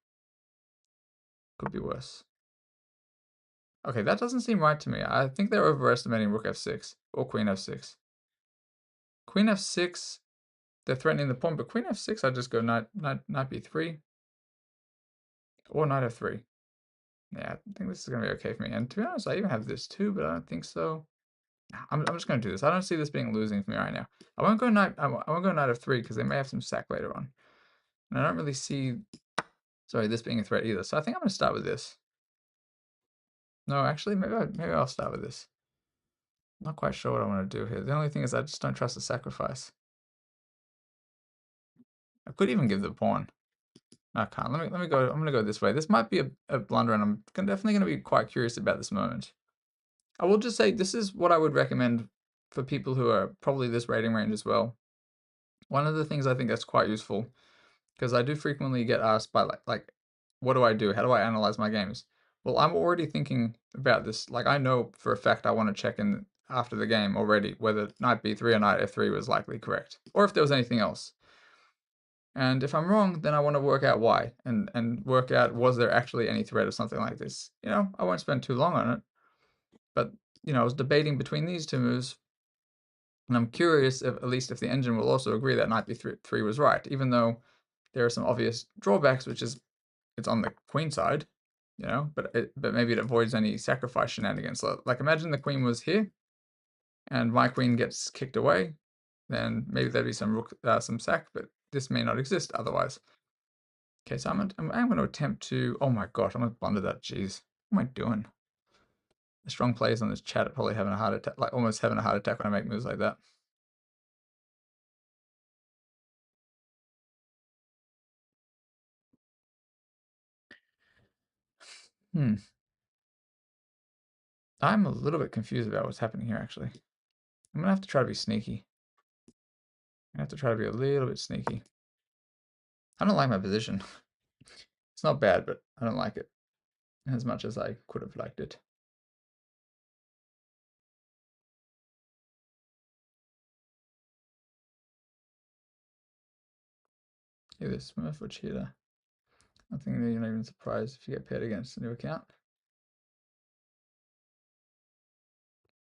could be worse. Okay, that doesn't seem right to me. I think they're overestimating rook f6 or queen f6. Queen f6, they're threatening the pawn, but queen f6, I just go knight b3 or knight f3. Yeah, I think this is gonna be okay for me. And to be honest, I even have this too, but I don't think so. I'm just gonna do this. I don't see this being losing for me right now. I won't go knight f3 because they may have some sack later on. And I don't really see, sorry, this being a threat either. So I think I'm gonna start with this. No, actually, maybe I'll start with this. Not quite sure what I want to do here. The only thing is I just don't trust the sacrifice. I could even give the pawn. No, I can't. Let me go. I'm gonna go this way. This might be a blunder, and I'm definitely gonna be quite curious about this moment. I will just say this is what I would recommend for people who are probably this rating range as well. One of the things I think that's quite useful, because I do frequently get asked by like what do I do? How do I analyze my games? Well, I'm already thinking about this. Like I know for a fact I want to check in after the game already whether knight b3 or knight f3 was likely correct, or if there was anything else. And if I'm wrong, then I want to work out why and work out was there actually any threat or something like this. You know, I won't spend too long on it, but you know, I was debating between these two moves, and I'm curious if at least if the engine will also agree that knight b3 was right, even though there are some obvious drawbacks, which is it's on the queen side, you know, but maybe it avoids any sacrifice shenanigans. Like imagine the queen was here, and my queen gets kicked away, then maybe there'd be some rook, some sack, but this may not exist otherwise. Okay, so I'm going to attempt to. Oh my gosh, I'm going to blunder that. Jeez, what am I doing? The strong players on this chat are probably having a heart attack, like almost having a heart attack when I make moves like that. Hmm. I'm a little bit confused about what's happening here, actually. I'm going to have to try to be sneaky. I have to try to be a little bit sneaky. I don't like my position. It's not bad, but I don't like it as much as I could have liked it. Either Smurf or Cheetah. I think that you're not even surprised if you get paired against a new account.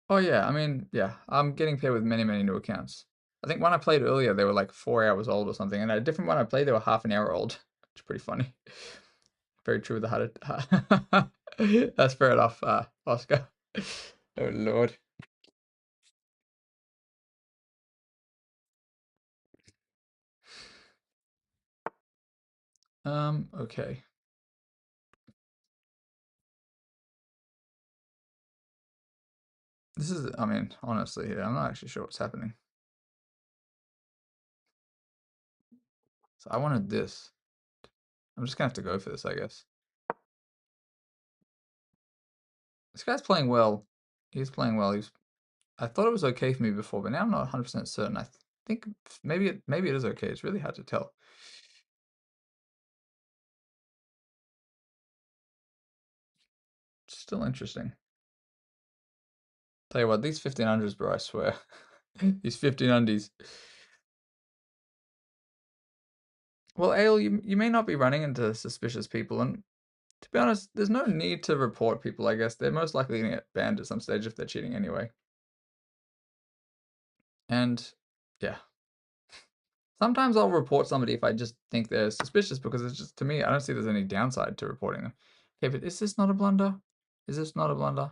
Oh yeah, I mean, yeah, I'm getting paired with many, many new accounts. I think one I played earlier, they were like 4 hours old or something, and a different one I played, they were half an hour old. It's pretty funny. Very true with the heart. That's fair enough, Oscar. Oh Lord. Okay. This is, I mean, honestly, I'm not actually sure what's happening. So I wanted this. I'm just gonna have to go for this, I guess. This guy's playing well. He's playing well. I thought it was okay for me before, but now I'm not 100% certain. I think maybe it is okay. It's really hard to tell. It's still interesting. Tell you what, these 1500s, bro, I swear. These 1500s. Well, Ale, you may not be running into suspicious people, and to be honest, there's no need to report people, I guess. They're most likely going to get banned at some stage if they're cheating anyway. And, yeah. Sometimes I'll report somebody if I just think they're suspicious, because it's just, to me, I don't see there's any downside to reporting them. Okay, but is this not a blunder? Is this not a blunder?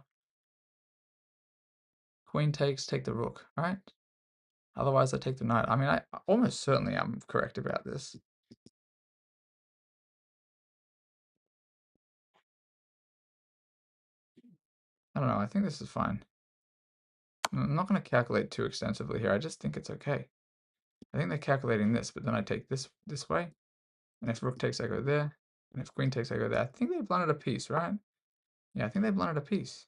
Queen takes, take the rook, right? Otherwise, I take the knight. I mean, I almost certainly am correct about this. I don't know. I think this is fine. I'm not going to calculate too extensively here. I just think it's okay. I think they're calculating this, but then I take this way. And if rook takes, I go there. And if queen takes, I go there. I think they blundered a piece, right? Yeah, I think they blundered a piece.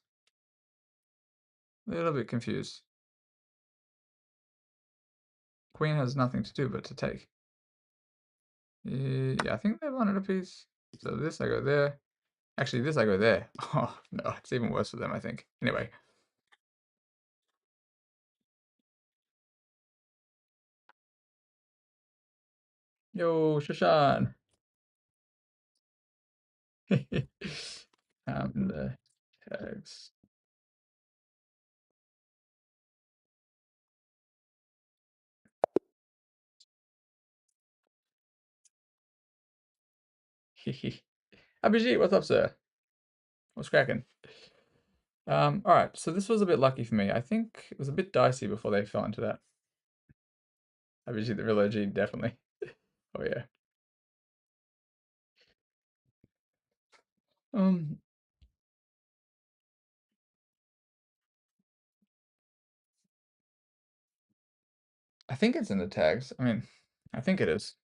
A little bit confused. Queen has nothing to do but to take. Yeah, I think they blundered a piece. So this, I go there. Actually, this, I go there. Oh, no, it's even worse for them, I think. Anyway. Yo, Shashan. The tags. Abhijit, what's up, sir? What's cracking? All right. So this was a bit lucky for me. I think it was a bit dicey before they fell into that. Obviously, the real OG, definitely. Oh yeah. Um, I think it's in the tags. I mean, I think it is.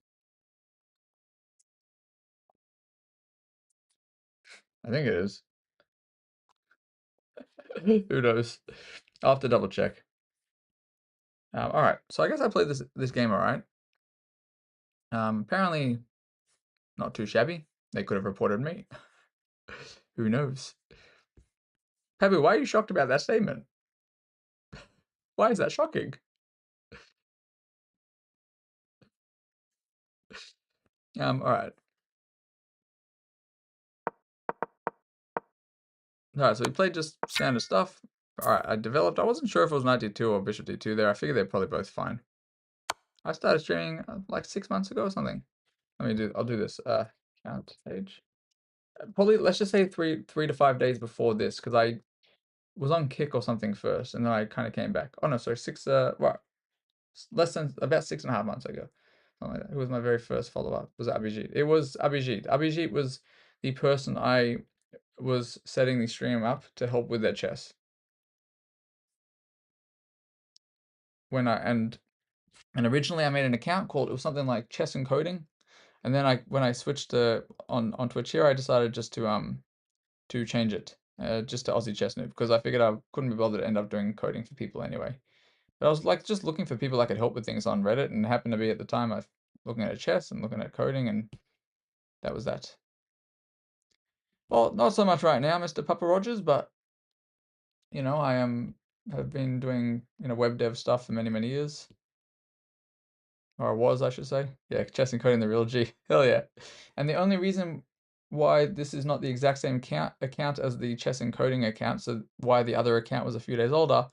I think it is. Who knows? I'll have to double check. All right. So I guess I played this game all right. Apparently not too shabby. They could have reported me. Who knows? Pabu, why are you shocked about that statement? Why is that shocking? All right. Alright, so we played just standard stuff. Alright, I developed. I wasn't sure if it was knight d2 or bishop d2 there. I figured they're probably both fine. I started streaming like 6 months ago or something. I'll do this. Count page. Probably let's just say three to 5 days before this, because I was on Kick or something first, and then I kind of came back. Oh no, sorry, less than about 6.5 months ago. Something like that. It was my very first follow-up. Was Abhijit. It was Abhijit. Abhijit was the person I was setting the stream up to help with their chess. And originally I made an account called, it was something like Chess and Coding, and then when I switched to on Twitch here, I decided just to change it just to Aussie Chess Noob, because I figured I couldn't be bothered to end up doing coding for people anyway. But I was like just looking for people I could help with things on Reddit, and happened to be at the time I looking at chess and looking at coding, and that was that. Well, not so much right now, Mr. Papa Rogers, but I have been doing web dev stuff for many years. Or I was, I should say. Yeah, chess and coding the real G. Hell yeah. And the only reason why this is not the exact same account as the chess and coding account, so why the other account was a few days older,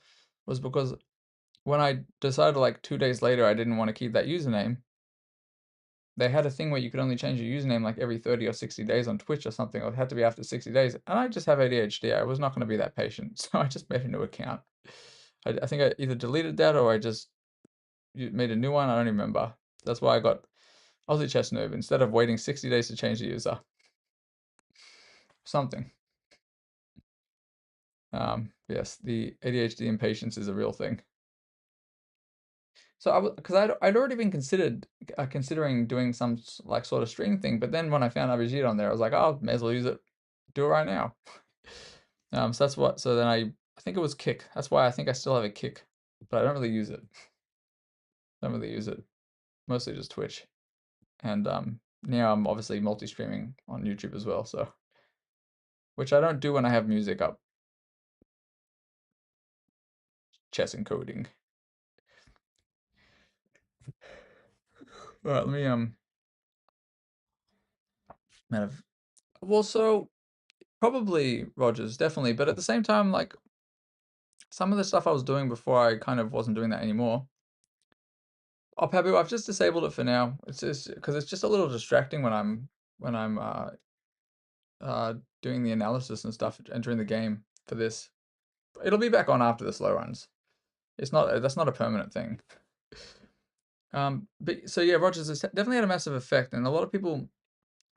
was because when I decided like 2 days later I didn't want to keep that username, they had a thing where you could only change your username like every 30 or 60 days on Twitch or something, or it had to be after 60 days. And I just have ADHD. I was not going to be that patient. So I just made a new account. I think I either deleted that or I just made a new one. I don't even remember. That's why I got Aussie Chess Noob instead of waiting 60 days to change the user. Something. Yes, the ADHD impatience is a real thing. So because I'd already been considering doing some like sort of string thing, but then when I found Abhijit on there, I was like, oh, may as well use it, do it right now. So that's what. So then I think it was Kick. That's why I think I still have a Kick, but I don't really use it. Don't really use it. Mostly just Twitch, and now I'm obviously multi-streaming on YouTube as well. So, which I don't do when I have music up. Chess and coding. All right, let me well, so probably Rogers, definitely, but at the same time, like some of the stuff I was doing before, I kind of wasn't doing that anymore. Oh, Pabu, I've just disabled it for now. It's just because it's just a little distracting when I'm doing the analysis and stuff, entering the game for this. It'll be back on after the slow runs. That's not a permanent thing. But so yeah, Rogers has definitely had a massive effect, and a lot of people,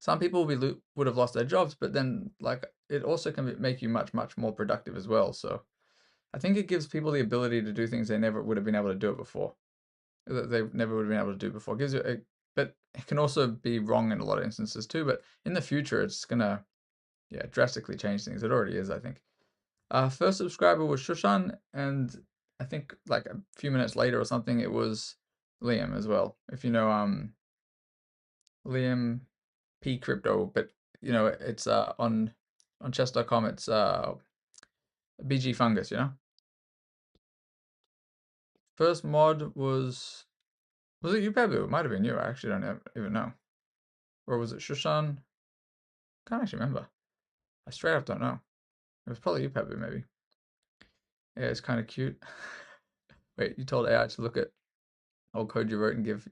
some people would have lost their jobs, but then like it also can make you much more productive as well. So I think it gives people the ability to do things they never would have been able to do it before. That they never would have been able to do before. It gives you but it can also be wrong in a lot of instances too. But in the future, it's gonna drastically change things. It already is, I think. First subscriber was Shushan, and I think like a few minutes later or something, it was Liam as well. If you know Liam P Crypto, but it's on chess.com, it's BG Fungus, First mod was it you, Pabu? It might have been you. I actually don't even know. Or was it Shushan? Can't actually remember. I straight up don't know. It was probably you, Pabu, maybe. Yeah, it's kind of cute. Wait, you told AI to look at old code you wrote and give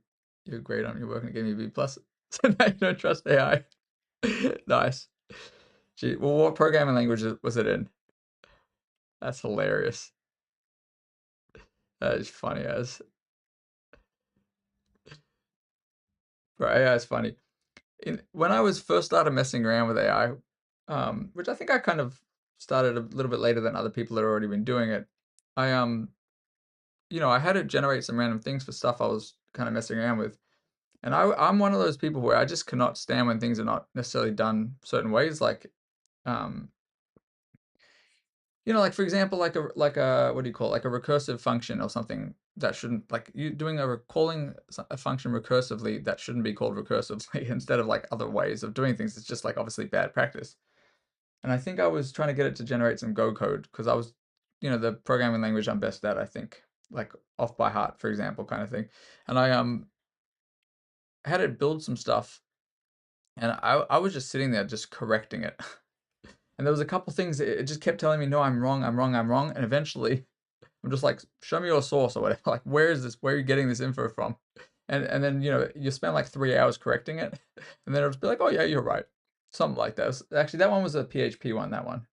you a grade on your work, and it gave me B plus. So now you don't trust AI. Nice. Gee, well, what programming language was it in? That's hilarious. That is funny as. Bro, AI is funny. When I was first started messing around with AI, which I think I kind of started a little bit later than other people that had already been doing it, I I had it generate some random things for stuff I was kind of messing around with. And I'm one of those people where I just cannot stand when things are not necessarily done certain ways. Like, um, like for example, like a what do you call it? Like a recursive function or something that shouldn't like you doing calling a function recursively that shouldn't be called recursively instead of like other ways of doing things. It's just like obviously bad practice. And I think I was trying to get it to generate some Go code because I was, the programming language I'm best at, I think, like off by heart, for example, kind of thing. And I had it build some stuff, and I was just sitting there just correcting it. And there was a couple things it just kept telling me, no, I'm wrong, I'm wrong, I'm wrong. And eventually I'm just like, show me your source or whatever. Like, where is this? Where are you getting this info from? And then you spend like 3 hours correcting it, and then it'll just be like, oh yeah, you're right, something like that. Actually, that one was a PHP one. That one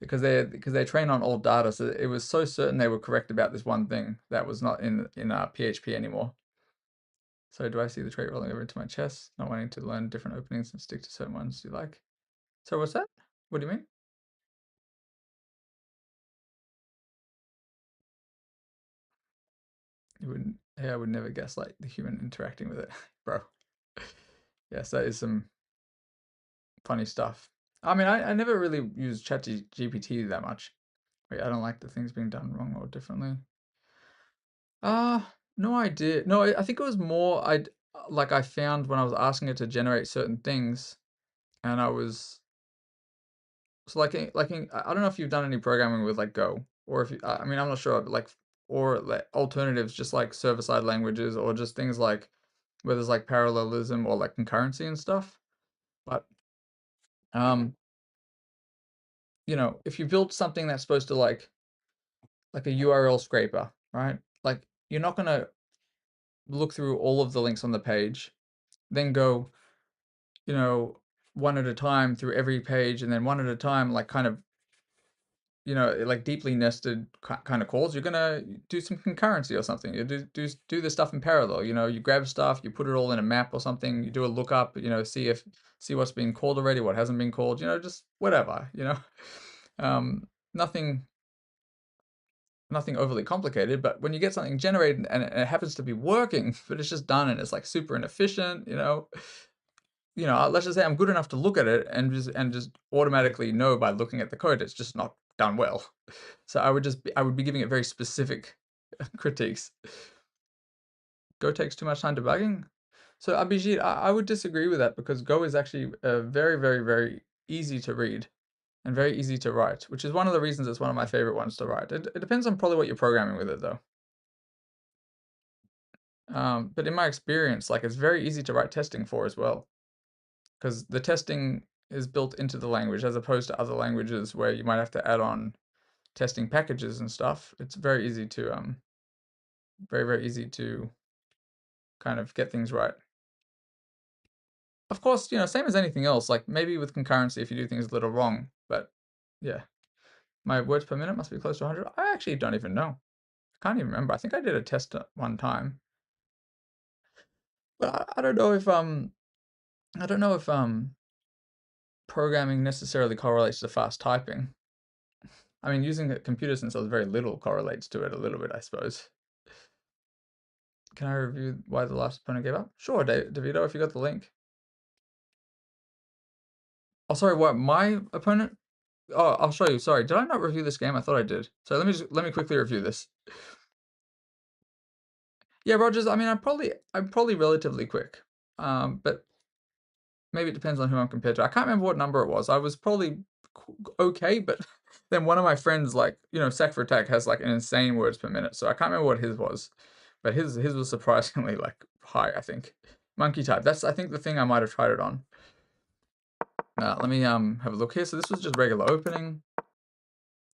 because they train on old data, so it was so certain they were correct about this one thing that was not in PHP anymore. So do I see the trait rolling over into my chest, not wanting to learn different openings and stick to certain ones you like? So what's that? What do you mean? I would never guess like the human interacting with it, bro. Yes, that is some funny stuff. I mean, I never really use ChatGPT that much. Wait, I don't like the things being done wrong or differently. No idea. No, I think it was more I found when I was asking it to generate certain things, and I was so I don't know if you've done any programming with like Go, or if you, I mean I'm not sure, but like or like alternatives just like server-side languages or just things like where there's like parallelism or like concurrency and stuff. But um, if you build something that's supposed to like a URL scraper, right? Like you're not gonna look through all of the links on the page, then go, you know, one at a time through every page, and then one at a time, like kind of, like deeply nested kind of calls. You're gonna do some concurrency or something. You do this stuff in parallel. You grab stuff, you put it all in a map or something. You do a lookup. See what's been called already, what hasn't been called. Just whatever. Um, nothing nothing overly complicated, but when you get something generated and it happens to be working, but it's just done and it's like super inefficient, let's just say I'm good enough to look at it and just automatically know by looking at the code it's just not done well. So I would be giving it very specific critiques. Go takes too much time debugging. So Abhijit, I would disagree with that because Go is actually very, very, very easy to read and very easy to write, which is one of the reasons it's one of my favorite ones to write. It depends on probably what you're programming with it though. But in my experience, like it's very easy to write testing for as well, because the testing is built into the language as opposed to other languages where you might have to add on testing packages and stuff. It's very easy to very, very easy to kind of get things right. Of course, same as anything else, like maybe with concurrency if you do things a little wrong, but yeah. My words per minute must be close to 100. I actually don't even know. I can't even remember. I think I did a test at one time. But I don't know if programming necessarily correlates to fast typing. I mean, using a computer since very little correlates to it a little bit, I suppose. Can I review why the last opponent gave up? Sure, DeVito, if you got the link. Oh, sorry, what, my opponent? Oh, I'll show you. Sorry, did I not review this game? I thought I did. So let me quickly review this. Yeah, Rogers, I mean, I'm probably relatively quick. But maybe it depends on who I'm compared to. I can't remember what number it was. I was probably okay, but then one of my friends, like, Sack for Attack has like an insane words per minute, so I can't remember what his was, but his was surprisingly like high, I think. Monkey type. That's I think the thing I might have tried it on. Let me have a look here. So this was just regular opening.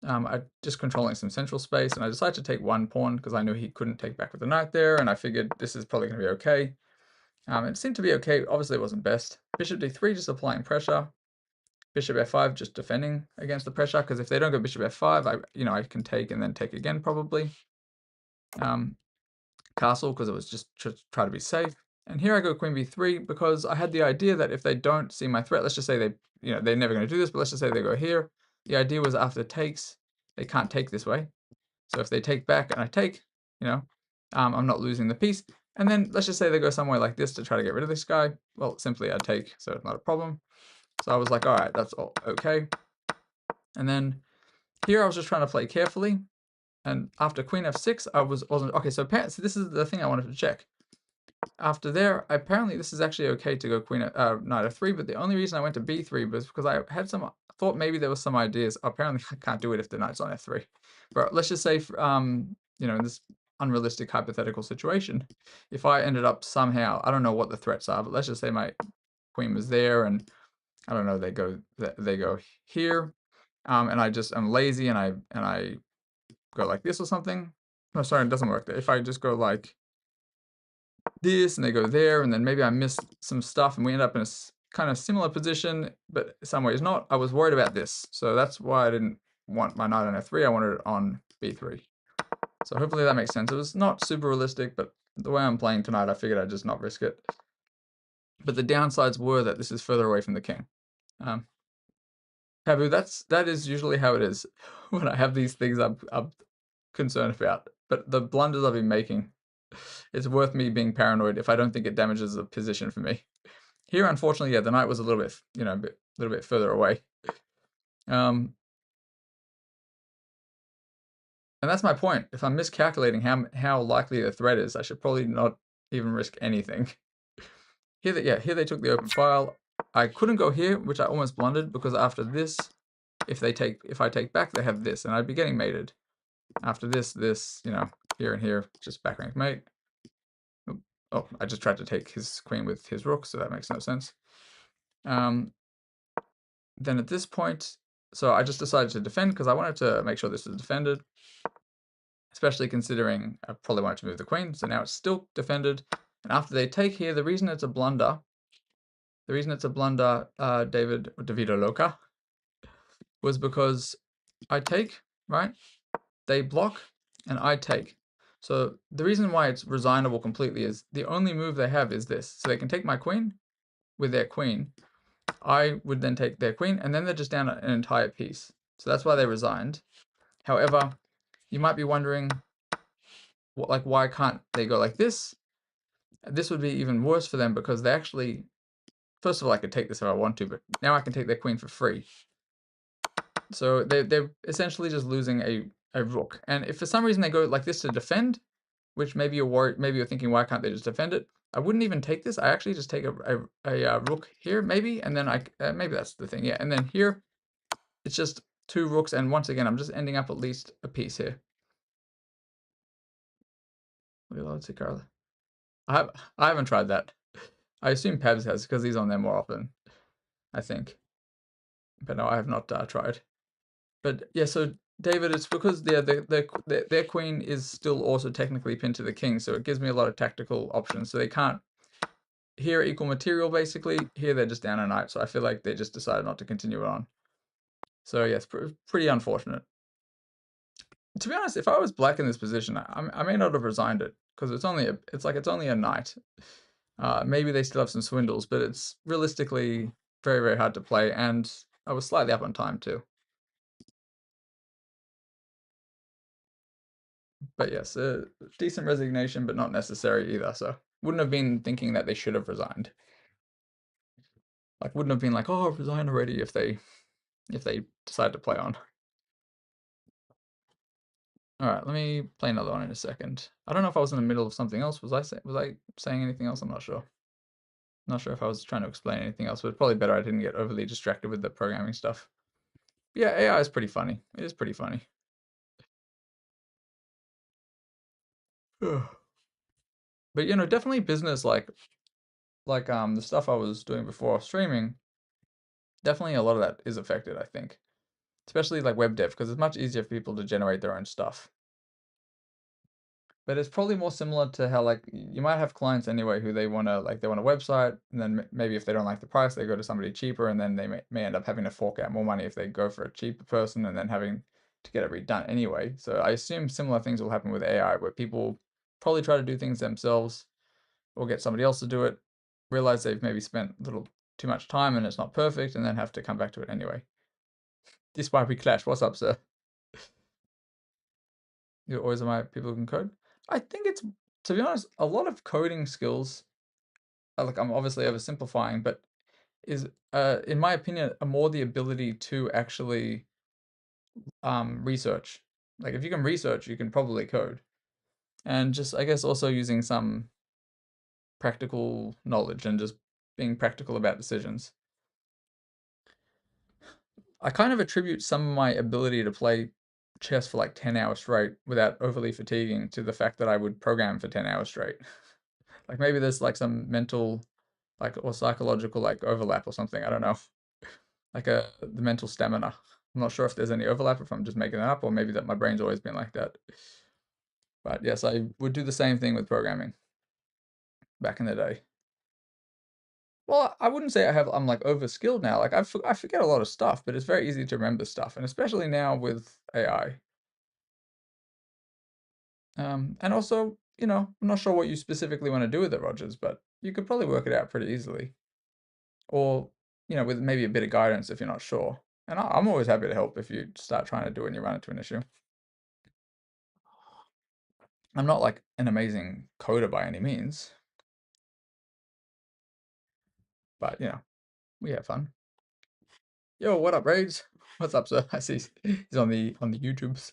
I just controlling some central space, and I decided to take one pawn because I knew he couldn't take back with the knight there, and I figured this is probably going to be okay. It seemed to be okay. Obviously, it wasn't best. Bishop d3, just applying pressure. bishop f5, just defending against the pressure, because if they don't go bishop f5, I can take and then take again probably. Castle, because it was just to try to be safe. And here I go queen b3 because I had the idea that if they don't see my threat, let's just say they're never going to do this, but let's just say they go here. The idea was after takes, they can't take this way. So if they take back and I take, I'm not losing the piece. And then let's just say they go somewhere like this to try to get rid of this guy. Well, simply I take, so it's not a problem. So I was like, all right, that's all okay. And then here I was just trying to play carefully. And after queen f6, I wasn't okay. So this is the thing I wanted to check. After there, apparently this is actually okay to go knight f3, but the only reason I went to b3 was because I had thought maybe there was some ideas. Apparently I can't do it if the knight's on f3. But let's just say, in this unrealistic hypothetical situation, if I ended up somehow, I don't know what the threats are, but let's just say my queen was there, and I don't know, they go here, and I'm lazy and I go like this or something. No, sorry, it doesn't work. If I just go like this and they go there, and then maybe I missed some stuff and we end up in a kind of similar position, but some ways not. I was worried about this. So that's why I didn't want my knight on f3. I wanted it on b3. So hopefully that makes sense. It was not super realistic, but the way I'm playing tonight, I figured I'd just not risk it. But the downsides were that this is further away from the king. Taboo, that is usually how it is when I have these things I'm concerned about. But the blunders I've been making, it's worth me being paranoid if I don't think it damages the position for me. Here, unfortunately, yeah, the knight was a little bit, a little bit further away. And that's my point. If I'm miscalculating how likely the threat is, I should probably not even risk anything. Here they took the open file. I couldn't go here, which I almost blundered, because after this, if I take back, they have this, and I'd be getting mated. After this, here and here, just back rank mate. Oh, I just tried to take his queen with his rook, so that makes no sense. Then at this point, so I just decided to defend because I wanted to make sure this was defended, especially considering I probably wanted to move the queen, so now it's still defended. And after they take here, the reason it's a blunder, Davido Loca, was because I take, right? They block, and I take. So the reason why it's resignable completely is the only move they have is this. So they can take my queen with their queen. I would then take their queen, and then they're just down an entire piece. So that's why they resigned. However, you might be wondering, why can't they go like this? This would be even worse for them because they actually, first of all, I could take this if I want to, but now I can take their queen for free. So they're essentially just losing a rook. And if for some reason they go like this to defend, which maybe you're worried, maybe you're thinking, why can't they just defend it? I wouldn't even take this. I actually just take a rook here, maybe, and then maybe that's the thing, yeah. And then here, it's just two rooks, and once again, I'm just ending up at least a piece here. Let's see, Carla. I haven't tried that. I assume Pabs has because he's on there more often, I think. But no, I have not tried. But yeah, so David, it's because their queen is still also technically pinned to the king, so it gives me a lot of tactical options. So they can't here equal material basically. Here they're just down a knight, so I feel like they just decided not to continue it on. So yeah, it's pretty unfortunate. To be honest, if I was black in this position, I may not have resigned it because it's only a knight. Maybe they still have some swindles, but it's realistically very, very hard to play, and I was slightly up on time too. But yes, a decent resignation, but not necessary either. So wouldn't have been thinking that they should have resigned. Like wouldn't have been like, oh, resign already if they decide to play on. All right, let me play another one in a second. I don't know if I was in the middle of something else. Was I saying anything else? I'm not sure. Not sure if I was trying to explain anything else, but it's probably better I didn't get overly distracted with the programming stuff. But yeah, AI is pretty funny. It is pretty funny. But definitely business like the stuff I was doing before streaming, definitely a lot of that is affected, I think. Especially like web dev, because it's much easier for people to generate their own stuff. But it's probably more similar to how like you might have clients anyway who they want to like they want a website, and then maybe if they don't like the price, they go to somebody cheaper, and then they may end up having to fork out more money if they go for a cheaper person, and then having to get it redone anyway. So I assume similar things will happen with AI, where people probably try to do things themselves or get somebody else to do it, realize they've maybe spent a little too much time and it's not perfect, and then have to come back to it anyway. This why we clash. What's up, sir? You're always my people who can code. I think it's, to be honest, a lot of coding skills. Like I'm obviously oversimplifying, but is in my opinion, more the ability to actually research. Like if you can research, you can probably code, and just I guess also using some practical knowledge and just being practical about decisions. I kind of attribute some of my ability to play chess for like 10 hours straight without overly fatiguing to the fact that I would program for 10 hours straight. Like maybe there's like some mental like or psychological like overlap or something. I don't know. Like the mental stamina. I'm not sure if there's any overlap, if I'm just making it up, or maybe that my brain's always been like that. But yes, I would do the same thing with programming back in the day. Well, I wouldn't say I'm like over skilled now. Like I forget a lot of stuff, but it's very easy to remember stuff, and especially now with AI. And also, I'm not sure what you specifically want to do with it, Rogers, but you could probably work it out pretty easily. Or, with maybe a bit of guidance if you're not sure. And I'm always happy to help if you start trying to do it and you run into an issue. I'm not like an amazing coder by any means, but we have fun. Yo, what up, Raids? What's up, sir? I see he's on the YouTubes.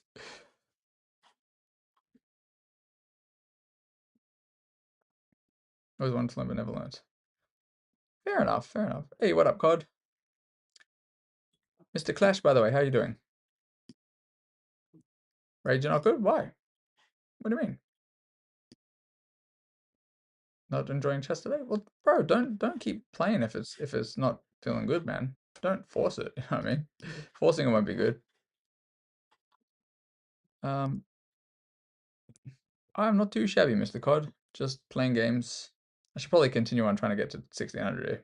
Always wanted to learn benevolent. Fair enough, fair enough. Hey, what up, COD? Mr. Clash, by the way, how you doing? Rage, you're not good? Why? What do you mean? Not enjoying chess today? Well, bro, don't keep playing if it's not feeling good, man. Don't force it. You know what I mean? Forcing it won't be good. Um, I'm not too shabby, Mr. COD. Just playing games. I should probably continue on trying to get to 1600 here.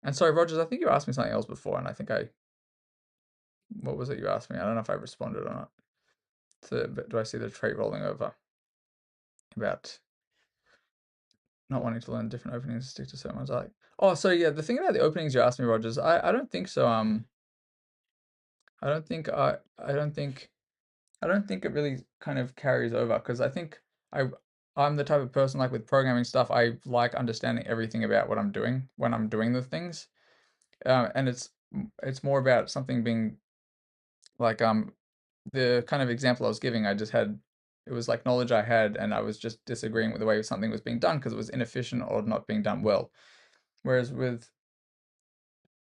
And sorry, Rogers, I think you asked me something else before, and I think what was it you asked me? I don't know if I responded or not. But do I see the trait rolling over? About not wanting to learn different openings and stick to certain ones. Oh, so yeah, the thing about the openings you asked me, Rogers, I don't think so. I don't think it really kind of carries over, because I think I'm the type of person, like with programming stuff, I like understanding everything about what I'm doing when I'm doing the things, and it's more about something being like the kind of example I was giving. It was like knowledge I had, and I was just disagreeing with the way something was being done because it was inefficient or not being done well. Whereas with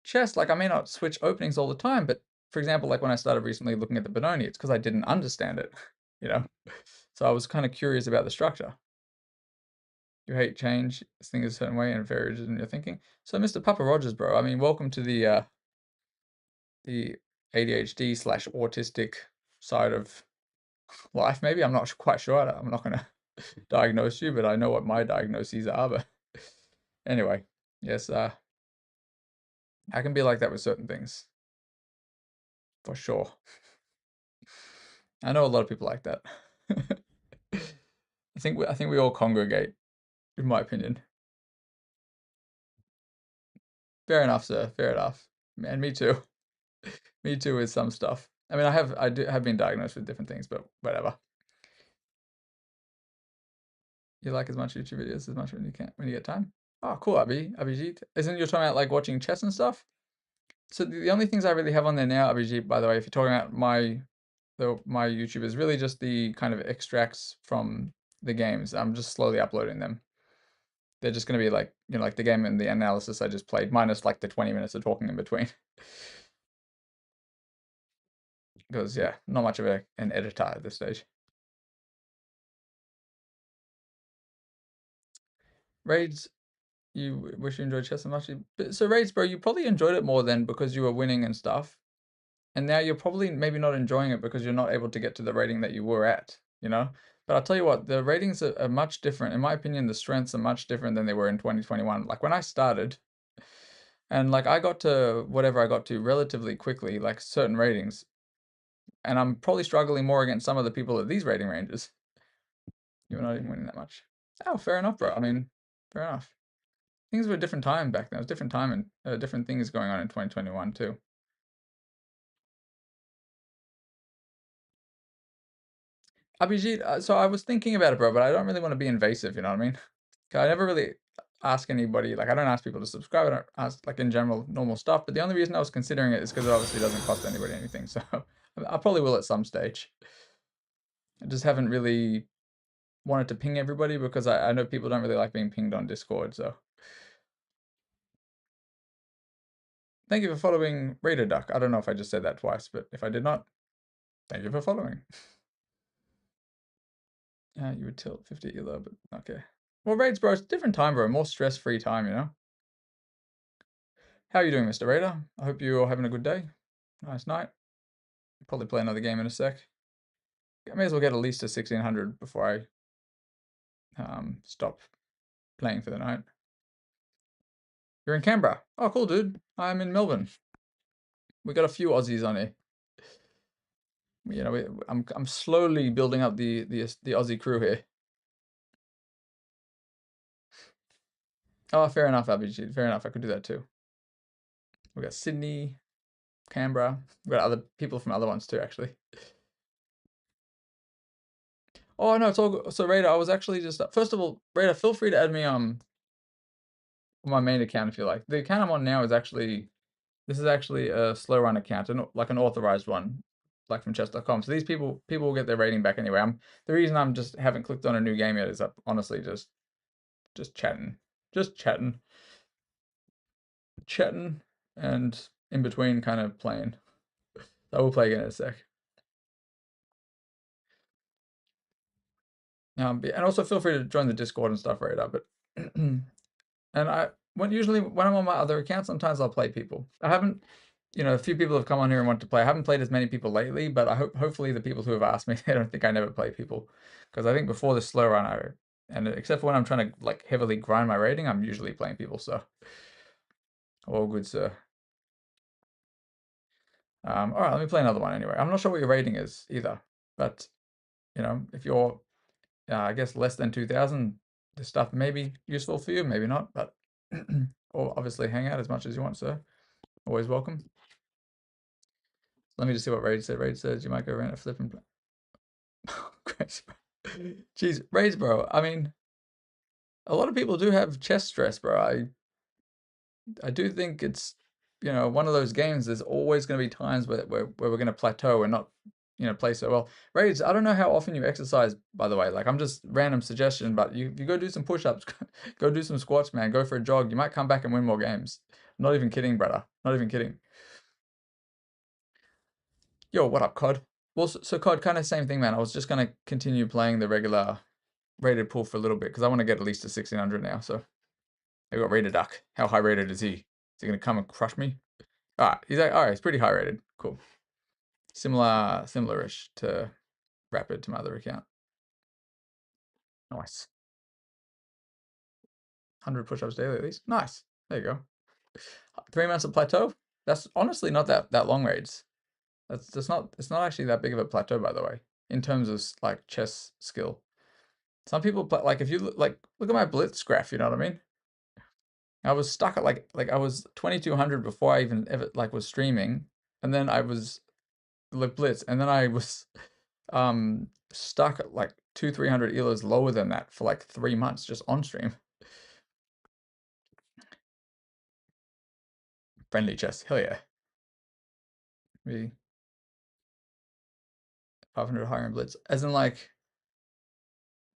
chess, like I may not switch openings all the time, but for example, like when I started recently looking at the Benoni, it's because I didn't understand it, you know? So I was kind of curious about the structure. You hate change, think a certain way, and very rigid in your thinking. So Mr. Papa Rogers, bro, I mean, welcome to the ADHD slash autistic side of life, maybe. I'm not quite sure. I'm not going to diagnose you, but I know what my diagnoses are. But anyway, yes, I can be like that with certain things, for sure. I know a lot of people like that. I think we all congregate, in my opinion. Fair enough, sir. Fair enough. And me too. Me too with some stuff. I mean, I do have been diagnosed with different things, but whatever. You like as much YouTube videos as much when you get time. Oh, cool, Abhijit. Isn't you talking about like watching chess and stuff? So the only things I really have on there now, Abhijit, by the way, if you're talking about my YouTube, is really just the kind of extracts from the games. I'm just slowly uploading them. They're just going to be like, like the game and the analysis I just played, minus like the 20 minutes of talking in between. Because yeah, not much of an editor at this stage. Raids, you wish you enjoyed chess so much. So Raids, bro, you probably enjoyed it more then because you were winning and stuff. And now you're probably maybe not enjoying it because you're not able to get to the rating that you were at, But I'll tell you what, the ratings are much different. In my opinion, the strengths are much different than they were in 2021. Like when I started, and like I got to whatever I got to relatively quickly, like certain ratings, and I'm probably struggling more against some of the people at these rating ranges. You're not even winning that much. Oh, fair enough, bro. I mean, fair enough. Things were a different time back then. It was a different time and different things going on in 2021 too. Abhijit, so I was thinking about it, bro, but I don't really want to be invasive, you know what I mean? 'Cause I never really ask anybody, like I don't ask people to subscribe, I don't ask like in general normal stuff, but the only reason I was considering it is because it obviously doesn't cost anybody anything, so I probably will at some stage. I just haven't really wanted to ping everybody because I know people don't really like being pinged on Discord, so. Thank you for following Raider Duck. I don't know if I just said that twice, but if I did not, thank you for following. Yeah, you would tilt 50 elo, but okay. Well, raids, bro, it's a different time, bro. More stress-free time, you know? How are you doing, Mr. Raider? I hope you're having a good day. Nice night. Probably play another game in a sec. I may as well get at least a 1600 before I stop playing for the night. You're in Canberra. Oh, cool, dude. I'm in Melbourne. We got a few Aussies on here. You know, I'm slowly building up the Aussie crew here. Oh, fair enough, Abhijit. Fair enough. I could do that too. We got Sydney, Canberra. We got other people from other ones too, actually. Oh no, it's all good. So Raider, I was actually just first of all, Raider, feel free to add me on my main account if you like. The account I'm on now is actually this is actually a slow run account, and like an authorized one, like from chess.com. So these people will get their rating back anyway. The reason I'm just haven't clicked on a new game yet is honestly just chatting. Just chatting and in between kind of playing. I will play again in a sec. And also feel free to join the Discord and stuff right up. But and usually when I'm on my other account, sometimes I'll play people. I haven't, a few people have come on here and want to play. I haven't played as many people lately, but I hope hopefully the people who have asked me, they don't think I never play people, because I think before the slow run, and except for when I'm trying to like heavily grind my rating, I'm usually playing people. So all good, sir. All right, let me play another one anyway. I'm not sure what your rating is either, but if you're I guess less than 2000, this stuff may be useful for you, maybe not, but or obviously hang out as much as you want, sir. Always welcome. Let me just see what Raid said. Raid says you might go around a flip and play. Crazy. Jeez, Raids, bro. I mean, a lot of people do have chess stress, bro. I do think it's one of those games. There's always going to be times where we're going to plateau and not play so well. Raids, I don't know how often you exercise, by the way. Like I'm just random suggestion, but you go do some push-ups, go do some squats, man. Go for a jog. You might come back and win more games. Not even kidding, brother. Not even kidding. Yo, what up, COD? Well, so COD, kind of same thing, man. I was just gonna continue playing the regular rated pool for a little bit because I want to get at least a 1600 now. So I got Raider Duck. How high rated is he? Is he gonna come and crush me? He's like, all right, he's pretty high rated. Cool. Similar-ish to Rapid to my other account. Nice. 100 push-ups daily at least. Nice. There you go. 3 months of plateau. That's honestly not that long raids. That's not. It's not actually that big of a plateau, by the way, in terms of like chess skill. Some people play like if you look at my blitz graph. You know what I mean? I was stuck at like I was 2200 before I even ever like was streaming, and then I was like blitz, and then I was stuck at like 200-300 elos lower than that for like 3 months just on stream. Friendly chess, hell yeah. Maybe 500 higher in blitz, as in like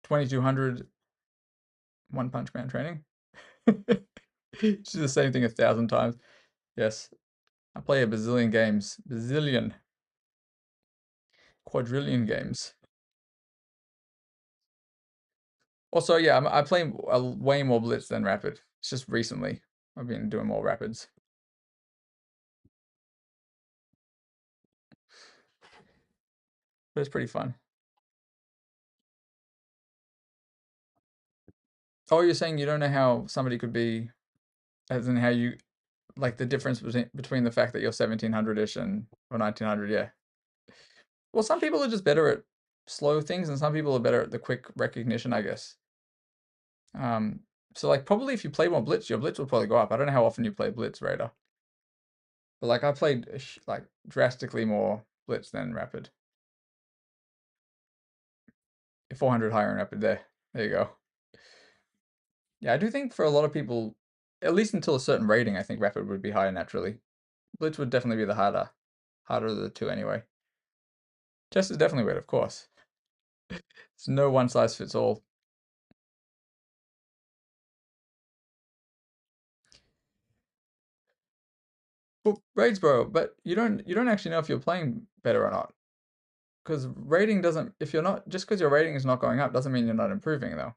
2200 One Punch Man training. It's the same thing 1,000 times. Yes, I play a bazillion games, quadrillion games. Also, yeah, I play way more Blitz than Rapid. It's just recently I've been doing more Rapids. But it's pretty fun. Oh, you're saying you don't know how somebody could be, as in how you like the difference between the fact that you're 1700-ish and or 1900, yeah. Well, some people are just better at slow things, and some people are better at the quick recognition, I guess. Um, so like probably if you play more Blitz, your Blitz will probably go up. I don't know how often you play Blitz, Raider, but like I played like drastically more Blitz than Rapid. 400 higher in Rapid there. There you go. Yeah, I do think for a lot of people, at least until a certain rating, I think Rapid would be higher naturally. Blitz would definitely be the harder of the two anyway. Chess is definitely weird, of course. It's no one size fits all. Well, raids, bro, but you don't actually know if you're playing better or not. Because rating doesn't, if you're not, just because your rating is not going up doesn't mean you're not improving though.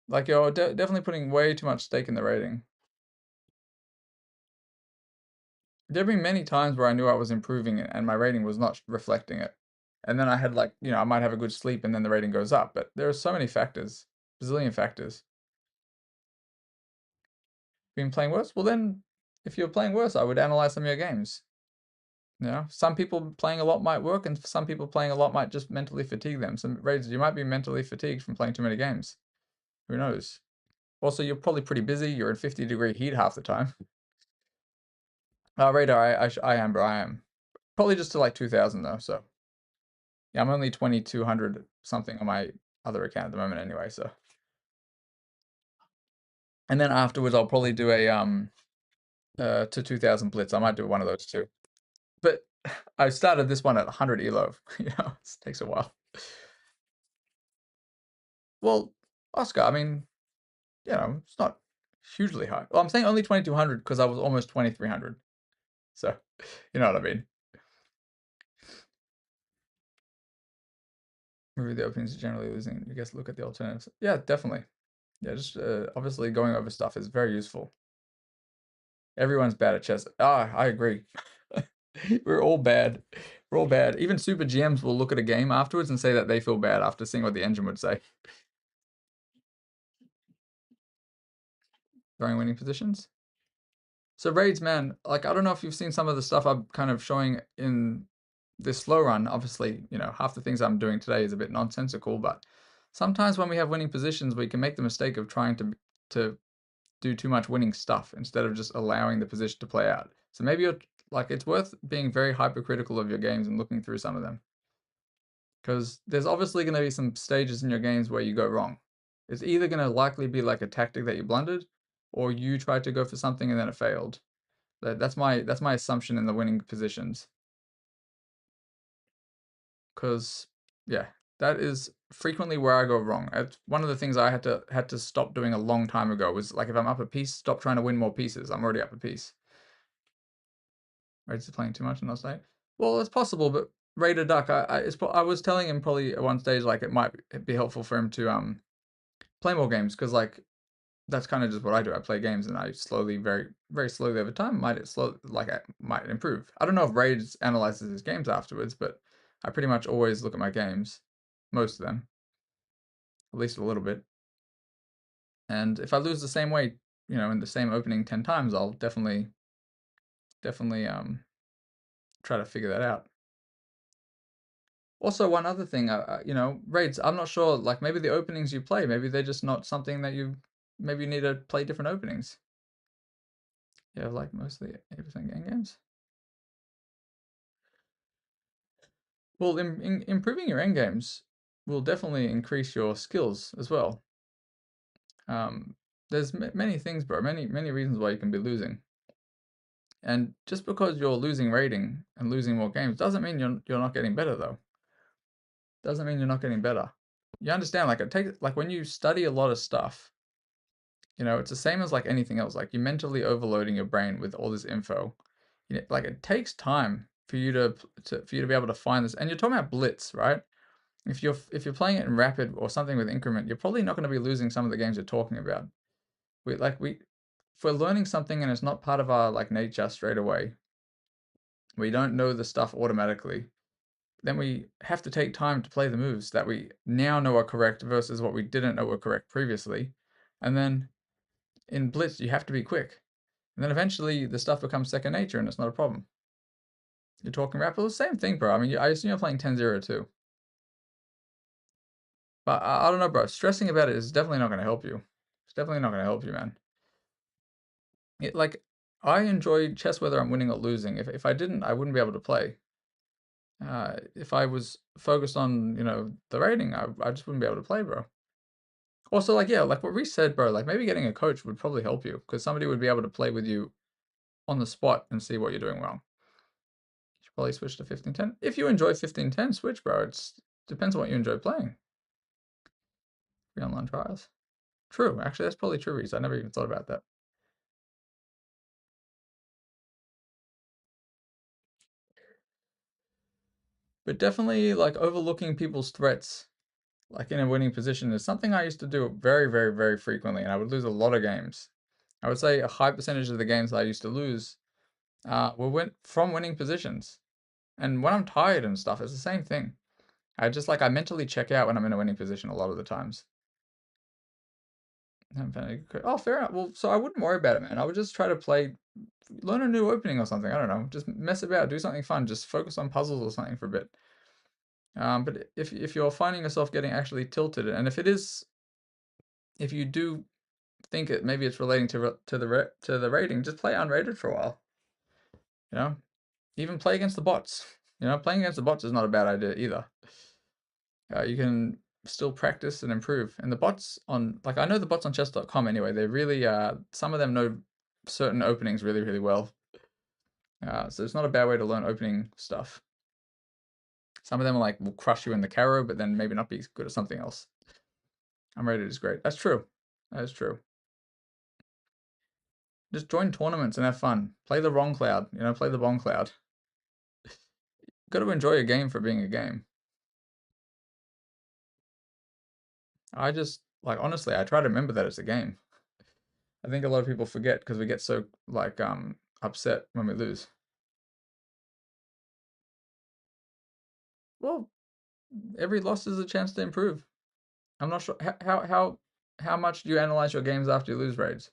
Like you're definitely putting way too much stake in the rating. There have been many times where I knew I was improving it and my rating was not reflecting it. And then I had like, I might have a good sleep and then the rating goes up. But there are so many factors, bazillion factors. Been playing worse? Well then, if you're playing worse, I would analyze some of your games. Some people playing a lot might work, and some people playing a lot might just mentally fatigue them. Some raids, you might be mentally fatigued from playing too many games. Who knows? Also, you're probably pretty busy. You're in 50-degree heat half the time. Radar, I am, bro. I am. Probably just to like 2,000 though. So yeah, I'm only 2,200 something on my other account at the moment anyway. So, and then afterwards, I'll probably do a to 2,000 blitz. I might do one of those too. But I started this one at 100 elo. It takes a while. Well, Oscar, I mean, it's not hugely high. Well, I'm saying only 2,200 because I was almost 2,300. So, you know what I mean. Review the openings generally losing. I guess look at the alternatives. Yeah, definitely. Yeah, just obviously going over stuff is very useful. Everyone's bad at chess. I agree. We're all bad. We're all bad. Even super GMs will look at a game afterwards and say that they feel bad after seeing what the engine would say. Throwing winning positions. So raids, man, like I don't know if you've seen some of the stuff I'm kind of showing in this slow run. Obviously, half the things I'm doing today is a bit nonsensical, but sometimes when we have winning positions, we can make the mistake of trying to do too much winning stuff instead of just allowing the position to play out. So maybe you're like, it's worth being very hypercritical of your games and looking through some of them. Because there's obviously going to be some stages in your games where you go wrong. It's either going to likely be like a tactic that you blundered, or you tried to go for something and then it failed. That's my assumption in the winning positions. Because yeah, that is frequently where I go wrong. It's one of the things I had to stop doing a long time ago was like if I'm up a piece, stop trying to win more pieces. I'm already up a piece. Raider's playing too much and I was like, well, it's possible, but Raider Duck, I was telling him probably at one stage like it might be helpful for him to play more games because like that's kind of just what I do. I play games and I slowly, very very slowly over time might improve. I don't know if Raids analyzes his games afterwards, but I pretty much always look at my games, most of them, at least a little bit. And if I lose the same way, in the same opening 10 times, I'll definitely try to figure that out. Also, one other thing, raids, I'm not sure, like maybe the openings you play, maybe they're just not something that maybe you need to play different openings. Yeah, like mostly 8% game games. Well, improving your endgames will definitely increase your skills as well. There's many things, bro, many reasons why you can be losing. And just because you're losing rating and losing more games doesn't mean you're not getting better though. Doesn't mean you're not getting better. You understand, like it takes like when you study a lot of stuff, it's the same as like anything else. Like you're mentally overloading your brain with all this info. Like it takes time for you to be able to find this. And you're talking about blitz, right? If you're playing it in rapid or something with increment, you're probably not going to be losing some of the games you're talking about. If we're learning something and it's not part of our like nature straight away, we don't know the stuff automatically. then we have to take time to play the moves that we now know are correct versus what we didn't know were correct previously. And then in Blitz, you have to be quick. And then eventually the stuff becomes second nature and it's not a problem. You're talking rapid, same thing, bro. I mean, I assume you're playing 10-0 too. But I don't know, bro. Stressing about it is definitely not going to help you. It's definitely not going to help you, man. Like, I enjoy chess whether I'm winning or losing. If I didn't, I wouldn't be able to play. If I was focused on, the rating, I just wouldn't be able to play, bro. Also, like, yeah, like what Reese said, bro, like maybe getting a coach would probably help you because somebody would be able to play with you on the spot and see what you're doing wrong. You should probably switch to 15-10. If you enjoy 15-10, switch, bro. It depends on what you enjoy playing. Free online trials. True. Actually, that's probably true, Reese. I never even thought about that. But definitely, like, overlooking people's threats, like in a winning position, is something I used to do very, very, very frequently, and I would lose a lot of games. I would say a high percentage of the games I used to lose were from winning positions. And when I'm tired and stuff, it's the same thing. I mentally check out when I'm in a winning position a lot of the times. Oh, fair enough. Well, so I wouldn't worry about it, man. I would just try to learn a new opening or something. I don't know. Just mess about, do something fun. Just focus on puzzles or something for a bit. But if you're finding yourself getting actually tilted, and if you do think maybe it's relating to the rating, just play unrated for a while. Even play against the bots. Playing against the bots is not a bad idea either. You can still practice and improve. And the bots I know the bots on chess.com anyway, they really, some of them know certain openings really, really well. So it's not a bad way to learn opening stuff. Some of them will crush you in the Caro, but then maybe not be good at something else. Unrated is great. That's true. That is true. Just join tournaments and have fun. Play the wrong cloud. Play the bong cloud. Got to enjoy a game for being a game. I just, honestly, I try to remember that it's a game. I think a lot of people forget because we get so, upset when we lose. Well, every loss is a chance to improve. I'm not sure how much do you analyze your games after you lose, Raids?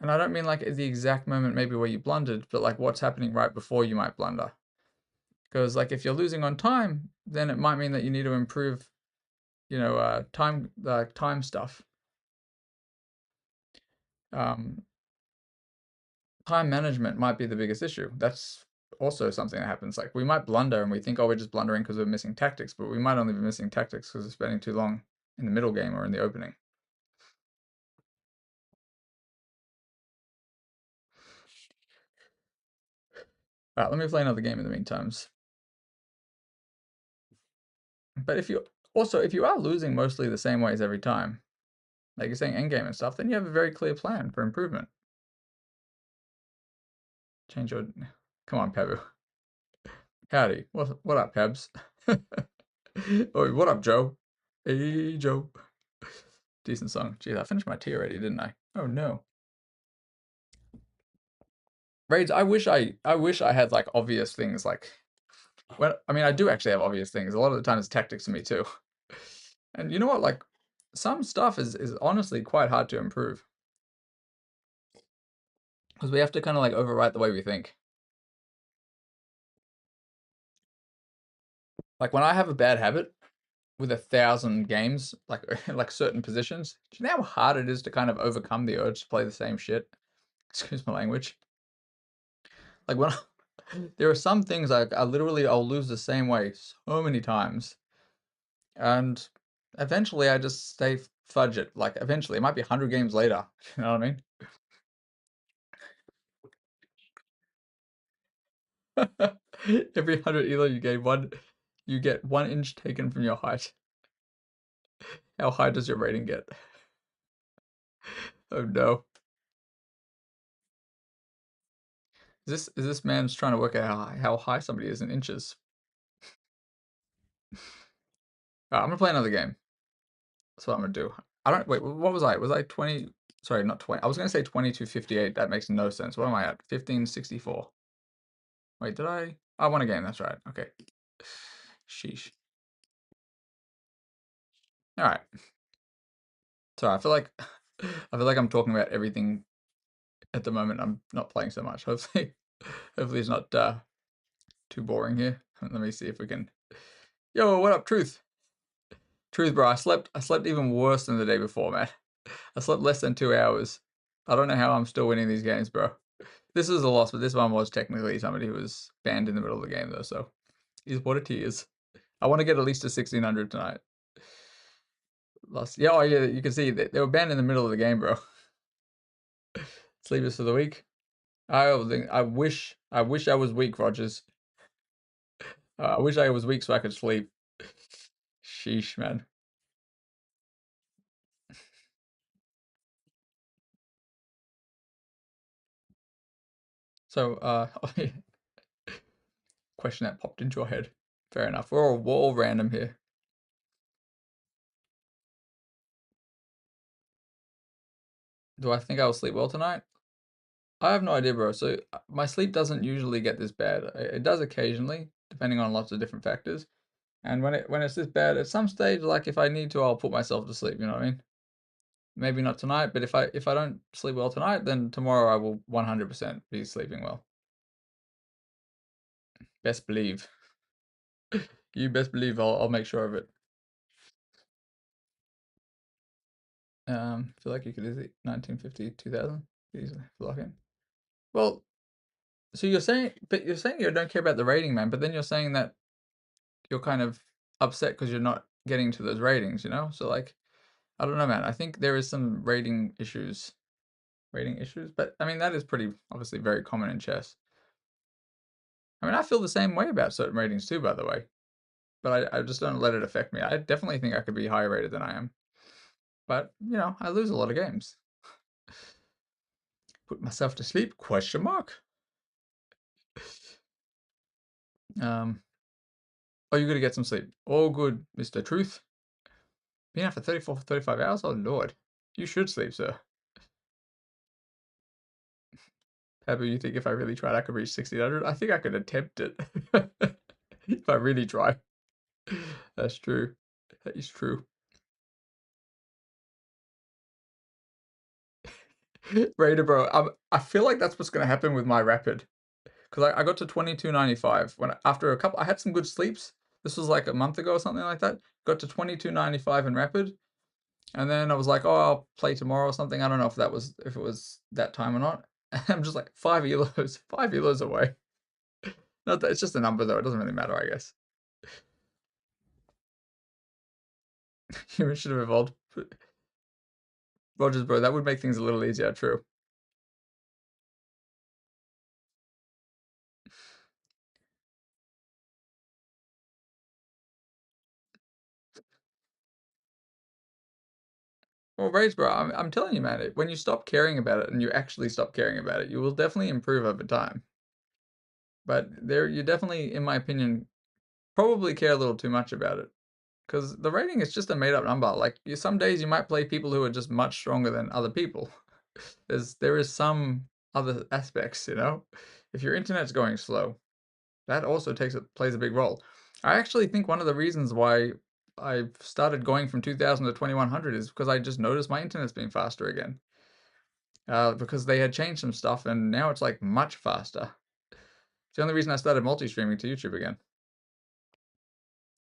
And I don't mean at the exact moment maybe where you blundered, but what's happening right before you might blunder. Because if you're losing on time, then it might mean that you need to improve, time stuff. Time management might be the biggest issue. That's also something that happens. We might blunder and we think, oh, we're just blundering because we're missing tactics, but we might only be missing tactics because we're spending too long in the middle game or in the opening. All right, let me play another game in the meantime. But if you are losing mostly the same ways every time, like you're saying endgame and stuff, then you have a very clear plan for improvement. Change your... Come on, Pebu. Howdy. What up, Pebs? Oh, what up, Joe? Hey, Joe. Decent song. Geez, I finished my tea already, didn't I? Oh, no. Raids, I wish I had obvious things well, I mean, I do actually have obvious things. A lot of the time it's tactics for me too. And you know what? Some stuff is honestly quite hard to improve. Because we have to kind of overwrite the way we think. When I have a bad habit with 1,000 games, like certain positions, do you know how hard it is to kind of overcome the urge to play the same shit? Excuse my language. When there are some things I'll lose the same way so many times. And eventually I just stay fudge it. Eventually, it might be 100 games later. You know what I mean? Every 100 elo you get 1 inch taken from your height. How high does your rating get? Oh no. Is this man's trying to work out how high somebody is in inches? I'm gonna play another game. That's what I'm gonna do. Wait, what was I? Was I 20? Sorry, not 20. I was gonna say 2258. That makes no sense. What am I at? 1564. Wait, did I? I won a game, that's right. Okay. Sheesh. Alright. So I feel like I'm talking about everything at the moment. I'm not playing so much. Hopefully it's not too boring here. Let me see if we can. Yo, what up, Truth? Truth, bro. I slept even worse than the day before, man. I slept less than 2 hours. I don't know how I'm still winning these games, bro. This is a loss, but this one was technically somebody who was banned in the middle of the game, though, so is what it is. I want to get at least a 1600 tonight. Lost. Yeah, oh yeah, you can see they were banned in the middle of the game, bro. Sleepers for the week. I wish I was weak, Rogers. I wish I was weak so I could sleep. Sheesh, man. So, question that popped into your head. Fair enough. We're all random here. Do I think I'll sleep well tonight? I have no idea, bro. So my sleep doesn't usually get this bad. It does occasionally, depending on lots of different factors. And when it's this bad, at some stage, like if I need to, I'll put myself to sleep. You know what I mean? Maybe not tonight, but if I don't sleep well tonight, then tomorrow I will 100% be sleeping well. Best believe. You best believe I'll make sure of it. Feel like you could easily 1950, 2000 easily lock in. Well, so you're saying you don't care about the rating, man, but then you're saying that you're kind of upset because you're not getting to those ratings, you know? So like, I don't know, man. I think there is some rating issues, but I mean that is pretty obviously very common in chess. I mean, I feel the same way about certain ratings too, by the way, but I just don't let it affect me. I definitely think I could be higher rated than I am, but you know, I lose a lot of games. Put myself to sleep? Question mark. Oh, you're gonna get some sleep. All good, Mr. Truth. Been out for 34, 35 hours? Oh, Lord. You should sleep, sir. Pablo, you think if I really tried, I could reach 1600? I think I could attempt it. If I really try. That's true. That is true. Raider, bro. I feel like that's what's gonna happen with my rapid. Because I got to 2295 when after a couple, I had some good sleeps. This was like a month ago or something like that. Got to 2295 in rapid. And then I was like, oh, I'll play tomorrow or something. I don't know if it was that time or not. And I'm just like 5 elos, 5 elos away. Not that, it's just a number though. It doesn't really matter, I guess. You should have evolved. Rogers, bro, that would make things a little easier. True. Well, Rage, bro, I'm telling you, man. When you stop caring about it and you actually stop caring about it, you will definitely improve over time. But you definitely, in my opinion, probably care a little too much about it. Because the rating is just a made up number. Like some days you might play people who are just much stronger than other people. There is some other aspects, you know. If your internet's going slow, that also plays a big role. I actually think one of the reasons why I've started going from 2000 to 2100 is because I just noticed my internet's being faster again. Because they had changed some stuff and now it's like much faster. It's the only reason I started multi-streaming to YouTube again.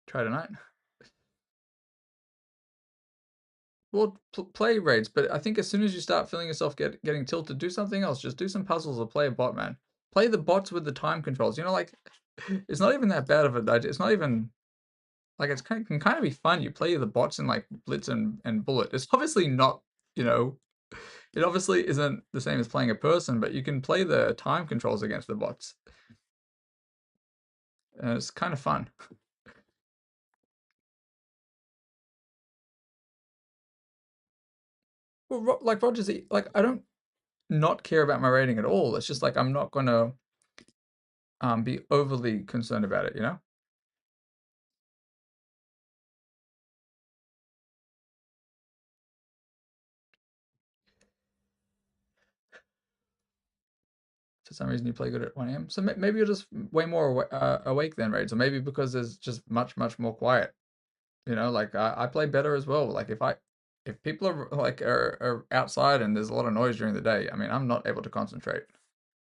Try tonight. Well, play raids, but I think as soon as you start feeling yourself getting tilted, do something else. Just do some puzzles or play a bot, man. Play the bots with the time controls. You know, like it's not even that bad of a idea. It's not even like can kind of be fun. You play the bots in like Blitz and Bullet. It's obviously not, you know, it obviously isn't the same as playing a person, but you can play the time controls against the bots. And it's kind of fun. Well, like Rogers, like I don't not care about my rating at all. It's just like I'm not gonna be overly concerned about it, you know? for some reason you play good at 1 a.m. So maybe you're just way more awake than Raids, or maybe because there's just much more quiet. You know, like I play better as well. Like if people are outside and there's a lot of noise during the day, I mean, I'm not able to concentrate.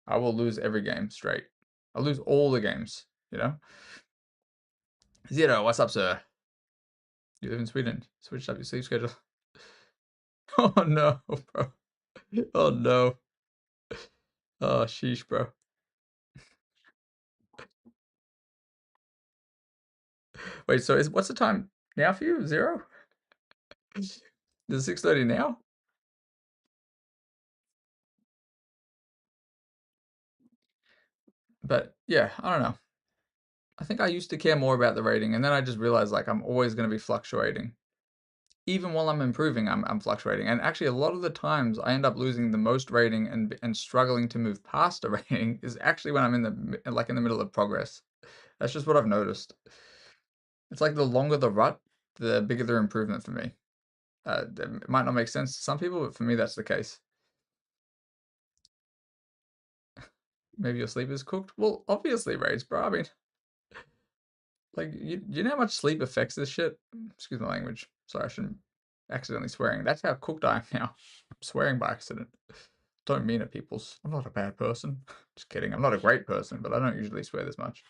I will lose every game straight. I'll lose all the games, you know? Zero, what's up, sir? You live in Sweden. Switched up your sleep schedule. Oh no, bro. Oh no. Oh sheesh, bro. Wait, so what's the time now for you? 0? Is it 6:30 now? But yeah, I don't know. I think I used to care more about the rating, and then I just realized like I'm always going to be fluctuating. Even while I'm improving, I'm fluctuating. And actually, a lot of the times I end up losing the most rating and struggling to move past a rating is actually when I'm in the middle of progress. That's just what I've noticed. It's like the longer the rut, the bigger the improvement for me. It might not make sense to some people, but for me, that's the case. Maybe your sleep is cooked. Well, obviously, raids, bro. I mean, like, you know how much sleep affects this shit? Excuse my language. Sorry, I shouldn't accidentally swearing. That's how cooked I am now. I'm swearing by accident. Don't mean it, peoples. I'm not a bad person. Just kidding. I'm not a great person, but I don't usually swear this much.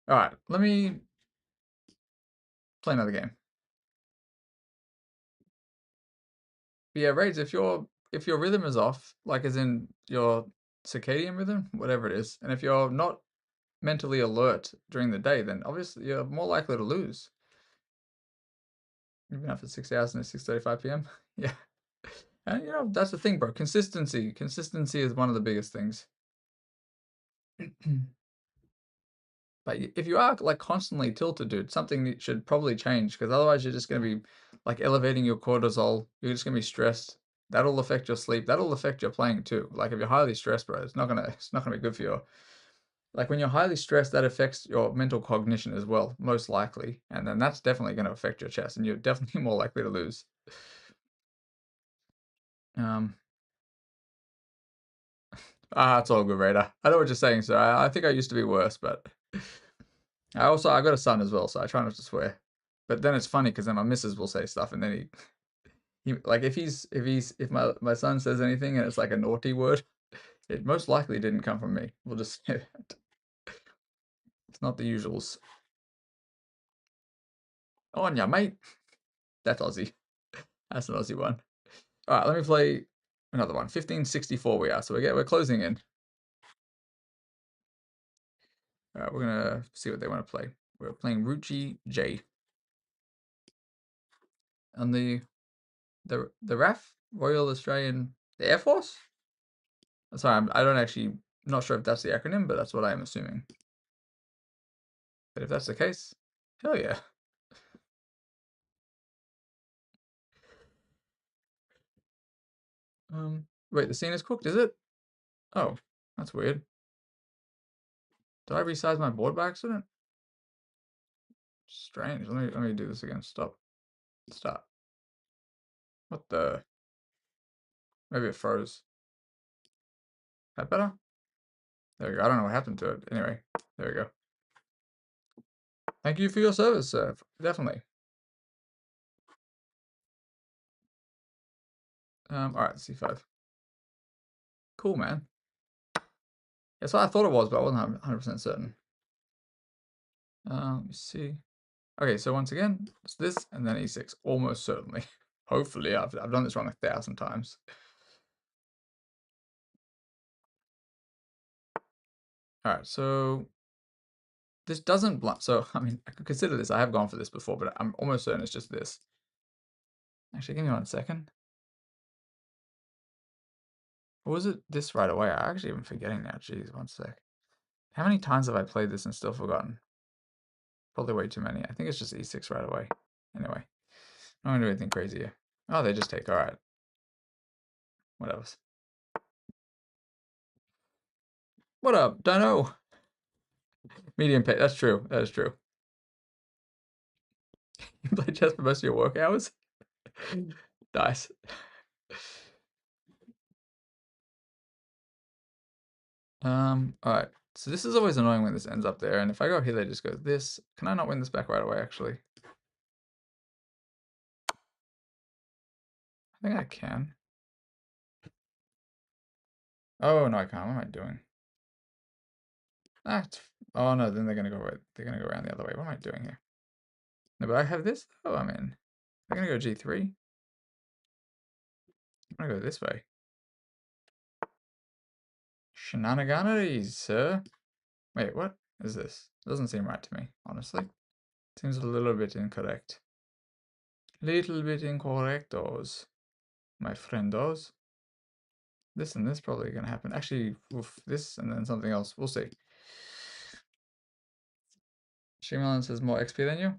All right, let me play another game. But yeah, raids. If your rhythm is off, like as in your circadian rhythm, whatever it is, and if you're not mentally alert during the day, then obviously you're more likely to lose. You've been up for 6 hours and it's 6:35 p.m. Yeah. And you know, that's the thing, bro. Consistency. Consistency is one of the biggest things. But if you are like constantly tilted, dude, something should probably change because otherwise you're just gonna be like elevating your cortisol. You're just gonna be stressed. That'll affect your sleep. That'll affect your playing too. Like if you're highly stressed, bro, it's not gonna be good for you. Like when you're highly stressed, that affects your mental cognition as well, most likely. And then that's definitely gonna affect your chess, and you're definitely more likely to lose. Um, it's all good, Raider. I know what you're saying, sir. I think I used to be worse, but I got a son as well, so I try not to swear. But then it's funny because then my missus will say stuff, and then he like if my son says anything and it's like a naughty word, it most likely didn't come from me. We'll just say that. It's not the usuals. On ya, mate. That's Aussie. That's an Aussie one. All right, let me play another one. 1564 we are, so we're closing in. All right, we're gonna see what they want to play. We're playing Ruchi J. On the RAF, Royal Australian the Air Force. Sorry, I don't actually not sure if that's the acronym, but that's what I am assuming. But if that's the case, hell yeah. Wait, the scene is cooked, is it? Oh, that's weird. Did I resize my board by accident? Strange. Let me do this again. Stop. Stop. What the? Maybe it froze. That better? There we go. I don't know what happened to it. Anyway, there we go. Thank you for your service, sir. Definitely. All right, C5. Cool, man. That's what I thought it was, but I wasn't 100% certain. Let me see. Okay, so once again, it's this and then E6, almost certainly. Hopefully, I've done this wrong 1,000 times. All right, so this doesn't blunt. So, I mean, I could consider this. I have gone for this before, but I'm almost certain it's just this. Actually, give me 1 second. Or was it this right away? I actually am forgetting now. Jeez, 1 sec. How many times have I played this and still forgotten? Probably way too many. I think it's just E6 right away. Anyway, I'm not gonna do anything crazy here. Oh, they just take. All right. What else? What up? Don't know. Medium pay. That's true. That is true. You play chess for most of your work hours? Nice. Alright. So this is always annoying when this ends up there, and if I go here, they just go this. Can I not win this back right away, actually? I think I can. Oh, no, I can't. What am I doing? Ah, oh, no, then they're gonna go right. They're gonna go around the other way. What am I doing here? No, but I have this. Oh, I'm in. They're gonna go G3. I'm gonna go this way. Shenaniganeries, sir. Wait, what is this? Doesn't seem right to me, honestly. Seems a little bit incorrect. Little bit incorrectos, my friendos. This and this probably gonna happen. Actually, oof, this and then something else. We'll see. Streamlines has more XP than you?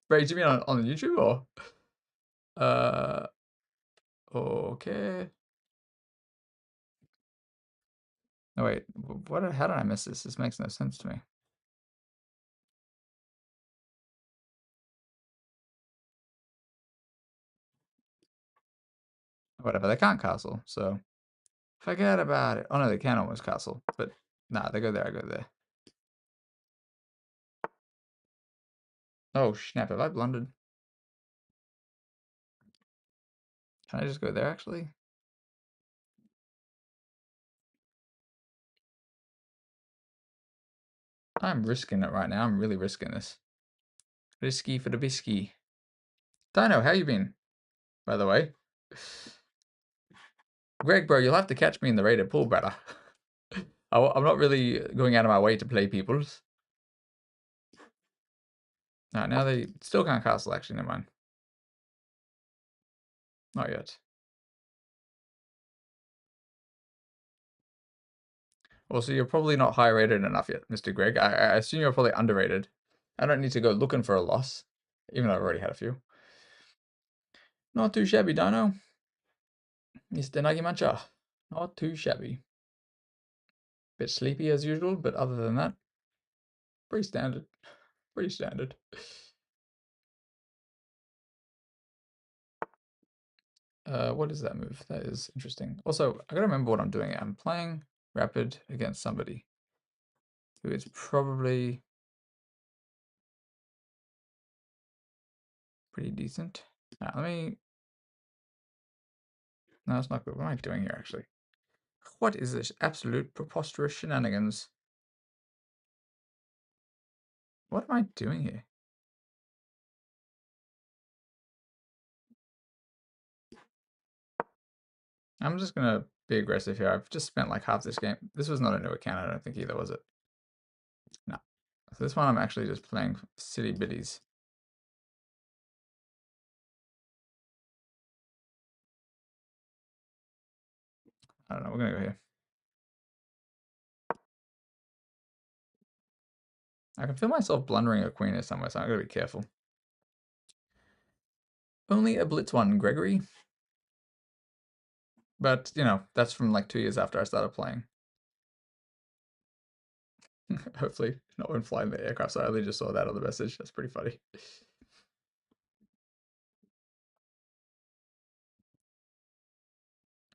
Wait, do you mean on YouTube or? Uh, okay. No, wait, how did I miss this? This makes no sense to me. Whatever, they can't castle, so forget about it. Oh no, they can almost castle, but nah, they go there, I go there. Oh snap, have I blundered? Can I just go there actually? I'm risking it right now. I'm really risking this. Risky for the bisky. Dino, how you been? By the way. Greg, bro, you'll have to catch me in the rated pool, brother. I'm not really going out of my way to play peoples. No, now they still can't castle, actually, never mind. Not yet. Also, you're probably not high rated enough yet, Mr. Greg. I assume you're probably underrated. I don't need to go looking for a loss, even though I've already had a few. Not too shabby, Dino. Mr. Nagimancha. Not too shabby. Bit sleepy as usual, but other than that, pretty standard. Pretty standard. What is that move? That is interesting. Also, I gotta remember what I'm doing. I'm playing Rapid against somebody who is probably pretty decent. Now, let me... No, it's not good. What am I doing here, actually? What is this absolute preposterous shenanigans? What am I doing here? I'm just gonna be aggressive here. I've just spent like half this game. This was not a new account, I don't think either, was it? No. So this one I'm actually just playing City Biddies. I don't know, we're gonna go here. I can feel myself blundering a queen here somewhere, so I'm gonna be careful. Only a blitz one, Gregory. But, you know, that's from like 2 years after I started playing. Hopefully not when flying the aircraft. So I only just saw that on the message. That's pretty funny.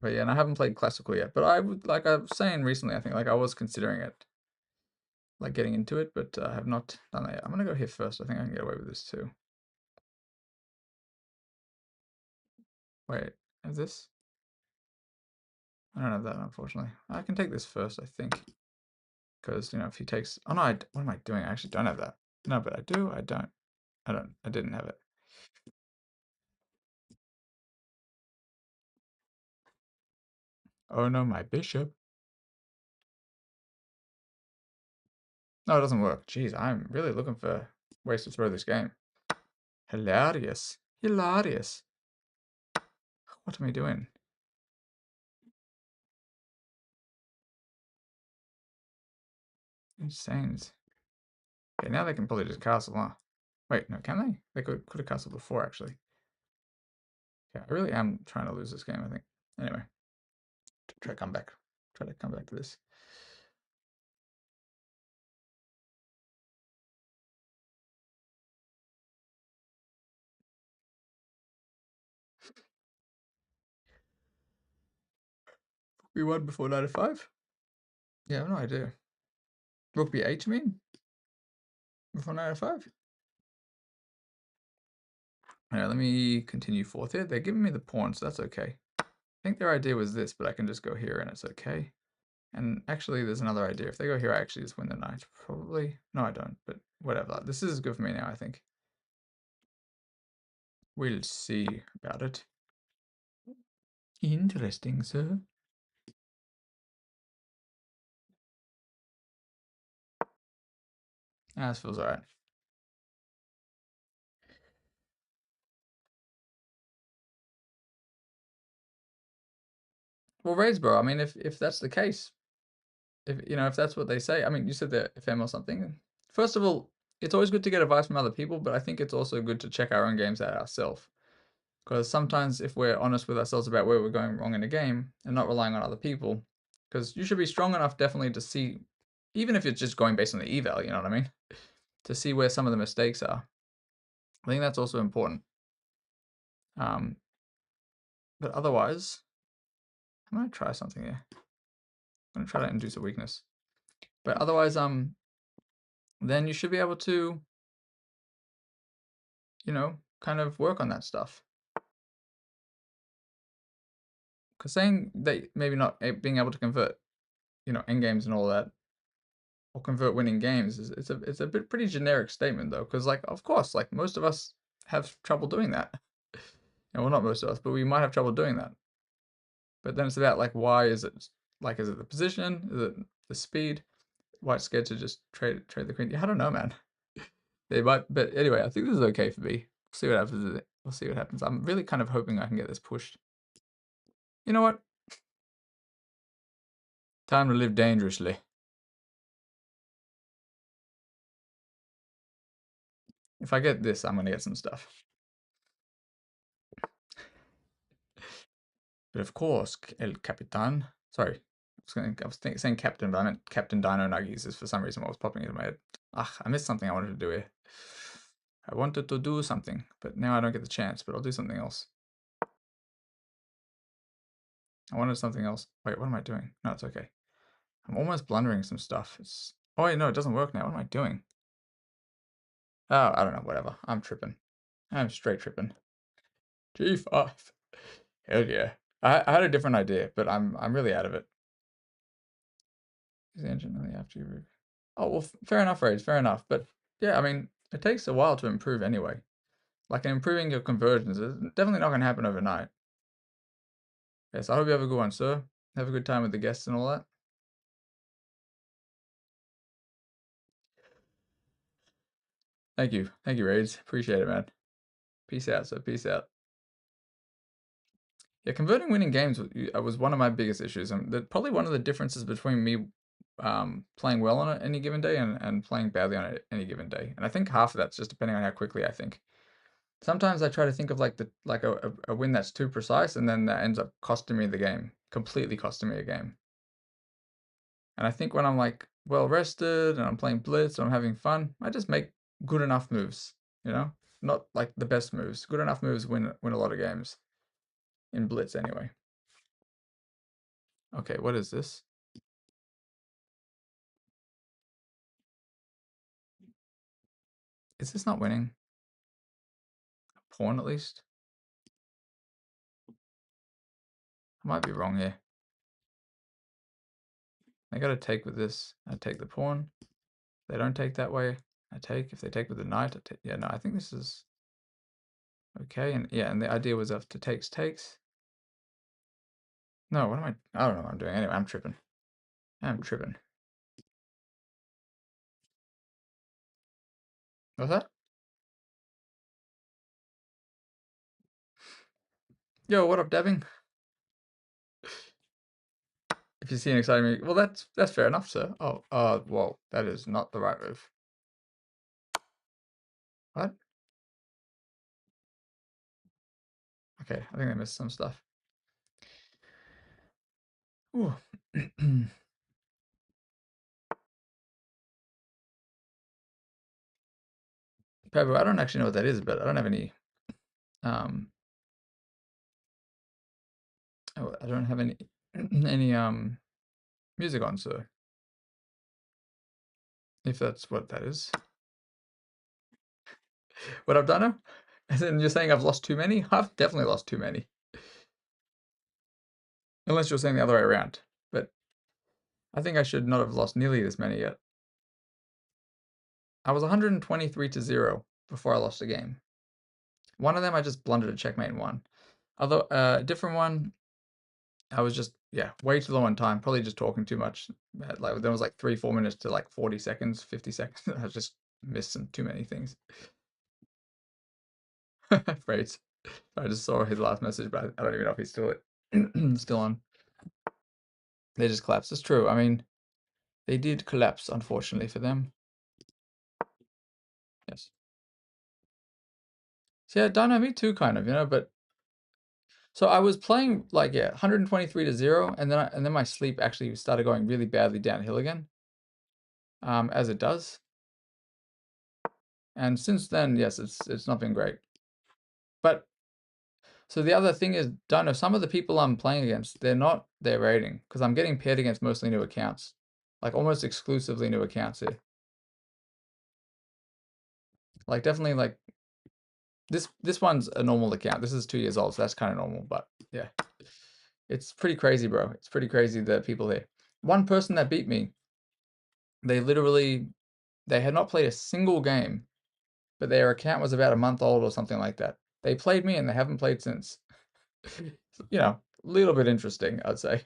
But yeah, and I haven't played classical yet. But I would, like I was saying recently, I think like I was considering it, like getting into it, but I have not done that yet. I'm gonna go here first. I think I can get away with this too. Wait, is this? I don't have that, unfortunately. I can take this first, I think. Because, you know, if he takes... Oh no, what am I doing? I actually don't have that. No, but I do, I don't. I didn't have it. Oh no, my bishop. No, it doesn't work. Jeez, I'm really looking for ways to throw this game. Hilarious. Hilarious. What am I doing? Insane. Okay, now they can probably just castle, huh? Wait, no, can they? They could have castled before, actually. Yeah, I really am trying to lose this game, I think. Anyway, try to come back. Try to come back to this. We won before knight f5? Yeah, I have no idea. Rook b8, you mean? Before knight f5? Yeah, let me continue forth here. They're giving me the pawn, so that's okay. I think their idea was this, but I can just go here and it's okay. And actually, there's another idea. If they go here, I actually just win the knight. Probably. No, I don't, but whatever. This is good for me now, I think. We'll see about it. Interesting, sir. Ah, this feels alright. Well, raids, bro. I mean, if that's the case, if that's what they say. I mean, you said they're FM or something. First of all, it's always good to get advice from other people, but I think it's also good to check our own games out ourselves. Because sometimes if we're honest with ourselves about where we're going wrong in a game and not relying on other people, because you should be strong enough definitely to see, even if you're just going based on the eval, you know what I mean? To see where some of the mistakes are. I think that's also important. But otherwise, I'm gonna try something here. I'm gonna try to induce a weakness. But otherwise, then you should be able to, kind of work on that stuff. Because saying that maybe not being able to convert, endgames and all that, or convert winning games it's a bit pretty generic statement though. Because like, of course, like most of us have trouble doing that. And well, not most of us, but we might have trouble doing that. But then it's about like, why is it? Like, is it the position? Is it the speed? White's scared to just trade the queen. Yeah, I don't know, man. They might, but anyway, I think this is okay for me. We'll see what happens with it. We'll see what happens. I'm really kind of hoping I can get this pushed. You know what? Time to live dangerously. If I get this, I'm gonna get some stuff. But of course, El Capitan. Sorry, I was saying Captain, but I meant Captain Dino Nuggies is for some reason what was popping into my head. Ah, I missed something I wanted to do here. I wanted to do something, but now I don't get the chance, but I'll do something else. I wanted something else. Wait, what am I doing? No, it's okay. I'm almost blundering some stuff. Oh wait, no, it doesn't work now. What am I doing? Oh, I don't know, whatever. I'm tripping. I'm straight tripping. G5. Hell yeah. I had a different idea, but I'm really out of it. Is the engine only after you... Oh, well, fair enough, Rage, fair enough. But yeah, I mean, it takes a while to improve anyway. Like, improving your conversions is definitely not going to happen overnight. Yes, I hope you have a good one, sir. Have a good time with the guests and all that. Thank you. Thank you, Rage. Appreciate it, man. Peace out, sir. Peace out. Yeah, converting winning games was one of my biggest issues, and probably one of the differences between me playing well on any given day and playing badly on any given day. And I think half of that's just depending on how quickly I think. Sometimes I try to think of like a win that's too precise, and then that ends up costing me the game, completely costing me a game. And I think when I'm like well rested and I'm playing blitz and I'm having fun, I just make good enough moves, not like the best moves. Good enough moves win a lot of games in blitz anyway. Okay, what is this? Is this not winning? A pawn at least? I might be wrong here. I gotta take with this. I take the pawn. If they don't take that way, I take. If they take with the knight, I take. Yeah, no, I think this is okay. And yeah, and the idea was after takes. No, what am I don't know what I'm doing. Anyway, I'm tripping. I'm tripping. What's that? Yo, what up, Dabbing? If you see an exciting move, well, that's fair enough, sir. Oh, well, that is not the right move. What? Okay, I think I missed some stuff. Ooh. Pebble, I don't actually know what that is, but I don't have any. I don't have any. any music on, sir? If that's what that is. What I've done now? As in you're saying I've lost too many? I've definitely lost too many. Unless you're saying the other way around. But I think I should not have lost nearly this many yet. I was 123 to 0 before I lost a game. One of them I just blundered a checkmate and won. Although a different one, I was just way too low on time. Probably just talking too much. Like there was like 3-4 minutes to like 40 seconds, 50 seconds. I just missed some too many things. Great. I just saw his last message, but I don't even know if he's still on. They just collapsed. It's true. I mean, they did collapse, unfortunately for them. Yes. So yeah, Dino, me too, kind of, but so I was playing like 123 to 0, and then my sleep actually started going really badly downhill again. As it does. And since then, yes, it's not been great. But so the other thing is, Dino, some of the people I'm playing against, they're not their rating, because I'm getting paired against mostly new accounts. Like almost exclusively new accounts here. Like definitely like this one's a normal account. This is 2 years old, so that's kind of normal, but yeah. It's pretty crazy, bro. It's pretty crazy, the people here. One person that beat me, they had not played a single game, but their account was about a month old or something like that. They played me and they haven't played since. A little bit interesting, I'd say.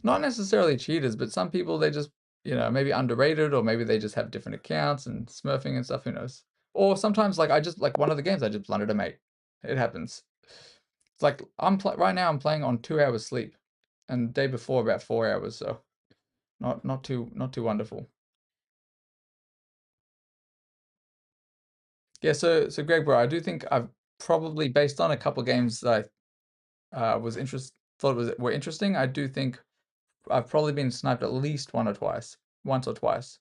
Not necessarily cheaters, but some people, they just, maybe underrated, or maybe they just have different accounts and smurfing and stuff, who knows. Or sometimes, like, I just, like, one of the games, I just blundered a mate. It happens. It's like, right now I'm playing on 2 hours sleep, and the day before about 4 hours, so not too wonderful. Yeah, so Greg, bro, I do think I've probably, based on a couple games that I thought were interesting, I do think I've probably been sniped at least once or twice.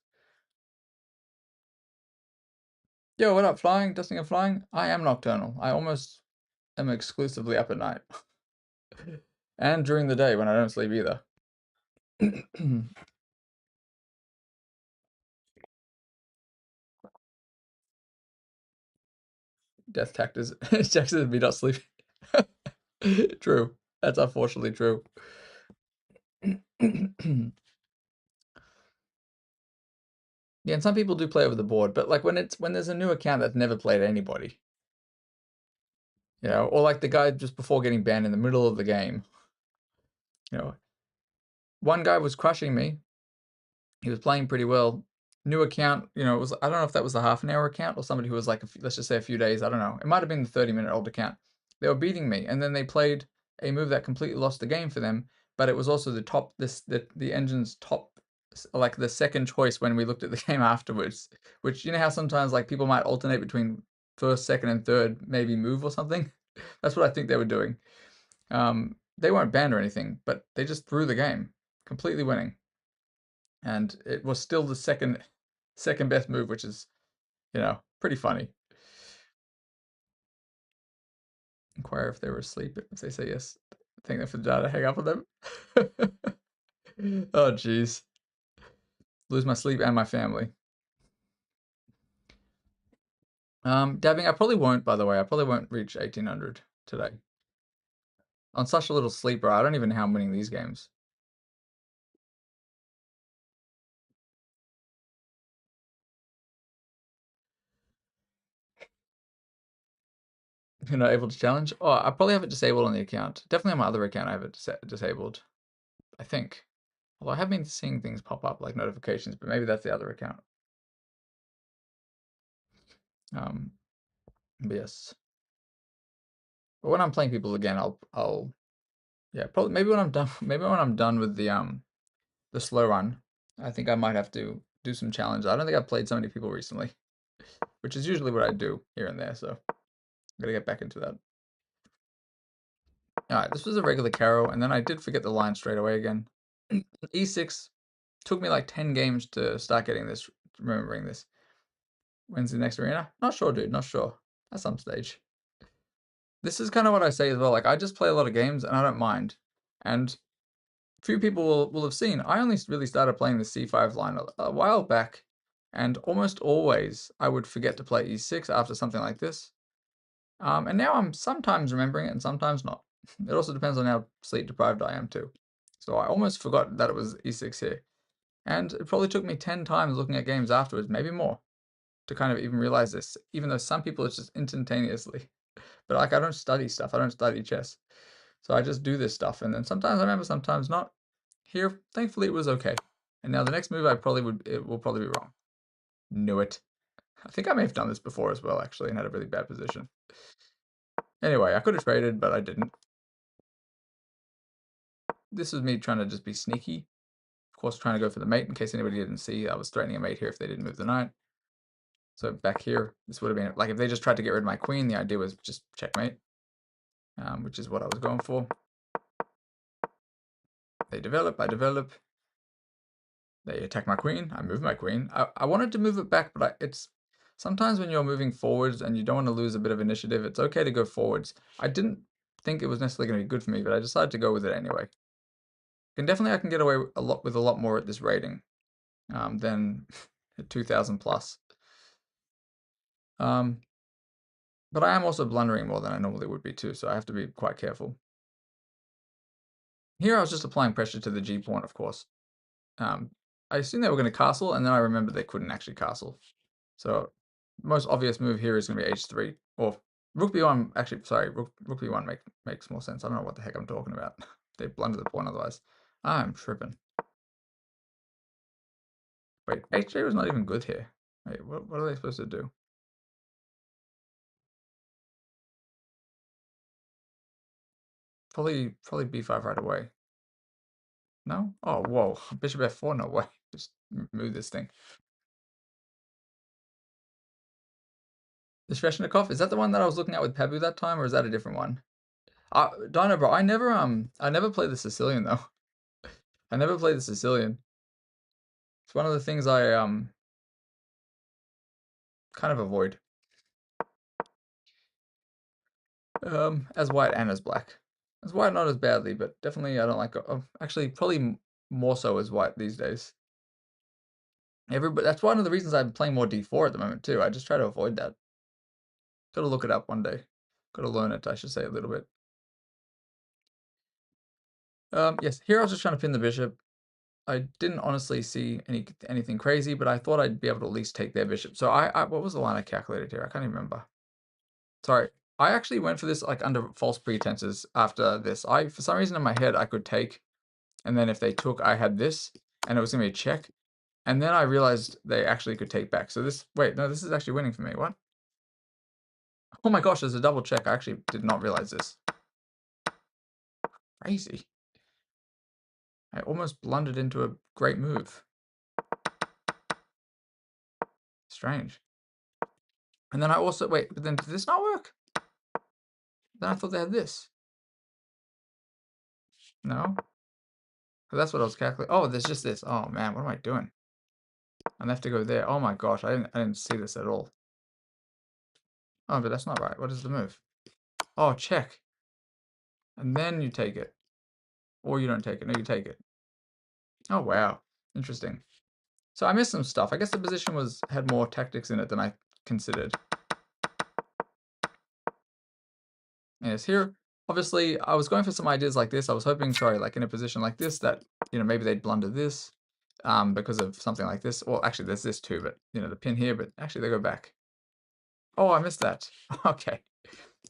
Yo, what up, flying? Dusting and flying? I am nocturnal. I almost am exclusively up at night. And during the day when I don't sleep either. Death tactics. Jackson me not sleeping. True. That's unfortunately true. Yeah, and some people do play over the board, but like when there's a new account that's never played anybody, or like the guy just before getting banned in the middle of the game, one guy was crushing me. He was playing pretty well. New account, it was, I don't know if that was a half an hour account or somebody who was like, let's just say a few days. I don't know. It might have been the 30-minute old account. They were beating me, and then they played a move that completely lost the game for them. But it was also the engine's top, like the second choice when we looked at the game afterwards. Which, how sometimes like people might alternate between first, second, and third, maybe move or something. That's what I think they were doing. They weren't banned or anything, but they just threw the game, completely winning. And it was still the second best move, which is, pretty funny. Inquire if they were asleep. If they say yes, thank them for the data. Hang up on them. Oh, jeez. Lose my sleep and my family. Dabbing, I probably won't, by the way. I probably won't reach 1800 today. On such a little sleep, bro. I don't even know how I'm winning these games. You're not able to challenge? Oh, I probably have it disabled on the account. Definitely on my other account, I have it disabled. I think. Although I have been seeing things pop up, like notifications, but maybe that's the other account. But yes. But when I'm playing people again, I'll probably maybe when I'm done with the slow run, I think I might have to do some challenges. I don't think I've played so many people recently, which is usually what I do here and there, so I'm gonna get back into that. Alright, this was a regular Caro, and then I did forget the line straight away again. E6 took me like 10 games to start remembering this. When's the next arena? Not sure, dude, not sure. At some stage. This is kind of what I say as well. Like, I just play a lot of games and I don't mind. And few people will have seen, I only really started playing the c5 line a while back, and almost always I would forget to play e6 after something like this. And now I'm sometimes remembering it and sometimes not. It also depends on how sleep deprived I am too. So I almost forgot that it was e6 here. And it probably took me 10 times looking at games afterwards, maybe more, to kind of even realize this, even though some people it's just instantaneously. But like, I don't study stuff, I don't study chess. So I just do this stuff, and then sometimes I remember, sometimes not. Here, thankfully, it was okay. And now the next move it will probably be wrong. Knew it. I think I may have done this before as well, actually, and had a really bad position. Anyway, I could have traded, but I didn't. This was me trying to just be sneaky. Of course, trying to go for the mate in case anybody didn't see. I was threatening a mate here if they didn't move the knight. So back here, this would have been, like, if they just tried to get rid of my queen, the idea was just checkmate, which is what I was going for. They develop, I develop. They attack my queen, I move my queen. I wanted to move it back, but it's sometimes when you're moving forwards and you don't want to lose a bit of initiative, it's okay to go forwards. I didn't think it was necessarily going to be good for me, but I decided to go with it anyway. I can get away with a lot more at this rating than 2000 plus. But I am also blundering more than I normally would be too, so I have to be quite careful. Here I was just applying pressure to the G pawn, of course. I assumed they were going to castle, and then I remembered they couldn't actually castle. So most obvious move here is going to be h3, or rook b1. Actually, sorry, rook b1 makes more sense. I don't know what the heck I'm talking about. They blunder the pawn otherwise. I'm tripping. Wait, h3 was not even good here. Wait, what are they supposed to do? Probably b5 right away. No? Oh, whoa. Bishop f4, no way. Just move this thing. The Sveshnikov, is that the one that I was looking at with Pabu that time, or is that a different one? Dino, bro, I never played the Sicilian though. I never played the Sicilian. It's one of the things I kind of avoid. As white and as black. As white, not as badly, but definitely I don't like. Actually, probably more so as white these days. Everybody, that's one of the reasons I'm playing more d4 at the moment too. I just try to avoid that. Gotta look it up one day. Gotta learn it, I should say, a little bit. Yes, here I was just trying to pin the bishop. I didn't honestly see anything crazy, but I thought I'd be able to at least take their bishop. So what was the line I calculated here? I can't even remember. Sorry, I actually went for this like under false pretenses after this. For some reason in my head I could take, and then if they took, I had this, and it was gonna be a check. And then I realized they actually could take back. So wait, no, this is actually winning for me. What? Oh my gosh, there's a double check. I actually did not realize this. Crazy. I almost blundered into a great move. Strange. And then I also, wait, but then did this not work? Then I thought they had this. No? That's what I was calculating. Oh, there's just this. Oh man, what am I doing? I have to go there. Oh my gosh, I didn't see this at all. Oh, but that's not right. What is the move? Oh, check. And then you take it. Or you don't take it. No, you take it. Oh wow. Interesting. So I missed some stuff. I guess the position had more tactics in it than I considered. Yes, here, obviously, I was going for some ideas like this. I was hoping, sorry, like in a position like this, that, maybe they'd blunder this because of something like this. Well, actually, there's this too, but, the pin here, but actually they go back. Oh, I missed that. Okay.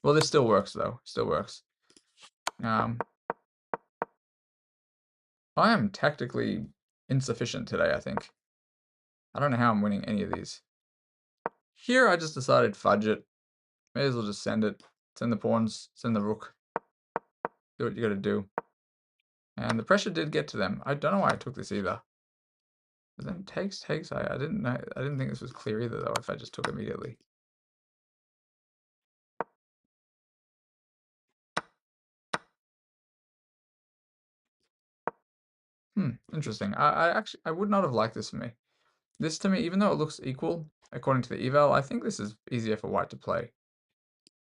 Well, this still works, though. Still works. I am tactically insufficient today, I think. I don't know how I'm winning any of these. Here, I just decided fudge it. May as well just send it. Send the pawns, send the rook. Do what you gotta do. And the pressure did get to them. I don't know why I took this either. But then takes. I didn't know. I didn't think this was clear either, though. If I just took immediately. Interesting. I would not have liked this for me. This to me, even though it looks equal according to the eval, I think this is easier for white to play.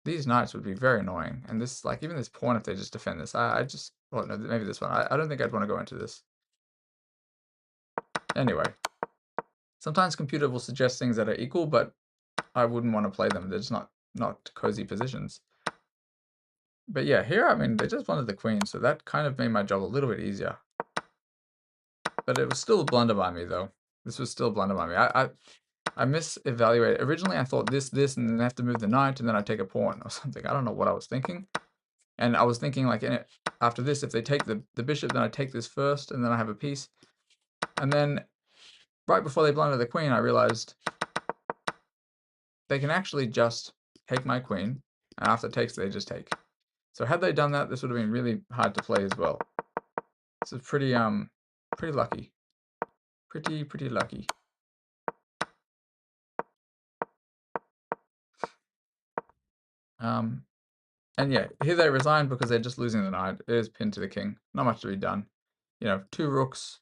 these knights would be very annoying. And this, like, even this pawn, if they just defend this, I just, well, no, maybe this one. I don't think I'd want to go into this. Anyway, sometimes computer will suggest things that are equal, but I wouldn't want to play them. They're just not cozy positions. But yeah, here, I mean, they just wanted the queen, so that kind of made my job a little bit easier. But it was still a blunder by me, though. This was still a blunder by me. I misevaluated. Originally, I thought this, and then I have to move the knight, and then I take a pawn or something. I don't know what I was thinking. And I was thinking, like, after this, if they take the bishop, then I take this first, and then I have a piece. And then, right before they blunder the queen, I realized they can actually just take my queen, and after it takes, they just take. So had they done that, this would have been really hard to play as well. This is pretty lucky. Pretty lucky. And yeah, here they resigned because they're just losing the knight. It is pinned to the king. Not much to be done. You know, two rooks,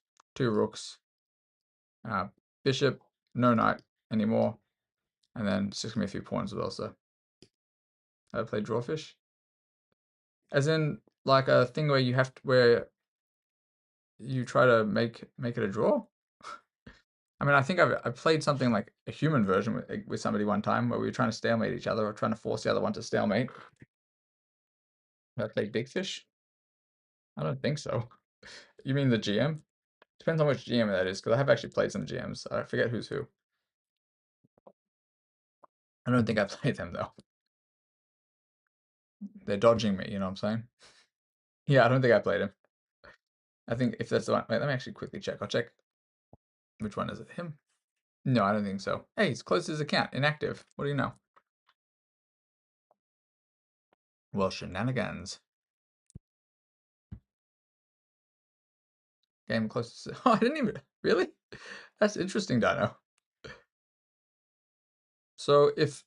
bishop, no knight anymore. And then it's just gonna be a few pawns as well, so. I play drawfish. As in, like a thing where you have to, where you try to make it a draw. I mean, I think I've played something like a human version with somebody one time where we were trying to stalemate each other or trying to force the other one to stalemate. Did I play Big Fish? I don't think so. You mean the GM? Depends on which GM that is, because I have actually played some GMs. I forget who's who. I don't think I played them, though. They're dodging me, you know what I'm saying? Yeah, I don't think I played him. I think if that's the one... Wait, let me actually quickly check. I'll check. Which one is it? Him? No, I don't think so. Hey, he's closed his account. Inactive. What do you know? Well, shenanigans. Game close to... Oh, I didn't even... Really? That's interesting, Dino. So if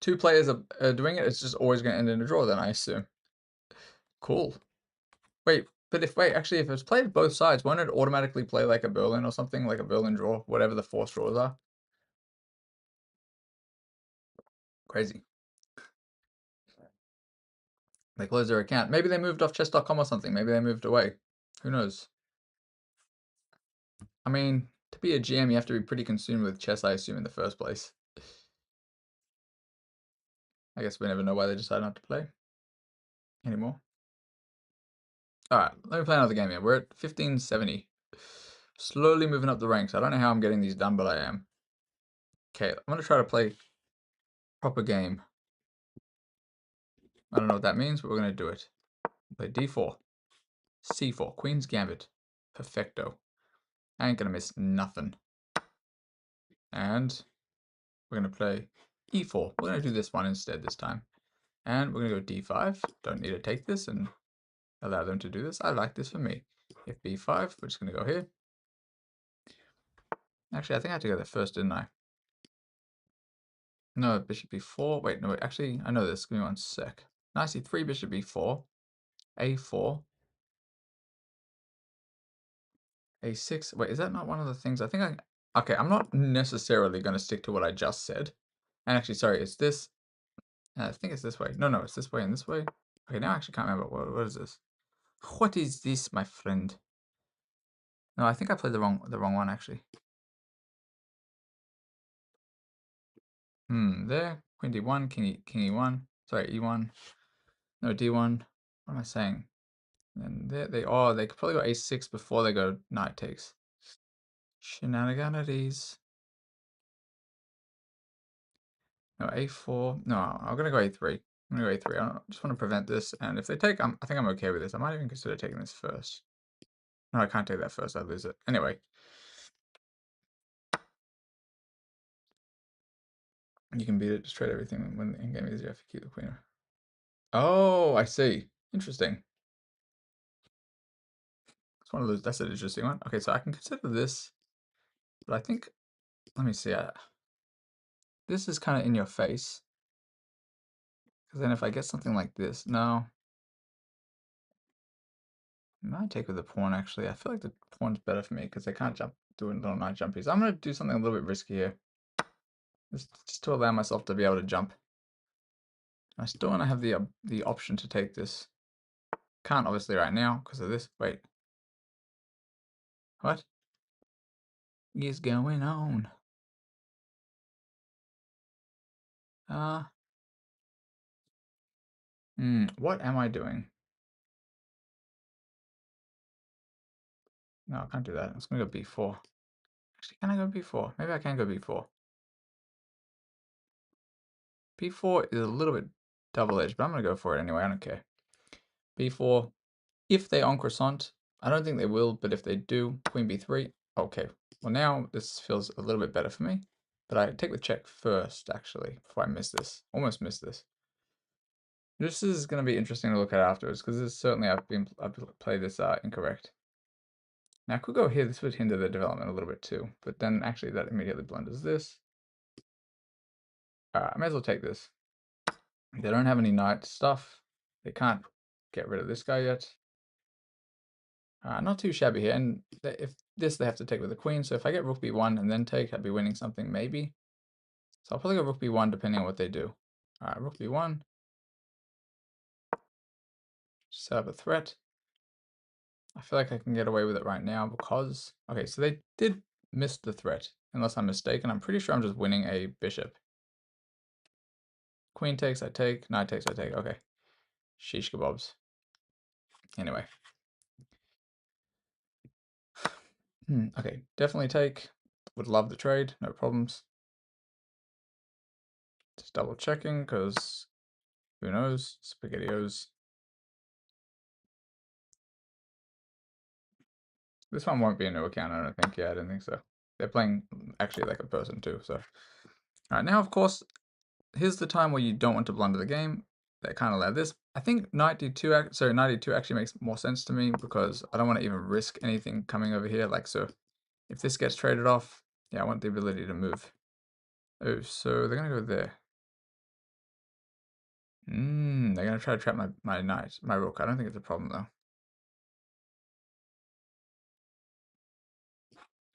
two players are doing it, it's just always going to end in a draw then, I assume. Cool. Wait, but actually, if it's played both sides, won't it automatically play like a Berlin or something? Like a Berlin draw? Whatever the forced draws are? Crazy. They closed their account. Maybe they moved off chess.com or something. Maybe they moved away. Who knows? I mean, to be a GM, you have to be pretty consumed with chess, I assume, in the first place. I guess we never know why they decided not to play anymore. Alright, let me play another game here. We're at 1570. Slowly moving up the ranks. I don't know how I'm getting these done, but I am. Okay, I'm going to try to play proper game. I don't know what that means, but we're going to do it. Play d4. c4. Queen's Gambit. Perfecto. I ain't going to miss nothing. And we're going to play e4. We're going to do this one instead this time. And we're going to go d5. Don't need to take this and allow them to do this. I like this for me. If b5, we're just going to go here. Actually, I think I had to go there first, didn't I? No, bishop b4. Wait, no, actually, I know this. Give me one sec. Knight c3, bishop b4. a4. a6. Wait, is that not one of the things? I think I... Okay, I'm not necessarily going to stick to what I just said. And actually, sorry, it's this. I think it's this way. No, it's this way and this way. Okay, now I actually can't remember. What is this? What is this, my friend? No, I think I played the wrong one, actually. There. Queen d1, king e1. Sorry, e1. No, d1. What am I saying? And there they are. They could probably go a6 before they go knight takes. Shenanigans. No, a4. No, I'm going to go a3. I'm going to go a3. I just want to prevent this. And if they take, I think I'm okay with this. I might even consider taking this first. No, I can't take that first. I'd lose it. Anyway. You can beat it, just trade everything when the in-game is easier if you keep the queen. Oh, I see. Interesting. It's one of those. That's an interesting one. Okay, so I can consider this, but I think, let me see. This is kind of in your face. Because then if I get something like this, no. I might take with the pawn, actually. I feel like the pawn's better for me because they can't jump, do little knight jumpies. I'm going to do something a little bit risky here. Just to allow myself to be able to jump. I still want to have the option to take this. Can't obviously right now because of this. Wait. What is going on? What am I doing? No, I can't do that. It's gonna go b4. Actually, can I go b4? Maybe I can go b4. b4 is a little bit double-edged, but I'm gonna go for it anyway. I don't care. b4. If they en croissant, I don't think they will, but if they do, queen b3. Okay. Well, now this feels a little bit better for me. But I take the check first, actually, before I miss this. Almost missed this. This is going to be interesting to look at afterwards, because certainly I've played this incorrect. Now I could go here. This would hinder the development a little bit too, but then actually that immediately blunders this. I may as well take this. They don't have any knight stuff. They can't get rid of this guy yet. Not too shabby here, and if this they have to take with the queen, so if I get rook b1 and then take, I'd be winning something maybe. So I'll probably go rook b1 depending on what they do. Rook b1. Set up a threat. I feel like I can get away with it right now because... Okay, so they did miss the threat, unless I'm mistaken. I'm pretty sure I'm just winning a bishop. Queen takes, I take. Knight takes, I take. Okay. Sheesh kebabs. Anyway. Okay, definitely take. Would love the trade, no problems. Just double checking, because who knows? SpaghettiOs. This one won't be a new account, I don't think. Yeah, I don't think so. They're playing actually like a person too, so. Alright, now of course, here's the time where you don't want to blunder the game. They kind of allow this. I think knight d2, sorry, knight d2 actually makes more sense to me because I don't want to even risk anything coming over here. Like, so if this gets traded off, yeah, I want the ability to move. Oh, so they're going to go there. They're going to try to trap my knight, my rook. I don't think it's a problem though.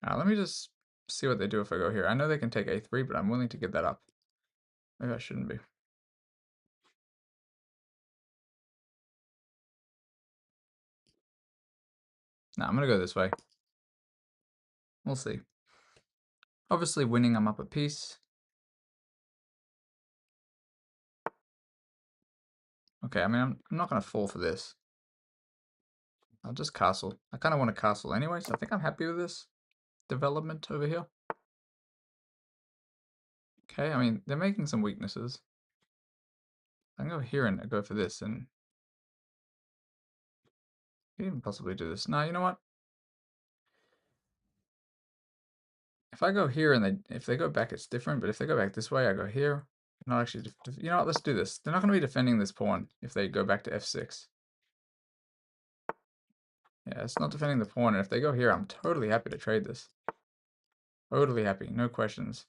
Let me just see what they do if I go here. I know they can take a3, but I'm willing to give that up. Maybe I shouldn't be. Nah, I'm going to go this way. We'll see. Obviously winning, I'm up a piece. Okay, I mean, I'm not going to fall for this. I'll just castle. I kind of want to castle anyway, so I think I'm happy with this development over here. Okay, I mean, they're making some weaknesses. I can go here and go for this, and even possibly do this. Now, you know what? If I go here and if they go back, it's different, but if they go back this way, I go here. Not actually, you know what, let's do this. They're not going to be defending this pawn if they go back to f6. Yeah, it's not defending the pawn, and if they go here, I'm totally happy to trade this. Totally happy, no questions.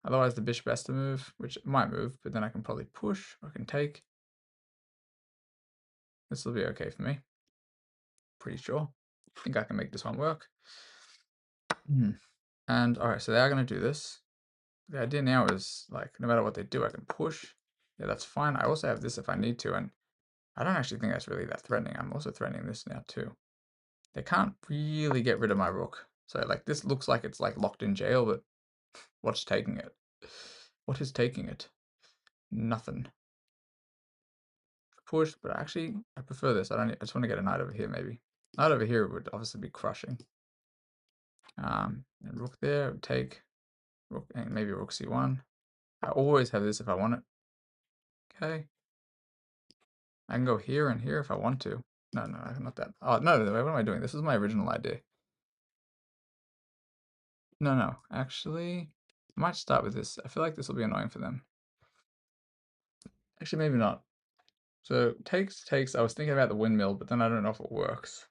Otherwise, the bishop has to move, which might move, but then I can probably push, or I can take. This will be okay for me. Pretty sure. I think I can make this one work. And all right, so they are going to do this. The idea now is, like, no matter what they do, I can push. Yeah, that's fine. I also have this if I need to, and I don't actually think that's really that threatening. I'm also threatening this now too. They can't really get rid of my rook. So, like, this looks like it's, like, locked in jail, but what's taking it? What is taking it? Nothing. Push, but actually, I prefer this. I just want to get a knight over here, maybe. Knight over here would obviously be crushing. And rook there, take. Rook, and maybe rook c1. I always have this if I want it. Okay. I can go here and here if I want to. No, not that. Oh, no, what am I doing? This is my original idea. No, actually, I might start with this. I feel like this will be annoying for them. Actually, maybe not. So, takes. I was thinking about the windmill, but then I don't know if it works.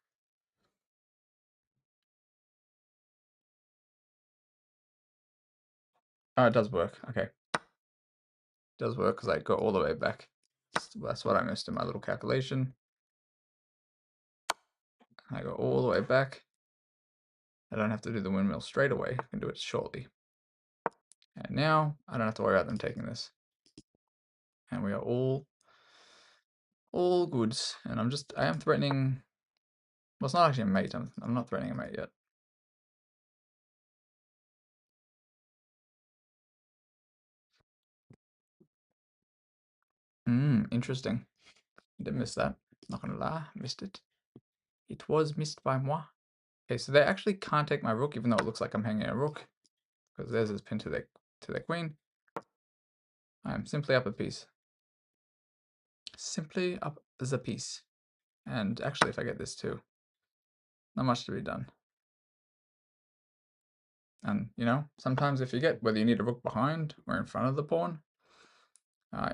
Oh, it does work. Okay. It does work because I go all the way back. That's what I missed in my little calculation. I go all the way back. I don't have to do the windmill straight away. I can do it shortly. And now, I don't have to worry about them taking this. And we are all good. And I am threatening. Well, it's not actually a mate. I'm not threatening a mate yet. Interesting. Didn't miss that. Not gonna lie, missed it. It was missed by moi. Okay, so they actually can't take my rook, even though it looks like I'm hanging a rook, because theirs is pinned to their queen. I am simply up a piece. Simply up the piece. And actually, if I get this too, not much to be done. And, you know, sometimes if you get whether you need a rook behind or in front of the pawn,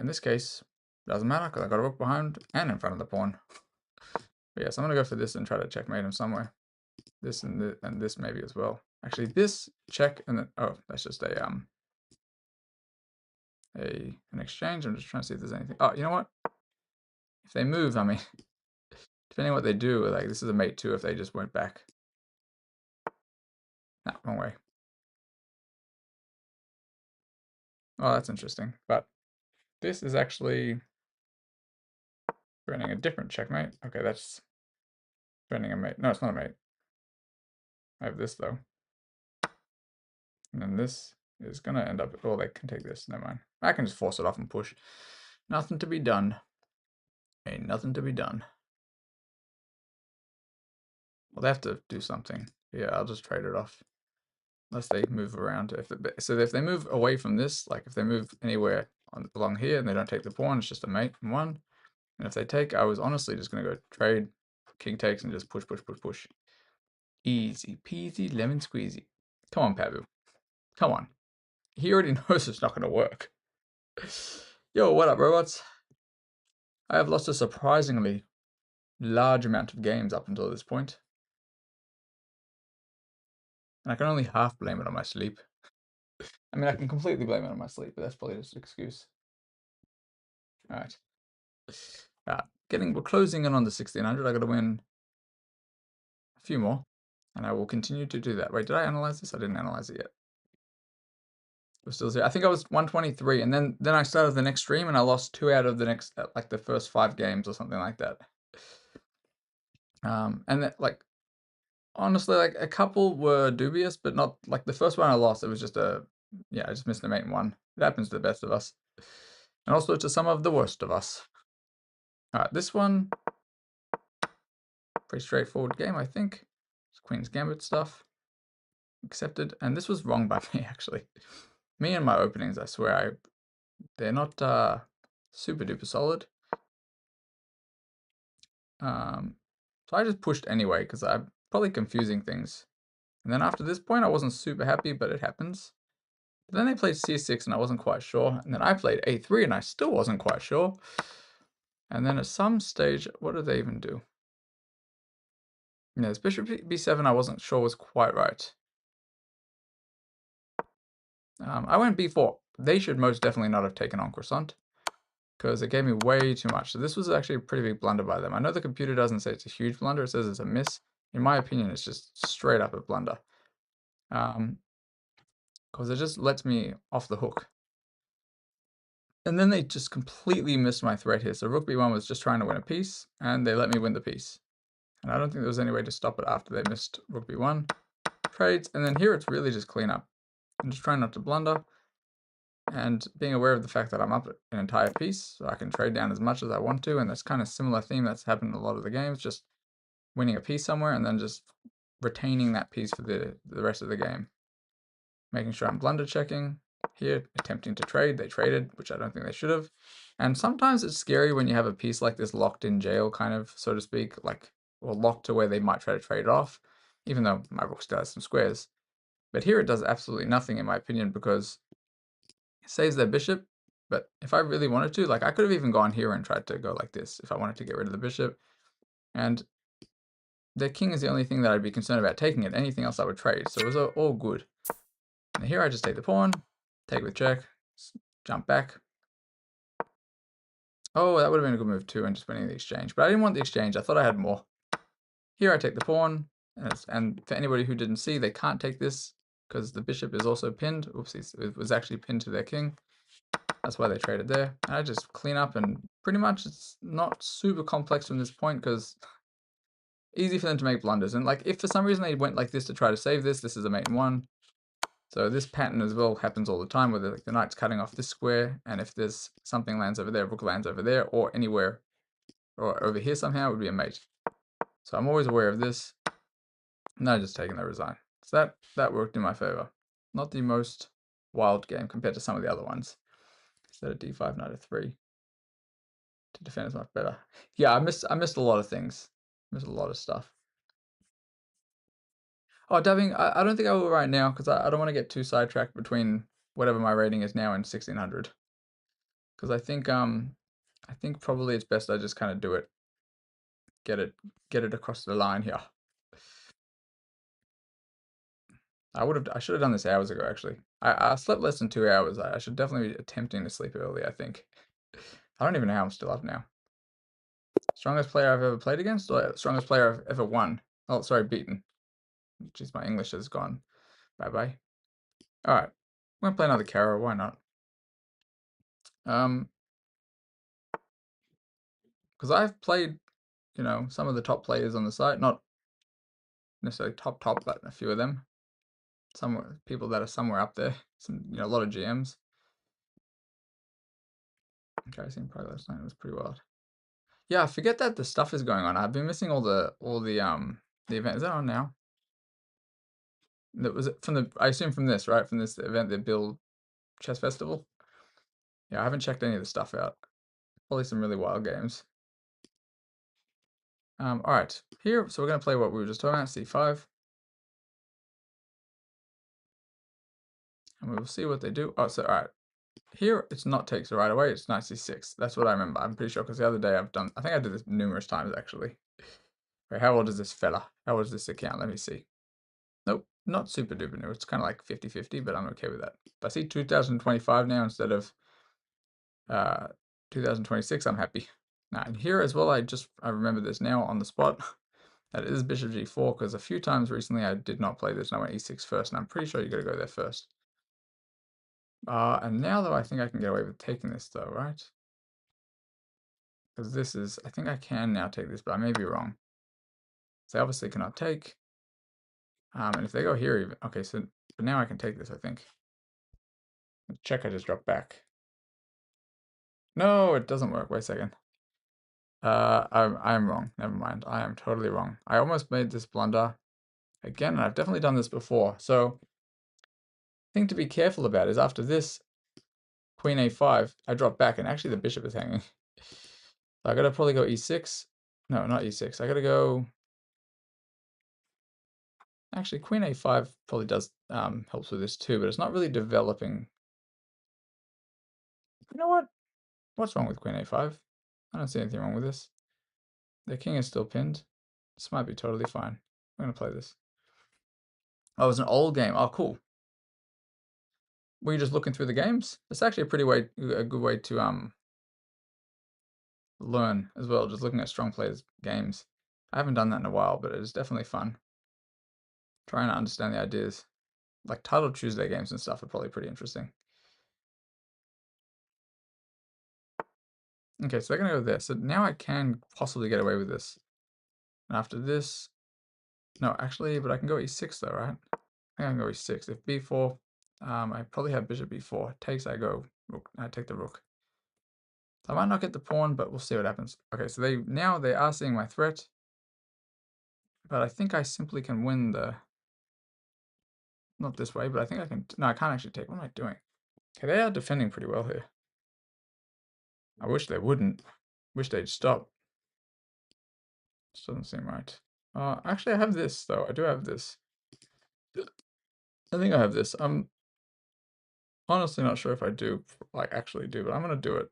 in this case, it doesn't matter because I got a rook behind and in front of the pawn. But yes, I'm going to go for this and try to checkmate him somewhere. This and this maybe as well. Actually, this check and then, oh, that's just an exchange. I'm just trying to see if there's anything. Oh, you know what? If they move, I mean, depending on what they do, like this is a mate too if they just went back. No, wrong way. Oh, that's interesting. But this is actually running a different checkmate. Okay, that's running a mate. No, it's not a mate. I have this though. And then this is gonna end up, oh, they can take this, never mind. I can just force it off and push. Nothing to be done. Ain't nothing to be done. Well, they have to do something. Yeah, I'll just trade it off. Unless they move around. So if they move away from this, like if they move anywhere along here and they don't take the pawn, it's just a mate and one. And if they take, I was honestly just going to go trade, king takes, and just push, push, push, push. Easy peasy, lemon squeezy. Come on, Pabu. Come on. He already knows it's not going to work. Yo, what up, robots? I have lost a surprisingly large amount of games up until this point. And I can only half blame it on my sleep. I mean, I can completely blame it on my sleep, but that's probably just an excuse. All right. We're closing in on the 1600. I got to win a few more, and I will continue to do that. Wait, did I analyze this? I didn't analyze it yet. We're still zero. I think I was 123, and then I started the next stream, and I lost 2 out of the next, like the first 5 games or something like that. And that, like, honestly, like a couple were dubious, but not like the first one I lost. It was just I just missed a mate in one. It happens to the best of us, and also to some of the worst of us. All right, this one, pretty straightforward game, I think. It's Queen's Gambit stuff. Accepted, and this was wrong by me actually. Me and my openings, I swear, they're not super duper solid. So I just pushed anyway because I'm probably confusing things. And then after this point, I wasn't super happy, but it happens. But then they played c6 and I wasn't quite sure. And then I played a3 and I still wasn't quite sure. And then at some stage, what did they even do? Yeah, this bishop b7 I wasn't sure was quite right. I went b4. They should most definitely not have taken on croissant because it gave me way too much. So this was actually a pretty big blunder by them. I know the computer doesn't say it's a huge blunder. It says it's a miss. In my opinion, it's just straight up a blunder. Because it just lets me off the hook. And then they just completely missed my threat here. So rook b1 was just trying to win a piece, and they let me win the piece. And I don't think there was any way to stop it after they missed rook b1. Trades, and then here it's really just clean up. I'm just trying not to blunder, and being aware of the fact that I'm up an entire piece, so I can trade down as much as I want to, and that's kind of similar theme that's happened in a lot of the games, just winning a piece somewhere and then just retaining that piece for the rest of the game. Making sure I'm blunder checking. Here, attempting to trade. They traded, which I don't think they should have. And sometimes it's scary when you have a piece like this locked in jail, kind of, so to speak, like, or locked to where they might try to trade it off, even though my rook still has some squares. But here it does absolutely nothing, in my opinion, because it saves their bishop. But if I really wanted to, like, I could have even gone here and tried to go like this if I wanted to get rid of the bishop. And their king is the only thing that I'd be concerned about taking it. Anything else I would trade. So it was all good. And here I just take the pawn, take with check, jump back. Oh, that would have been a good move too, and just winning the exchange. But I didn't want the exchange. I thought I had more. Here I take the pawn, and for anybody who didn't see, they can't take this because the bishop is also pinned. Oopsies, it was actually pinned to their king. That's why they traded there. And I just clean up, and pretty much it's not super complex from this point because easy for them to make blunders. And like if for some reason they went like this to try to save this, this is a mate in one. So this pattern as well happens all the time where the knight's cutting off this square, and if there's something lands over there, rook lands over there, or anywhere, or over here somehow, it would be a mate. So I'm always aware of this. No, just taking the resign. So that worked in my favor. Not the most wild game compared to some of the other ones. Instead of d5, knight f3. To defend is much better. Yeah, I missed a lot of things. Missed a lot of stuff. Oh, dubbing, I don't think I will right now because I don't want to get too sidetracked between whatever my rating is now and 1600. Because I think probably it's best I just kind of do it. Get it across the line here. I should have done this hours ago actually. I slept less than 2 hours. I should definitely be attempting to sleep early, I think. I don't even know how I'm still up now. Strongest player I've ever played against, or strongest player I've ever won? Oh, sorry, beaten. Jeez, my English has gone bye-bye. Alright. I'm gonna play another Caro, why not? Because I've played, you know, some of the top players on the site, not necessarily top, but a few of them. Some people that are somewhere up there. Some, you know, a lot of GMs. Okay, I seen probably last night. It was pretty wild. Yeah, I forget that the stuff is going on. I've been missing all the event. Is that on now? That was it from the, I assume from this, right? From this event, the Build Chess Festival. Yeah, I haven't checked any of the stuff out. Probably some really wild games. All right, here, so we're gonna play what we were just talking about, c5. And we will see what they do. Oh, so all right. Here, it's not takes right away, it's knight c6. That's what I remember. I'm pretty sure, because the other day I think I did this numerous times, actually. Wait, how old is this fella? How old is this account? Let me see. Nope, not super duper new. It's kind of like 50-50, but I'm okay with that. If I see 2025 now instead of 2026, I'm happy. Now, and here as well, I remember this now on the spot. That is bishop g4, because a few times recently I did not play this and I went e6 first, and I'm pretty sure you got to go there first. And now though, I think I can get away with taking this though, right? Because this is, I think I can now take this, but I may be wrong. So I obviously cannot take. And if they go here even, okay, so but now I can take this, I think. Check, I just dropped back. No, it doesn't work. Wait a second. I'm wrong. Never mind. I am totally wrong. I almost made this blunder again, and I've definitely done this before. So, thing to be careful about is after this, Queen a5, I drop back, and actually the bishop is hanging. So I gotta probably go e6. No, not e6. I gotta go. Actually, Queen a5 probably does helps with this too, but it's not really developing. You know what? What's wrong with Queen a5? I don't see anything wrong with this. The king is still pinned. This might be totally fine. I'm gonna play this. Oh, it's an old game. Oh, cool. Were you just looking through the games? It's actually a good way to learn as well, just looking at strong players' games. I haven't done that in a while, but it is definitely fun. Trying to understand the ideas. Like Title Tuesday games and stuff are probably pretty interesting. Okay, so they're gonna go there. So now I can possibly get away with this. And after this, no, actually, but I can go e6 though, right? I think I can go e6. If b4, I probably have bishop b4. Takes, I go rook. I take the rook. So I might not get the pawn, but we'll see what happens. Okay, so they are seeing my threat, but I think I simply can win the, not this way, but I think I can, no, I can't actually take. What am I doing? Okay, they are defending pretty well here. I wish they wouldn't. Wish they'd stop. This doesn't seem right. Actually, I have this though. I do have this. I think I have this. I'm honestly not sure if I do, like actually do, but I'm gonna do it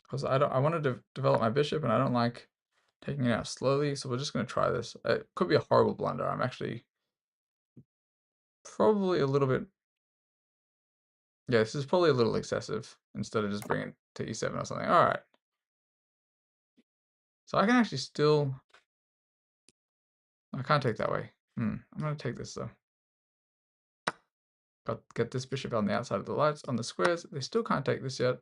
because I want to develop my bishop, and I don't like taking it out slowly. So we're just gonna try this. It could be a horrible blunder. I'm actually probably a little bit. Yeah, this is probably a little excessive. Instead of just bringing it to e7 or something. All right. So I can actually still. I can't take that way. I'm gonna take this though. Get this bishop on the outside of the lights on the squares. They still can't take this yet.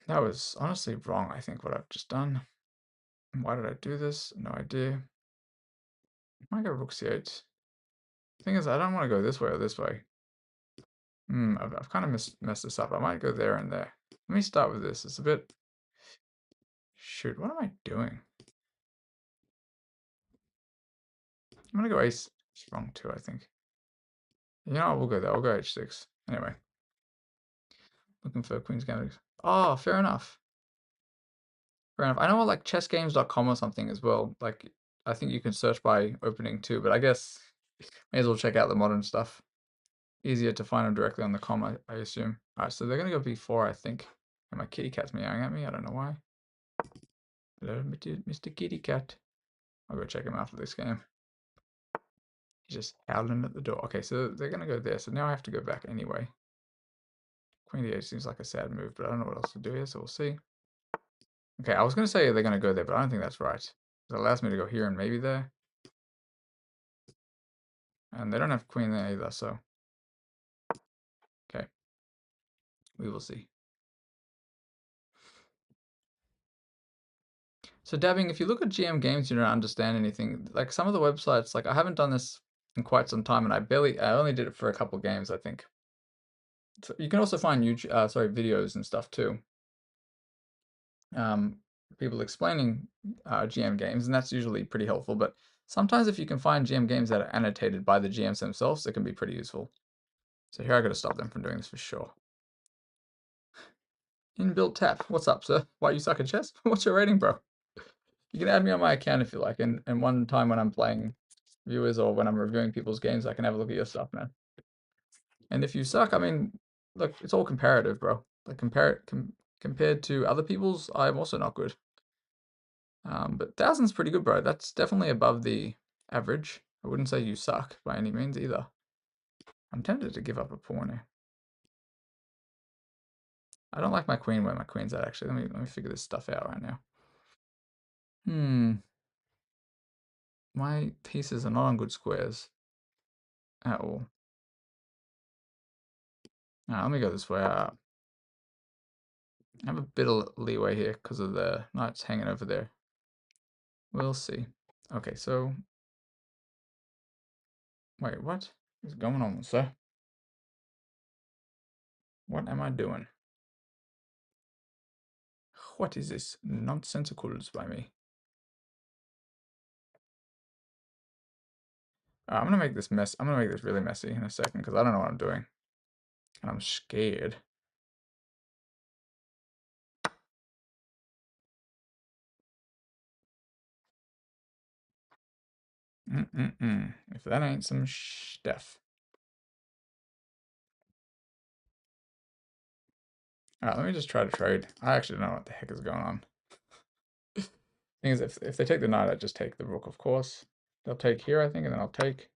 That was honestly wrong, I think, what I've just done. Why did I do this? No idea. I might go rook c8. Thing is, I don't want to go this way or this way. I've kind of messed this up. I might go there and there. Let me start with this. It's a bit... Shoot, what am I doing? I'm going to go ace. It's wrong too, I think. You know what? We'll go there. I'll go h6. Anyway. Looking for Queen's Gambit. Oh, fair enough. Fair enough. I know like chessgames.com or something as well. Like, I think you can search by opening too, but I guess may as well check out the modern stuff. Easier to find them directly on the com, I assume. Alright, so they're going to go b4, I think. And my kitty cat's meowing at me. I don't know why. Hello, Mr. Kitty Cat. I'll go check him after this game. He's just howling at the door. Okay, so they're going to go there. So now I have to go back anyway. Queen d8 seems like a sad move, but I don't know what else to do here, so we'll see. Okay, I was going to say they're going to go there, but I don't think that's right. It allows me to go here and maybe there. And they don't have queen there either, so... Okay. We will see. So dabbing, if you look at GM games, you don't understand anything. Like some of the websites, like I haven't done this in quite some time, and I only did it for a couple games, I think. So you can also find YouTube, videos and stuff too. People explaining GM games, and that's usually pretty helpful. But sometimes if you can find GM games that are annotated by the GMs themselves, it can be pretty useful. So here I got to stop them from doing this for sure. Inbuilt tap. What's up, sir? Why you suck at chess? What's your rating, bro? You can add me on my account if you like, and one time when I'm playing viewers or when I'm reviewing people's games, I can have a look at your stuff, man. And if you suck, I mean, look, it's all comparative, bro. Like compared to other people's, I'm also not good. But 1000's pretty good, bro. That's definitely above the average. I wouldn't say you suck by any means either. I'm tempted to give up a pawn here. I don't like my queen where my queen's at, actually. Let me figure this stuff out right now. My pieces are not on good squares at all. Let me go this way. I have a bit of leeway here because of the knights hanging over there. We'll see. Okay, so... Wait, what is going on, sir? What am I doing? What is this nonsensicals by me? I'm gonna make this mess. I'm gonna make this really messy in a second because I don't know what I'm doing, and I'm scared. If that ain't some stuff. Alright, let me just try to trade. I actually don't know what the heck is going on. Thing is, if they take the knight, I just take the rook, of course. They'll take here, I think, and then I'll take...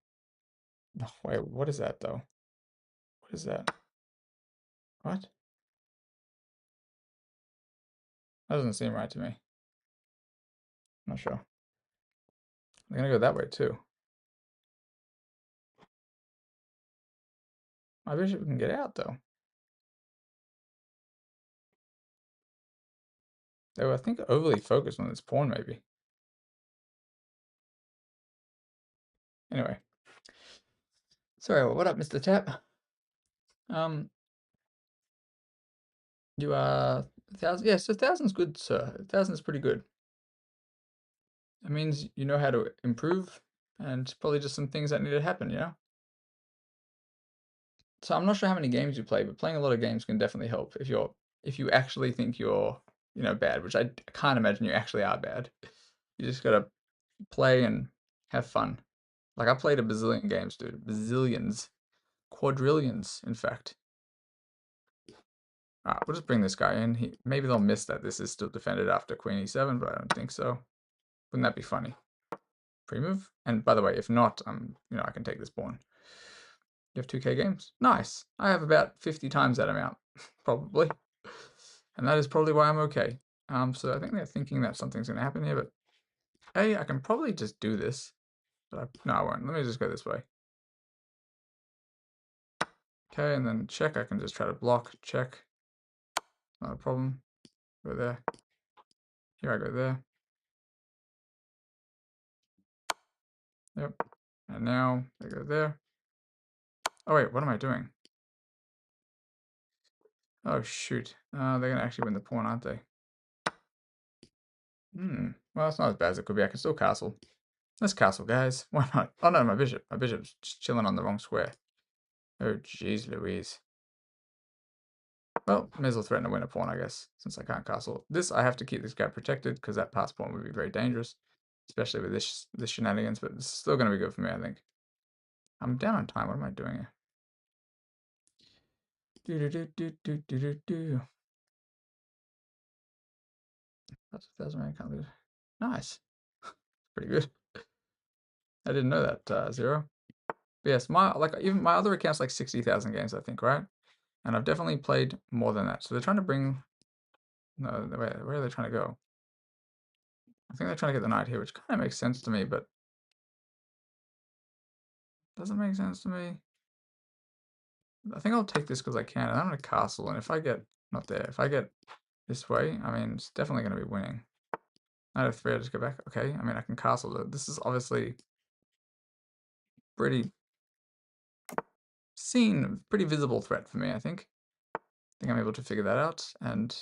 Oh, wait, what is that, though? What is that? What? That doesn't seem right to me. I'm not sure. They're gonna go that way, too. My bishop can get out, though. They were, I think, overly focused on this pawn, maybe. Anyway. Sorry, what up, Mr. Tap? You are 1000. Yeah, so 1000's good, sir. 1000's pretty good. It means you know how to improve, and probably just some things that need to happen, you know? So I'm not sure how many games you play, but playing a lot of games can definitely help if you actually think you're, bad, which I can't imagine you actually are bad. You just gotta play and have fun. Like, I played a bazillion games, dude. Bazillions. Quadrillions, in fact. We'll just bring this guy in. Maybe they'll miss that this is still defended after queen e7, but I don't think so. Wouldn't that be funny? Pre-move? And by the way, if not, I can take this pawn. You have 2k games? Nice. I have about 50 times that amount, probably. And that is probably why I'm okay. So I think they're thinking that something's going to happen here, but A, I can probably just do this. No, I won't. Let me just go this way. Okay, and then check. I can just try to block. Check. Not a problem. Go there. Here I go there. Yep. And now they go there. Oh wait, what am I doing? Oh shoot. They're gonna actually win the pawn, aren't they? Well, it's not as bad as it could be. I can still castle. Let's castle, guys. Why not? Oh no, my bishop. My bishop's just chilling on the wrong square. Oh jeez Louise. Well, may as well threaten to win a pawn, I guess, since I can't castle. This, I have to keep this guy protected, because that pass pawn would be very dangerous, especially with this shenanigans, but it's still going to be good for me, I think. I'm down on time. What am I doing here? Do do do do do do do do. That's 1,000 man, can't lose. Nice. Pretty good. I didn't know that, Zero. But yes, even my other account's like 60,000 games, I think, right? And I've definitely played more than that. So they're trying to bring... No, where are they trying to go? I think they're trying to get the knight here, which kind of makes sense to me, but doesn't make sense to me. I think I'll take this because I can, and I'm going to castle, and if I get... Not there. If I get this way, I mean, it's definitely going to be winning. Knight f3, I just go back. Okay, I mean, I can castle it. This is obviously pretty pretty visible threat for me, I think. I think I'm able to figure that out, and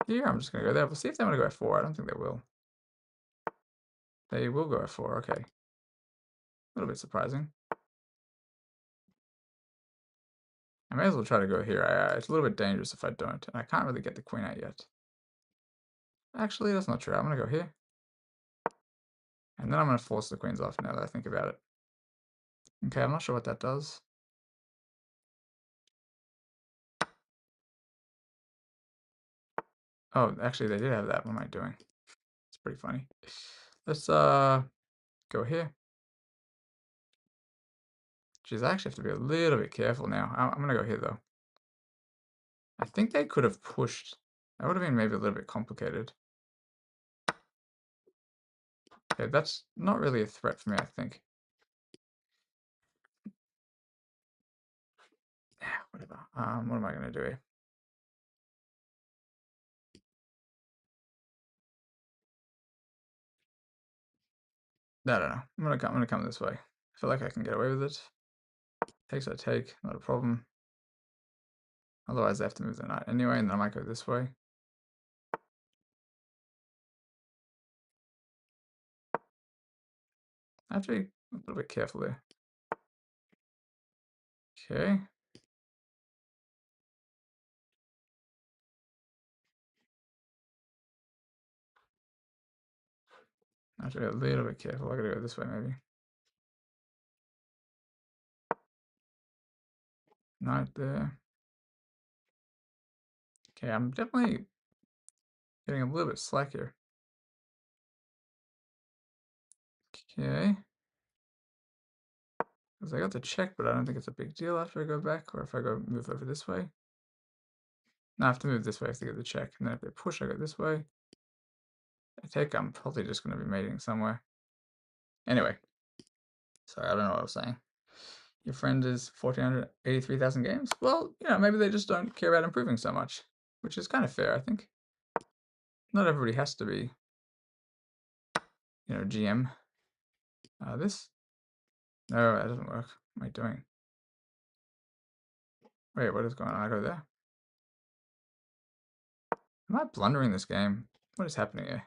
here I'm just going to go there. We'll see if they want to go f4. I don't think they will. They will go f4, okay. A little bit surprising. I may as well try to go here. It's a little bit dangerous if I don't, and I can't really get the queen out yet. Actually, that's not true. I'm going to go here. And then I'm going to force the queens off now that I think about it. Okay, I'm not sure what that does. Oh, actually, they did have that. What am I doing? It's pretty funny. Let's go here. Geez, I actually have to be a little bit careful now. I'm going to go here, though. I think they could have pushed. That would have been maybe a little bit complicated. Okay, that's not really a threat for me, I think. Whatever. What am I going to do here? I don't know. I'm gonna come this way. I feel like I can get away with it. Takes I take, not a problem. Otherwise, I have to move the knight anyway, and then I might go this way. I have to be a little bit careful there. Okay. I have to be a little bit careful. I gotta go this way, maybe. Knight there. Okay, I'm definitely getting a little bit slack here. Okay. Because I got the check, but I don't think it's a big deal after I go back, or if I go move over this way. No, I have to move this way to get the check, and then if they push, I go this way. I take, I'm probably just going to be mating somewhere. Anyway, sorry, I don't know what I was saying. Your friend is 1,483,000 games? Well, maybe they just don't care about improving so much, which is kind of fair, I think. Not everybody has to be, GM. This? No, that doesn't work. What am I doing? Wait, what is going on? I go there. Am I blundering this game? What is happening here?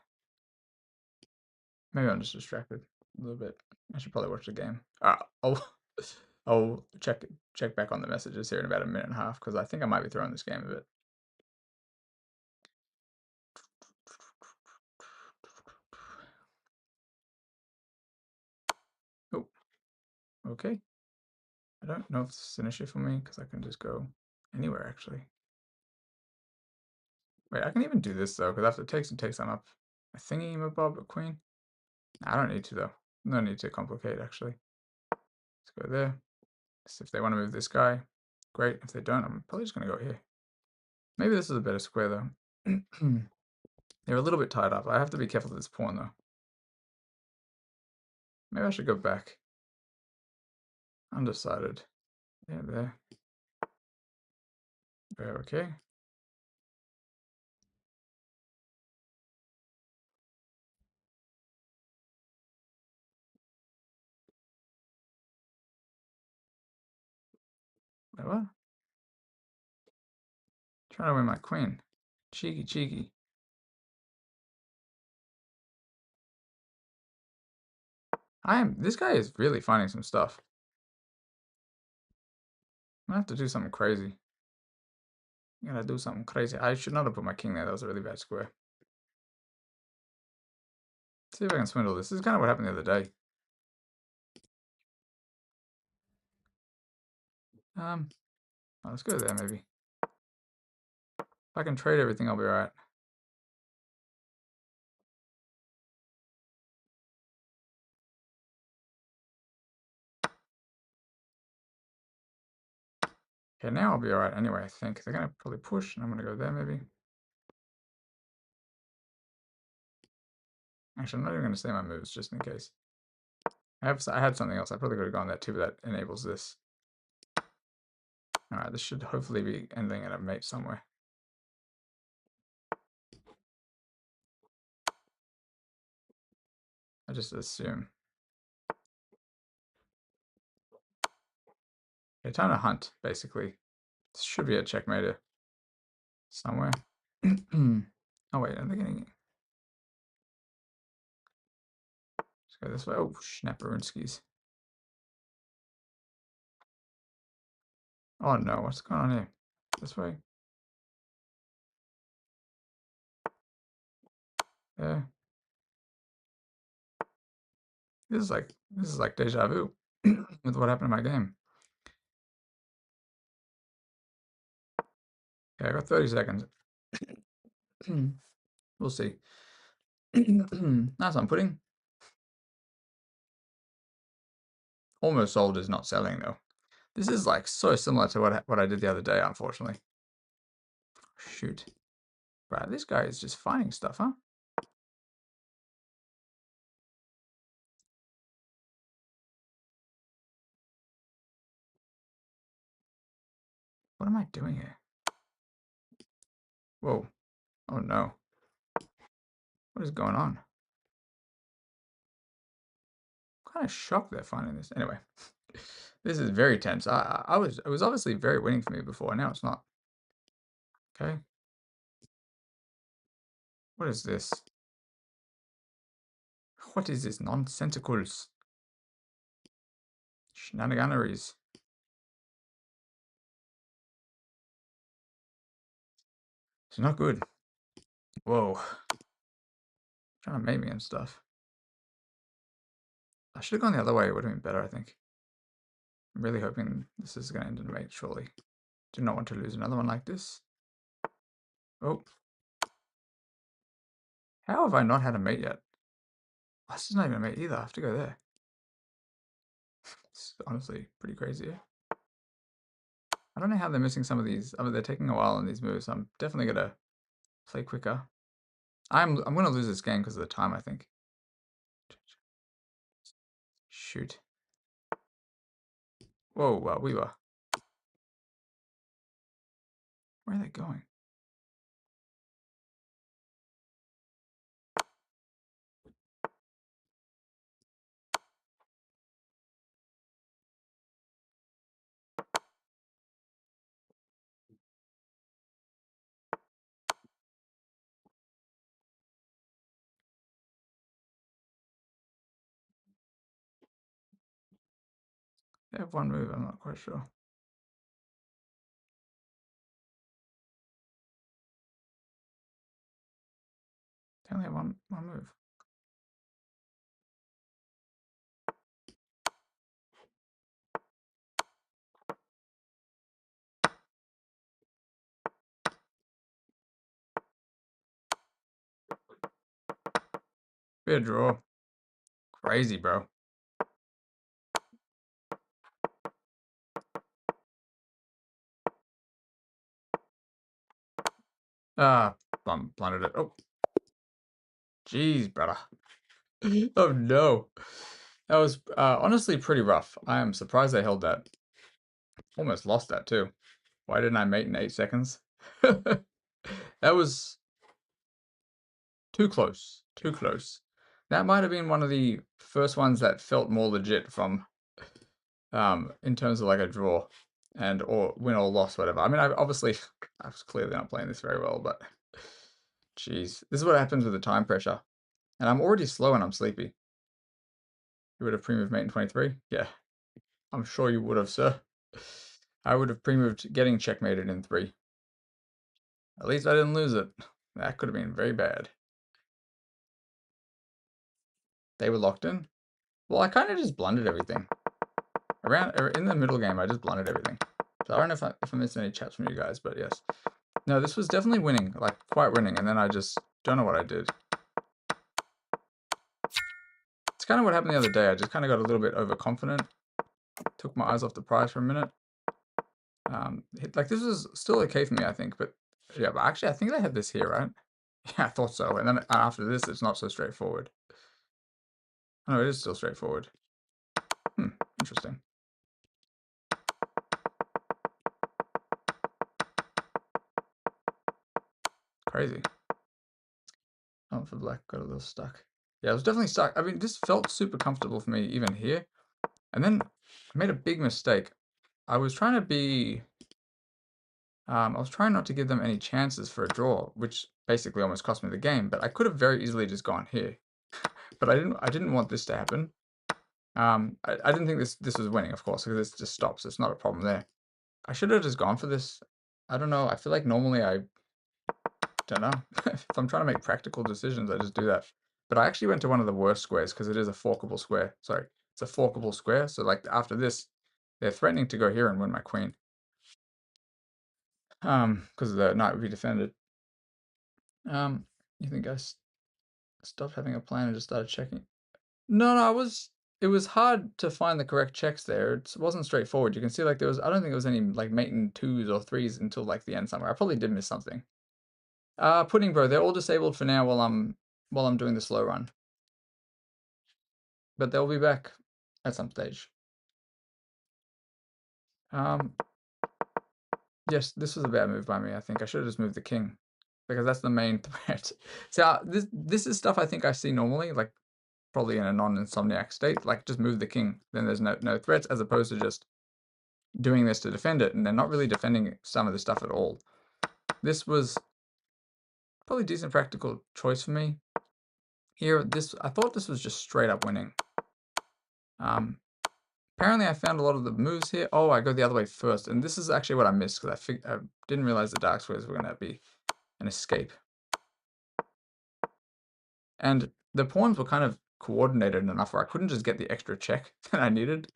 Maybe I'm just distracted a little bit. I should probably watch the game. I'll check back on the messages here in about a minute and a half, because I think I might be throwing this game a bit. Oh, okay. I don't know if this is an issue for me, because I can just go anywhere, actually. Wait, I can even do this, though, because after it takes, I'm up a thingy, bob, a queen. I don't need to, though. No need to complicate, actually. Let's go there. So if they want to move this guy, great. If they don't, I'm probably just going to go here. Maybe this is a better square, though. They're a little bit tied up. I have to be careful with this pawn, though. Maybe I should go back. Undecided. Yeah, there. Very okay. Wait, what? Trying to win my queen. Cheeky, cheeky. This guy is really finding some stuff. I'm gonna have to do something crazy. I'm gonna do something crazy. I should not have put my king there. That was a really bad square. See if I can swindle this. This is kind of what happened the other day. Oh, let's go there maybe. If I can trade everything, I'll be alright. Okay, now I'll be alright anyway, I think. They're gonna probably push, and I'm gonna go there maybe. Actually, I'm not even gonna say my moves, just in case. I had something else. I probably could have gone there too, but that enables this. Alright, this should hopefully be ending at a mate somewhere. I just assume. Okay, time to hunt, basically. This should be a checkmate somewhere. Oh wait, are they getting... Let's go this way. Oh, Schnapperunskis. Oh no, what's going on here? This way? Yeah. This is like deja vu with what happened in my game. Okay, I got 30 seconds. We'll see. That's I'm pudding. Almost sold is not selling though. This is like so similar to what I did the other day, unfortunately. Shoot. Right, this guy is just finding stuff, huh? What am I doing here? Whoa. Oh no. What is going on? I'm kind of shocked they're finding this. Anyway. This is very tense. It was obviously very winning for me before. Now it's not. Okay. What is this? What is this nonsensicals? Shenaniganeries. It's not good. Whoa. Trying to make me and stuff. I should have gone the other way. It would have been better, I think. I'm really hoping this is going to end in a mate, surely. Do not want to lose another one like this. Oh. How have I not had a mate yet? Oh, this is not even a mate either. I have to go there. It's honestly pretty crazy. I don't know how they're missing some of these. I mean, they're taking a while on these moves. So I'm definitely going to play quicker. I'm going to lose this game because of the time, I think. Shoot. Whoa, we were. Where are they going? They have one move. I'm not quite sure. They only have one move. Bit of draw. Crazy, bro. Ah, blundered it. Oh. Jeez, brother. Oh no. That was honestly pretty rough. I am surprised they held that. Almost lost that too. Why didn't I mate in 8 seconds? That was too close. Too close. That might have been one of the first ones that felt more legit from in terms of like a draw and or win or loss, whatever. I mean, I obviously I was clearly not playing this very well, but jeez, this is what happens with the time pressure. And I'm already slow and I'm sleepy. You would have pre-moved mate in 23? Yeah, I'm sure you would have, sir. I would have pre-moved getting checkmated in 3. At least I didn't lose it. That could have been very bad. They were locked in. Well, I kind of just blundered everything. Around or in the middle game, I just blundered everything. So I don't know if I missed any chats from you guys, but yes. No, this was definitely winning, like quite winning, and then I just don't know what I did. It's kind of what happened the other day. I just kind of got a little bit overconfident. Took my eyes off the prize for a minute. Like this was still okay for me, I think, but yeah, but actually I think I had this here, right? Yeah, I thought so. And then after this, it's not so straightforward. Oh, no, it is still straightforward. Interesting. Crazy. Oh, for black, got a little stuck. Yeah, it was definitely stuck. I mean, this felt super comfortable for me even here. And then I made a big mistake. I was trying to be... I was trying not to give them any chances for a draw, which basically almost cost me the game, but I could have very easily just gone here. But I didn't want this to happen. I didn't think this was winning, of course, because this just stops. It's not a problem there. I should have just gone for this. I don't know. I feel like normally I don't know. If I'm trying to make practical decisions, I just do that. But I actually went to one of the worst squares because it is a forkable square. Sorry, it's a forkable square. So like after this, they're threatening to go here and win my queen. Because the knight would be defended. You think I stopped having a plan and just started checking? No, no, it was hard to find the correct checks there. It wasn't straightforward. You can see like there was, I don't think there was any like mate in 2s or 3s until like the end somewhere. I probably did miss something. Pudding bro, they're all disabled for now while I'm doing the slow run. But they'll be back at some stage. Yes, this was a bad move by me, I think. I should have just moved the king. Because that's the main threat. So this is stuff I think I see normally, like probably in a non-insomniac state, like just move the king, then there's no threats, as opposed to just doing this to defend it, and they're not really defending some of the stuff at all. This was probably a decent practical choice for me. Here, I thought this was just straight up winning. Apparently I found a lot of the moves here. Oh, I go the other way first, and this is actually what I missed, because I didn't realize the dark squares were going to be an escape. And the pawns were kind of coordinated enough where I couldn't just get the extra check that I needed.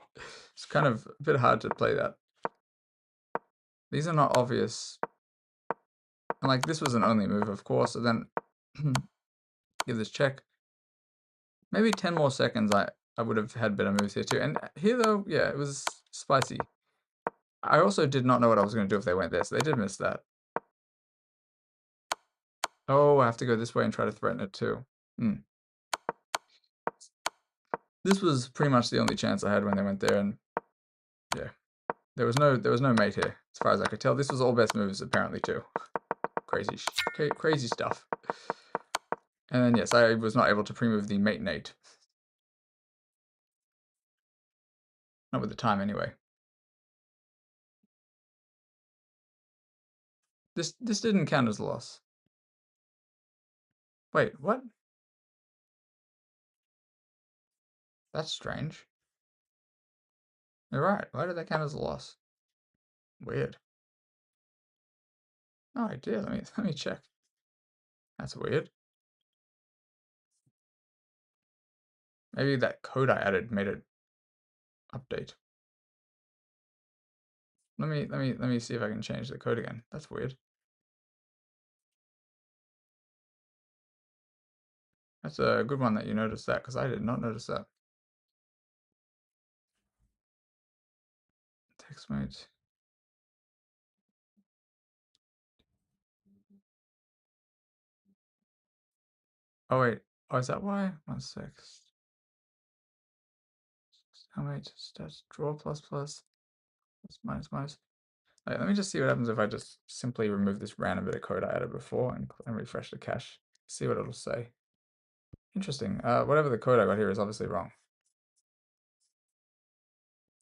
It's kind of a bit hard to play that. These are not obvious. And like this was an only move, of course, so then give this check. Maybe 10 more seconds I would have had better moves here too. And here though, yeah, it was spicy. I also did not know what I was going to do if they went there, so they did miss that. Oh, I have to go this way and try to threaten it too. This was pretty much the only chance I had when they went there, and yeah. There was no mate here, as far as I could tell. This was all best moves apparently too. Crazy stuff. And then yes, I was not able to pre-move the mate Nate. Not with the time anyway. This didn't count as a loss. Wait, what? That's strange. You're right. Why did that count as a loss? Weird. Oh, I did. Let me check. That's weird. Maybe that code I added made it update. Let me see if I can change the code again. That's weird. That's a good one that you noticed that, because I did not notice that. Text mate. Oh wait. Oh, is that why? 1 sec. Stalemate, stats, draw plus minus. Right, let me just see what happens if I just simply remove this random bit of code I added before and refresh the cache. See what it'll say. Interesting. Whatever the code I got here is obviously wrong.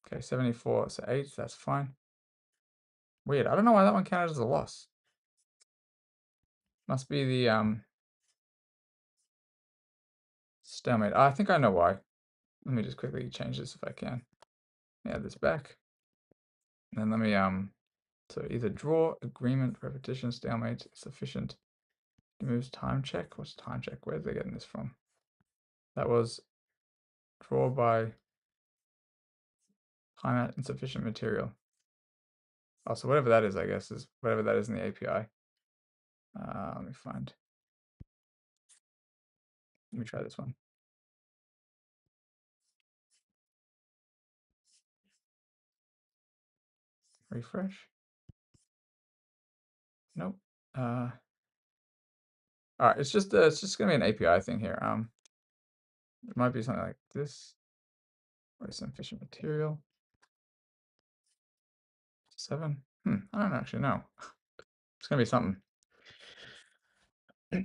Okay, 74, so 8, that's fine. Weird. I don't know why that one counted as a loss. Must be the stalemate. I think I know why. Let me just quickly change this if I can. Add this back. And then let me so either draw, agreement, repetition, stalemate, sufficient. It moves time check. What's time check? Where are they getting this from? That was draw by timeout insufficient material. Oh, so whatever that is, I guess, is whatever that is in the API. Let me find. Let me try this one. Refresh. Nope. All right, it's just gonna be an API thing here. It might be something like this. Or some efficient material. 7. I don't actually know. It's gonna be something. Let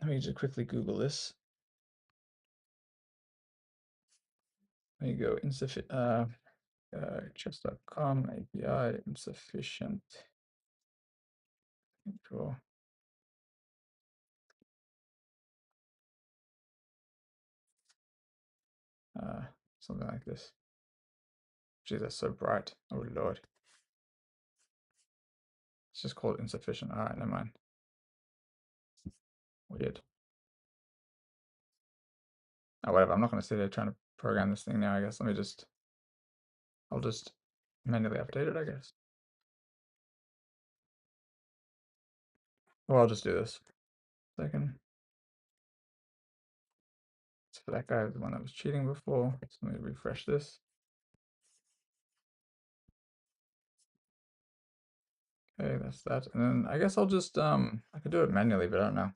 me just quickly Google this. There you go. Insufficient. Chess.com API insufficient. Draw. Something like this. Gee, that's so bright. Oh Lord. It's just called insufficient. All right, never mind. Weird. Oh, whatever. I'm not going to sit here trying to program this thing now, I guess. I'll just manually update it, I guess. Or I'll just do this. Second. So that guy was the one that was cheating before. So let me refresh this. Okay, that's that. And then I guess I'll just I could do it manually, but I don't know.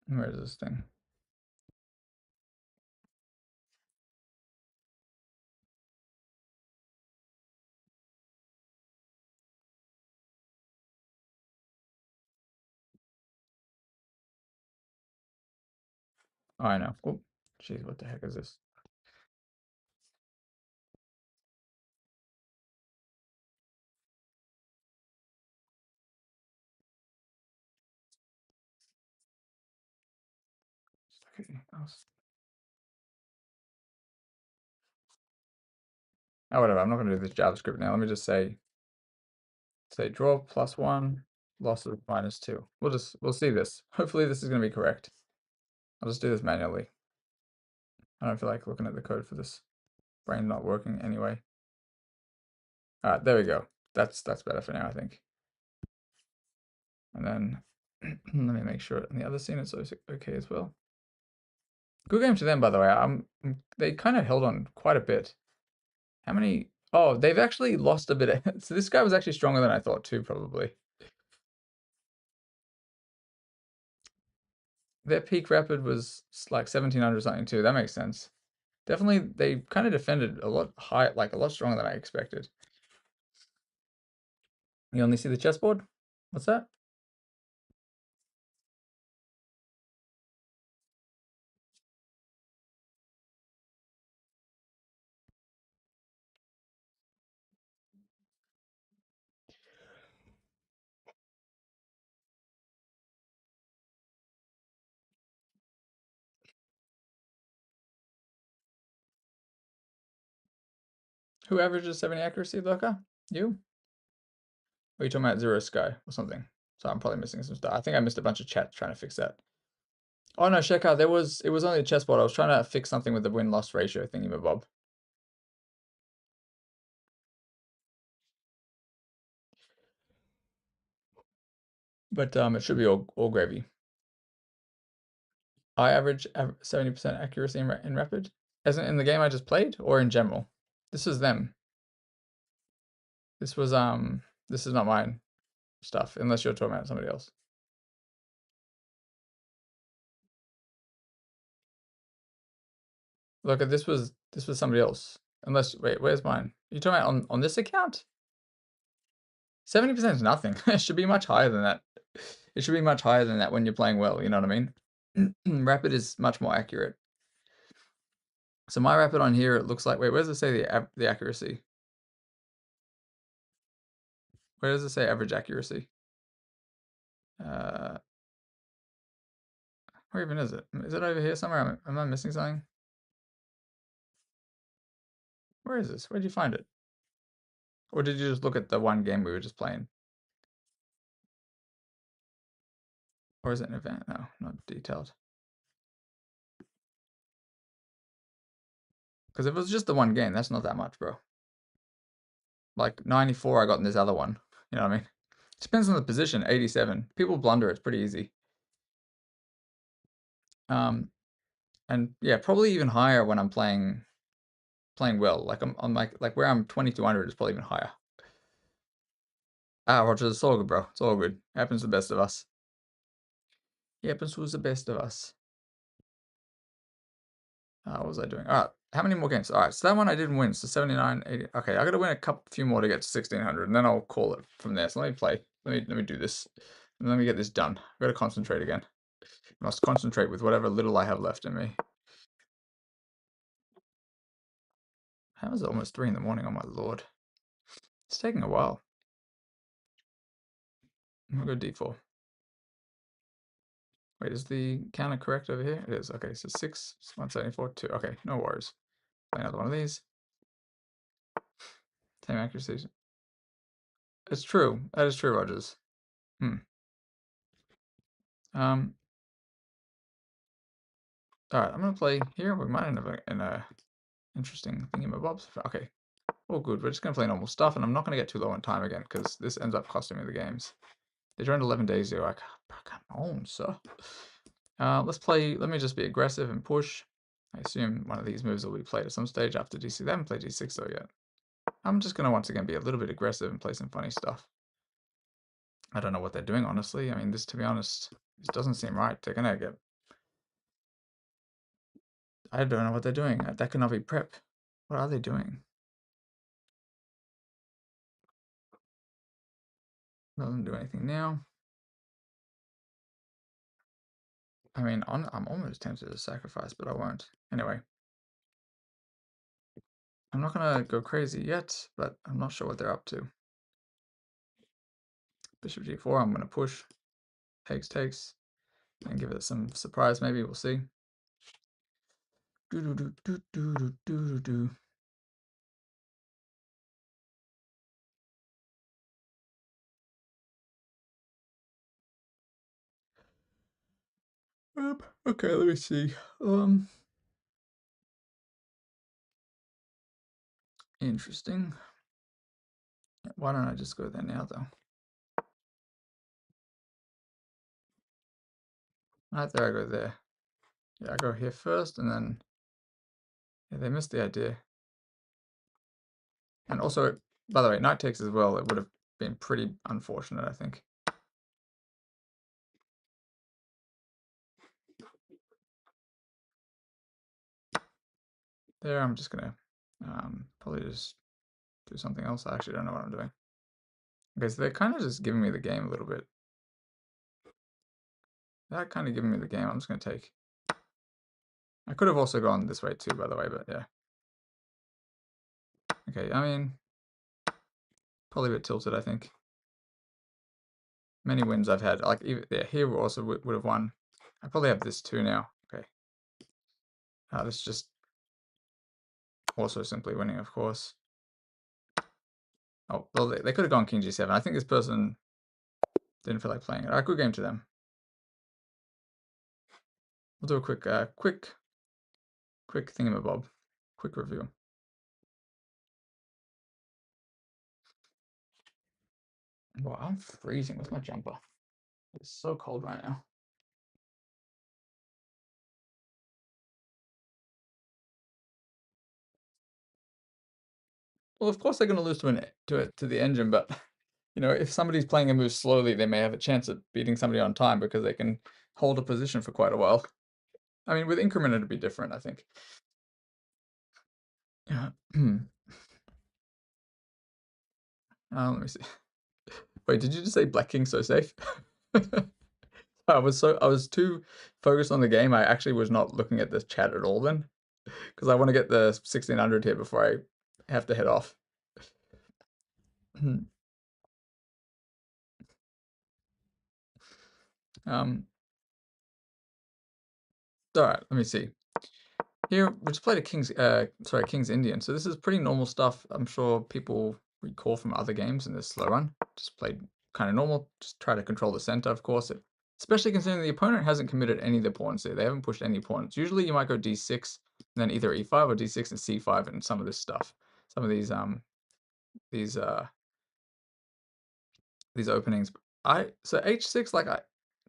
Where is this thing? Oh, I know. Oh, jeez, what the heck is this? Okay, oh, whatever. I'm not going to do this JavaScript now. Let me just say draw +1, losses -2. We'll see this. Hopefully this is going to be correct. I'll just do this manually. I don't feel like looking at the code for this. Brain not working anyway. All right, there we go. That's better for now, I think. And then let me make sure in the other scene it's okay as well. Good game to them, by the way. They kind of held on quite a bit. How many? Oh, they've actually lost a bit. So this guy was actually stronger than I thought too, probably. Their peak rapid was like 1700 something too. That makes sense. Definitely, they kind of defended a lot high, like a lot stronger than I expected. You only see the chessboard? What's that? Who averages 70 accuracy, Lurker? You? Or are you talking about Zero Sky or something? So I'm probably missing some stuff. I think I missed a bunch of chat trying to fix that. Oh no, Shekar, it was only a chessboard. I was trying to fix something with the win-loss ratio thingy, Bob. But it should be all gravy. I average 70% accuracy in rapid. As in the game I just played, or in general? This is them. This was this is not mine stuff, unless you're talking about somebody else. Look, this was somebody else. Unless, wait, where's mine? You talking about on this account? 70% is nothing. It should be much higher than that. It should be much higher than that when you're playing well. You know what I mean? Rapid is much more accurate. So my rapid on here, it looks like. Wait, where does it say the accuracy? Where does it say average accuracy? Where even is it? Is it over here somewhere? Am I missing something? Where is this? Where'd you find it? Or did you just look at the one game we were just playing? Or is it an event? No, not detailed. Because if it was just the one game, that's not that much, bro. Like 94 I got in this other one. You know what I mean? It depends on the position, 87. People blunder, it's pretty easy. And yeah, probably even higher when I'm playing well. Like I'm like where I'm 2200 is probably even higher. Ah, Roger, it's all good, bro. It's all good. Happens to the best of us. It happens to the best of us. What was I doing? All right, how many more games? All right, so that one I didn't win, so 79, 80. Okay, I gotta win a few more to get to 1600, and then I'll call it from there. So let me play. Let me do this. And let me get this done. I've got to concentrate again. I must concentrate with whatever little I have left in me. How is it almost 3 in the morning? Oh my lord. It's taking a while. I'm gonna go d4. Wait, is the counter correct over here? It is. Okay, so 6, 174, 2. Okay, no worries. Play another one of these. Same accuracy. It's true. That is true, Rogers. Alright, I'm gonna play here. We might end up in a interesting thingamabobs. Okay, all good. We're just gonna play normal stuff, and I'm not gonna get too low on time again, because this ends up costing me the games. They joined 11 days ago. Come on, sir. Let's play. Let me just be aggressive and push. I assume one of these moves will be played at some stage after DC. They haven't played D6 though yet. I'm just gonna once again be a little bit aggressive and play some funny stuff. I don't know what they're doing, honestly. I mean, this, to be honest, this doesn't seem right. They're gonna get. I don't know what they're doing. That cannot be prep. What are they doing? Doesn't do anything now. I mean, I'm almost tempted to sacrifice, but I won't. Anyway. I'm not gonna go crazy yet, but I'm not sure what they're up to. Bishop g4, I'm gonna push. Takes. And give it some surprise, maybe. We'll see. Okay, let me see. Interesting. Why don't I just go there now, though? Right there, I go there. Yeah, I go here first, and then... Yeah, they missed the idea. And also, by the way, knight takes as well. It would have been pretty unfortunate, I think. There, I'm just gonna probably just do something else. I actually don't know what I'm doing. Okay, so they're kind of just giving me the game a little bit. They're kind of giving me the game. I'm just gonna take. I could have also gone this way too, by the way, but yeah. Okay, I mean, probably a bit tilted, I think. Many wins I've had, like, even, yeah, here also would have won. I probably have this too now. Okay. This is just also simply winning, of course. Oh, well, they could have gone king g7. I think this person didn't feel like playing it. All right, good game to them. We'll do a quick thingamabob. Quick review. Wow, I'm freezing with my jumper. It's so cold right now. Well, of course they're going to lose to the engine, but you know, if somebody's playing a move slowly, they may have a chance at beating somebody on time because they can hold a position for quite a while. I mean, with increment it'd be different, I think. Yeah. Let me see. Wait, did you just say Black King so safe? I was too focused on the game. I actually was not looking at the chat at all then, because I want to get the 1600 here before I have to head off. All right, let me see. Here we just played a King's Indian. So this is pretty normal stuff. I'm sure people recall from other games in this slow run. Just played kind of normal. Just try to control the center, of course. Especially considering the opponent hasn't committed any of the pawns here. They haven't pushed any pawns. Usually you might go d6, and then either e5 or d6 and c5 and some of this stuff. Some of these openings. So h6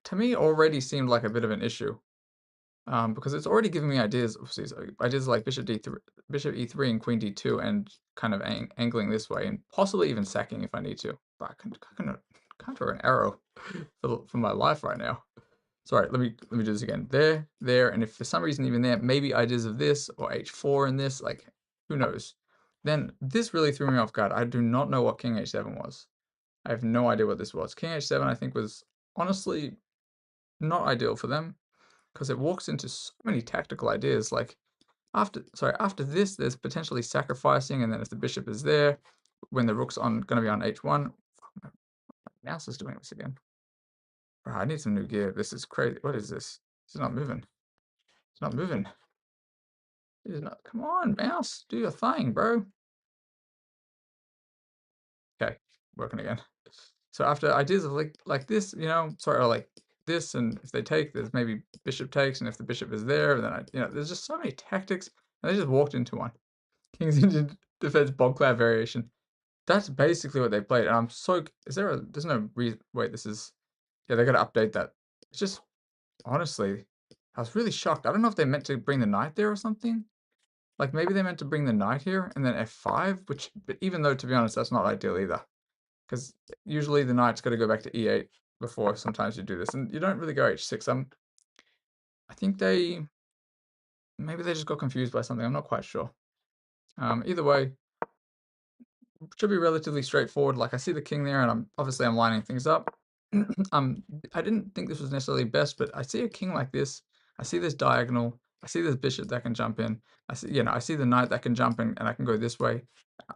to me already seemed like a bit of an issue. Because it's already giving me ideas. Ideas like bishop d3, bishop e3, and queen d2, and kind of angling this way, and possibly even sacking if I need to. But I can't draw an arrow for my life right now. Sorry, let me do this again. There, and if for some reason even there, maybe ideas of this or h4 in this, like who knows? Then this really threw me off guard. I do not know what king h7 was. I have no idea what this was. King h7 I think was honestly not ideal for them, because it walks into so many tactical ideas. Like after this, there's potentially sacrificing, and then if the bishop is there, when the rook's going to be on h1, my mouse is doing this again. Bro, I need some new gear. This is crazy. What is this? It's not moving. It's not moving. It is not. Come on, mouse, do your thing, bro. Okay, working again. So after ideas of like this, or like this, and if they take, there's maybe bishop takes, and if the bishop is there, then there's just so many tactics, and they just walked into one. King's Indian defense bomb cloud variation. That's basically what they played, and I'm so. There's no reason. Wait, this is. Yeah, they got to update that. It's just honestly, I was really shocked. I don't know if they meant to bring the knight there or something. Like maybe they meant to bring the knight here and then f5, but even though to be honest, that's not ideal either. Because usually the knight's got to go back to e8 before sometimes you do this, and you don't really go h6. I think maybe they just got confused by something. I'm not quite sure. Either way, should be relatively straightforward. Like I see the king there, and I'm lining things up. I didn't think this was necessarily best, but I see a king like this. I see this diagonal. I see this bishop that can jump in. I see the knight that can jump in, and I can go this way.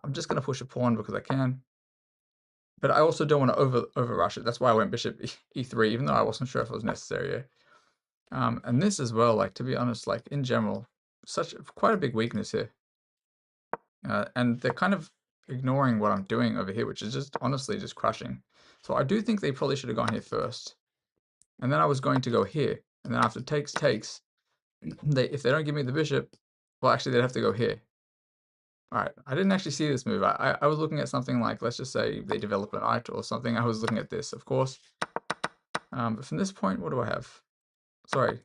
I'm just gonna push a pawn because I can. But I also don't want to over rush it. That's why I went bishop e3, even though I wasn't sure if it was necessary. And this as well, like to be honest, like in general, quite a big weakness here. And they're kind of ignoring what I'm doing over here, which is just honestly just crushing. So I do think they probably should have gone here first. And then I was going to go here. And then after takes, if they don't give me the bishop, well, actually, they'd have to go here. All right, I didn't actually see this move. I was looking at something like, let's just say they develop an knight or something. I was looking at this, of course. But from this point, what do I have? Sorry.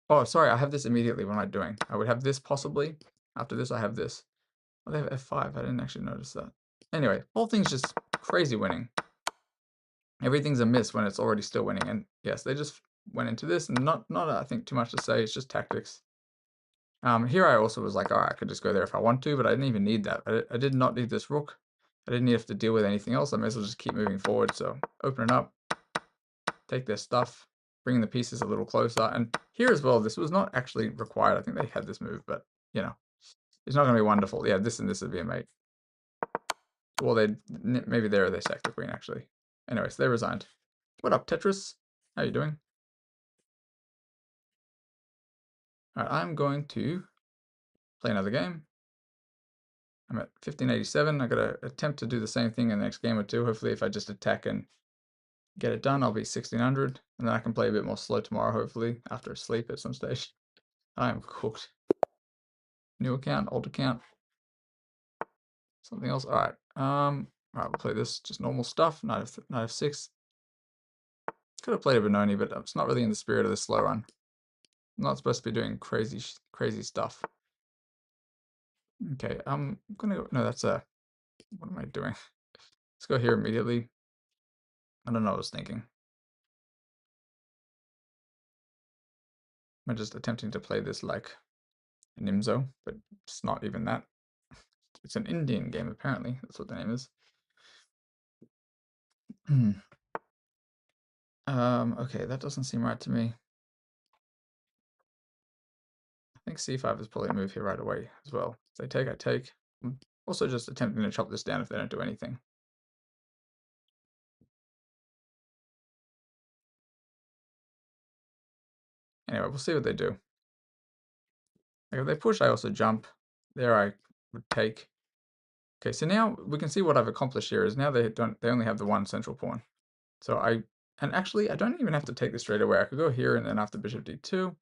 Oh, sorry, I have this immediately. What am I doing? I would have this possibly. After this, I have this. Oh, they have f5. I didn't actually notice that. Anyway, whole thing's just crazy winning. Everything's a miss when it's already still winning. And yes, they just went into this, and not I think too much to say. It's just tactics. Here I also was like, all right, I could just go there if I want to, but I didn't even need that. I did not need this rook. I didn't have to deal with anything else. I may as well just keep moving forward. So open it up, take their stuff, bring the pieces a little closer. And here as well, this was not actually required. I think they had this move, but it's not going to be wonderful. Yeah, this and this would be a mate. Well, maybe they sacked the queen actually. Anyways, they resigned. What up, Tetris? How you doing? All right, I'm going to play another game. I'm at 1587. I got to attempt to do the same thing in the next game or two. Hopefully, if I just attack and get it done, I'll be 1600, and then I can play a bit more slow tomorrow. Hopefully, after sleep at some stage. I am cooked. New account, old account, something else. All right. All right, we'll play this just normal stuff. Knight of 6. Could have played a Benoni, but it's not really in the spirit of the slow run. I'm not supposed to be doing crazy stuff. Okay, I'm gonna go. No, that's a. What am I doing? Let's go here immediately. I don't know what I was thinking. I'm just attempting to play this like Nimzo, but it's not even that. It's an Indian game, apparently. That's what the name is. Okay, that doesn't seem right to me. I think c5 is probably a move here right away as well. If they take, I take. I'm also just attempting to chop this down if they don't do anything. Anyway, we'll see what they do. Like if they push, I also jump. There I would take. Okay, so now we can see what I've accomplished here is now they only have the one central pawn. So and actually I don't even have to take this straight away. I could go here and then after bishop d2,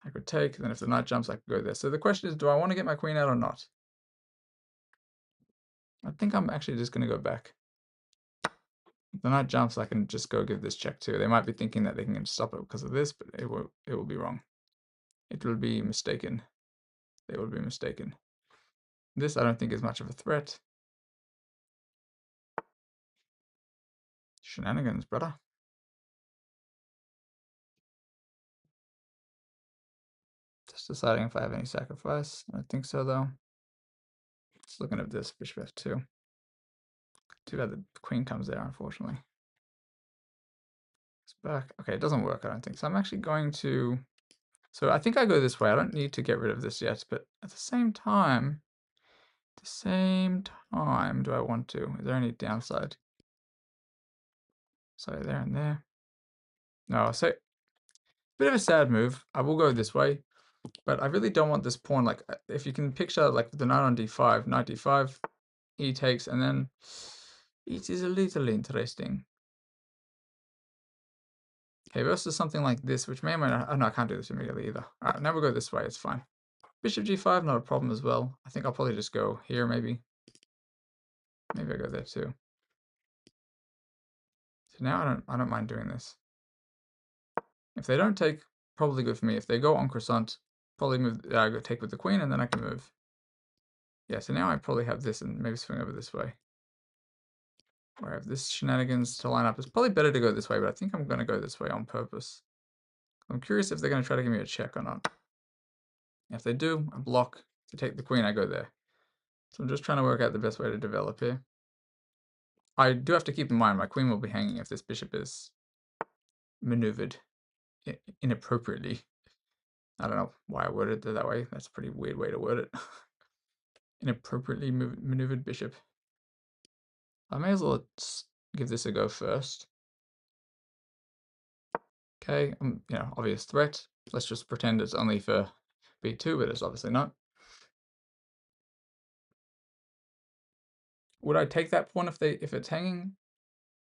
I could take, then if the knight jumps, I could go there. So the question is, do I want to get my queen out or not? I think I'm actually just going to go back. If the knight jumps, I can just go give this check too. They might be thinking that they can stop it because of this, but it will be wrong. It will be mistaken. They will be mistaken. This I don't think is much of a threat. Shenanigans, brother. Just deciding if I have any sacrifice. I don't think so though. Just looking at this, bishop f2. Too bad the queen comes there, unfortunately. It's back. Okay, it doesn't work, I don't think. So I'm actually going to... So I think I go this way. I don't need to get rid of this yet, but at the same time, do I want to? Is there any downside? So there and there. No, so bit of a sad move. I will go this way, but I really don't want this pawn. Like if you can picture like the knight on d5, knight d5, e takes, and then it is a little interesting. Okay, versus something like this, which may or may not... Oh, no, I can't do this immediately either. All right, now we'll go this way. It's fine. Bishop g5, not a problem as well. I think I'll probably just go here, maybe. Maybe I go there too. So now I don't mind doing this. If they don't take, probably good for me. If they go en croissant, probably move. Go take with the queen, and then I can move. Yeah, so now I probably have this and maybe swing over this way. Or I have this shenanigans to line up. It's probably better to go this way, but I think I'm going to go this way on purpose. I'm curious if they're going to try to give me a check or not. If they do, I block. To take the queen, I go there. So I'm just trying to work out the best way to develop here. I do have to keep in mind my queen will be hanging if this bishop is maneuvered inappropriately. I don't know why I worded it that way. That's a pretty weird way to word it. Inappropriately maneuvered bishop. I may as well give this a go first. Okay, obvious threat. Let's just pretend it's only for b2, but it's obviously not. Would I take that pawn if it's hanging?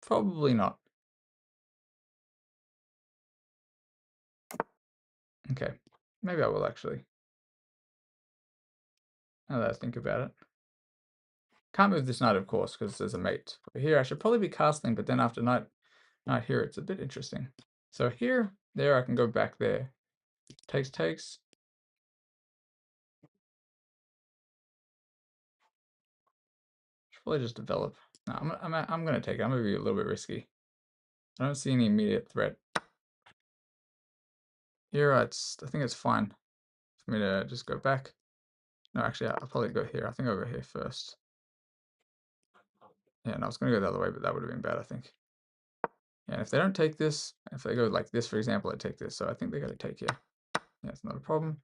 Probably not. Okay, maybe I will actually. Now that I think about it. Can't move this knight, of course, because there's a mate. But here I should probably be castling, but then after knight here, it's a bit interesting. So here, there, I can go back there. Takes. Should probably just develop. No, I'm gonna take it. I'm gonna be a little bit risky. I don't see any immediate threat. Here, I think it's fine for me to just go back. No, actually, I'll probably go here. I think I'll go here first. Yeah, no, I was gonna go the other way, but that would have been bad, I think. Yeah, and if they don't take this, if they go like this, for example, I take this. So I think they gotta take here. Yeah, it's not a problem.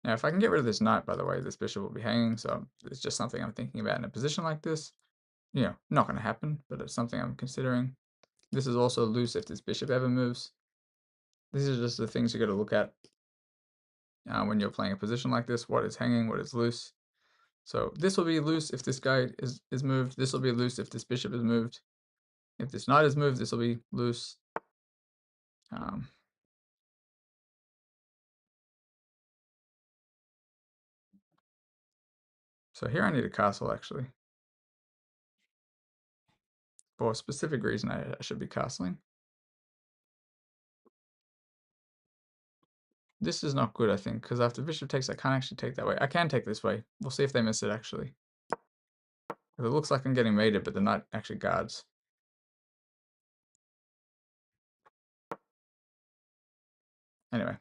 Now, if I can get rid of this knight, by the way, this bishop will be hanging. So it's just something I'm thinking about in a position like this. Not gonna happen, but it's something I'm considering. This is also loose if this bishop ever moves. These are just the things you got to look at when you're playing a position like this. What is hanging, what is loose. So this will be loose if this guy is moved. This will be loose if this bishop is moved. If this knight is moved, this will be loose. So here I need a castle, actually. For a specific reason, I should be castling. This is not good, I think, because after bishop takes, I can't actually take that way. I can take this way. We'll see if they miss it, actually. It looks like I'm getting mated, but the knight actually guards. Anyway.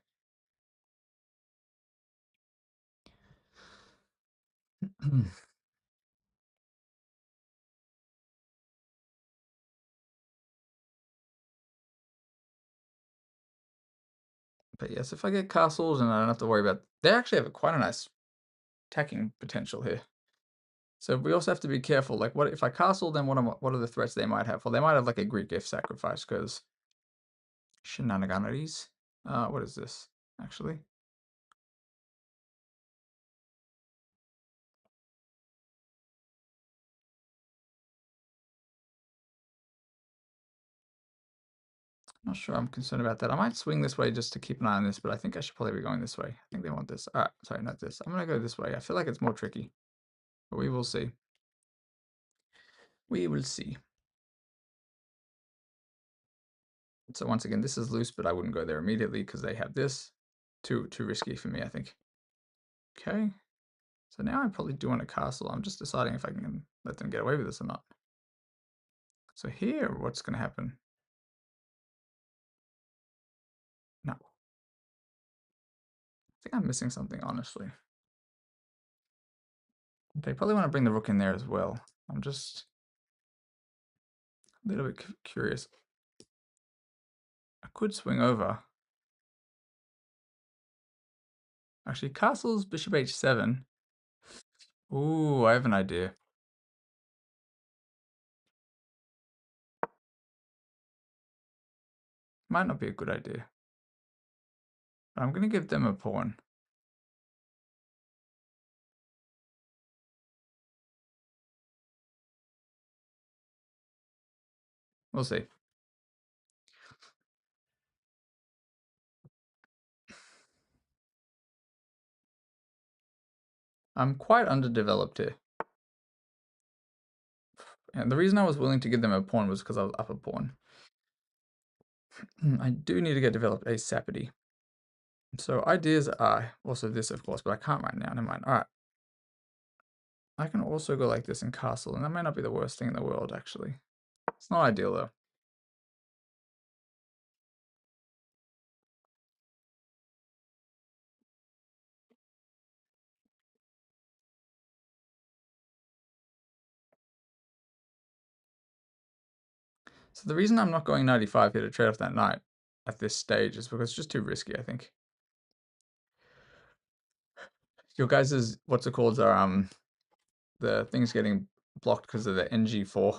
But yes, if I get castles and I don't have to worry about, they actually have quite a nice attacking potential here. So we also have to be careful. Like, what if I castle? Then what are the threats they might have? Well, they might have like a Greek gift sacrifice because shenanigans. What is this actually? Not sure I'm concerned about that. I might swing this way just to keep an eye on this, but I think I should probably be going this way. I think they want this. All right, sorry, not this. I'm gonna go this way. I feel like it's more tricky, but we will see. We will see. So once again, this is loose, but I wouldn't go there immediately because they have this. Too risky for me, I think. Okay. So now I probably do want a castle. I'm just deciding if I can let them get away with this or not. So here, what's going to happen? No. I think I'm missing something, honestly. They probably want to bring the rook in there as well. I'm just a little bit curious. I could swing over. Actually, castles, bishop h7. Ooh, I have an idea. Might not be a good idea. But I'm going to give them a pawn. We'll see. I'm quite underdeveloped here. And the reason I was willing to give them a pawn was because I was up a pawn. I do need to get developed ASAPity. So ideas are also this, of course, but I can't right now. Never mind. All right. I can also go like this in castle, and that might not be the worst thing in the world, actually. It's not ideal, though. So the reason I'm not going 95 here to trade off that knight at this stage is because it's just too risky, I think. Your guys' what's it called are the things getting blocked because of the NG4.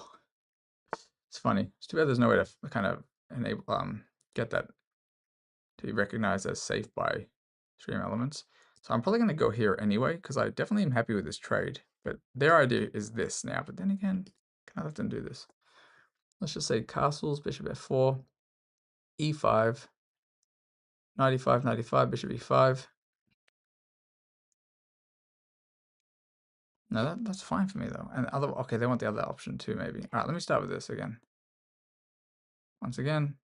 It's funny. It's too bad there's no way to kind of enable get that to be recognized as safe by Stream Elements. So I'm probably going to go here anyway, because I definitely am happy with this trade. But their idea is this now. But then again, can I let them do this? Let's just say castles, bishop f4, e5, 95, 95, bishop e5. No, that's fine for me though. And okay, they want the other option too, maybe. All right, let me start with this again. Once again,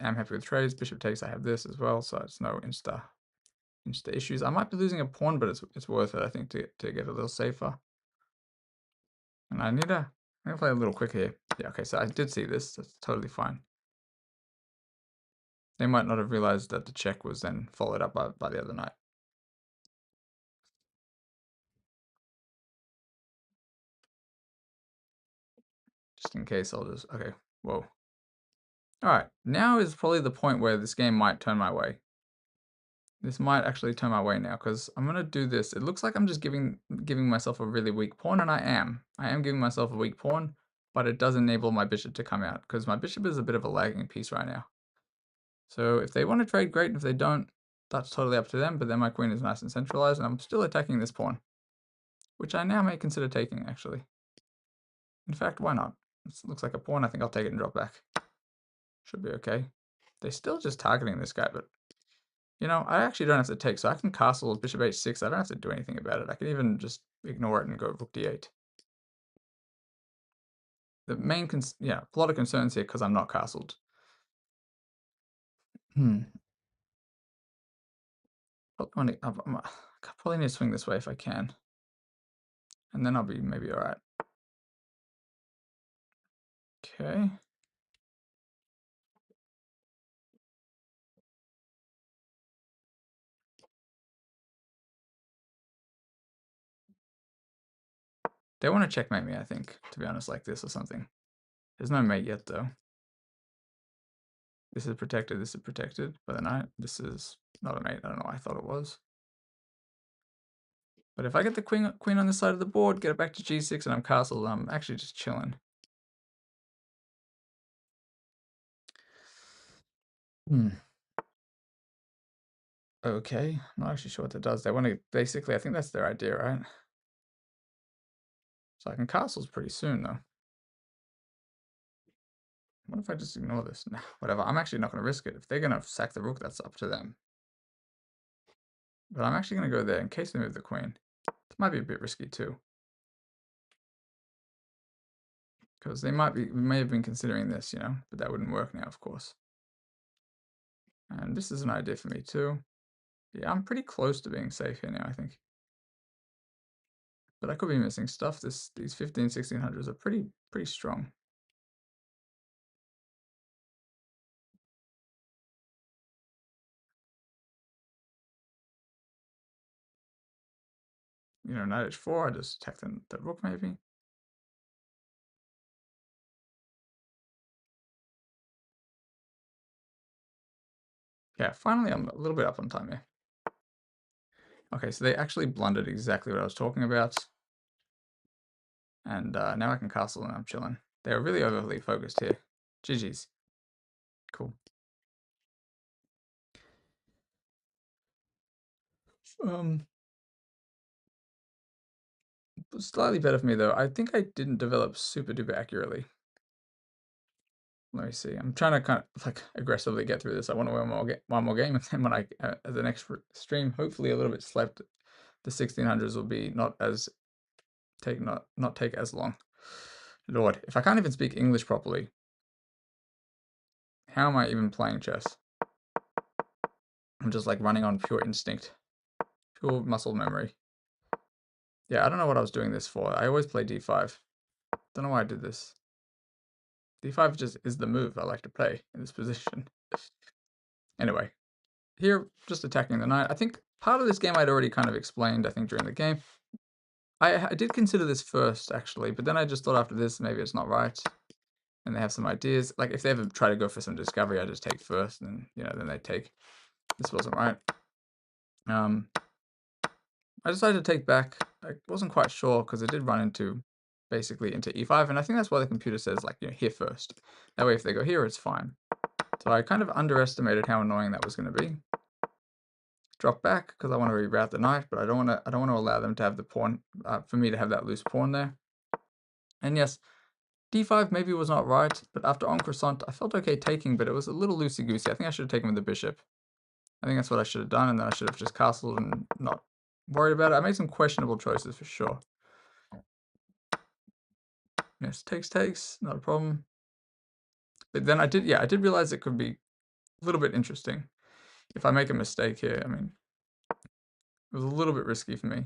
I'm happy with trades. Bishop takes, I have this as well, so it's no insta issues. I might be losing a pawn, but it's worth it, I think, to get a little safer. And I'm gonna play a little quick here. Yeah, okay, so I did see this. That's totally fine. They might not have realized that the check was then followed up by the other knight. Just in case, I'll just, okay, whoa. All right, now is probably the point where this game might turn my way. This might actually turn my way now, because I'm going to do this. It looks like I'm just giving myself a really weak pawn, and I am. I am giving myself a weak pawn, but it does enable my bishop to come out, because my bishop is a bit of a lagging piece right now. So if they want to trade, great. If they don't, that's totally up to them, but then my queen is nice and centralized, and I'm still attacking this pawn, which I now may consider taking, actually. In fact, why not? This looks like a pawn. I think I'll take it and drop back. Should be okay. They're still just targeting this guy, but, you know, I actually don't have to take, so I can castle bishop h6. I don't have to do anything about it. I can even just ignore it and go rook d8. The main, yeah, a lot of concerns here because I'm not castled. Probably need to swing this way if I can. And then I'll be maybe all right. Okay. They want to checkmate me, I think, to be honest, like this or something. There's no mate yet, though. This is protected by the knight. This is not a mate. I don't know why I thought it was. But if I get the queen on this side of the board, get it back to g6, and I'm castled, I'm actually just chilling. Okay, I'm not actually sure what that does. They want to, basically, I think that's their idea, right? So I can castles pretty soon, though. What if I just ignore this? Nah, whatever. I'm actually not going to risk it. If they're going to sack the rook, that's up to them. But I'm actually going to go there in case they move the queen. This might be a bit risky, too. Because they may have been considering this, you know, but that wouldn't work now, of course. And this is an idea for me, too. Yeah, I'm pretty close to being safe here now, I think. But I could be missing stuff. These 15, 1600s are pretty strong. You know, knight h4, I just attack the rook, maybe. Yeah, finally I'm a little bit up on time here. Okay, so they actually blundered exactly what I was talking about. And now I can castle and I'm chilling. They're really overly focused here. GG's. Cool. Slightly better for me though. I think I didn't develop super duper accurately. Let me see. I'm trying to kind of like aggressively get through this. I want to win one more game, and then when I the next stream, hopefully a little bit slept, the 1600s will be not take as long. Lord, if I can't even speak English properly, how am I even playing chess? I'm just like running on pure instinct, pure muscle memory. Yeah, I don't know what I was doing this for. I always play d5. Don't know why I did this. d5 just is the move I like to play in this position. Anyway, here, just attacking the knight. I think part of this game I'd already kind of explained, I think, during the game. I did consider this first, actually, but then I just thought after this, maybe it's not right. And they have some ideas. Like, if they ever try to go for some discovery, I just take first, and, you know, then they take. This wasn't right. I decided to take back. I wasn't quite sure, because it did run basically into e5, and I think that's why the computer says, like, you know, here first. That way, if they go here, it's fine. So I kind of underestimated how annoying that was going to be. Drop back because I want to reroute the knight, but I don't want to allow them to have the pawn, for me to have that loose pawn there. And yes, d5 maybe was not right, but after en croissant, I felt okay taking, but it was a little loosey-goosey. I think I should have taken with the bishop. I think that's what I should have done, and then I should have just castled and not worried about it. I made some questionable choices for sure. Yes, takes, not a problem. But then I did realize it could be a little bit interesting. If I make a mistake here, I mean, it was a little bit risky for me.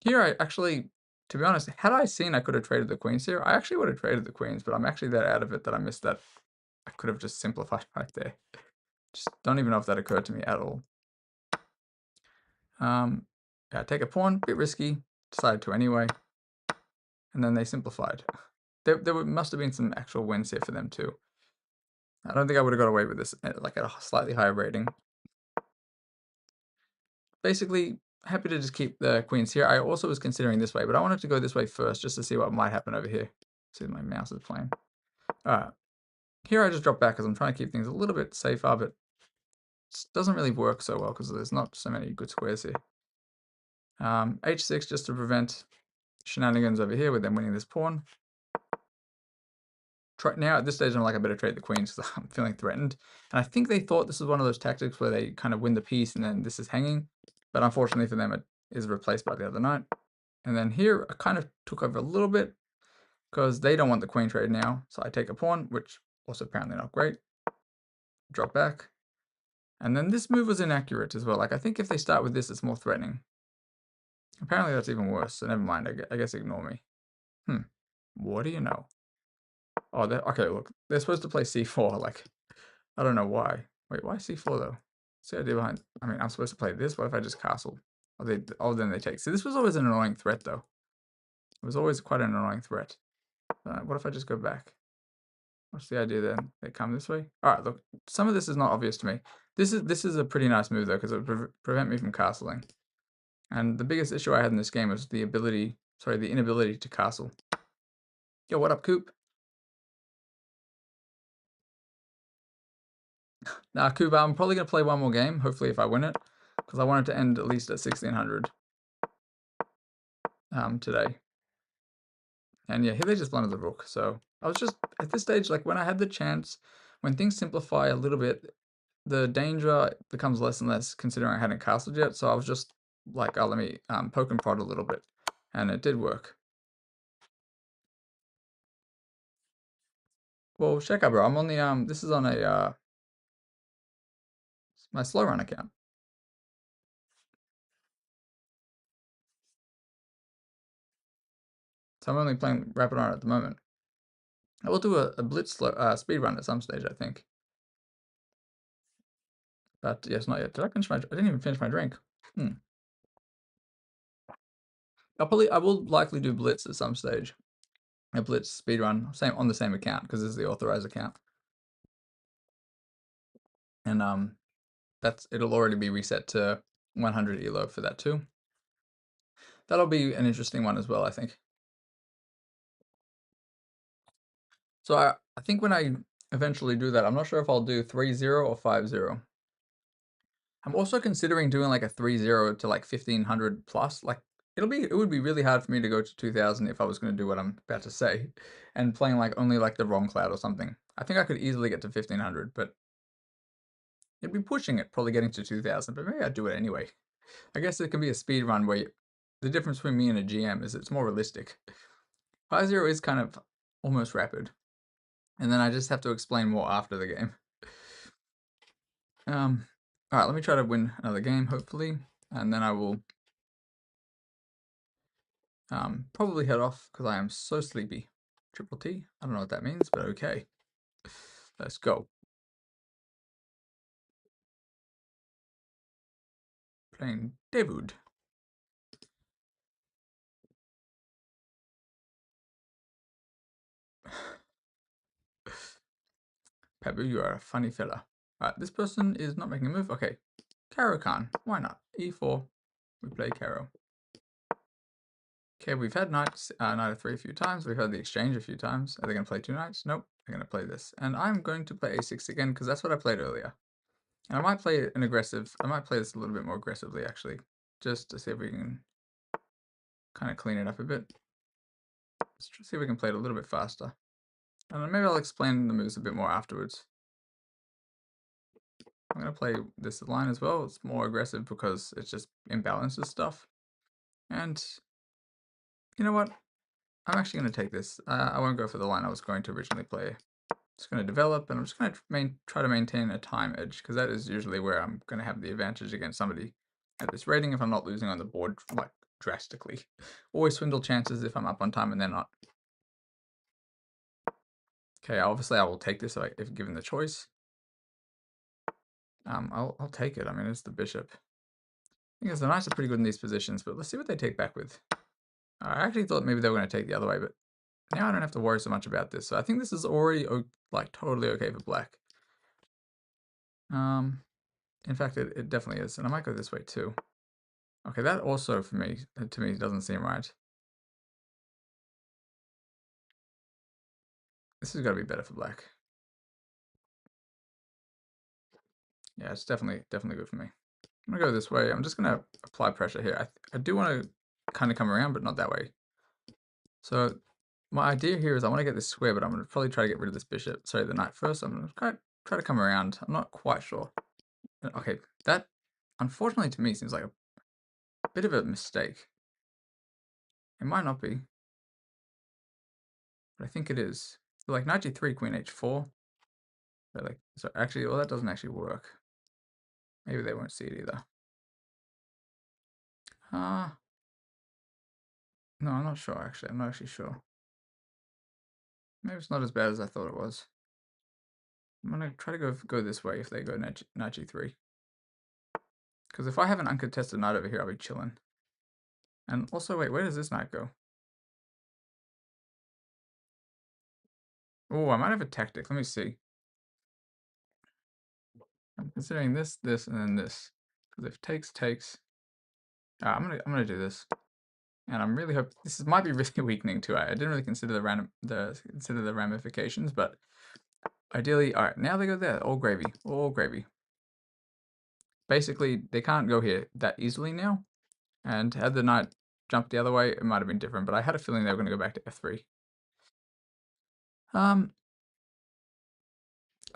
Here, I actually, to be honest, had I seen I could have traded the queens here, I actually would have traded the queens, but I'm actually that out of it that I missed that. I could have just simplified right there. Just don't even know if that occurred to me at all. Yeah, take a pawn, bit risky, decided to anyway. And then they simplified. There must have been some actual wins here for them too. I don't think I would have got away with this like at a slightly higher rating. Basically, happy to just keep the queens here. I also was considering this way, but I wanted to go this way first just to see what might happen over here. See, my mouse is playing. Here I just drop back because I'm trying to keep things a little bit safer, but it doesn't really work so well because there's not so many good squares here. H6 just to prevent shenanigans over here with them winning this pawn. Now at this stage I'm like, I better trade the queens because I'm feeling threatened. And I think they thought this was one of those tactics where they kind of win the piece and then this is hanging. But unfortunately for them, it is replaced by the other knight. And then here I kind of took over a little bit because they don't want the queen trade now. So I take a pawn, which also apparently not great. Drop back. And then this move was inaccurate as well. Like, I think if they start with this, it's more threatening. Apparently that's even worse, so never mind. I guess ignore me. What do you know? Oh, okay, look. They're supposed to play c4, like, I don't know why. Wait, why c4 though? What's the idea behind, I mean, I'm supposed to play this? What if I just castle? Oh, then they take. So this was always an annoying threat though. It was always quite an annoying threat. What if I just go back? What's the idea then? They come this way? Alright, look, some of this is not obvious to me. This is a pretty nice move though, because it would prevent me from castling. And the biggest issue I had in this game was the inability to castle. Yo, what up, Coop? Nah, Coop, I'm probably going to play one more game, hopefully if I win it, because I want it to end at least at 1600 today. And yeah, here they just blundered the rook. So I was just, at this stage, like when I had the chance, when things simplify a little bit, the danger becomes less and less considering I hadn't castled yet. So I was just like, oh, let me poke and prod a little bit. And it did work. Well, check out, bro. I'm on the, this is on a, my slow run account. So I'm only playing Rapid Iron at the moment. I will do a blitz speed run at some stage, I think. But yes, not yet. Did I finish my? I didn't even finish my drink. I will likely do blitz at some stage. A blitz speed run, same on the same account because this is the authorized account, and it'll already be reset to 100 elo for that too. That'll be an interesting one as well, I think. So I think when I eventually do that, I'm not sure if I'll do 3-0 or 5-0. I'm also considering doing like a 3-0 to like 1500 plus. Like it would be really hard for me to go to 2000 if I was going to do what I'm about to say, and playing like only like the wrong cloud or something. I think I could easily get to 1500, but it'd be pushing it, probably getting to 2000. But maybe I'd do it anyway. I guess it can be a speed run where the difference between me and a GM is it's more realistic. 5-0 is kind of almost rapid, and then I just have to explain more after the game. Alright, let me try to win another game, hopefully, and then I will probably head off because I am so sleepy. Triple T? I don't know what that means, but okay. Let's go. Playing David. Pabu, you are a funny fella. Alright, this person is not making a move. Okay. Caro-Kann. Why not? E4. We play Caro. Okay, we've had knight f3 a few times. We've had the exchange a few times. Are they going to play two knights? Nope. They're going to play this. And I'm going to play a6 again because that's what I played earlier. And I might play an aggressive. I might play this a little bit more aggressively, actually. Just to see if we can kind of clean it up a bit. Let's see if we can play it a little bit faster. And then maybe I'll explain the moves a bit more afterwards. I'm going to play this line as well. It's more aggressive because it just imbalances stuff. And you know what? I'm actually going to take this. I won't go for the line I was going to originally play. It's going to develop, and I'm just going to try to maintain a time edge, because that is usually where I'm going to have the advantage against somebody at this rating if I'm not losing on the board like drastically. Always swindle chances if I'm up on time and they're not. Okay, obviously I will take this if given the choice. I'll take it. I mean, it's the bishop. I think the knights are pretty good in these positions, but let's see what they take back with. I actually thought maybe they were going to take the other way, but now I don't have to worry so much about this. So I think this is already like totally okay for black. In fact, it definitely is, and I might go this way too. Okay, that also to me doesn't seem right. This has got to be better for black. Yeah, it's definitely good for me. I'm gonna go this way. I'm just gonna apply pressure here. I do want to kind of come around, but not that way. So my idea here is I want to get this square, but I'm gonna probably try to get rid of this bishop. Sorry, the knight first. I'm gonna try to come around. I'm not quite sure. Okay, that unfortunately to me seems like a bit of a mistake. It might not be, but I think it is. So like knight g3, queen h4. But like, so actually, well, that doesn't actually work. Maybe they won't see it either. No, I'm not sure actually. I'm not actually sure. Maybe it's not as bad as I thought it was. I'm gonna try to go this way if they go knight g3. Because if I have an uncontested knight over here, I'll be chilling. And also, wait, where does this knight go? Oh, I might have a tactic. Let me see. I'm considering this, this, and then this. Because if takes, I'm gonna do this. And I'm really hope this might be really weakening too. I didn't really consider the ramifications, but ideally, all right. Now they go there. All gravy, all gravy. Basically, they can't go here that easily now. And had the knight jumped the other way, it might have been different. But I had a feeling they were going to go back to f3.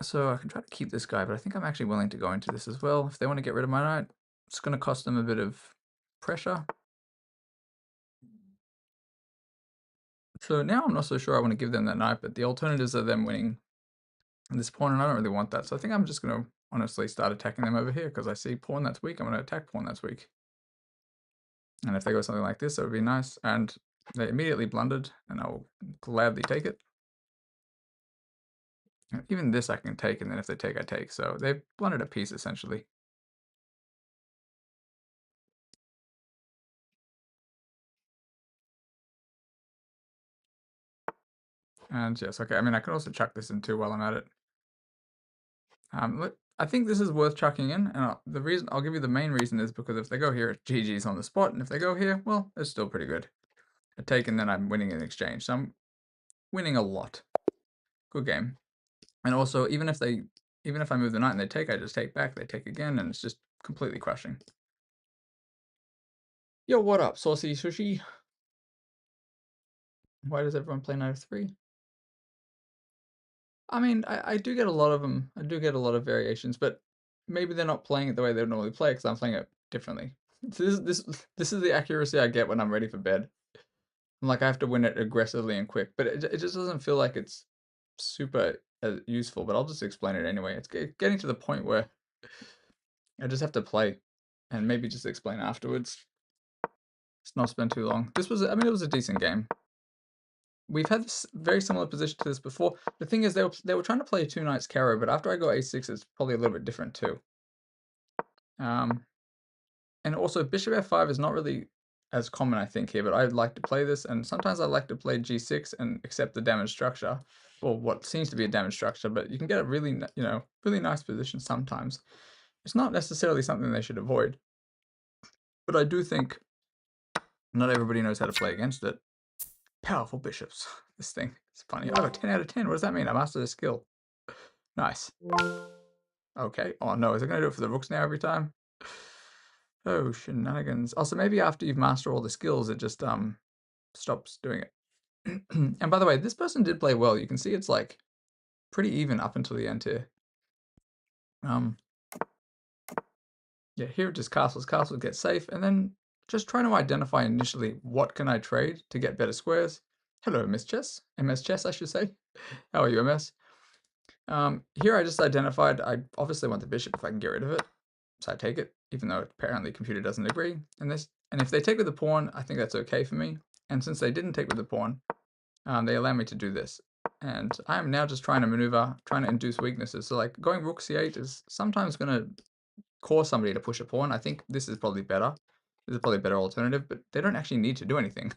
So I can try to keep this guy, but I think I'm actually willing to go into this as well. If they want to get rid of my knight, it's going to cost them a bit of pressure. So now I'm not so sure I want to give them that knight, but the alternatives are them winning this pawn, and I don't really want that. So I think I'm just going to honestly start attacking them over here because I see pawn that's weak. I'm going to attack pawn that's weak. And if they go something like this, that would be nice. And they immediately blundered, and I'll gladly take it. Even this I can take, and then if they take, I take. So they've blundered a piece, essentially. And yes, okay, I mean, I can also chuck this in too while I'm at it. I think this is worth chucking in, and the reason, I'll give you the main reason is because if they go here, GG's on the spot, and if they go here, well, it's still pretty good. I take, and then I'm winning in exchange, so I'm winning a lot. Good game. And also, even if I move the knight and they take, I just take back, they take again, and it's just completely crushing. Yo, what up, Saucy Sushi? Why does everyone play knight f3? I mean, I do get a lot of them. I do get a lot of variations, but maybe they're not playing it the way they would normally play because I'm playing it differently. So this is the accuracy I get when I'm ready for bed. I'm like, I have to win it aggressively and quick, but it just doesn't feel like it's super useful. But I'll just explain it anyway. It's getting to the point where I just have to play and maybe just explain afterwards. It's not spend too long. This was, I mean, it was a decent game. We've had this very similar position to this before. The thing is, they were trying to play two knights carry, but after I go a6, it's probably a little bit different too. And also bishop f5 is not really as common, I think, here, but I like to play this, and sometimes I like to play g6 and accept the damaged structure, or what seems to be a damaged structure, but you can get a really, really nice position sometimes. It's not necessarily something they should avoid, but I do think not everybody knows how to play against it. Powerful bishops. This thing is funny. I got 10 out of 10. What does that mean? I mastered a skill. Nice. Okay. Oh no, is it going to do it for the rooks now every time? Oh, shenanigans. Also, maybe after you've mastered all the skills, it just stops doing it. And by the way, this person did play well. You can see it's like pretty even up until the end here. Yeah, here it just castles, get safe, and then just trying to identify initially what can I trade to get better squares. Hello, MS Chess, I should say. How are you, MS? Here I just identified, I obviously want the bishop if I can get rid of it, so I take it, even though apparently computer doesn't agree. And if they take with the pawn, I think that's okay for me. And since they didn't take with the pawn, they allow me to do this. And I am now just trying to maneuver, trying to induce weaknesses. So like going rook c8 is sometimes going to cause somebody to push a pawn. I think this is probably better. This is probably a better alternative, but they don't actually need to do anything.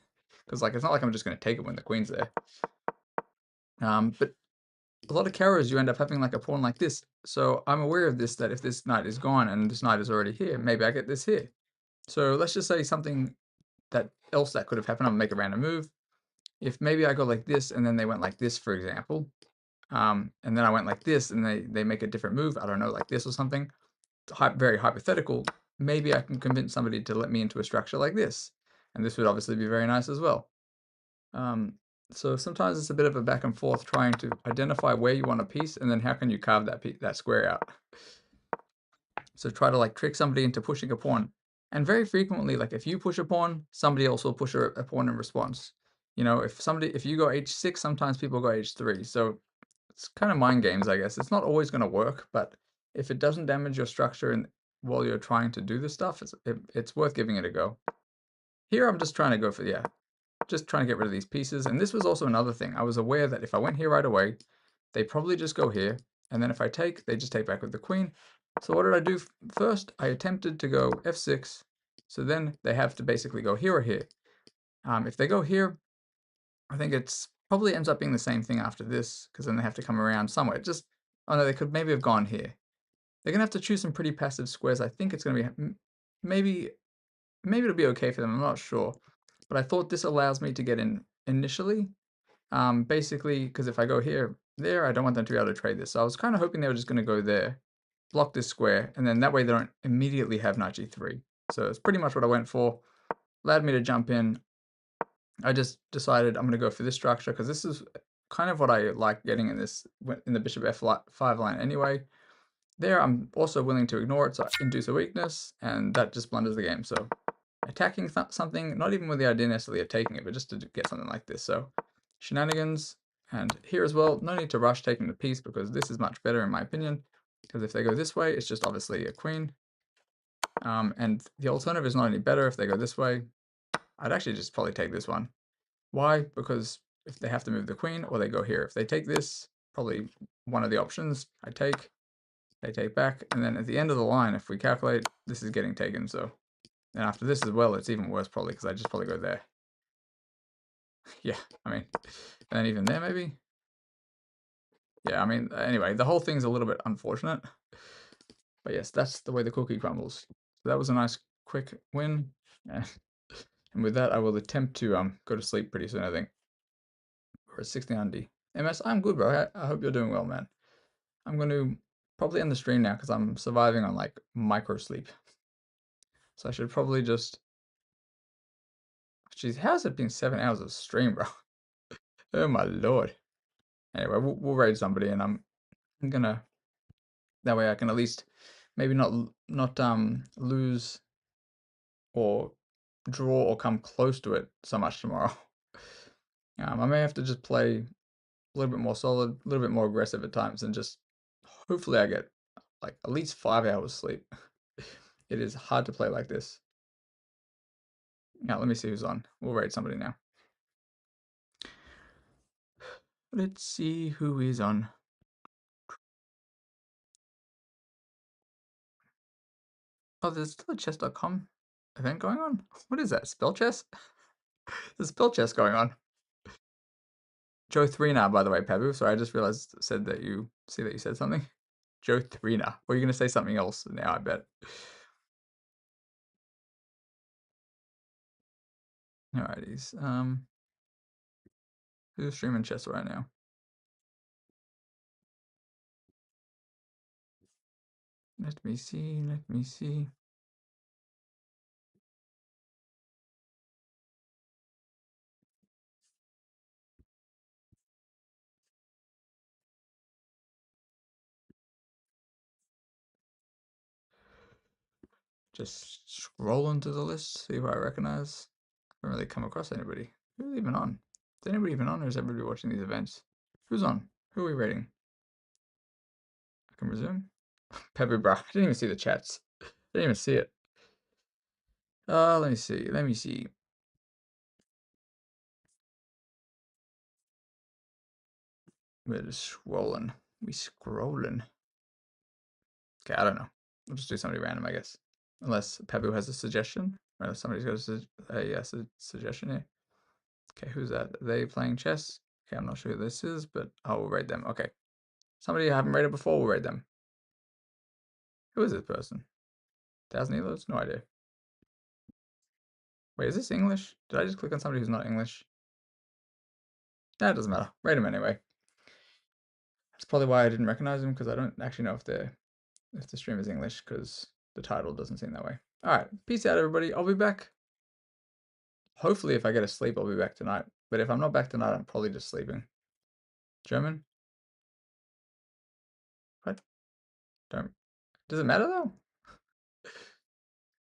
Because like it's not like I'm just going to take it when the queen's there. But a lot of carrows you end up having like a pawn like this. So I'm aware of this, that if this knight is gone and this knight is already here, maybe I get this here. So let's just say something that could have happened. I'll make a random move. If maybe I go like this and then they went like this, for example, and then I went like this and they make a different move, I don't know, like this or something, very hypothetical, maybe I can convince somebody to let me into a structure like this. And this would obviously be very nice as well. So sometimes it's a bit of a back and forth trying to identify where you want a piece and then how can you carve that square out. So try to like trick somebody into pushing a pawn. And very frequently, like if you push a pawn, somebody else will push a pawn in response. You know, if you go h6, sometimes people go h3. So it's kind of mind games, I guess. It's not always going to work, but if it doesn't damage your structure and while you're trying to do this stuff, it's worth giving it a go. Here I'm just trying to go for, just trying to get rid of these pieces. And this was also another thing. I was aware that if I went here right away, they probably just go here. And then if I take, they just take back with the queen. So what did I do first? I attempted to go f6. So then they have to basically go here or here. If they go here, I think it's Probably ends up being the same thing after this, because then they have to come around somewhere. Just, oh no, they could maybe have gone here. They're going to have to choose some pretty passive squares. I think it's going to be, maybe it'll be okay for them. I'm not sure. But I thought this allows me to get in initially. Basically, because if I go here, there, I don't want them to be able to trade this. So I was kind of hoping they were just going to go there, block this square, and then that way they don't immediately have knight g3. So it's pretty much what I went for. Allowed me to jump in. I just decided I'm going to go for this structure because this is kind of what I like getting in this, in the bishop f5 line anyway. There, I'm also willing to ignore it, so I induce a weakness, and that just blunders the game. So attacking something, not even with the idea necessarily of taking it, but just to get something like this. So shenanigans, and here as well, no need to rush taking the piece because this is much better in my opinion, because if they go this way, it's just obviously a queen. And the alternative is not any better if they go this way. I'd actually just probably take this one. Why? Because if they have to move the queen, or they go here. If they take this, probably one of the options I take. They take back, and then at the end of the line, if we calculate, this is getting taken, so. And after this as well, it's even worse probably, because I just probably go there. Yeah, I mean, and then even there maybe? Yeah, I mean, anyway, the whole thing's a little bit unfortunate. But yes, that's the way the cookie crumbles. So that was a nice quick win. And with that, I will attempt to go to sleep pretty soon, I think. We're at 1600. MS, I'm good, bro. I hope you're doing well, man. I'm going to probably end the stream now because I'm surviving on like micro sleep. So I should probably just. Jeez, how's it been 7 hours of stream, bro? Oh my lord. Anyway, we'll raid somebody, and I'm gonna. That way I can at least maybe not lose or draw or come close to it so much tomorrow. I may have to just play a little bit more solid, a little bit more aggressive at times, and just hopefully I get like at least 5 hours sleep. It is hard to play like this. Now let me see who's on. We'll raid somebody now. Let's see who is on. Oh, there's still a chess.com event going on? What is that? Spell chess? There's spell chess going on. Joe 3 now, by the way, Pabu. Sorry, I just realized said that you said something. Joe 3 now. Or are you gonna say something else now, I bet. Alrighties. Who's streaming chess right now? Let me see, let me see. Just scrolling to the list, see who I recognize. I haven't really come across anybody. Who's even on? Is anybody even on, or is everybody watching these events? Who's on? Who are we rating? I can resume. Pepper bro. I didn't even see the chats. I didn't even see it. Let me see. Let me see. We're just scrolling. We scrolling. Okay, I don't know. We'll just do somebody random, I guess. Unless Pebu has a suggestion. Or somebody's got a suggestion here. Okay, who's that? Are they playing chess? Okay, I'm not sure who this is, but I will rate them. Okay. Somebody I haven't rated before, we'll rate them. Who is this person? 1,000 elos? No idea. Wait, is this English? Did I just click on somebody who's not English? Nah, it doesn't matter. Rate them anyway. That's probably why I didn't recognize them, because I don't actually know if the stream is English, because the title doesn't seem that way. Alright, peace out everybody. I'll be back. Hopefully if I get a sleep, I'll be back tonight. But if I'm not back tonight, I'm probably just sleeping. German? What? Don't. Does it matter though?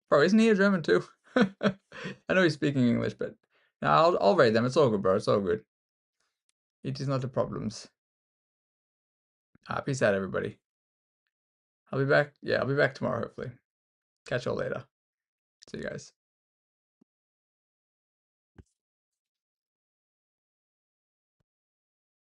Bro, isn't he a German too? I know he's speaking English, but no, I'll rate them. It's all good, bro. It's all good. It is not a problems. Peace out, everybody. I'll be back. Yeah, I'll be back tomorrow, hopefully. Catch y'all later. See you guys.